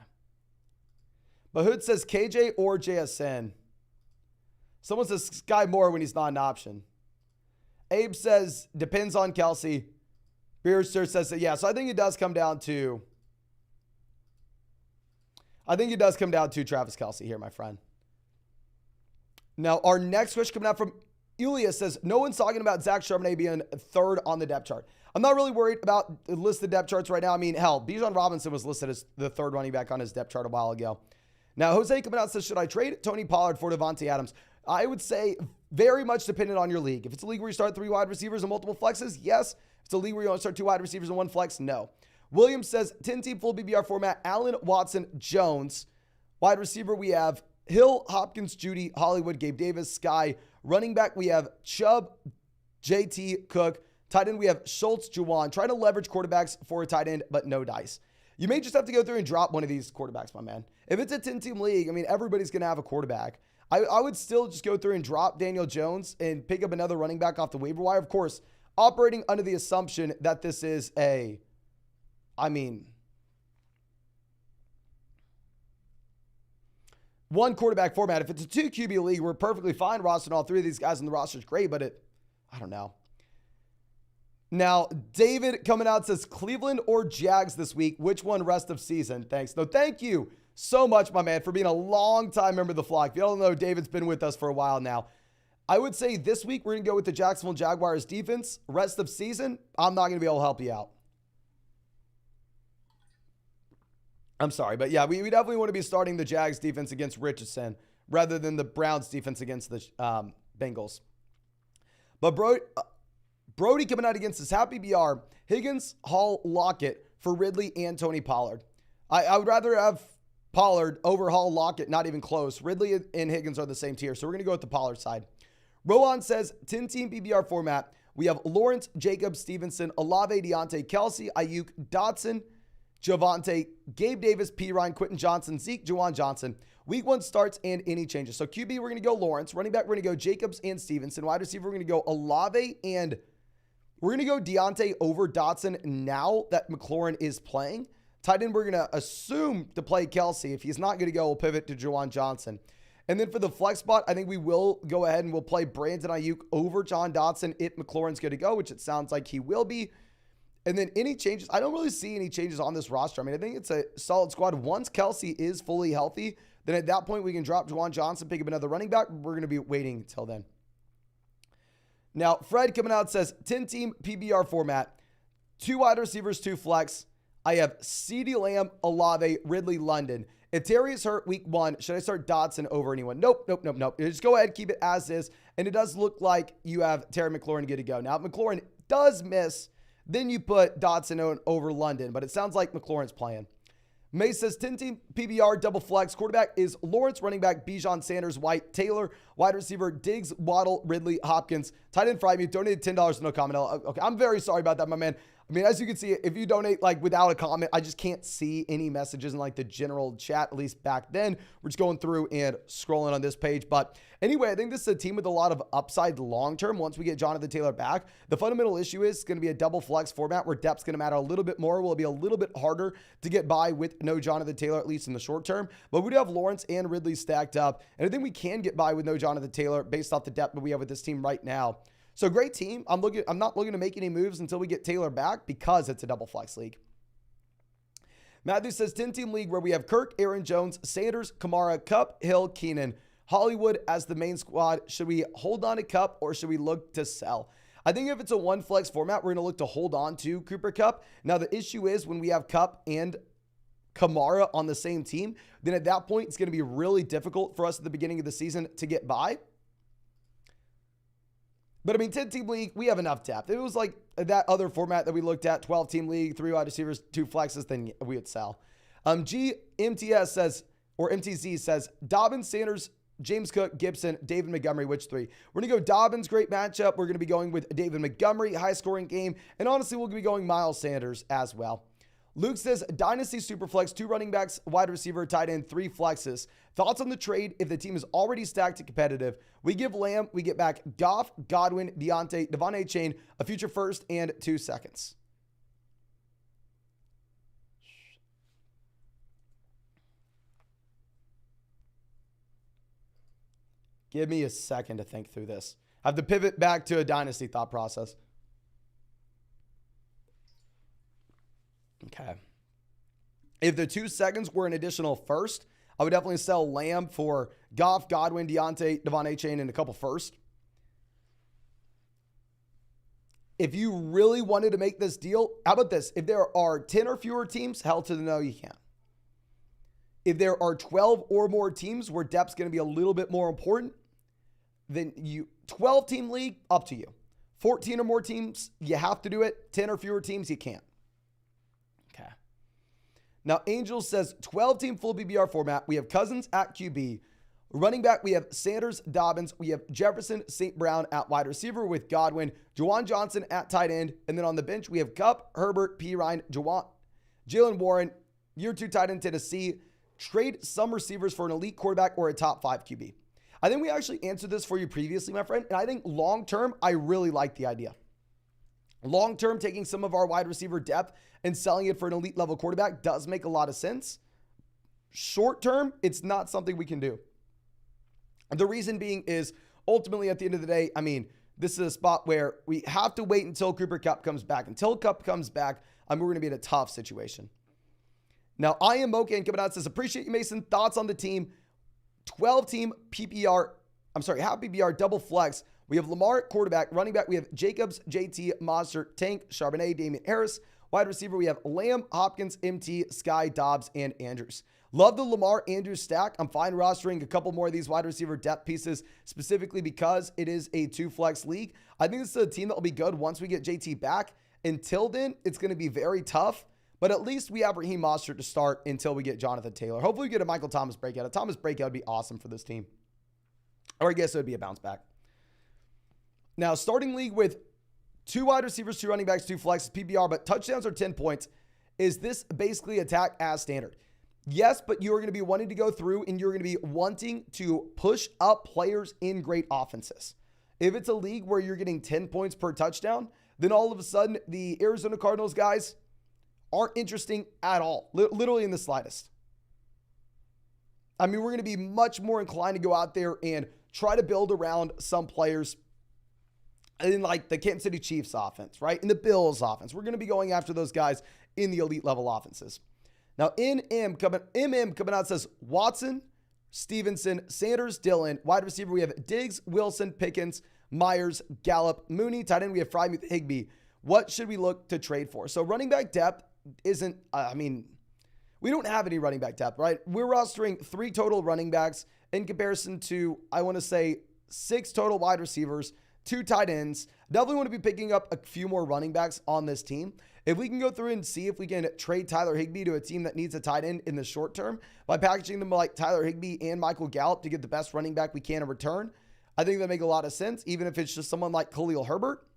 A: But Hood says KJ or JSN. Someone says Sky Moore when he's not an option. Abe says depends on Kelsey. Beerster says that, yeah. So I think it does come down to Travis Kelsey here, my friend. Now, our next question coming out from Ilya says, no one's talking about Zach Charbonnet being 3rd on the depth chart. I'm not really worried about the listed depth charts right now. I mean, hell, Bijan Robinson was listed as the 3rd running back on his depth chart a while ago. Now, Jose coming out says, should I trade Tony Pollard for Devontae Adams? I would say very much dependent on your league. If it's a league where you start 3 wide receivers and multiple flexes, yes. If it's a league where you only start 2 wide receivers and 1 flex, no. Williams says, 10-team full BBR format, Allen, Watson, Jones. Wide receiver, we have Hill, Hopkins, Judy, Hollywood, Gabe Davis, Sky. Running back, we have Chubb, JT, Cook. Tight end, we have Schultz, Juwan. Trying to leverage quarterbacks for a tight end, but no dice. You may just have to go through and drop one of these quarterbacks, my man. If it's a 10-team league, I mean, everybody's going to have a quarterback. I would still just go through and drop Daniel Jones and pick up another running back off the waiver wire. Of course, operating under the assumption that this is one quarterback format. If it's a 2 QB league, we're perfectly fine rostering all 3 of these guys on the roster is great, but I don't know. Now, David coming out says Cleveland or Jags this week. Which one rest of season? Thanks. No, thank you so much, my man, for being a long-time member of the flock. If you don't know, David's been with us for a while now. I would say this week we're going to go with the Jacksonville Jaguars defense. Rest of season, I'm not going to be able to help you out. I'm sorry, but yeah, we definitely want to be starting the Jags defense against Richardson rather than the Browns defense against the Bengals. But Brody coming out against his happy BR, Higgins, Hall, Lockett for Ridley and Tony Pollard. I would rather have Pollard over Hall, Lockett, not even close. Ridley and Higgins are the same tier, so we're going to go with the Pollard side. Rowan says 10-team PBR format. We have Lawrence, Jacobs, Stevenson, Olave, Deontay, Kelsey, Ayuk, Dotson, Javonte, Gabe Davis, P. Ryan, Quentin Johnson, Zeke, Juwan Johnson. Week 1 starts and any changes. So QB, we're going to go Lawrence. Running back, we're going to go Jacobs and Stevenson. Wide receiver, we're going to go Olave, and we're going to go Deontay over Dotson now that McLaurin is playing. Tight end, we're going to assume to play Kelsey. If he's not going to go, we'll pivot to Juwan Johnson. And then for the flex spot, I think we will go ahead and we'll play Brandon Ayuk over John Dotson if McLaurin's going to go, which it sounds like he will be. And then any changes, I don't really see any changes on this roster. I mean, I think it's a solid squad. Once Kelsey is fully healthy, then at that point we can drop Juwan Johnson, pick up another running back. We're going to be waiting until then. Now, Fred coming out says 10-team PBR format, 2 wide receivers, 2 flex. I have CeeDee Lamb, Olave, Ridley, London. If Terry is hurt week 1, should I start Dotson over anyone? Nope. Just go ahead, keep it as is. And it does look like you have Terry McLaurin good to go. Now, if McLaurin does miss, then you put Dotson over London. But it sounds like McLaurin's playing. May says 10-team PBR double flex. Quarterback is Lawrence, running back Bijan, Sanders, White, Taylor, wide receiver Diggs, Waddle, Ridley, Hopkins. Tight end Frymuth donated $10, no comment. Okay, I'm very sorry about that, my man. I mean, as you can see, if you donate like without a comment, I just can't see any messages in like the general chat, at least back then. We're just going through and scrolling on this page. But anyway, I think this is a team with a lot of upside long-term once we get Jonathan Taylor back. The fundamental issue is it's going to be a double flex format where depth's going to matter a little bit more. Will it be a little bit harder to get by with no Jonathan Taylor, at least in the short term? But we do have Lawrence and Ridley stacked up. And I think we can get by with no Jonathan Taylor based off the depth that we have with this team right now. So great team. I'm not looking to make any moves until we get Taylor back because it's a double flex league. Matthew says 10-team league where we have Kirk, Aaron Jones, Sanders, Kamara, Kupp, Hill, Keenan, Hollywood as the main squad. Should we hold on to Kupp or should we look to sell? I think if it's a one flex format, we're going to look to hold on to Cooper Kupp. Now the issue is when we have Kupp and Kamara on the same team, then at that point it's going to be really difficult for us at the beginning of the season to get by. But I mean, 10-team league, we have enough depth. If it was like that other format that we looked at, 12-team league, 3 wide receivers, 2 flexes, then we would sell. GMTS says, or MTZ says, Dobbins, Sanders, James Cook, Gibson, David Montgomery, which 3? We're going to go Dobbins, great matchup. We're going to be going with David Montgomery, high scoring game. And honestly, we'll be going Miles Sanders as well. Luke says, Dynasty Superflex, 2 running backs, wide receiver, tight end, 3 flexes. Thoughts on the trade if the team is already stacked and competitive? We give Lamb, we get back Goff, Godwin, Deontay, Devon A-Chain, a future first, and 2 seconds. Give me a second to think through this. I have to pivot back to a Dynasty thought process. Okay. If the 2 seconds were an additional first, I would definitely sell Lamb for Goff, Godwin, Deontay, Devon A-Chain, and a couple first. If you really wanted to make this deal, how about this? If there are 10 or fewer teams, hell to the no, you can't. If there are 12 or more teams where depth's going to be a little bit more important, then 12-team league, up to you. 14 or more teams, you have to do it. 10 or fewer teams, you can't. Okay. Now, Angel says 12-team full PPR format. We have Cousins at QB. Running back, we have Sanders, Dobbins. We have Jefferson, St. Brown at wide receiver with Godwin. Juwan Johnson at tight end. And then on the bench, we have Kupp, Herbert, P. Ryan, Jalen Warren, year 2 tight end, Tennessee. Trade some receivers for an elite quarterback or a top 5 QB. I think we actually answered this for you previously, my friend. And I think long-term, I really like the idea. Long-term, taking some of our wide receiver depth and selling it for an elite level quarterback does make a lot of sense. Short-term, it's not something we can do. The reason being is ultimately at the end of the day, I mean, this is a spot where we have to wait until Cooper Kupp comes back. Until Kupp comes back, we're going to be in a tough situation. Now, I am Mokan coming out says, appreciate you, Mason. Thoughts on the team. 12-team PPR, half PPR, double flex. We have Lamar at quarterback. Running back, we have Jacobs, JT, Monster, Tank, Charbonnet, Damian Harris. Wide receiver, we have Lamb, Hopkins, MT, Sky, Dobbs, and Andrews. Love the Lamar Andrews stack. I'm fine rostering a couple more of these wide receiver depth pieces, specifically because it is a 2-flex league. I think this is a team that will be good once we get JT back. Until then, it's going to be very tough. But at least we have Raheem Mostert to start until we get Jonathan Taylor. Hopefully we get a Michael Thomas breakout. A Thomas breakout would be awesome for this team. Or I guess it would be a bounce back. Now, starting league with 2 wide receivers, 2 running backs, 2 flexes, PPR, but touchdowns are 10 points. Is this basically attack as standard? Yes, but you're going to be wanting to go through and you're going to be wanting to push up players in great offenses. If it's a league where you're getting 10 points per touchdown, then all of a sudden the Arizona Cardinals guys aren't interesting at all, literally in the slightest. I mean, we're going to be much more inclined to go out there and try to build around some players in like the Kansas City Chiefs offense, right? In the Bills offense. We're going to be going after those guys in the elite level offenses. Now, MM coming out says Watson, Stevenson, Sanders, Dillon. Wide receiver, we have Diggs, Wilson, Pickens, Myers, Gallup, Mooney. Tight end, we have Frymuth, Higbee. What should we look to trade for? So running back depth isn't, we don't have any running back depth, right? We're rostering 3 total running backs in comparison to, I want to say, 6 total wide receivers, 2 tight ends. Definitely want to be picking up a few more running backs on this team. If we can go through and see if we can trade Tyler Higbee to a team that needs a tight end in the short term by packaging them like Tyler Higbee and Michael Gallup to get the best running back we can in return, I think that makes a lot of sense, even if it's just someone like Khalil Herbert.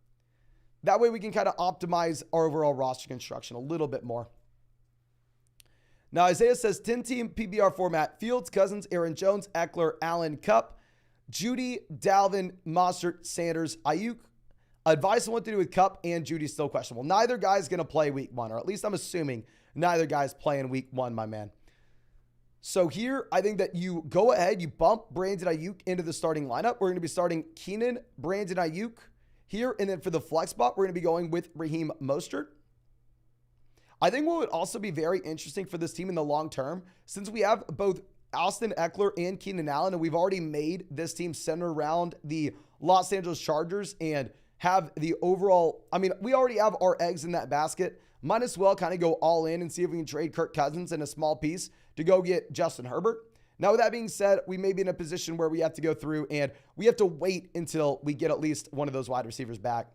A: That way we can kind of optimize our overall roster construction a little bit more. Now, Isaiah says 10-team PPR format: Fields, Cousins, Aaron Jones, Eckler, Allen, Kupp, Judy, Dalvin, Mostert, Sanders, Ayuk. Advice on what to do with Kupp and Judy still questionable. Neither guy's going to play week 1, or at least I'm assuming neither guy's playing week 1, my man. So here, I think that you go ahead, you bump Brandon Ayuk into the starting lineup. We're going to be starting Keenan, Brandon Ayuk here, and then for the flex spot, we're going to be going with Raheem Mostert. I think what would also be very interesting for this team in the long term, since we have both Austin Eckler and Keenan Allen, and we've already made this team center around the Los Angeles Chargers and have the overall, I mean, we already have our eggs in that basket. Might as well kind of go all in and see if we can trade Kirk Cousins in a small piece to go get Justin Herbert. Now, with that being said, we may be in a position where we have to go through and we have to wait until we get at least one of those wide receivers back.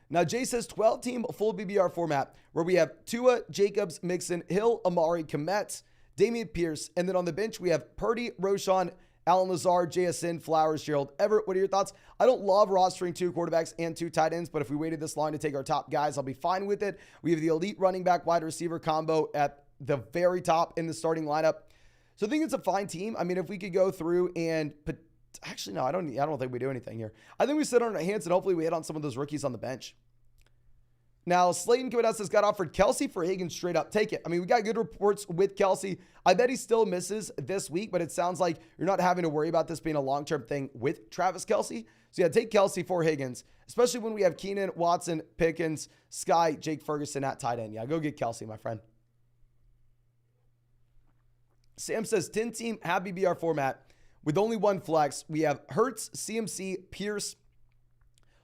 A: Now, Jay says 12-team full BBR format where we have Tua, Jacobs, Mixon, Hill, Amari, Komet, Damian Pierce, and then on the bench we have Purdy, Roshan, Allen Lazard, JSN, Flowers, Gerald Everett. What are your thoughts? I don't love rostering 2 quarterbacks and 2 tight ends, but if we waited this long to take our top guys, I'll be fine with it. We have the elite running back wide receiver combo at the very top in the starting lineup. So I think it's a fine team. I mean, if we could go through and actually, no, I don't think we do anything here. I think we sit on our hands and hopefully we hit on some of those rookies on the bench. Now, Slayton coming out says got offered Kelsey for Higgins, straight up. Take it. I mean, we got good reports with Kelsey. I bet he still misses this week, but it sounds like you're not having to worry about this being a long-term thing with Travis Kelsey. So yeah, take Kelsey for Higgins, especially when we have Keenan, Watson, Pickens, Sky, Jake Ferguson at tight end. Yeah, go get Kelsey, my friend. Sam says 10-team happy BR format with only 1 flex. We have Hurts, CMC, Pierce,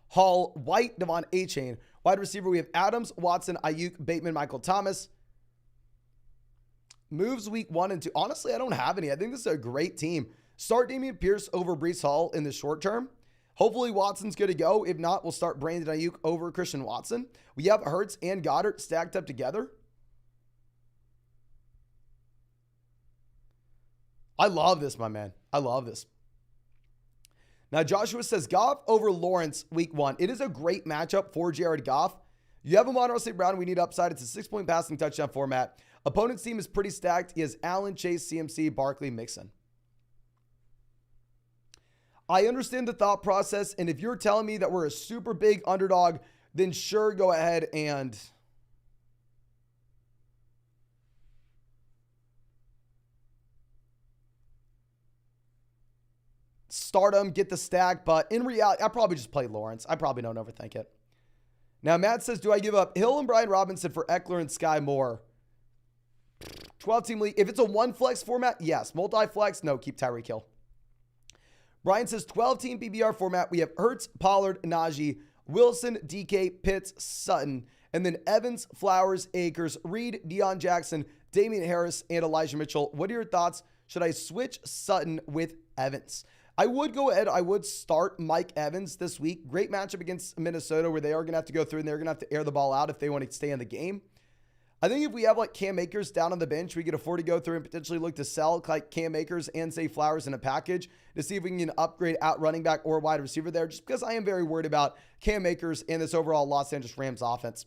A: Hall, White, Devon Achane. Wide receiver, we have Adams, Watson, Ayuk, Bateman, Michael Thomas. Moves week 1 and 2. Honestly, I don't have any. I think this is a great team. Start Damian Pierce over Breece Hall in the short term. Hopefully, Watson's good to go. If not, we'll start Brandon Ayuk over Christian Watson. We have Hurts and Goddard stacked up together. I love this, my man. I love this. Now, Joshua says Goff over Lawrence week 1. It is a great matchup for Jared Goff. You have him on St. Brown. We need upside. It's a 6-point passing touchdown format. Opponent's team is pretty stacked. He has Allen, Chase, CMC, Barkley, Mixon. I understand the thought process, and if you're telling me that we're a super big underdog, then sure, go ahead and start him, get the stack, but in reality, I probably just play Lawrence. I probably don't overthink it. Now, Matt says, do I give up Hill and Brian Robinson for Eckler and Sky Moore? 12-team league. If it's a 1-flex format, yes. Multi-flex, no, keep Tyreek Hill. Brian says 12-team PBR format. We have Hurts, Pollard, Najee, Wilson, DK, Pitts, Sutton, and then Evans, Flowers, Akers, Reed, Deion Jackson, Damian Harris, and Elijah Mitchell. What are your thoughts? Should I switch Sutton with Evans? I would go ahead. I would start Mike Evans this week. Great matchup against Minnesota where they are going to have to go through and they're going to have to air the ball out if they want to stay in the game. I think if we have like Cam Akers down on the bench, we could afford to go through and potentially look to sell like Cam Akers and say Flowers in a package to see if we can upgrade out running back or wide receiver there, just because I am very worried about Cam Akers and this overall Los Angeles Rams offense.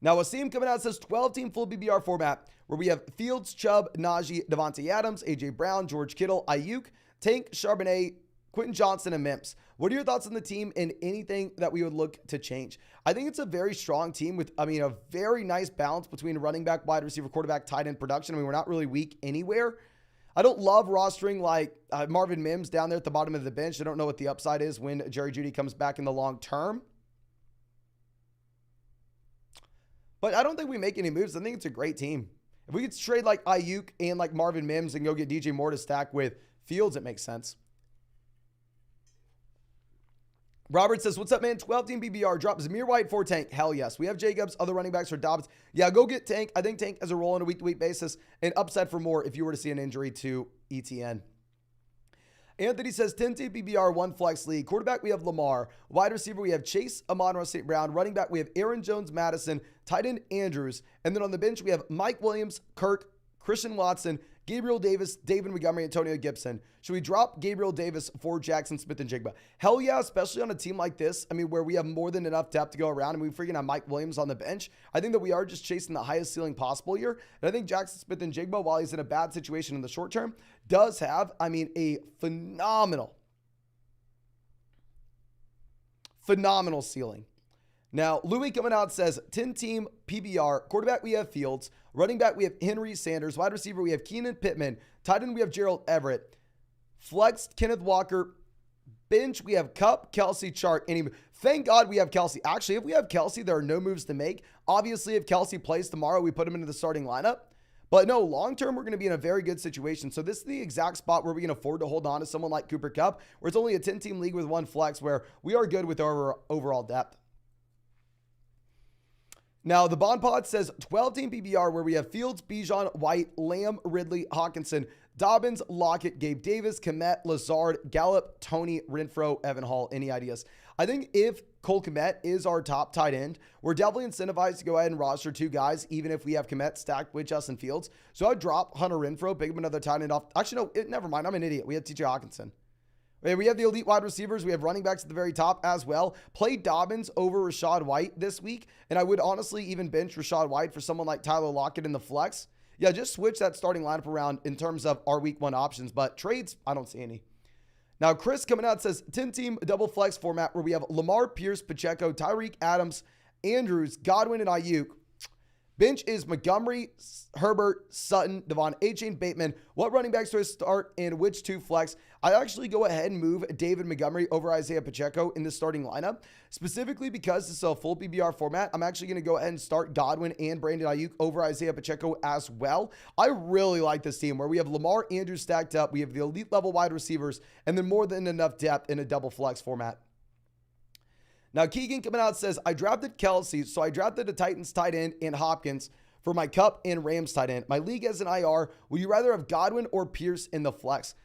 A: Now, Wasim coming out says 12-team full BBR format where we have Fields, Chubb, Najee, Devontae Adams, A.J. Brown, George Kittle, Ayuk, Tank, Charbonnet, Quentin Johnson, and Mims. What are your thoughts on the team and anything that we would look to change? I think it's a very strong team with, a very nice balance between running back, wide receiver, quarterback, tight end production. We're not really weak anywhere. I don't love rostering like Marvin Mims down there at the bottom of the bench. I don't know what the upside is when Jerry Jeudy comes back in the long term. But I don't think we make any moves. I think it's a great team. If we could trade like Ayuk and like Marvin Mims and go get DJ Moore to stack with Fields, it makes sense. Robert says, what's up, man? 12-team BBR. Drop Zamir White for Tank. Hell yes. We have Jacobs, other running backs for Dobbs. Yeah, go get Tank. I think Tank has a role on a week-to-week basis and upside for more if you were to see an injury to ETN. Anthony says 10-team BBR, 1 flex league. Quarterback, we have Lamar. Wide receiver, we have Chase, Amon-Ra St. Brown. Running back, we have Aaron Jones, Madison. Tight end, Andrews. And then on the bench, we have Mike Williams, Kirk, Christian Watson, Gabriel Davis, David Montgomery, Antonio Gibson. Should we drop Gabriel Davis for Jackson Smith and Jigba? Hell yeah, especially on a team like this. I mean, where we have more than enough depth to go around and we freaking have Mike Williams on the bench. I think that we are just chasing the highest ceiling possible here. And I think Jackson Smith and Jigba, while he's in a bad situation in the short term, does have, I mean, a phenomenal ceiling. Now, Louis coming out says 10-team PBR. Quarterback, we have Fields. Running back, we have Henry Sanders. Wide receiver, we have Keenan Pittman. Tight end, we have Gerald Everett. Flex, Kenneth Walker. Bench, we have Kupp, Kelsey, Chark. And thank God we have Kelsey. Actually, if we have Kelsey, there are no moves to make. Obviously, if Kelsey plays tomorrow, we put him into the starting lineup. But no, long-term, we're going to be in a very good situation. So this is the exact spot where we can afford to hold on to someone like Cooper Kupp, where it's only a 10-team league with 1 flex, where we are good with our overall depth. Now, the Bond Pod says 12-team PBR, where we have Fields, Bijan, White, Lamb, Ridley, Hawkinson, Dobbins, Lockett, Gabe Davis, Kmet, Lazard, Gallup, Tony, Renfro, Evan Hall. Any ideas? I think if Cole Kmet is our top tight end, we're definitely incentivized to go ahead and roster 2 guys, even if we have Kmet stacked with Justin Fields. So I'd drop Hunter Renfro, pick up another tight end off. Actually, no, never mind. I'm an idiot. We have TJ Hawkinson. We have the elite wide receivers. We have running backs at the very top as well. Play Dobbins over Rachaad White this week. And I would honestly even bench Rachaad White for someone like Tyler Lockett in the flex. Yeah, just switch that starting lineup around in terms of our week 1 options. But trades, I don't see any. Now, Chris coming out says 10-team double flex format where we have Lamar, Pierce, Pacheco, Tyreek, Adams, Andrews, Godwin, and Ayuk. Bench is Montgomery, Herbert, Sutton, Devon, A-Chain, Bateman. What running backs do I start and which 2 flex? I actually go ahead and move David Montgomery over Isaiah Pacheco in the starting lineup, specifically because this is a full PBR format. I'm actually going to go ahead and start Godwin and Brandon Ayuk over Isaiah Pacheco as well. I really like this team where we have Lamar, Andrews stacked up. We have the elite level wide receivers and then more than enough depth in a double flex format. Now, Keegan coming out says, I drafted Kelsey, so I drafted a Titans tight end and Hopkins for my Kupp and Rams tight end. My league has an IR. Would you rather have Godwin or Pierce in the flex?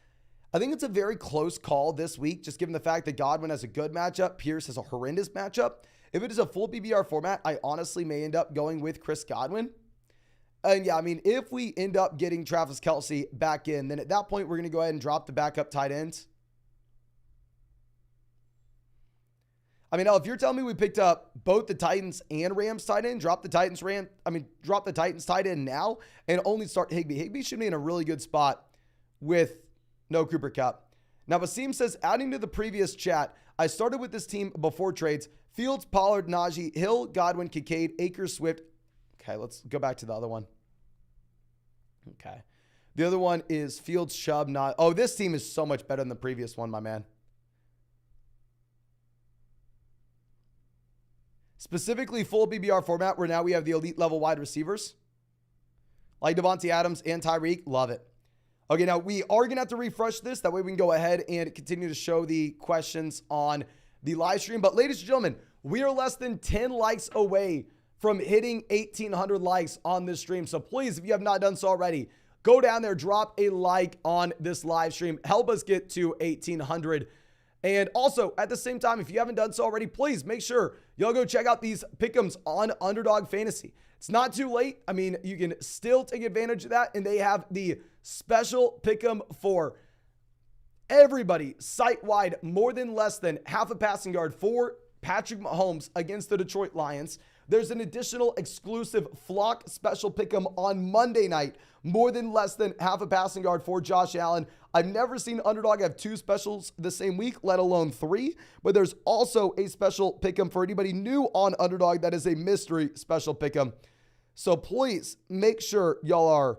A: I think it's a very close call this week, just given the fact that Godwin has a good matchup. Pierce has a horrendous matchup. If it is a full PBR format, I honestly may end up going with Chris Godwin. And yeah, I mean, if we end up getting Travis Kelce back in, then at that point, we're going to go ahead and drop the backup tight ends. I mean, if you're telling me we picked up both the Titans and Rams tight end, drop the Titans tight end now and only start Higbee. Higbee should be in a really good spot with no Cooper Kupp. Now, Wasim says, adding to the previous chat, I started with this team before trades. Fields, Pollard, Najee, Hill, Godwin, Kincaid, Akers, Swift. Okay, let's go back to the other one. Okay. The other one is Fields, Chubb, not. Oh, this team is so much better than the previous one, my man. Specifically full PBR format where now we have the elite level wide receivers like Devontae Adams and Tyreek. Love it. Okay, now we are going to have to refresh this. That way we can go ahead and continue to show the questions on the live stream. But ladies and gentlemen, we are less than 10 likes away from hitting 1,800 likes on this stream. So please, if you have not done so already, go down there, drop a like on this live stream. Help us get to 1,800. And also, at the same time, if you haven't done so already, please make sure y'all go check out these pick'ems on Underdog Fantasy. It's not too late. I mean, you can still take advantage of that. And they have the special pick'em for everybody site-wide, more than less than half a passing yard for Patrick Mahomes against the Detroit Lions. There's an additional exclusive Flock special pick'em on Monday night, more than less than half a passing yard for Josh Allen. I've never seen Underdog have 2 specials the same week, let alone 3. But there's also a special pick'em for anybody new on Underdog that is a mystery special pick'em. So please make sure y'all are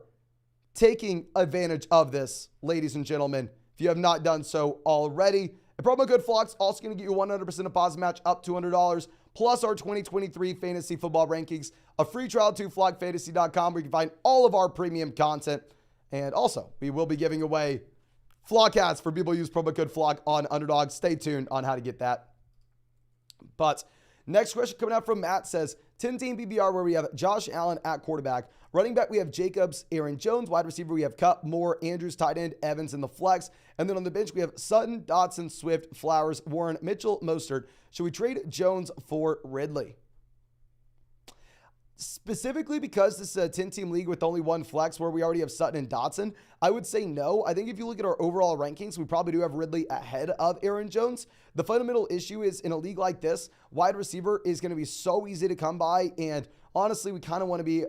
A: taking advantage of this, ladies and gentlemen, if you have not done so already. And promo code FLOCK's also going to get you 100% deposit match up to $200, plus our 2023 fantasy football rankings, a free trial to flockfantasy.com where you can find all of our premium content. And also, we will be giving away Flock hats for people who use promo code FLOCK on Underdog. Stay tuned on how to get that. But next question coming out from Matt says, 10-team PPR where we have Josh Allen at quarterback. Running back, we have Jacobs, Aaron Jones. Wide receiver, we have Kupp, Moore, Andrews, tight end, Evans in the flex. And then on the bench, we have Sutton, Dotson, Swift, Flowers, Warren, Mitchell, Mostert. Should we trade Jones for Ridley? Specifically because this is a 10-team league with only one flex where we already have Sutton and Dotson, I would say no. I think if you look at our overall rankings, we probably do have Ridley ahead of Aaron Jones. The fundamental issue is in a league like this, wide receiver is going to be so easy to come by. And honestly, we kind of want to be,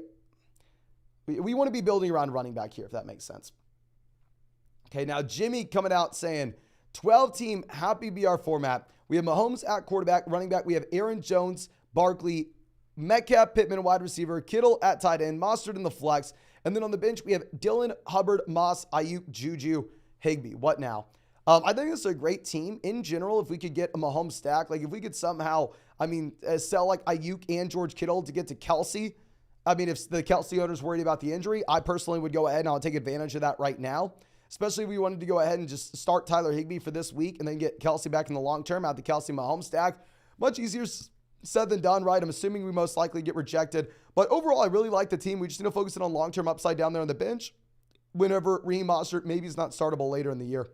A: we want to be building around running back here, if that makes sense. Okay, now Jimmy coming out saying 12-team happy BR format. We have Mahomes at quarterback. Running back, we have Aaron Jones, Barkley, Metcalf, Pittman, wide receiver, Kittle at tight end, Mostert in the flex. And then on the bench, we have Dylan, Hubbard, Moss, Ayuk, Juju, Higbee. What now? I think this is a great team in general. If we could get a Mahomes stack, like if we could somehow, sell like Ayuk and George Kittle to get to Kelsey. If the Kelsey owner's worried about the injury, I personally would go ahead and I'll take advantage of that right now. Especially if we wanted to go ahead and just start Tyler Higbee for this week and then get Kelsey back in the long term, out the Kelsey Mahomes stack. Much easier said than done, right? I'm assuming we most likely get rejected. But overall, I really like the team. We just need to focus in on long-term upside down there on the bench whenever Raheem Mostert maybe is not startable later in the year.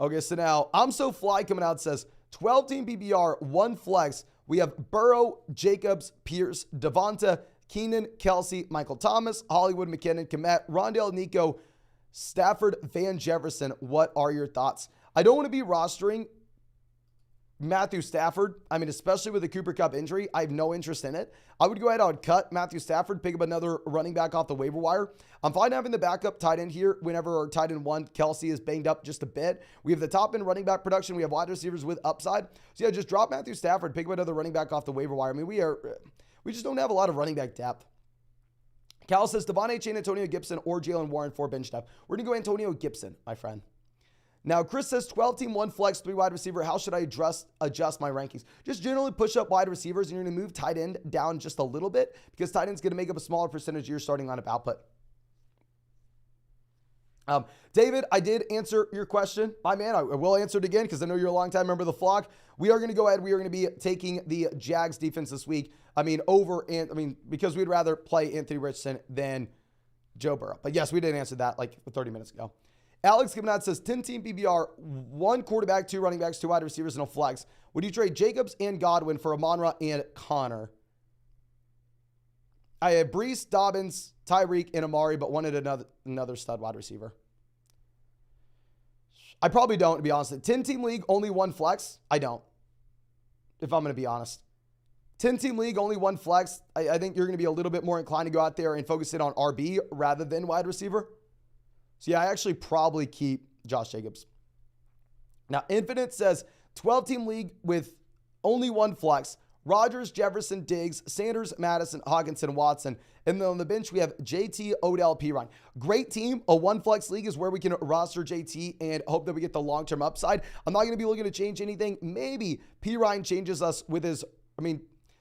A: Okay, so now I'm So Fly coming out says 12-team PPR, one flex. We have Burrow, Jacobs, Pierce, Devonta, Keenan, Kelsey, Michael Thomas, Hollywood, McKinnon, Komet, Rondale, Nico, Stafford, Van Jefferson. What are your thoughts? I don't want to be rostering Matthew Stafford. Especially with the Cooper Kupp injury, I have no interest in it. I would go ahead, I would cut Matthew Stafford, pick up another running back off the waiver wire. I'm fine having the backup tight end here whenever our tight end one, Kelsey, is banged up just a bit. We have the top end running back production. We have wide receivers with upside. So yeah, just drop Matthew Stafford, pick up another running back off the waiver wire. We just don't have a lot of running back depth. Cal says Devon A. Chain, Antonio Gibson, or Jalen Warren for bench depth. We're going to go Antonio Gibson, my friend. Now, Chris says 12-team, one flex, 3 wide receiver. How should I adjust my rankings? Just generally push up wide receivers, and you're going to move tight end down just a little bit because tight end's going to make up a smaller percentage of your starting lineup output. David, I did answer your question. My man, I will answer it again because I know you're a long-time member of the flock. We are going to go ahead. We are going to be taking the Jags defense this week. Because we'd rather play Anthony Richardson than Joe Burrow. But yes, we did answer that like 30 minutes ago. Alex coming out says 10-team PPR, 1 quarterback, 2 running backs, 2 wide receivers, and a flex. Would you trade Jacobs and Godwin for Amon-Ra and Connor? I had Brees, Dobbins, Tyreek, and Amari, but wanted another stud wide receiver. I probably don't, to be honest. 10-team league, only 1 flex? I don't, if I'm going to be honest. 10-team league, only 1 flex. I think you're going to be a little bit more inclined to go out there and focus in on RB rather than wide receiver. So yeah, I actually probably keep Josh Jacobs. Now, Infinite says 12-team league with only 1 flex. Rodgers, Jefferson, Diggs, Sanders, Madison, Hawkinson, Watson. And then on the bench, we have JT, Odell, Pirine. Great team. A 1 flex league is where we can roster JT and hope that we get the long-term upside. I'm not going to be looking to change anything. Maybe Pirine changes us with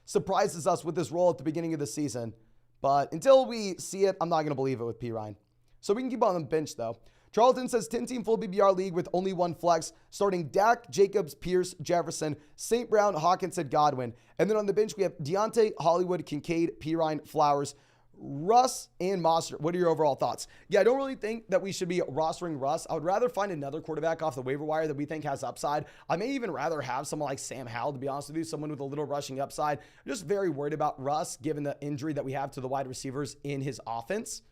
A: surprises us with his role at the beginning of the season. But until we see it, I'm not going to believe it with Pirine. So we can keep on the bench, though. Charlton says 10-team full BBR league with only 1 flex, starting Dak, Jacobs, Pierce, Jefferson, St. Brown, Hawkinson, Godwin. And then on the bench, we have Deontay, Hollywood, Kincaid, Pirine, Flowers, Russ, and Mostert. What are your overall thoughts? Yeah, I don't really think that we should be rostering Russ. I would rather find another quarterback off the waiver wire that we think has upside. I may even rather have someone like Sam Howell, to be honest with you, someone with a little rushing upside. I'm just very worried about Russ, given the injury that we have to the wide receivers in his offense.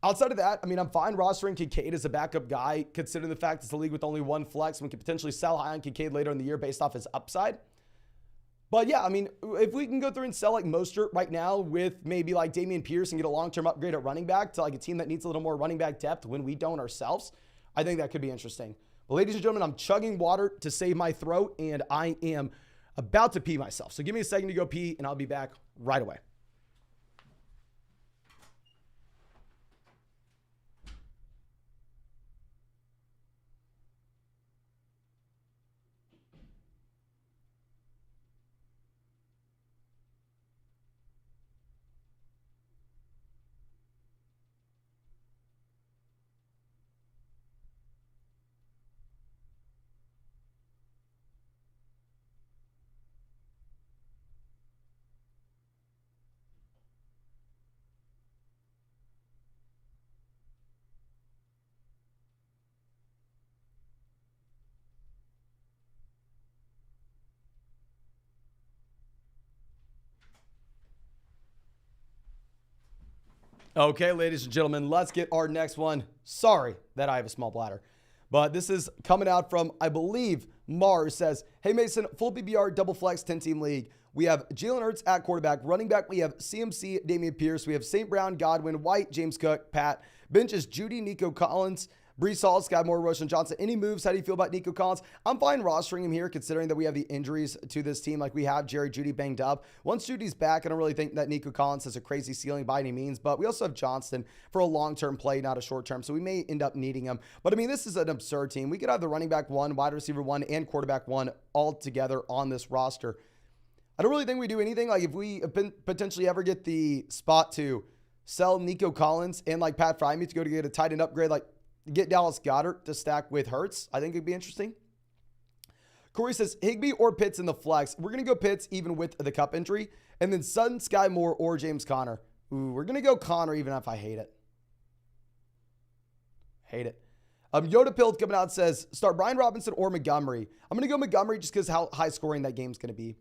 A: Outside of that, I'm fine rostering Kincaid as a backup guy, considering the fact it's a league with only 1 flex, and we could potentially sell high on Kincaid later in the year based off his upside. But yeah, if we can go through and sell like Mostert right now with maybe like Dameon Pierce and get a long-term upgrade at running back to like a team that needs a little more running back depth when we don't ourselves, I think that could be interesting. But ladies and gentlemen, I'm chugging water to save my throat, and I am about to pee myself. So give me a second to go pee, and I'll be back right away. Okay, ladies and gentlemen, let's get our next one. Sorry that I have a small bladder, but this is coming out from, I believe, Mars says, hey Mason, full PPR, double flex, 10-team league. We have Jalen Hurts at quarterback. Running back, we have CMC, Damian Pierce. We have St. Brown, Godwin, White, James Cook, Pat. Bench is Judy, Nico Collins, Brees Hall, Sky Moore, Roshan Johnson. Any moves? How do you feel about Nico Collins? I'm fine rostering him here considering that we have the injuries to this team. Like we have Jerry Judy banged up. Once Judy's back, I don't really think that Nico Collins has a crazy ceiling by any means, but we also have Johnston for a long-term play, not a short-term, so we may end up needing him. But I mean, this is an absurd team. We could have the running back 1, wide receiver 1, and quarterback 1 all together on this roster. I don't really think we do anything. Like if we potentially ever get the spot to sell Nico Collins and like Pat Freiermuth to go to get a tight end upgrade, like get Dallas Goedert to stack with Hurts, I think it'd be interesting. Corey says Higbee or Pitts in the flex. We're going to go Pitts even with the Kupp injury. And then Sutton, Sky Moore, or James Conner. Ooh, we're going to go Conner even if I hate it. Hate it. Yoda Pill coming out says start Brian Robinson or Montgomery. I'm going to go Montgomery just because how high scoring that game's going to be.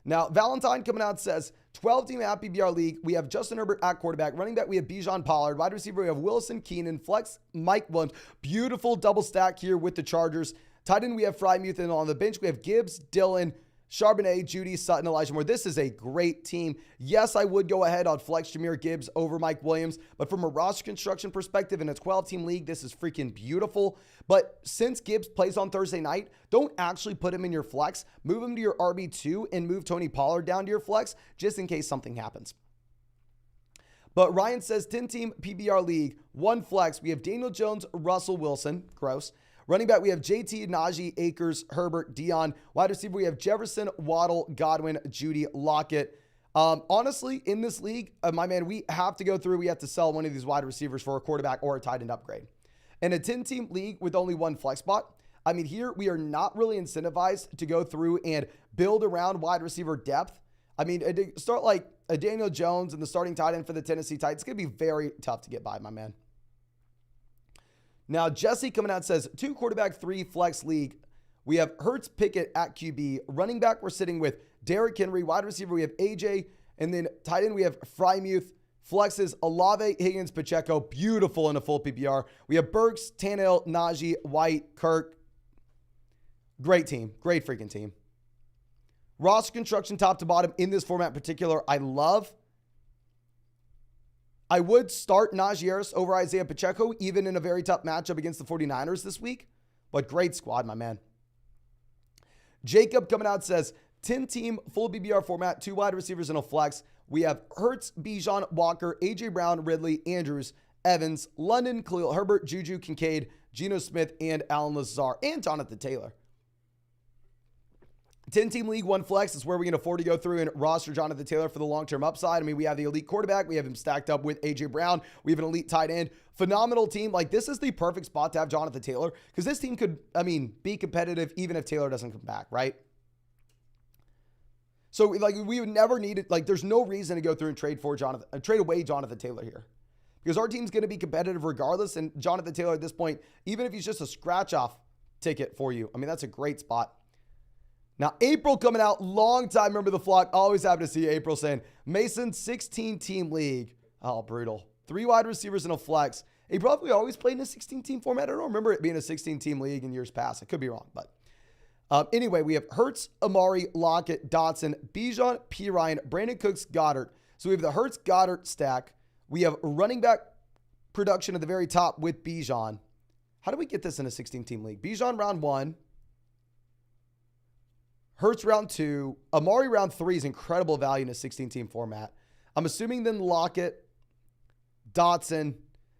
A: Now, Valentine coming out says 12-team at PBR league. We have Justin Herbert at quarterback. Running back, we have Bijan Pollard. Wide receiver, we have Wilson, Keenan, flex, Mike Williams. Beautiful double stack here with the Chargers. Tight end, we have Freiermuth, and on the bench, we have Gibbs, Dillon, Charbonnet, Judy, Sutton, Elijah Moore. This is a great team. Yes, I would go ahead on flex Jahmyr Gibbs over Mike Williams, but from a roster construction perspective in a 12-team league, this is freaking beautiful. But since Gibbs plays on Thursday night, don't actually put him in your flex. Move him to your RB2 and move Tony Pollard down to your flex just in case something happens. But Ryan says 10-team PBR league, 1 flex. We have Daniel Jones, Russell Wilson, gross. Running back, we have JT, Najee, Akers, Herbert, Dion. Wide receiver, we have Jefferson, Waddle, Godwin, Judy, Lockett. Honestly, in this league, my man, we have to go through. We have to sell one of these wide receivers for a quarterback or a tight end upgrade. In a 10-team league with only 1 flex spot, I mean, here we are not really incentivized to go through and build around wide receiver depth. I mean, start like a Daniel Jones and the starting tight end for the Tennessee Titans. It's going to be very tough to get by, my man. Now, Jesse coming out says 2 quarterback, 3 flex league. We have Hurts, Pickett at QB. Running back, we're sitting with Derrick Henry. Wide receiver, we have AJ. And then tight end, we have Freiermuth. Flexes, Olave, Higgins, Pacheco. Beautiful in a full PPR. We have Burks, Tannehill, Najee, White, Kirk. Great team. Great freaking team. Roster construction top to bottom in this format in particular, I love. I would start Najee Harris over Isaiah Pacheco, even in a very tough matchup against the 49ers this week. But great squad, my man. Jacob coming out says, 10-team, full BBR format, 2 wide receivers and a flex. We have Hurts, Bijan, Walker, A.J. Brown, Ridley, Andrews, Evans, London, Khalil Herbert, Juju, Kincaid, Geno Smith, and Alan Lazar, and Jonathan Taylor. 10-team league, 1 flex is where we can afford to go through and roster Jonathan Taylor for the long-term upside. I mean, we have the elite quarterback. We have him stacked up with A.J. Brown. We have an elite tight end. Phenomenal team. Like, this is the perfect spot to have Jonathan Taylor because this team could, I mean, be competitive even if Taylor doesn't come back, right? So, like, we would never need it. Like, there's no reason to go through and trade away Jonathan Taylor here because our team's going to be competitive regardless. And Jonathan Taylor at this point, even if he's just a scratch-off ticket for you, I mean, that's a great spot. Now, April coming out, long time member of the flock. Always happy to see April saying, Mason, 16-team league. Oh, brutal. 3 wide receivers and a flex. He probably always played in a 16-team format. I don't remember it being a 16-team league in years past. I could be wrong, but anyway, we have Hurts, Amari, Lockett, Dotson, Bijan, Pirine, Brandon Cooks, Goddard. So we have the Hurts, Goddard stack. We have running back production at the very top with Bijan. How do we get this in a 16-team league? Bijan round 1. Hurts round 2. Amari round 3 is incredible value in a 16-team format. I'm assuming then Lockett, Dotson.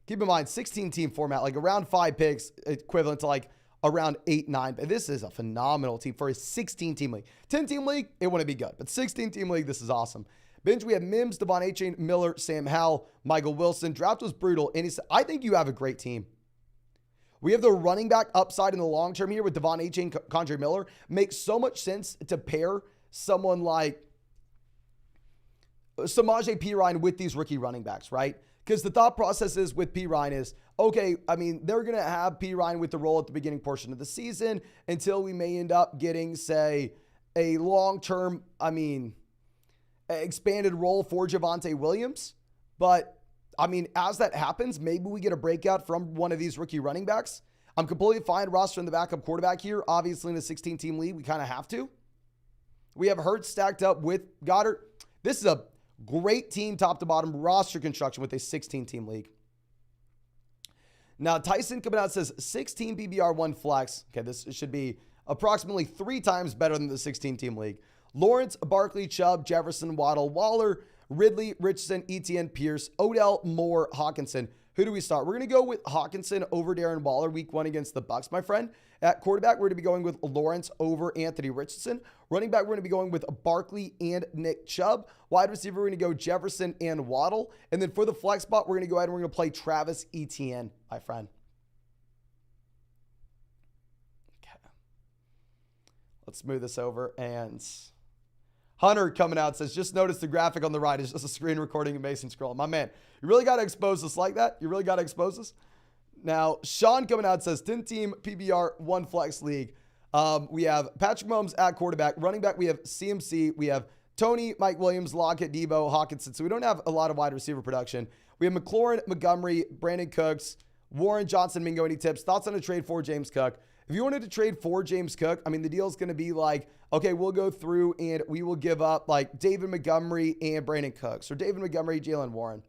A: Keep in mind, 16-team format, like around 5 picks, equivalent to like around 8, 9. But this is a phenomenal team for a 16-team league. 10-team league, it wouldn't be good. But 16-team league, this is awesome. Bench, we have Mims, Devon Achane, Miller, Sam Howell, Michael Wilson. Draft was brutal. And I think you have a great team. We have the running back upside in the long term here with Devon Achane, Kondre Miller. Makes so much sense to pair someone like Samaje Perine with these rookie running backs, right? Because the thought process is with Perine is, okay, I mean, they're going to have Perine with the role at the beginning portion of the season until we may end up getting, say, a long-term, I mean, expanded role for Javonte Williams. But I mean, as that happens, maybe we get a breakout from one of these rookie running backs. I'm completely fine rostering the backup quarterback here. Obviously, in a 16-team league, we kind of have to. We have Hurts stacked up with Goddard. This is a great team, top to bottom roster construction with a 16-team league. Now, Tyson coming out says 16 PBR, 1 flex. Okay, this should be approximately 3 times better than the 16-team league. Lawrence, Barkley, Chubb, Jefferson, Waddle, Waller, Ridley, Richardson, Etienne, Pierce, Odell, Moore, Hawkinson. Who do we start? We're going to go with Hawkinson over Darren Waller week 1 against the Bucs, my friend. At quarterback, we're going to be going with Lawrence over Anthony Richardson. Running back, we're going to be going with Barkley and Nick Chubb. Wide receiver, we're going to go Jefferson and Waddle. And then for the flex spot, we're going to go ahead and we're going to play Travis Etienne, my friend. Okay. Let's move this over. And Hunter coming out says, just notice the graphic on the right is just a screen recording of Mason scrolling. My man, you really got to expose us like that? You really got to expose us? Now, Sean coming out says, 10-team PBR, 1 flex league. We have Patrick Mahomes at quarterback. Running back, we have CMC. We have Tony, Mike Williams, Lockett, Debo, Hawkinson. So we don't have a lot of wide receiver production. We have McLaurin, Montgomery, Brandon Cooks, Warren, Johnson, Mingo. Any tips? Thoughts on a trade for James Cook? If you wanted to trade for James Cook, I mean, the deal is going to be like, okay, we'll go through and we will give up like David Montgomery and Brandon Cooks, or David Montgomery, Jalen Warren.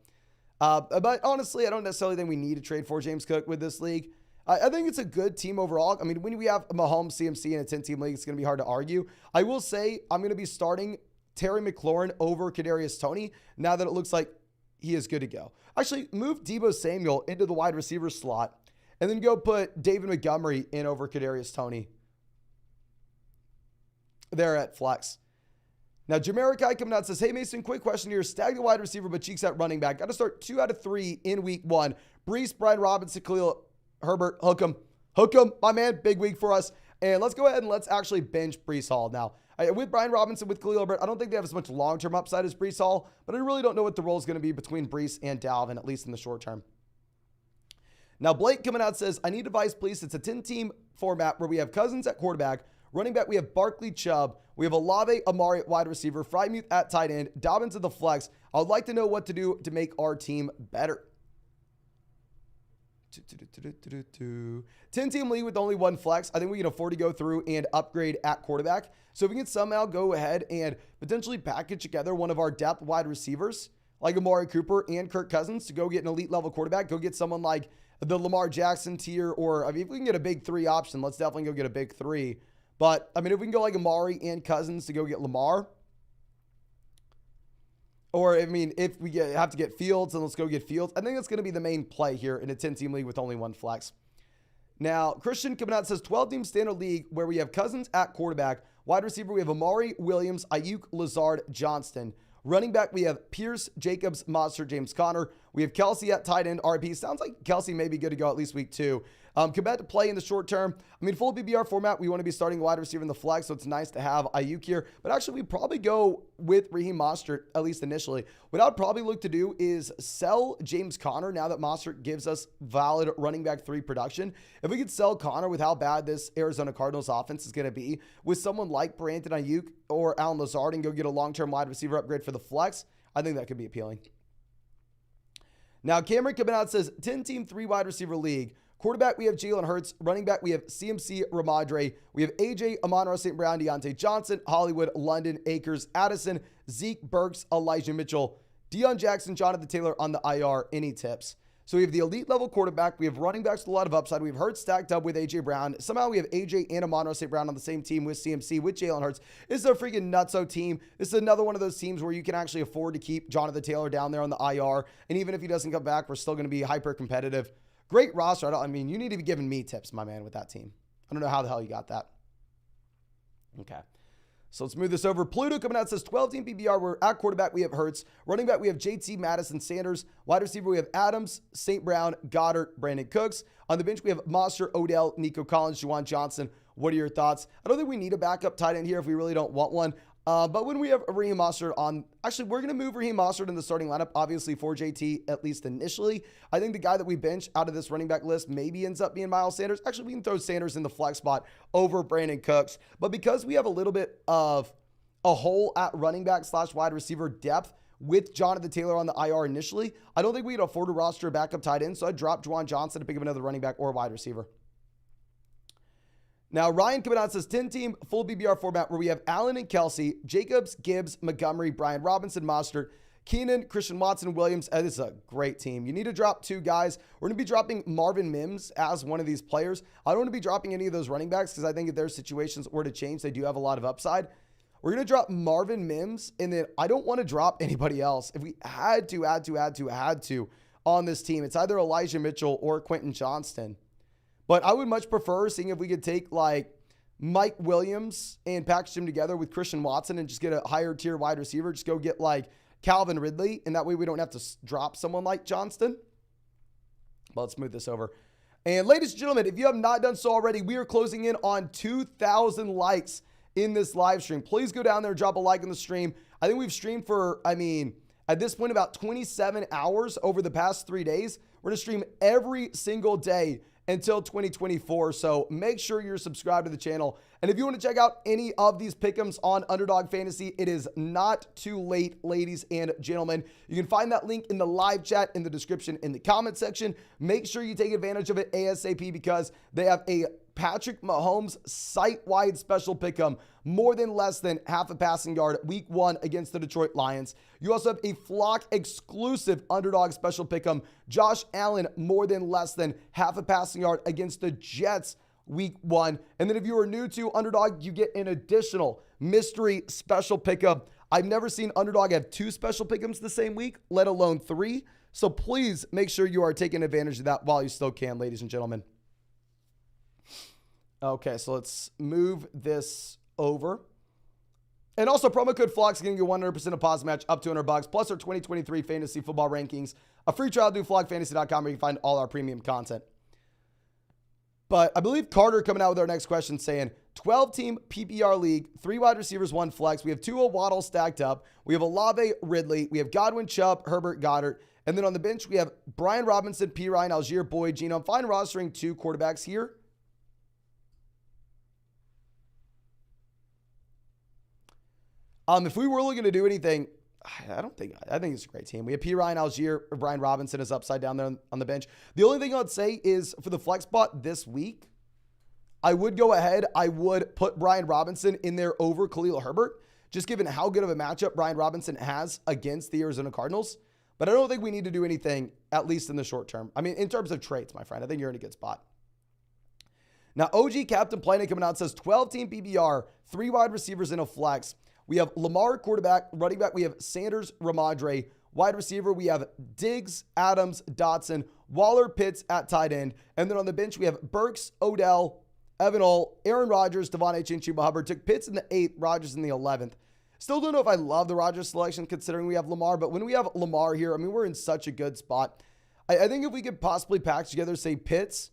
A: But honestly, I don't necessarily think we need to trade for James Cook with this league. I think it's a good team overall. I mean, when we have Mahomes, CMC in a 10-team league, it's going to be hard to argue. I will say I'm going to be starting Terry McLaurin over Kadarius Toney now that it looks like he is good to go. Actually, move Deebo Samuel into the wide receiver slot and then go put David Montgomery in over Kadarius Toney there at flex. Now, Jamarikai coming out and says, hey, Mason, quick question here. Stag the wide receiver, but cheeks at running back. Got to start 2 out of 3 in week 1. Brees, Brian Robinson, Khalil Herbert, hook him. Hook him, my man. Big week for us. And let's go ahead and let's actually bench Brees Hall. Now, with Brian Robinson, with Khalil Herbert, I don't think they have as much long-term upside as Brees Hall, but I really don't know what the role is going to be between Brees and Dalvin, at least in the short term. Now, Blake coming out says, I need advice, please. It's a 10-team format where we have Cousins at quarterback. Running back, we have Barkley, Chubb. We have Olave, Amari at wide receiver. Freiermuth at tight end. Dobbins at the flex. I would like to know what to do to make our team better. 10-team league with only 1 flex. I think we can afford to go through and upgrade at quarterback. So if we can somehow go ahead and potentially package together one of our depth wide receivers, like Amari Cooper and Kirk Cousins, to go get an elite level quarterback, go get someone like the Lamar Jackson tier, or I mean, if we can get a big 3 option, let's definitely go get a big 3. But, I mean, if we can go like Amari and Cousins to go get Lamar, or, I mean, if we have to get Fields, then let's go get Fields. I think that's going to be the main play here in a 10-team league with only 1 flex. Now, Christian coming out says 12-team standard league where we have Cousins at quarterback. Wide receiver, we have Amari, Williams, Ayuk, Lazard, Johnston. Running back, we have Pierce, Jacobs, Monster, James Conner. We have Kelsey at tight end, RP. Sounds like Kelsey may be good to go at least week 2. Komet to play in the short term. I mean, full PBR format, we want to be starting wide receiver in the flex, so it's nice to have Ayuk here. But actually, we probably go with Raheem Mostert, at least initially. What I'd probably look to do is sell James Conner now that Mostert gives us valid running back 3 production. If we could sell Conner with how bad this Arizona Cardinals offense is going to be, with someone like Brandon Ayuk or Alan Lazard and go get a long-term wide receiver upgrade for the flex, I think that could be appealing. Now, Cameron coming out says 10-team 3 wide receiver league. Quarterback, we have Jalen Hurts. Running back, we have CMC, Ramadre. We have AJ, Amon-Ra St. Brown, Deontay Johnson, Hollywood, London, Akers, Addison, Zeke, Burks, Elijah Mitchell, Deion Jackson, Jonathan Taylor on the IR. Any tips? So we have the elite level quarterback. We have running backs with a lot of upside. We have Hurts stacked up with AJ Brown. Somehow we have AJ and Amon-Ra St. Brown on the same team with CMC, with Jalen Hurts. This is a freaking nutso team. This is another one of those teams where you can actually afford to keep Jonathan Taylor down there on the IR. And even if he doesn't come back, we're still going to be hyper competitive. Great roster. I mean, you need to be giving me tips, my man, with that team. I don't know how the hell you got that. Okay. So let's move this over. Pluto coming out says 12-team PBR. We're at quarterback. We have Hurts. Running back, we have JT, Madison, Sanders. Wide receiver, we have Adams, St. Brown, Goddard, Brandon Cooks. On the bench, we have Monster, Odell, Nico Collins, Juwan Johnson. What are your thoughts? I don't think we need a backup tight end here if we really don't want one. But when we have Raheem Mostert on, actually, we're going to move Raheem Mostert in the starting lineup, obviously, for JT, at least initially. I think the guy that we bench out of this running back list maybe ends up being Miles Sanders. Actually, we can throw Sanders in the flex spot over Brandon Cooks. But because we have a little bit of a hole at running back / wide receiver depth with Jonathan Taylor on the IR initially, I don't think we can afford to roster a backup tight end, so I'd drop Juwan Johnson to pick up another running back or wide receiver. Now, Ryan coming out says 10-team full BBR format where we have Allen and Kelsey, Jacobs, Gibbs, Montgomery, Brian Robinson, Mostert, Keenan, Christian Watson, Williams. This is a great team. You need to drop 2 guys. We're going to be dropping Marvin Mims as one of these players. I don't want to be dropping any of those running backs because I think if their situations were to change, they do have a lot of upside. We're going to drop Marvin Mims, and then I don't want to drop anybody else. If we had to on this team, it's either Elijah Mitchell or Quentin Johnston. But I would much prefer seeing if we could take like Mike Williams and package him together with Christian Watson and just get a higher tier wide receiver. Just go get like Calvin Ridley, and that way we don't have to drop someone like Johnston. But let's move this over. And ladies and gentlemen, if you have not done so already, we are closing in on 2,000 likes in this live stream. Please go down there and drop a like on the stream. I think we've streamed for, at this point, about 27 hours over the past 3 days. We're going to stream every single day until 2024. So make sure you're subscribed to the channel. And if you want to check out any of these pick'ems on Underdog Fantasy, it is not too late, ladies and gentlemen. You can find that link in the live chat, in the description, in the comment section. Make sure you take advantage of it ASAP because they have a Patrick Mahomes site-wide special pick'em, more than less than half a passing yard week 1 against the Detroit Lions. You also have a Flock exclusive Underdog special pick'em, Josh Allen, more than less than half a passing yard against the Jets week 1. And then if you are new to Underdog, you get an additional mystery special pick'em. I've never seen Underdog have 2 special pick'ems the same week, let alone 3. So please make sure you are taking advantage of that while you still can, ladies and gentlemen. Okay, so let's move this over. And also, promo code FLOCK is going to get 100% deposit match up to $200 plus our 2023 fantasy football rankings. A free trial to flockfantasy.com where you can find all our premium content. But I believe Carter coming out with our next question saying 12-team PPR league, 3 wide receivers, 1 flex. We have Tua Waddle stacked up. We have Olave, Ridley. We have Godwin, Chubb, Herbert, Goddard. And then on the bench, we have Brian Robinson, P. Ryan, Algier, Boyd, Geno. I'm fine rostering 2 quarterbacks here. If we were looking to do anything, I think it's a great team. We have P. Ryan, Algier, Brian Robinson is upside down there on the bench. The only thing I'd say is for the flex spot this week, I would go ahead. I would put Brian Robinson in there over Khalil Herbert, just given how good of a matchup Brian Robinson has against the Arizona Cardinals. But I don't think we need to do anything, at least in the short term. I mean, in terms of trades, my friend, I think you're in a good spot. Now, OG Captain Planet coming out says 12-team PBR, 3 wide receivers in a flex. We have Lamar, quarterback. Running back, we have Sanders, Ramadre. Wide receiver, we have Diggs, Adams, Dotson, Waller, Pitts at tight end. And then on the bench, we have Burks, Odell, Evan Hull, Aaron Rodgers, Devon H. and Chuba Hubbard. Took Pitts in the 8th, Rodgers in the 11th. Still don't know if I love the Rodgers selection considering we have Lamar, but when we have Lamar here, I mean, we're in such a good spot. I think if we could possibly package together, say, Pitts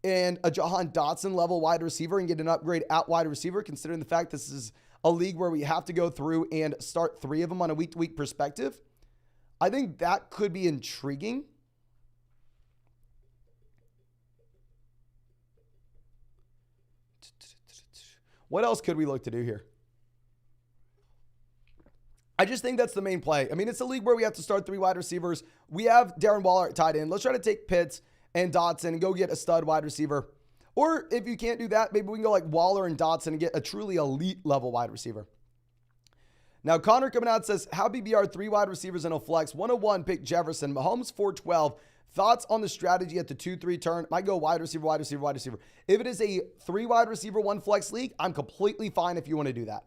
A: and a Jahan Dotson level wide receiver and get an upgrade at wide receiver, considering the fact this is a league where we have to go through and start 3 of them on a week-to-week perspective, I think that could be intriguing. What else could we look to do here? I just think that's the main play. I mean, it's a league where we have to start 3 wide receivers. We have Darren Waller at tight end. Let's try to take Pitts and Dotson and go get a stud wide receiver. Or if you can't do that, maybe we can go like Waller and Dotson and get a truly elite level wide receiver. Now, Connor coming out says, how BBR 3 wide receivers in a flex. 101, pick Jefferson. Mahomes 412. Thoughts on the strategy at the 2-3 turn? Might go wide receiver, wide receiver, wide receiver. If it is a 3 wide receiver, 1 flex league, I'm completely fine if you want to do that.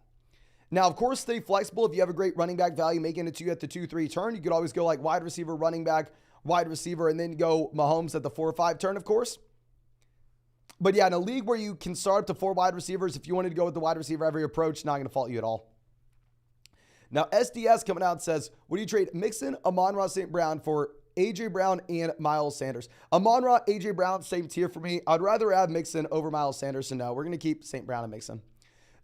A: Now, of course, stay flexible. If you have a great running back value making it to you at the 2-3 turn, you could always go like wide receiver, running back, wide receiver, and then go Mahomes at the 4-5 turn, of course. But yeah, in a league where you can start up to 4 wide receivers, if you wanted to go with the wide receiver every approach, not going to fault you at all. Now, SDS coming out says, would you trade Mixon, Amon-Ra St. Brown for A.J. Brown and Miles Sanders? Amon-Ra, A.J. Brown, same tier for me. I'd rather have Mixon over Miles Sanders, so no, we're going to keep St. Brown and Mixon.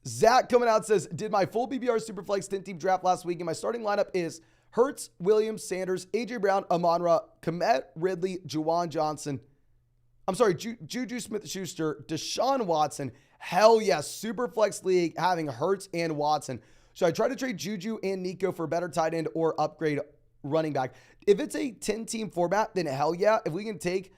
A: Zach coming out says, did my full BBR Superflex 10-team draft last week, and my starting lineup is Hurts, Williams, Sanders, A.J. Brown, Amon-Ra, Komet, Ridley, Juwan Johnson. Juju Smith-Schuster, Deshaun Watson. Hell yes, Superflex League having Hurts and Watson. Should I try to trade Juju and Nico for a better tight end or upgrade running back? If it's a 10-team format, then hell yeah. If we can take,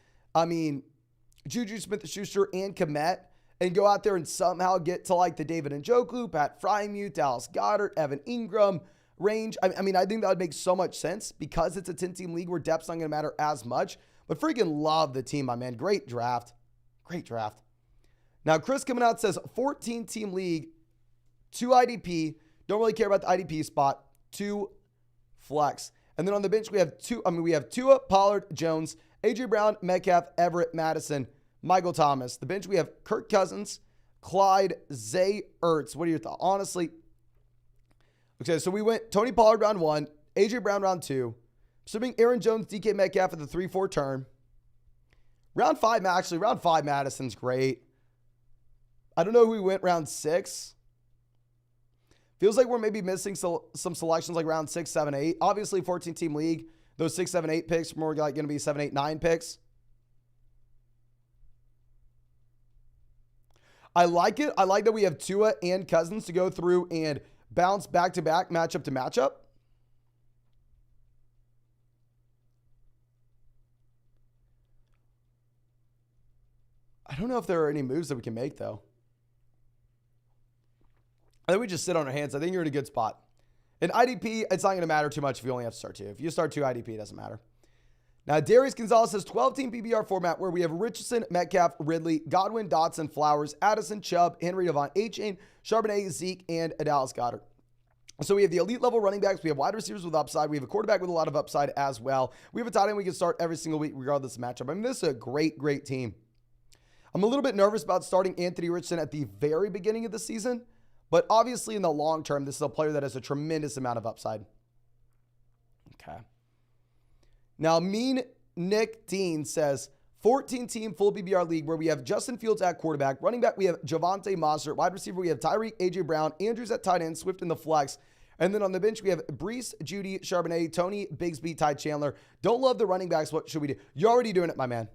A: Juju Smith-Schuster and Komet and go out there and somehow get to like the David Njoku, Pat Frymuth, Dallas Goedert, Evan Ingram range. I think that would make so much sense because it's a 10-team league where depth's not going to matter as much. But freaking love the team, my man. Great draft. Great draft. Now, Chris coming out says 14-team league, 2 IDP. Don't really care about the IDP spot. 2 flex. And then on the bench, we have Tua, Pollard, Jones, AJ Brown, Metcalf, Everett, Madison, Michael Thomas. The bench, we have Kirk Cousins, Clyde, Zay Ertz. What are your thoughts? Honestly, okay, so we went Tony Pollard round 1, AJ Brown round 2, assuming Aaron Jones, DK Metcalf at the 3-4 turn. Round 5, Madison's great. I don't know who we went round 6. Feels like we're maybe missing some selections like round 6, 7, 8. Obviously, 14-team league. Those 6, 7, 8 picks are more like going to be 7, 8, 9 picks. I like it. I like that we have Tua and Cousins to go through and bounce back-to-back, matchup to matchup. I don't know if there are any moves that we can make, though. I think we just sit on our hands. I think you're in a good spot. In IDP, it's not going to matter too much if you only have to start 2. If you start 2 IDP, it doesn't matter. Now, Darius Gonzalez says 12-team PPR format where we have Richardson, Metcalf, Ridley, Godwin, Dotson, Flowers, Addison, Chubb, Henry, Devon, A-Chain, Charbonnet, Zeke, and Dallas Goedert. So we have the elite level running backs. We have wide receivers with upside. We have a quarterback with a lot of upside as well. We have a tight end we can start every single week regardless of matchup. This is a great, great team. I'm a little bit nervous about starting Anthony Richardson at the very beginning of the season. But obviously, in the long term, this is a player that has a tremendous amount of upside. Okay. Now, Mean Nick Dean says, 14-team full PPR league where we have Justin Fields at quarterback. Running back, we have Javonte Monster. Wide receiver, we have Tyreek, A.J. Brown. Andrews at tight end, Swift in the flex. And then on the bench, we have Brees, Judy, Charbonnet, Tony, Bigsby, Ty Chandler. Don't love the running backs. What should we do? You're already doing it, my man.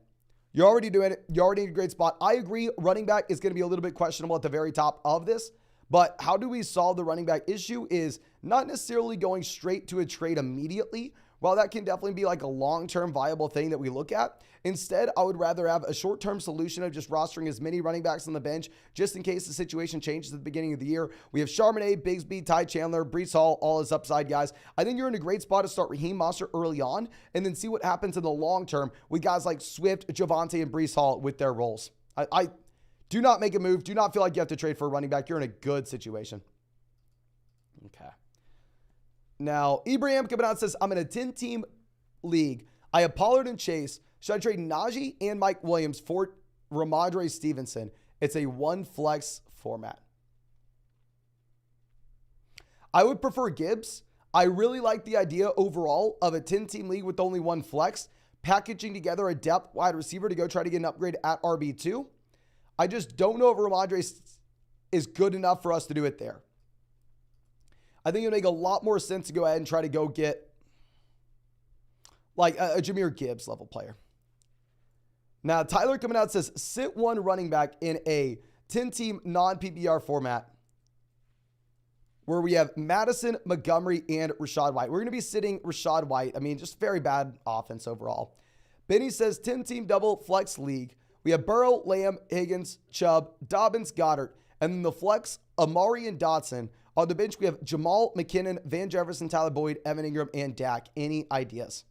A: You're already doing it. You're already in a great spot. I agree. Running back is going to be a little bit questionable at the very top of this. But how do we solve the running back issue is not necessarily going straight to a trade immediately. While that can definitely be like a long-term viable thing that we look at, instead, I would rather have a short-term solution of just rostering as many running backs on the bench just in case the situation changes at the beginning of the year. We have Charbonnet, Bigsby, Ty Chandler, Brees Hall, all his upside guys. I think you're in a great spot to start Raheem Mostert early on and then see what happens in the long term with guys like Swift, Javonte, and Brees Hall with their roles. I do not make a move. Do not feel like you have to trade for a running back. You're in a good situation. Okay. Now, Ibrahim coming out and says, I'm in a 10-team league. I have Pollard and Chase. Should I trade Najee and Mike Williams for Ramondre Stevenson? It's a 1 flex format. I would prefer Gibbs. I really like the idea overall of a 10-team league with only 1 flex, packaging together a depth wide receiver to go try to get an upgrade at RB2. I just don't know if Ramondre is good enough for us to do it there. I think it would make a lot more sense to go ahead and try to go get like a Jahmyr Gibbs level player. Now, Tyler coming out says, sit 1 running back in a 10-team non-PPR format where we have Madison, Montgomery, and Rachaad White. We're going to be sitting Rachaad White. Just very bad offense overall. Benny says, 10-team double flex league. We have Burrow, Lamb, Higgins, Chubb, Dobbins, Goddard. And then the flex, Amari and Dotson. On the bench, we have Jamal, McKinnon, Van Jefferson, Tyler Boyd, Evan Ingram, and Dak. Any ideas?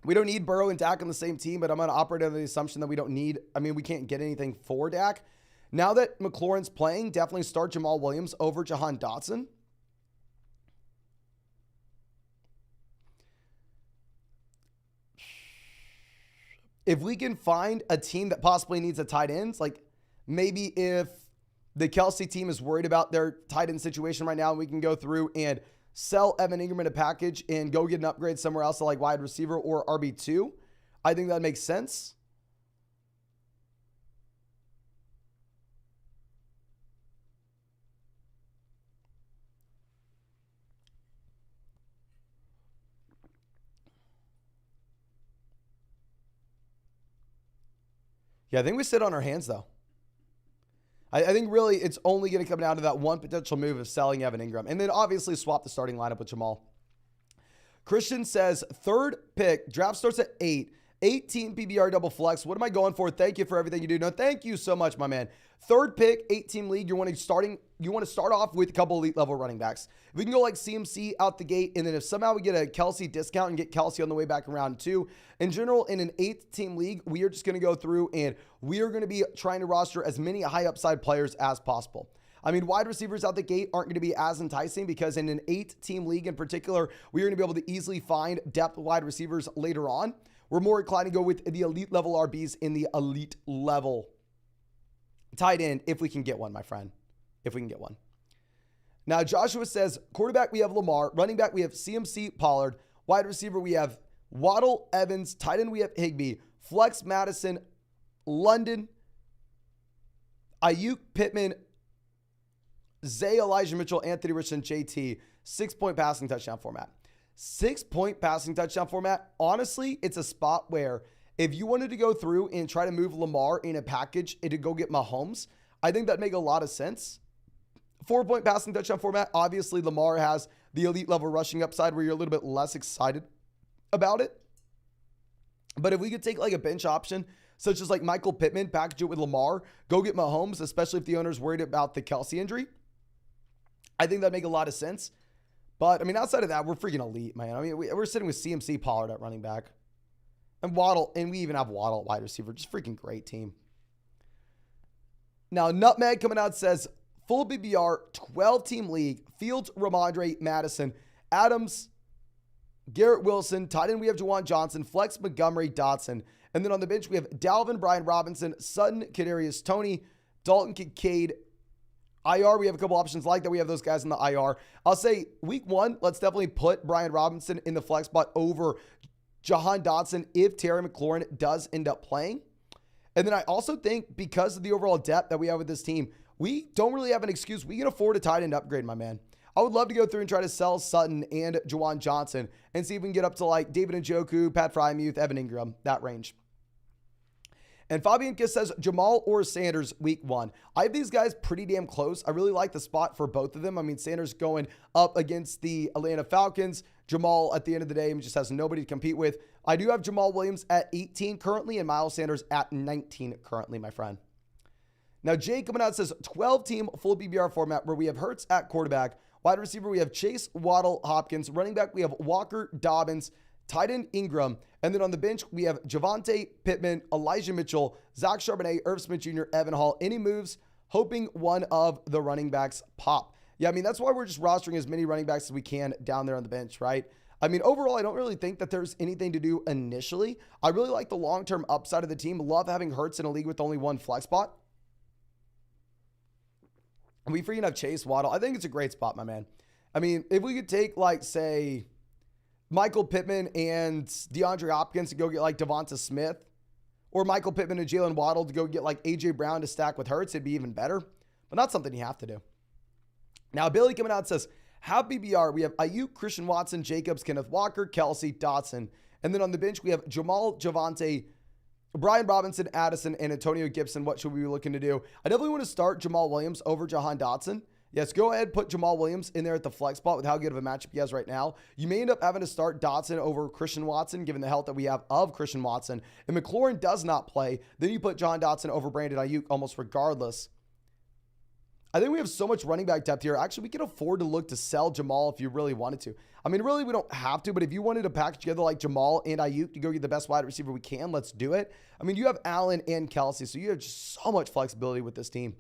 A: We don't need Burrow and Dak on the same team, but I'm going to operate under the assumption that we don't need, we can't get anything for Dak. Now that McLaurin's playing, definitely start Jamal Williams over Jahan Dotson. If we can find a team that possibly needs a tight end, like maybe if the Kelsey team is worried about their tight end situation right now, and we can go through and sell Evan Ingram in a package and go get an upgrade somewhere else to like wide receiver or RB2, I think that makes sense. Yeah, I think we sit on our hands, though. I think really it's only going to come down to that one potential move of selling Evan Ingram. And then obviously swap the starting lineup with Jamal. Christian says, third pick, draft starts at 8. 18 PBR double flex. What am I going for? Thank you for everything you do. No, thank you so much, my man. Third pick, 8-team league. You want to start off with a couple elite level running backs. If we can go like CMC out the gate, and then if somehow we get a Kelsey discount and get Kelsey on the way back in round 2. In general, in an 8-team league, we are just going to go through and we are going to be trying to roster as many high upside players as possible. I mean, wide receivers out the gate aren't going to be as enticing because in an 8-team league in particular, we are going to be able to easily find depth wide receivers later on. We're more inclined to go with the elite level RBs in the elite level tight end if we can get one, my friend. If we can get one. Now, Joshua says, quarterback, we have Lamar. Running back, we have CMC, Pollard. Wide receiver, we have Waddle, Evans. Tight end, we have Higbee. Flex, Madison, London, Ayuk, Pittman, Zay, Elijah Mitchell, Anthony Richardson, JT. 6-point passing touchdown format. 6-point passing touchdown format. Honestly, it's a spot where if you wanted to go through and try to move Lamar in a package and to go get Mahomes, I think that'd make a lot of sense. 4-point passing touchdown format. Obviously, Lamar has the elite level rushing upside where you're a little bit less excited about it. But if we could take like a bench option, such as like Michael Pittman, package it with Lamar, go get Mahomes, especially if the owner's worried about the Kelsey injury, I think that'd make a lot of sense. But, I mean, outside of that, we're freaking elite, man. I mean, we're sitting with CMC, Pollard at running back. And Waddle, and we even have Waddle at wide receiver. Just freaking great team. Now, Nutmeg coming out says, full BBR, 12-team league, Fields, Ramondre, Madison, Adams, Garrett Wilson. Tight end, we have Juwan Johnson, Flex, Montgomery, Dotson. And then on the bench, we have Dalvin, Brian Robinson, Sutton, Kadarius Toney, Dalton Kincaid, IR, we have a couple options like that. We have those guys in the IR. I'll say week 1, let's definitely put Brian Robinson in the flex spot over Jahan Dotson if Terry McLaurin does end up playing. And then I also think because of the overall depth that we have with this team, we don't really have an excuse. We can afford a tight end upgrade, my man. I would love to go through and try to sell Sutton and Juwan Johnson and see if we can get up to like David Njoku, Pat Frymuth, Evan Ingram, that range. And Fabian Kiss says Jamal or Sanders week 1. I have these guys pretty damn close. I really like the spot for both of them. I mean, Sanders going up against the Atlanta Falcons. Jamal at the end of the day just has nobody to compete with. I do have Jamal Williams at 18 currently and Miles Sanders at 19 currently, my friend. Now, Jay coming out says 12-team full PBR format where we have Hurts at quarterback. Wide receiver, we have Chase, Waddle, Hopkins. Running back, we have Walker, Dobbins, tight end Ingram. And then on the bench, we have Javonte, Pittman, Elijah Mitchell, Zach Charbonnet, Irv Smith Jr., Evan Hall. Any moves, hoping one of the running backs pop. Yeah, I mean, that's why we're just rostering as many running backs as we can down there on the bench, right? I mean, overall, I don't really think that there's anything to do initially. I really like the long-term upside of the team. Love having Hurts in a league with only one flex spot. And we freaking have Chase, Waddle. I think it's a great spot, my man. I mean, if we could take, like, say, Michael Pittman and DeAndre Hopkins to go get like Devonta Smith, or Michael Pittman and Jalen Waddle to go get like A.J. Brown to stack with Hurts, it'd be even better. But not something you have to do. Now, Billy coming out says, have BBR. We have Ayuk, Christian Watson, Jacobs, Kenneth Walker, Kelsey, Dotson. And then on the bench, we have Jamal, Javonte, Brian Robinson, Addison, and Antonio Gibson. What should we be looking to do? I definitely want to start Jamal Williams over Jahan Dotson. Yes, go ahead, put Jamal Williams in there at the flex spot with how good of a matchup he has right now. You may end up having to start Dotson over Christian Watson, given the health that we have of Christian Watson. If McLaurin does not play, then you put John Dotson over Brandon Ayuk almost regardless. I think we have so much running back depth here. Actually, we can afford to look to sell Jamal if you really wanted to. I mean, really, we don't have to, but if you wanted to package together like Jamal and Ayuk to go get the best wide receiver we can, let's do it. I mean, you have Allen and Kelsey, so you have just so much flexibility with this team.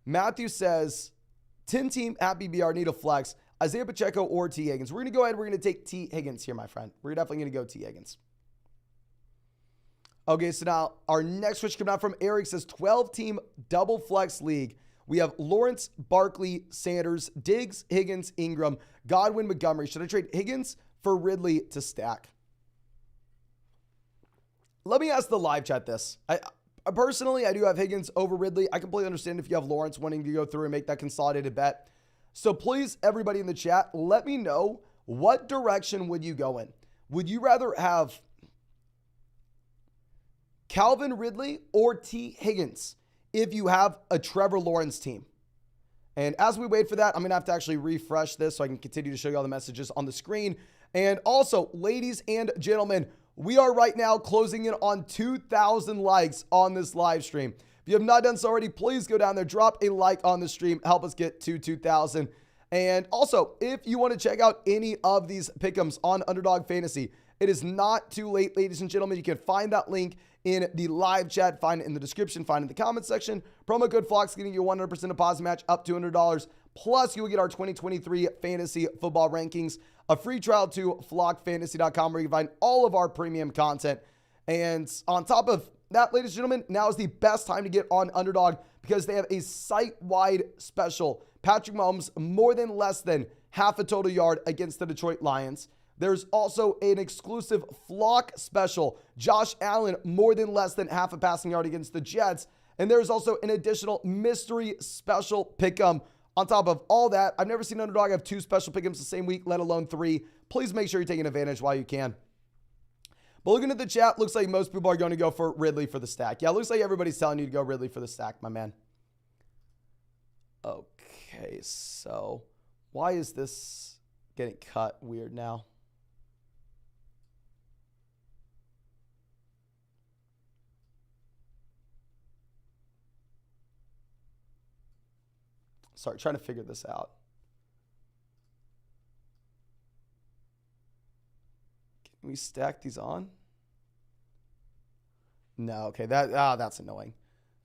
A: Matthew says, 10-team at BBR, need a flex. Isaiah Pacheco or T. Higgins. We're going to go ahead. We're going to take T. Higgins here, my friend. We're definitely going to go T. Higgins. Okay, so now our next switch coming out from Eric says 12-team double flex league. We have Lawrence, Barkley, Sanders, Diggs, Higgins, Ingram, Godwin, Montgomery. Should I trade Higgins for Ridley to stack? Let me ask the live chat this. Personally, I do have Higgins over Ridley. I completely understand if you have Lawrence wanting to go through and make that consolidated bet. So please, everybody in the chat, let me know what direction would you go in. Would you rather have Calvin Ridley or T. Higgins if you have a Trevor Lawrence team. And as we wait for that, I'm going to have to actually refresh this so I can continue to show you all the messages on the screen. And also, ladies and gentlemen, we are right now closing in on 2,000 likes on this live stream. If you have not done so already, please go down there, drop a like on the stream, help us get to 2,000. And also, if you want to check out any of these pick'ems on Underdog Fantasy, it is not too late, ladies and gentlemen. You can find that link in the live chat, find it in the description, find it in the comment section. Promo code FLOX getting you 100% deposit match up to $200. Plus, you will get our 2023 fantasy football rankings, a free trial to flockfantasy.com where you can find all of our premium content. And on top of that, ladies and gentlemen, now is the best time to get on Underdog because they have a site-wide special. Patrick Mahomes more than less than half a total yard against the Detroit Lions. There's also an exclusive flock special. Josh Allen more than less than half a passing yard against the Jets. And there's also an additional mystery special pick'em. On top of all that, I've never seen Underdog have 2 special pick'ems the same week, let alone 3. Please make sure you're taking advantage while you can. But looking at the chat, looks like most people are going to go for Ridley for the stack. Yeah, looks like everybody's telling you to go Ridley for the stack, my man. Okay, so why is this getting cut weird now? Sorry, trying to figure this out. Can we stack these on? No, okay, that's annoying.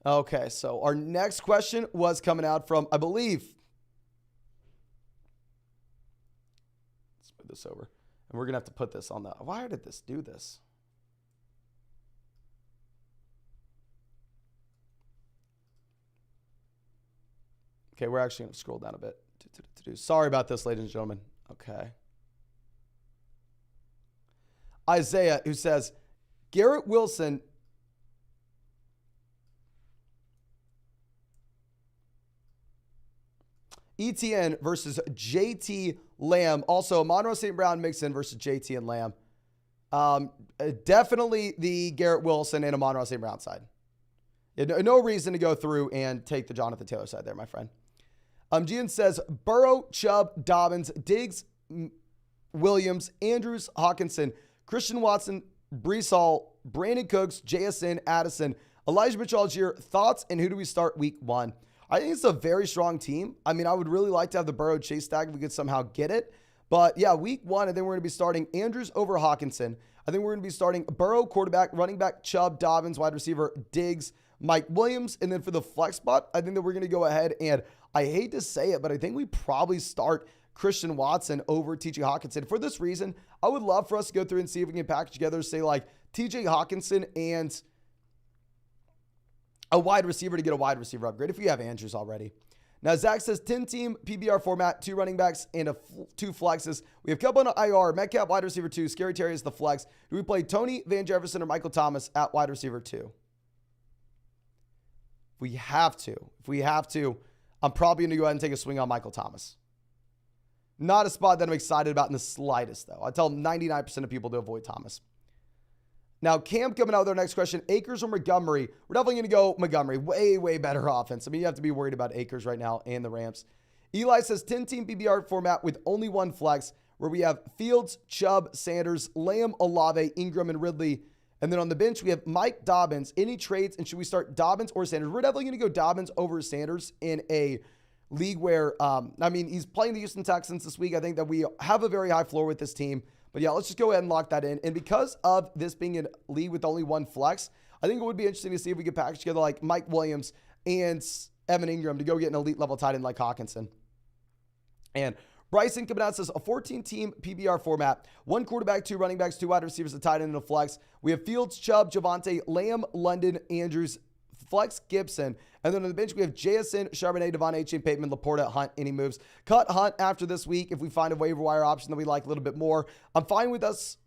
A: Okay, so our next question was coming out from, I believe, let's move this over. And we're going to have to put this on the, why did this do this? Okay, we're actually going to scroll down a bit. Sorry about this, ladies and gentlemen. Okay. Isaiah, who says, Garrett Wilson ETN versus JT Lamb. Also, Monroe St. Brown Mixon versus JT and Lamb. Definitely the Garrett Wilson and a Monroe St. Brown side. No reason to go through and take the Jonathan Taylor side there, my friend. Gian says, Burrow, Chubb, Dobbins, Diggs, Williams, Andrews, Hawkinson, Christian Watson, Breece Hall, Brandon Cooks, JSN, Addison, Elijah Mitchell-Algier. Thoughts, and who do we start week 1? I think it's a very strong team. I mean, I would really like to have the Burrow Chase stack if we could somehow get it. But yeah, week 1, I think we're going to be starting Andrews over Hawkinson. I think we're going to be starting Burrow, quarterback, running back, Chubb, Dobbins, wide receiver, Diggs, Mike Williams. And then for the flex spot, I think that we're going to go ahead and, I hate to say it, but I think we probably start Christian Watson over TJ Hawkinson. For this reason, I would love for us to go through and see if we can package together, say like TJ Hawkinson and a wide receiver to get a wide receiver upgrade if we have Andrews already. Now, Zach says 10-team PBR format, 2 running backs and 2 flexes. We have Kupp on IR, Metcalf wide receiver 2, Scary Terry is the flex. Do we play Tony, Van Jefferson, or Michael Thomas at wide receiver 2? If we have to, I'm probably going to go ahead and take a swing on Michael Thomas. Not a spot that I'm excited about in the slightest, though. I tell 99% of people to avoid Thomas. Now, Cam coming out with our next question, Akers or Montgomery? We're definitely going to go Montgomery. Way, way better offense. I mean, you have to be worried about Akers right now and the Rams. Eli says 10-team PBR format with only 1 flex, where we have Fields, Chubb, Sanders, Lamb, Olave, Ingram, and Ridley. And then on the bench, we have Mike Dobbins. Any trades, and should we start Dobbins or Sanders? We're definitely going to go Dobbins over Sanders in a league where, he's playing the Houston Texans this week. I think that we have a very high floor with this team. But yeah, let's just go ahead and lock that in. And because of this being a league with only 1 flex, I think it would be interesting to see if we could package together like Mike Williams and Evan Ingram to go get an elite level tight end like Hawkinson. And Bryson coming out says a 14-team PBR format, 1 quarterback, 2 running backs, 2 wide receivers, a tight end, and a flex. We have Fields, Chubb, Javonte, Lamb, London, Andrews, flex Gibson. And then on the bench, we have JSN, Charbonnet, Devon Achane, Bateman, Laporta, Hunt. Any moves? Cut Hunt after this week if we find a waiver wire option that we like a little bit more. I'm fine with us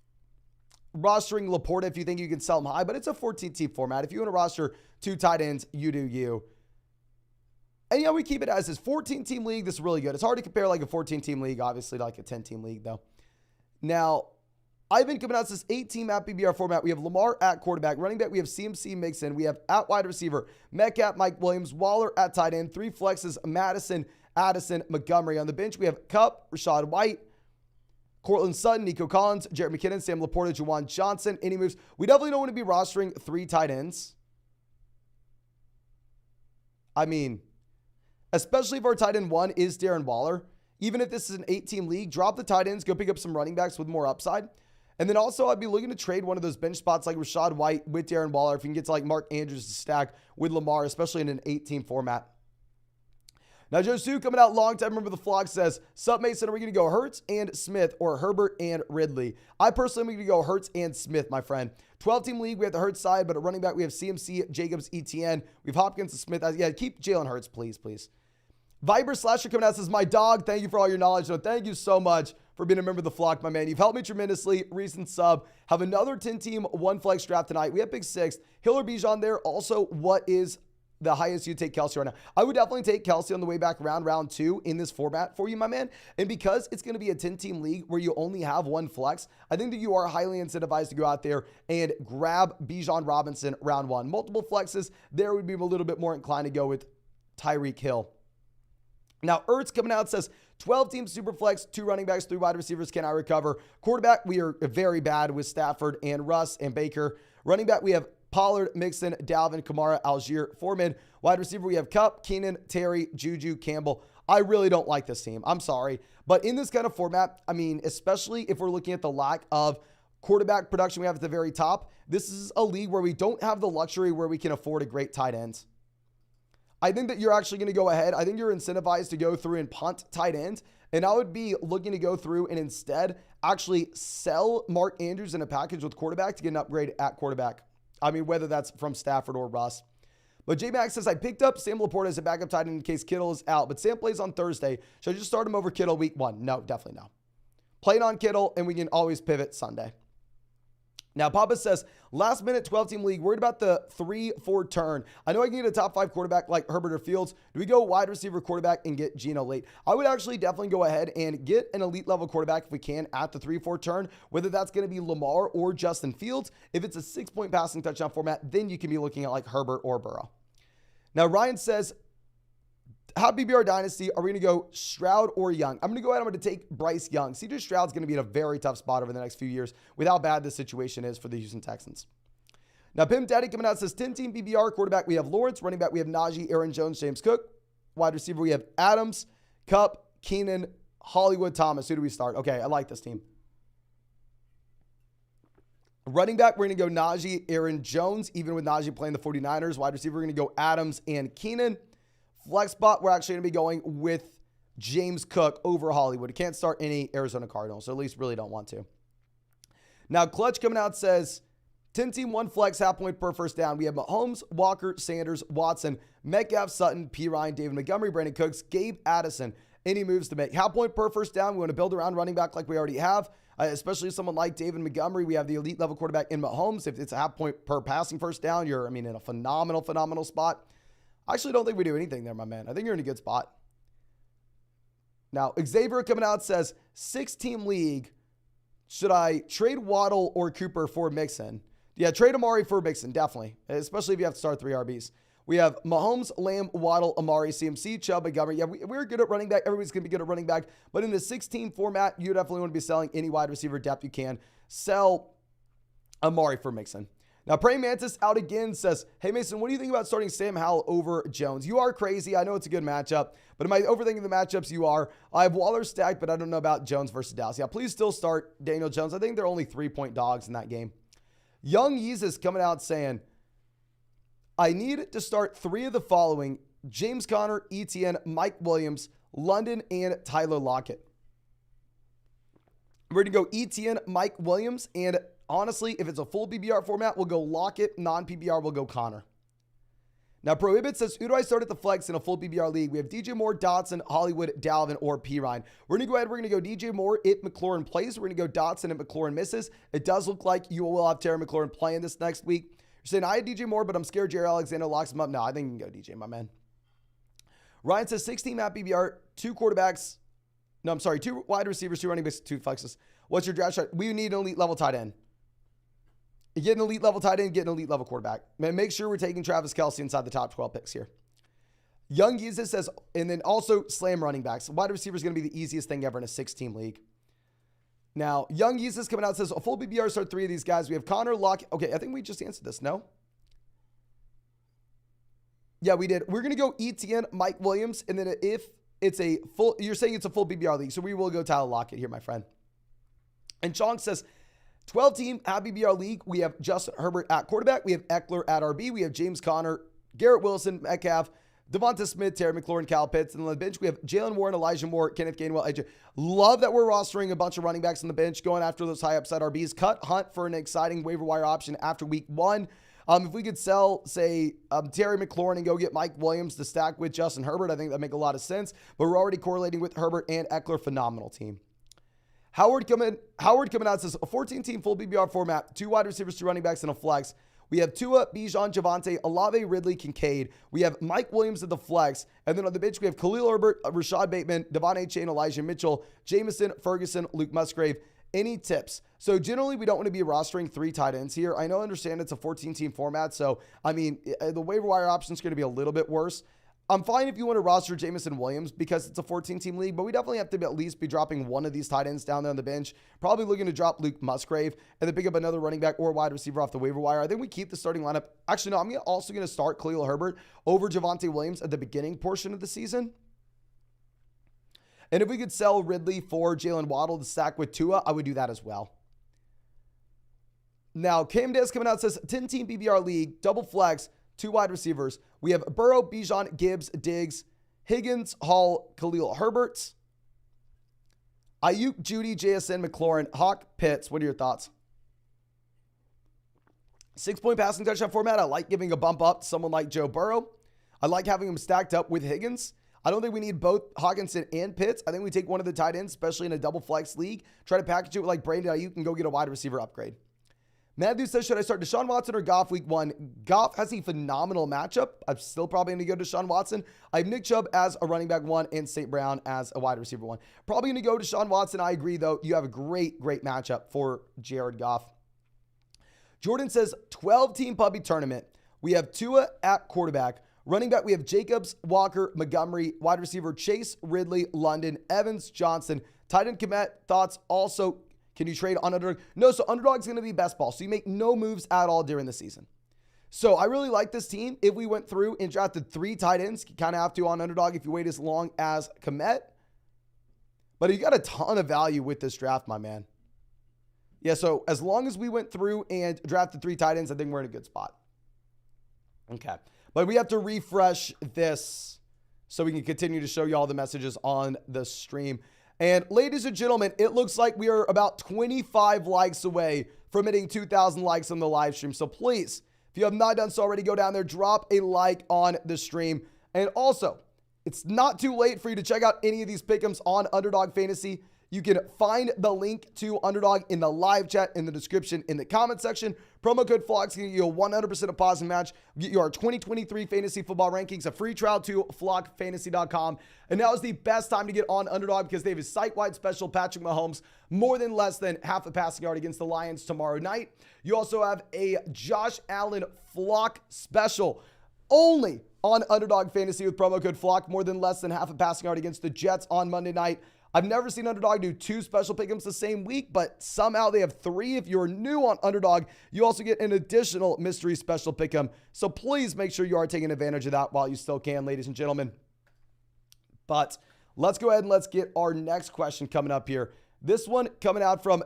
A: rostering Laporta if you think you can sell him high, but it's a 14-team format. If you want to roster 2 tight ends, you do you. And yeah, we keep it as this 14-team league. This is really good. It's hard to compare like a 14-team league, obviously, to like a 10-team league, though. Now, Ivan coming out says 8-team at PBR format. We have Lamar at quarterback. Running back, we have CMC Mixon. We have at wide receiver, Metcalf, Mike Williams, Waller at tight end. 3 flexes, Madison, Addison, Montgomery. On the bench, we have Kupp, Rashad White, Cortland Sutton, Nico Collins, Jarrett McKinnon, Sam Laporta, Juwan Johnson. Any moves? We definitely don't want to be rostering 3 tight ends. I mean, especially if our tight end 1 is Darren Waller. Even if this is an 8-team league, drop the tight ends, go pick up some running backs with more upside. And then also, I'd be looking to trade one of those bench spots like Rashad White with Darren Waller if you can get to like Mark Andrews to stack with Lamar, especially in an 8-team format. Now, Joe Sue coming out long time. Remember the flock says, Sup Mason, are we going to go Hurts and Smith or Herbert and Ridley? I personally am going to go Hurts and Smith, my friend. 12-team league, we have the Hurts side, but at running back, we have CMC, Jacobs, ETN. We have Hopkins and Smith. Yeah, keep Jalen Hurts, please, please. Viber Slasher coming out says, my dog, thank you for all your knowledge. So thank you so much for being a member of the flock, my man. You've helped me tremendously. Recent sub. Have another 10-team, 1 flex draft tonight. We have pick 6. Hill or Bijan there. Also, what is the highest you take Kelsey right now? I would definitely take Kelsey on the way back around round 2 in this format for you, my man. And because it's going to be a 10-team league where you only have 1 flex, I think that you are highly incentivized to go out there and grab Bijan Robinson round 1. Multiple flexes, there would be a little bit more inclined to go with Tyreek Hill. Now, Ertz coming out says 12-team super flex, 2 running backs, 3 wide receivers. Can I recover? Quarterback, we are very bad with Stafford and Russ and Baker. Running back, we have Pollard, Mixon, Dalvin, Kamara, Algier, Foreman. Wide receiver, we have Kupp, Keenan, Terry, Juju, Campbell. I really don't like this team. I'm sorry. But in this kind of format, I mean, especially if we're looking at the lack of quarterback production we have at the very top, this is a league where we don't have the luxury where we can afford a great tight end. I think that you're actually going to go ahead. I think you're incentivized to go through and punt tight ends. And I would be looking to go through and instead actually sell Mark Andrews in a package with quarterback to get an upgrade at quarterback. I mean, whether that's from Stafford or Russ. But J-Max says, I picked up Sam Laporta as a backup tight end in case Kittle is out. But Sam plays on Thursday. Should I just start him over Kittle week 1? No, definitely no. Playing on Kittle, and we can always pivot Sunday. Now, Papa says, last minute 12-team league, worried about the 3-4 turn. I know I can get a top 5 quarterback like Herbert or Fields. Do we go wide receiver quarterback and get Geno late? I would actually definitely go ahead and get an elite level quarterback if we can at the 3-4 turn, whether that's going to be Lamar or Justin Fields. If it's a 6-point passing touchdown format, then you can be looking at like Herbert or Burrow. Now, Ryan says, how PBR Dynasty, are we going to go Stroud or Young? I'm going to go ahead. I'm going to take Bryce Young. CJ Stroud's going to be in a very tough spot over the next few years with how bad the situation is for the Houston Texans. Now, Pim Daddy coming out says 10-team PBR quarterback. We have Lawrence. Running back, we have Najee, Aaron Jones, James Cook. Wide receiver, we have Adams, Kupp, Keenan, Hollywood, Thomas. Who do we start? Okay, I like this team. Running back, we're going to go Najee, Aaron Jones, even with Najee playing the 49ers. Wide receiver, we're going to go Adams and Keenan. Flex spot, we're actually going to be going with James Cook over Hollywood. You can't start any Arizona Cardinals, so at least really don't want to. Now, Clutch coming out says 10-team, 1 flex, half point per first down. We have Mahomes, Walker, Sanders, Watson, Metcalf, Sutton, P. Ryan, David Montgomery, Brandon Cooks, Gabe Addison. Any moves to make? Half point per first down. We want to build around running back like we already have, especially someone like David Montgomery. We have the elite level quarterback in Mahomes. If it's a half point per passing first down, you're, in a phenomenal spot. I actually don't think we do anything there, my man. I think you're in a good spot. Now, Xavier coming out says, 6-team league, should I trade Waddle or Cooper for Mixon? Yeah, trade Amari for Mixon, definitely, especially if you have to start 3 RBs. We have Mahomes, Lamb, Waddle, Amari, CMC, Chubb, Montgomery. Yeah, we're good at running back. Everybody's going to be good at running back. But in the 16 format, you definitely want to be selling any wide receiver depth you can. Sell Amari for Mixon. Now, Praying Mantis out again says, hey, Mason, what do you think about starting Sam Howell over Jones? You are crazy. I know it's a good matchup, but am I overthinking the matchups? You are. I have Waller stacked, but I don't know about Jones versus Dallas. Yeah, please still start Daniel Jones. I think they're only 3-point dogs in that game. Young Yeezus coming out saying, I need to start 3 of the following: James Conner, ETN, Mike Williams, London, and Tyler Lockett. We're going to go ETN, Mike Williams, and honestly, if it's a full PBR format, we'll go Lockett. Non-PBR, we'll go Connor. Now, Prohibit says, who do I start at the flex in a full PBR league? We have DJ Moore, Dotson, Hollywood, Dalvin, or P. Ryan. We're going to go ahead. We're going to go DJ Moore if McLaurin plays. We're going to go Dotson if McLaurin misses. It does look like you will have Terry McLaurin playing this next week. You're saying, I had DJ Moore, but I'm scared Jerry Alexander locks him up. No, I think you can go DJ, my man. Ryan says, 16 at PBR, 2 quarterbacks, No, I'm sorry. 2 wide receivers, 2 running backs, 2 flexes. What's your draft strat? We need an elite level tight end. Get an elite level tight end, get an elite level quarterback. Man, make sure we're taking Travis Kelce inside the top 12 picks here. Young Jesus says, and then also slam running backs. Wide receiver is going to be the easiest thing ever in a 6-team league. Now, Young Jesus coming out says, a full BBR start 3 of these guys. We have Connor, Locke. Okay, I think we just answered this, no? Yeah, we did. We're going to go ETN, Mike Williams, and then if it's a full, you're saying it's a full BBR league, so we will go Tyler Lockett here, my friend. And Chong says, 12-team at BBR league. We have Justin Herbert at quarterback. We have Eckler at RB. We have James Conner, Garrett Wilson, Metcalf, Devonta Smith, Terry McLaurin, Kyle Pitts. And on the bench, we have Jalen Warren, Elijah Moore, Kenneth Gainwell, AJ. Love that we're rostering a bunch of running backs on the bench, going after those high upside RBs. Cut Hunt for an exciting waiver wire option after week 1. If we could sell, say, Terry McLaurin and go get Mike Williams to stack with Justin Herbert, I think that'd make a lot of sense. But we're already correlating with Herbert and Eckler. Phenomenal team. Howard coming out says, a 14-team full BBR format, 2 wide receivers, 2 running backs, and a flex. We have Tua, Bijan, Javonte, Olave, Ridley, Kincaid. We have Mike Williams at the flex. And then on the bench, we have Khalil Herbert, Rashad Bateman, Devon A. Chain, Elijah Mitchell, Jameson, Ferguson, Luke Musgrave. Any tips? So generally, we don't want to be rostering 3 tight ends here. I understand it's a 14-team format. So, I mean, the waiver wire option is going to be a little bit worse. I'm fine if you want to roster Jameson Williams because it's a 14-team league, but we definitely have to at least be dropping one of these tight ends down there on the bench. Probably looking to drop Luke Musgrave and then pick up another running back or wide receiver off the waiver wire. I think we keep the starting lineup. Actually, no, I'm also going to start Khalil Herbert over Javonte Williams at the beginning portion of the season. And if we could sell Ridley for Jalen Waddle to stack with Tua, I would do that as well. Now, Cam Dez coming out says, 10-team BBR league, double flex, 2 wide receivers. We have Burrow, Bijan, Gibbs, Diggs, Higgins, Hall, Khalil Herbert, Ayuk, Judy, JSN, McLaurin, Hawk, Pitts. What are your thoughts? 6-point passing touchdown format. I like giving a bump up to someone like Joe Burrow. I like having him stacked up with Higgins. I don't think we need both Hawkinson and Pitts. I think we take one of the tight ends, especially in a double flex league. Try to package it with like Brandon Ayuk and go get a wide receiver upgrade. Matthew says, should I start Deshaun Watson or Goff week 1? Goff has a phenomenal matchup. I'm still probably going to go Deshaun Watson. I have Nick Chubb as a running back 1 and St. Brown as a wide receiver 1. Probably going to go Deshaun Watson. I agree, though. You have a great matchup for Jared Goff. Jordan says, 12-team puppy tournament. We have Tua at quarterback. Running back, we have Jacobs, Walker, Montgomery. Wide receiver, Chase, Ridley, London, Evans, Johnson. Tight end Komet. Thoughts also. Can you trade on Underdog? No, so Underdog's going to be best ball. So you make no moves at all during the season. So I really like this team. If we went through and drafted 3 tight ends, you kind of have to on Underdog if you wait as long as Komet. But you got a ton of value with this draft, my man. Yeah, so as long as we went through and drafted 3 tight ends, I think we're in a good spot. Okay. But we have to refresh this so we can continue to show you all the messages on the stream. And ladies and gentlemen, it looks like we are about 25 likes away from hitting 2,000 likes on the live stream. So please, if you have not done so already, go down there, drop a like on the stream. And also, it's not too late for you to check out any of these pick'ems on Underdog Fantasy. You can find the link to Underdog in the live chat, in the description, in the comment section. Promo code FLOCKS can get you a 100% deposit match. Get you our 2023 fantasy football rankings, a free trial to flockfantasy.com. And now is the best time to get on Underdog because they have a site-wide special. Patrick Mahomes, more than less than half a passing yard against the Lions tomorrow night. You also have a Josh Allen flock special only on Underdog Fantasy with promo code FLOCK, more than less than half a passing yard against the Jets on Monday night. I've never seen Underdog do 2 special pick'ems the same week, but somehow they have 3. If you're new on Underdog, you also get an additional mystery special pick'em. So please make sure you are taking advantage of that while you still can, ladies and gentlemen. But let's go ahead and let's get our next question coming up here. This one coming out from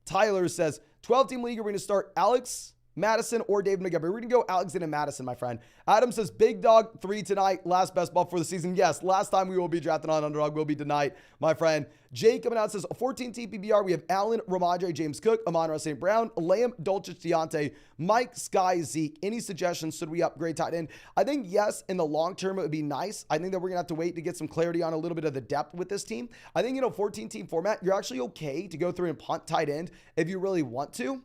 A: Tyler says, 12-team league, we're going to start Alex Madison or David Montgomery. We're going to go Alexander Madison, my friend. Adam says, big dog 3 tonight. Last best ball for the season. Yes, last time we will be drafting on Underdog will be tonight, my friend. Jay coming out says, 14-team PPR. We have Allen, Ramondre, James Cook, Amon-Ra St. Brown, Lamb, Dulcich, Deontay, Mike, Sky, Zeke. Any suggestions? Should we upgrade tight end? I think yes, in the long term, it would be nice. I think that we're going to have to wait to get some clarity on a little bit of the depth with this team. I think, 14-team format, you're actually okay to go through and punt tight end if you really want to,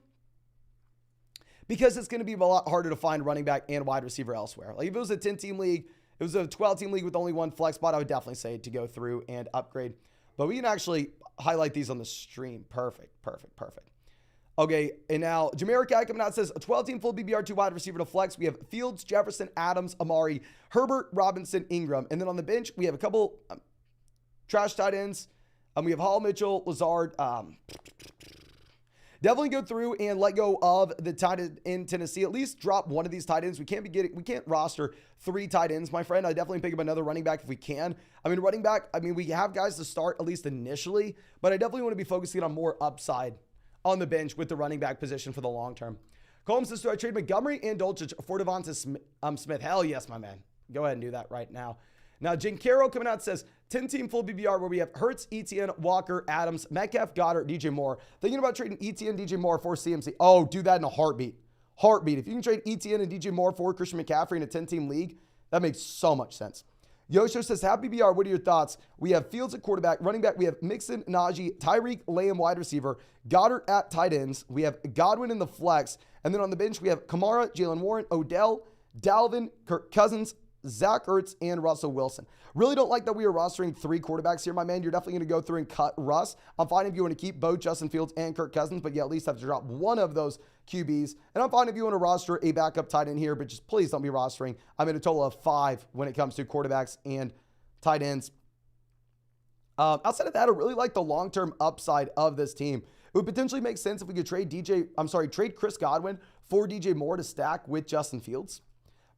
A: because it's going to be a lot harder to find running back and wide receiver elsewhere. Like if it was a 10-team league, it was a 12-team league with only 1 flex spot, I would definitely say to go through and upgrade. But we can actually highlight these on the stream. Perfect. Okay, and now Jamaric Guy coming out says a 12-team full BBR 2 wide receiver to flex. We have Fields, Jefferson, Adams, Amari, Herbert, Robinson, Ingram. And then on the bench, we have a couple trash tight ends. We have Hall, Mitchell, Lazard. Definitely go through and let go of the tight end in Tennessee. At least drop one of these tight ends. We can't roster 3 tight ends, my friend. I definitely pick up another running back if we can. Running back, we have guys to start at least initially, but I definitely want to be focusing on more upside on the bench with the running back position for the long term. Colm says, do I trade Montgomery and Dulcich for Devonta Smith? Hell yes, my man. Go ahead and do that right now. Now, Jim Carroll coming out says, 10-team full BBR where we have Hurts, Etienne, Walker, Adams, Metcalf, Goddard, DJ Moore. Thinking about trading Etienne, DJ Moore for CMC. Oh, do that in a heartbeat. If you can trade Etienne and DJ Moore for Christian McCaffrey in a 10-team league, that makes so much sense. Yosho says, happy BBR, what are your thoughts? We have Fields at quarterback, running back, we have Mixon, Najee, Tyreek, Lamb, wide receiver, Goddard at tight ends, we have Godwin in the flex, and then on the bench, we have Kamara, Jalen Warren, Odell, Dalvin, Kirk Cousins, Zach Ertz, and Russell Wilson. Really don't like that we are rostering 3 quarterbacks here, my man. You're definitely going to go through and cut Russ. I'm fine if you want to keep both Justin Fields and Kirk Cousins, but you at least have to drop one of those QBs. And I'm fine if you want to roster a backup tight end here, but just please don't be rostering. I'm in a total of 5 when it comes to quarterbacks and tight ends. Outside of that, I really like the long-term upside of this team. It would potentially make sense if we could trade Chris Godwin for DJ Moore to stack with Justin Fields.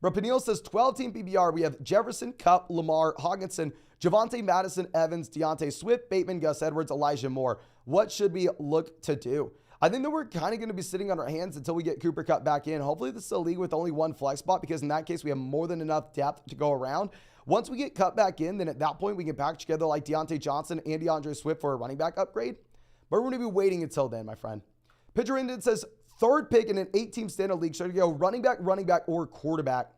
A: Bro, Peniel says 12-team PBR. We have Jefferson, Kupp, Lamar, Hockenson, Javonte Madison, Evans, Deontay Swift, Bateman, Gus Edwards, Elijah Moore. What should we look to do? I think that we're kind of going to be sitting on our hands until we get Cooper Kupp back in. Hopefully this is a league with only 1 flex spot, because in that case, we have more than enough depth to go around. Once we get Kupp back in, then at that point, we can pack together like Deontay Johnson and DeAndre Swift for a running back upgrade. But we're going to be waiting until then, my friend. Pitcher Ended says 3rd pick in an 8-team standard league. Should we go running back, or quarterback?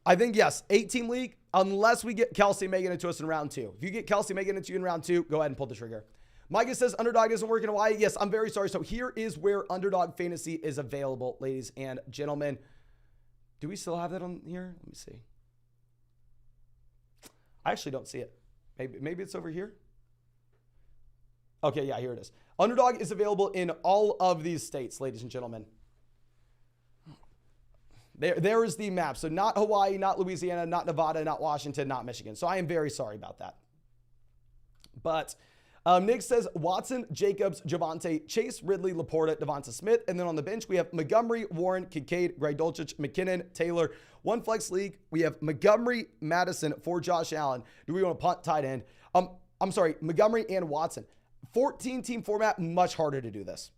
A: I think, yes, 8-team league, unless we get Kelsey making it to us in round 2. If you get Kelsey making it to you in round 2, go ahead and pull the trigger. Micah says Underdog doesn't work in Hawaii. Yes, I'm very sorry. So here is where Underdog Fantasy is available, ladies and gentlemen. Do we still have that on here? Let me see. I actually don't see it. Maybe it's over here. Okay, yeah, here it is. Underdog is available in all of these states, ladies and gentlemen. There is the map. So not Hawaii, not Louisiana, not Nevada, not Washington, not Michigan. So I am very sorry about that. But Nick says Watson, Jacobs, Javonte, Chase, Ridley, Laporta, Devonta Smith. And then on the bench, we have Montgomery, Warren, Kincaid, Greg Dulcich, McKinnon, Taylor. 1 flex league. We have Montgomery, Madison for Josh Allen. Do we want to punt tight end? I'm sorry, Montgomery and Watson. 14-team format, much harder to do this.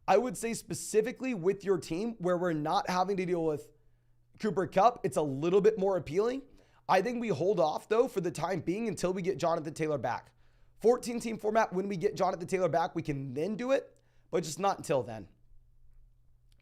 A: I would say specifically with your team where we're not having to deal with Cooper Kupp, it's a little bit more appealing. I think we hold off, though, for the time being until we get Jonathan Taylor back. 14-team format, when we get Jonathan Taylor back, we can then do it, but just not until then.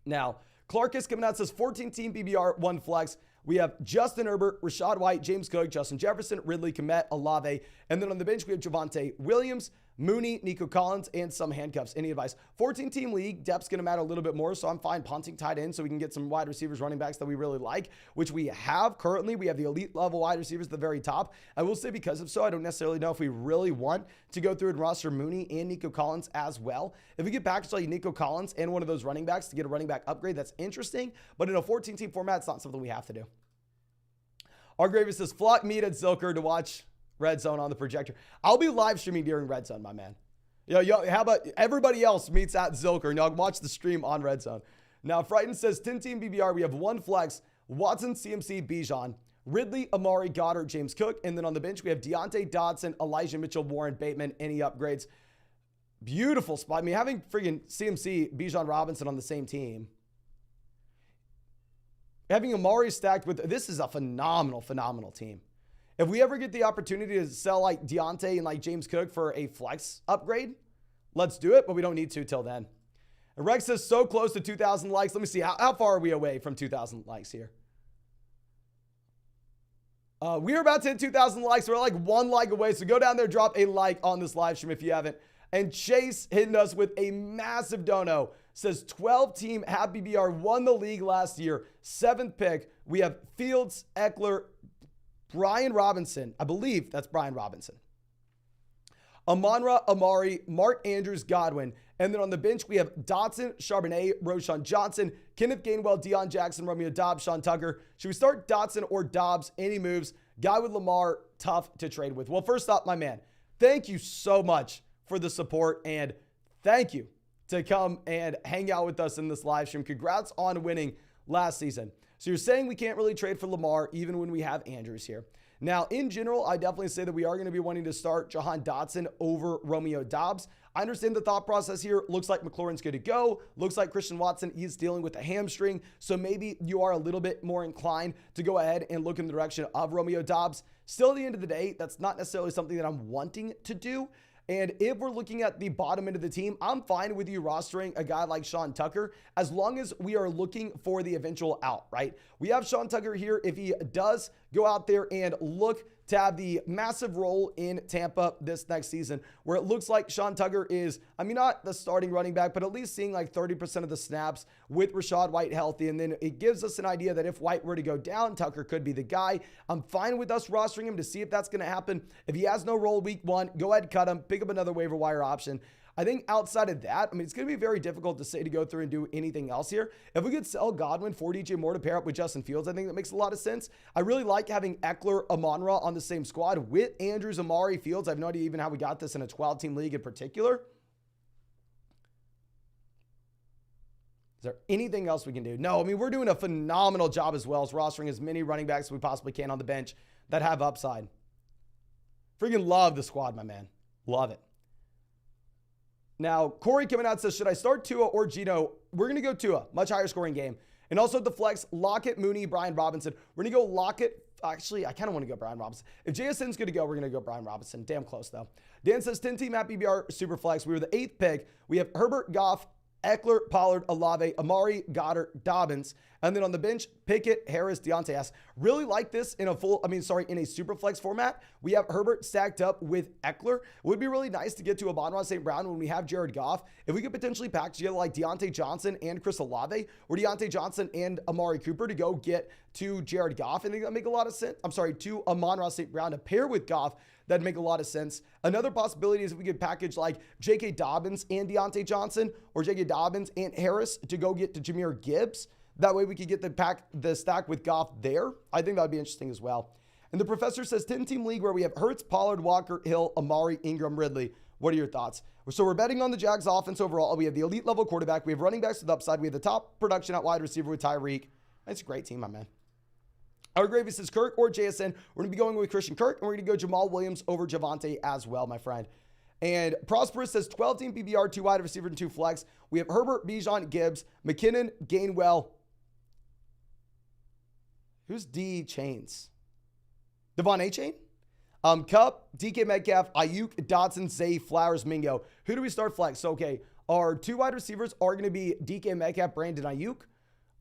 A: Now, Clark is coming out, says 14-team PBR, 1 flex. We have Justin Herbert, Rashad White, James Cook, Justin Jefferson, Ridley, Komet, Olave. And then on the bench, we have Javonte Williams, Mooney, Nico Collins, and some handcuffs. Any advice? 14-team league, depth's going to matter a little bit more, so I'm fine punting tight end so we can get some wide receivers, running backs that we really like, which we have currently. We have the elite level wide receivers at the very top. I will say because of so, I don't necessarily know if we really want to go through and roster Mooney and Nico Collins as well. If we get packaged like Nico Collins and one of those running backs to get a running back upgrade, that's interesting, but in a 14-team format, it's not something we have to do. Our Gravis says, flock meet at Zilker to watch Red Zone on the projector. I'll be live streaming during Red Zone, my man. Yo, how about everybody else meets at Zilker? Now watch the stream on Red Zone. Now, Frighten says 10-team BBR. We have 1 flex, Watson, CMC, Bijan, Ridley, Amari, Goddard, James Cook. And then on the bench, we have Deontay, Dodson, Elijah Mitchell, Warren, Bateman. Any upgrades? Beautiful spot. I mean, having friggin' CMC, Bijan Robinson on the same team. Having Amari stacked with, this is a phenomenal team. If we ever get the opportunity to sell like Deontay and like James Cook for a flex upgrade, let's do it, but we don't need to till then. And Rex says so close to 2,000 likes. Let me see, how far are we away from 2,000 likes here? We're about to hit 2,000 likes. We're like 1 like away, so go down there, drop a like on this live stream if you haven't. And Chase hitting us with a massive dono. Says 12-team Happy BR won the league last year. 7th pick. We have Fields, Eckler, Brian Robinson. I believe that's Brian Robinson. Amon-Ra, Amari, Mark Andrews, Godwin. And then on the bench, we have Dotson, Charbonnet, Roshan Johnson, Kenneth Gainwell, Deion Jackson, Romeo Dobbs, Sean Tucker. Should we start Dotson or Dobbs? Any moves? Guy with Lamar, tough to trade with. Well, first off, my man, thank you so much for the support, and thank you to come and hang out with us in this live stream. Congrats on winning last season. So you're saying we can't really trade for Lamar even when we have Andrews here. Now, in general, I definitely say that we are going to be wanting to start Jahan Dotson over Romeo Dobbs. I understand the thought process here. Looks like McLaurin's good to go. Looks like Christian Watson is dealing with a hamstring. So maybe you are a little bit more inclined to go ahead and look in the direction of Romeo Dobbs. Still, at the end of the day, that's not necessarily something that I'm wanting to do. And if we're looking at the bottom end of the team, I'm fine with you rostering a guy like Sean Tucker as long as we are looking for the eventual out, right? We have Sean Tucker here. If he does go out there and look to have the massive role in Tampa this next season, where it looks like Sean Tucker is, I mean, not the starting running back, but at least seeing like 30% of the snaps with Rachaad White healthy. And then it gives us an idea that if White were to go down, Tucker could be the guy. I'm fine with us rostering him to see if that's going to happen. If he has no role week 1, go ahead and cut him, pick up another waiver wire option. I think outside of that, I mean, it's going to be very difficult to say to go through and do anything else here. If we could sell Godwin for DJ Moore to pair up with Justin Fields, I think that makes a lot of sense. I really like having Eckler, Amon-Ra on the same squad with Andrews, Amari, Fields. I have no idea even how we got this in a 12-team league in particular. Is there anything else we can do? No, I mean, we're doing a phenomenal job as well as rostering as many running backs as we possibly can on the bench that have upside. Freaking love the squad, my man. Love it. Now, Corey coming out says, should I start Tua or Geno? We're going to go Tua, much higher scoring game. And also the flex, Lockett, Mooney, Brian Robinson. We're going to go Lockett. Actually, I kind of want to go Brian Robinson. If JSN's going to go, we're going to go Brian Robinson. Damn close, though. Dan says, 10-team at BBR super flex. We were the 8th pick. We have Herbert, Goff, Eckler, Pollard, Olave, Amari, Goddard, Dobbins. And then on the bench, Pickett, Harris, Deontay S. Really like this in a super flex format. We have Herbert stacked up with Eckler. It would be really nice to get to Amon-Ra St. Brown when we have Jared Goff. If we could potentially pack together like Deontay Johnson and Chris Olave, or Deontay Johnson and Amari Cooper to go get to Jared Goff, I think that make a lot of sense. I'm sorry, to Amon-Ra St. Brown to pair with Goff. That'd make a lot of sense. Another possibility is if we could package like J.K. Dobbins and Deontay Johnson, or J.K. Dobbins and Harris to go get to Jahmyr Gibbs. That way we could get the stack with Goff there. I think that would be interesting as well. And the professor says 10-team league where we have Hurts, Pollard, Walker, Hill, Amari, Ingram, Ridley. What are your thoughts? So we're betting on the Jags offense overall. We have the elite level quarterback. We have running backs with upside. We have the top production at wide receiver with Tyreek. That's a great team, my man. Our Gravy says Kirk or JSN. We're going to be going with Christian Kirk, and we're going to go Jamal Williams over Javonte as well, my friend. And Prosperous says 12-team PBR, 2 wide receiver, and 2 flex. We have Herbert, Bijan, Gibbs, McKinnon, Gainwell. Who's D Chains? Devon A. Chain? Kupp, DK Metcalf, Ayuk, Dotson, Zay, Flowers, Mingo. Who do we start flex? So, okay, our 2 wide receivers are going to be DK Metcalf, Brandon Ayuk.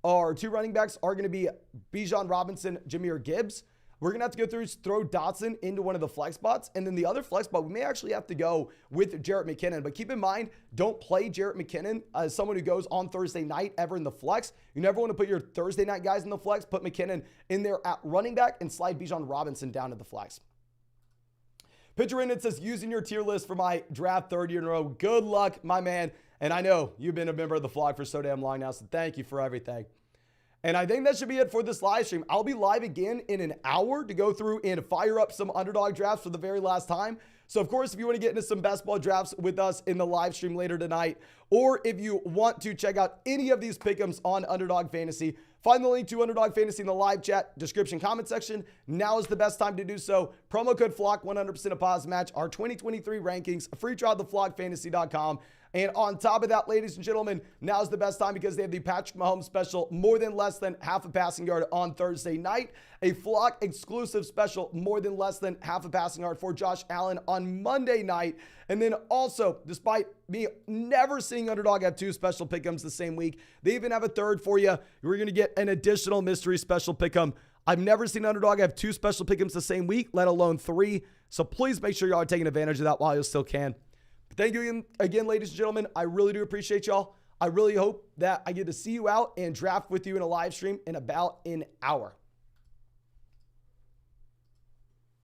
A: Our 2 running backs are going to be Bijan Robinson, Jahmyr Gibbs. We're going to have to go through, throw Dotson into one of the flex spots. And then the other flex spot, we may actually have to go with Jarrett McKinnon. But keep in mind, don't play Jarrett McKinnon as someone who goes on Thursday night ever in the flex. You never want to put your Thursday night guys in the flex. Put McKinnon in there at running back and slide Bijan Robinson down to the flex. Pitcher in it says, using your tier list for my draft 3rd year in a row. Good luck, my man. And I know you've been a member of the vlog for so damn long now, so thank you for everything. And I think that should be it for this live stream. I'll be live again in an hour to go through and fire up some underdog drafts for the very last time. So, of course, if you want to get into some best ball drafts with us in the live stream later tonight, or if you want to check out any of these pick'ems on Underdog Fantasy, find the link to Underdog Fantasy in the live chat, description, comment section. Now is the best time to do so. Promo code FLOCK, 100% of positive match, our 2023 rankings, a free trial at theflockfantasy.com. And on top of that, ladies and gentlemen, now is the best time because they have the Patrick Mahomes special, more than less than half a passing yard on Thursday night. A Flock exclusive special, more than less than half a passing yard for Josh Allen on Monday night. And then also, despite me never seeing Underdog have 2 special pick'ems the same week, they even have a 3rd for you. We're going to get an additional mystery special pick'em. I've never seen Underdog have 2 special pick'ems the same week, let alone 3. So please make sure y'all are taking advantage of that while you still can. Thank you again, ladies and gentlemen. I really do appreciate y'all. I really hope that I get to see you out and draft with you in a live stream in about an hour.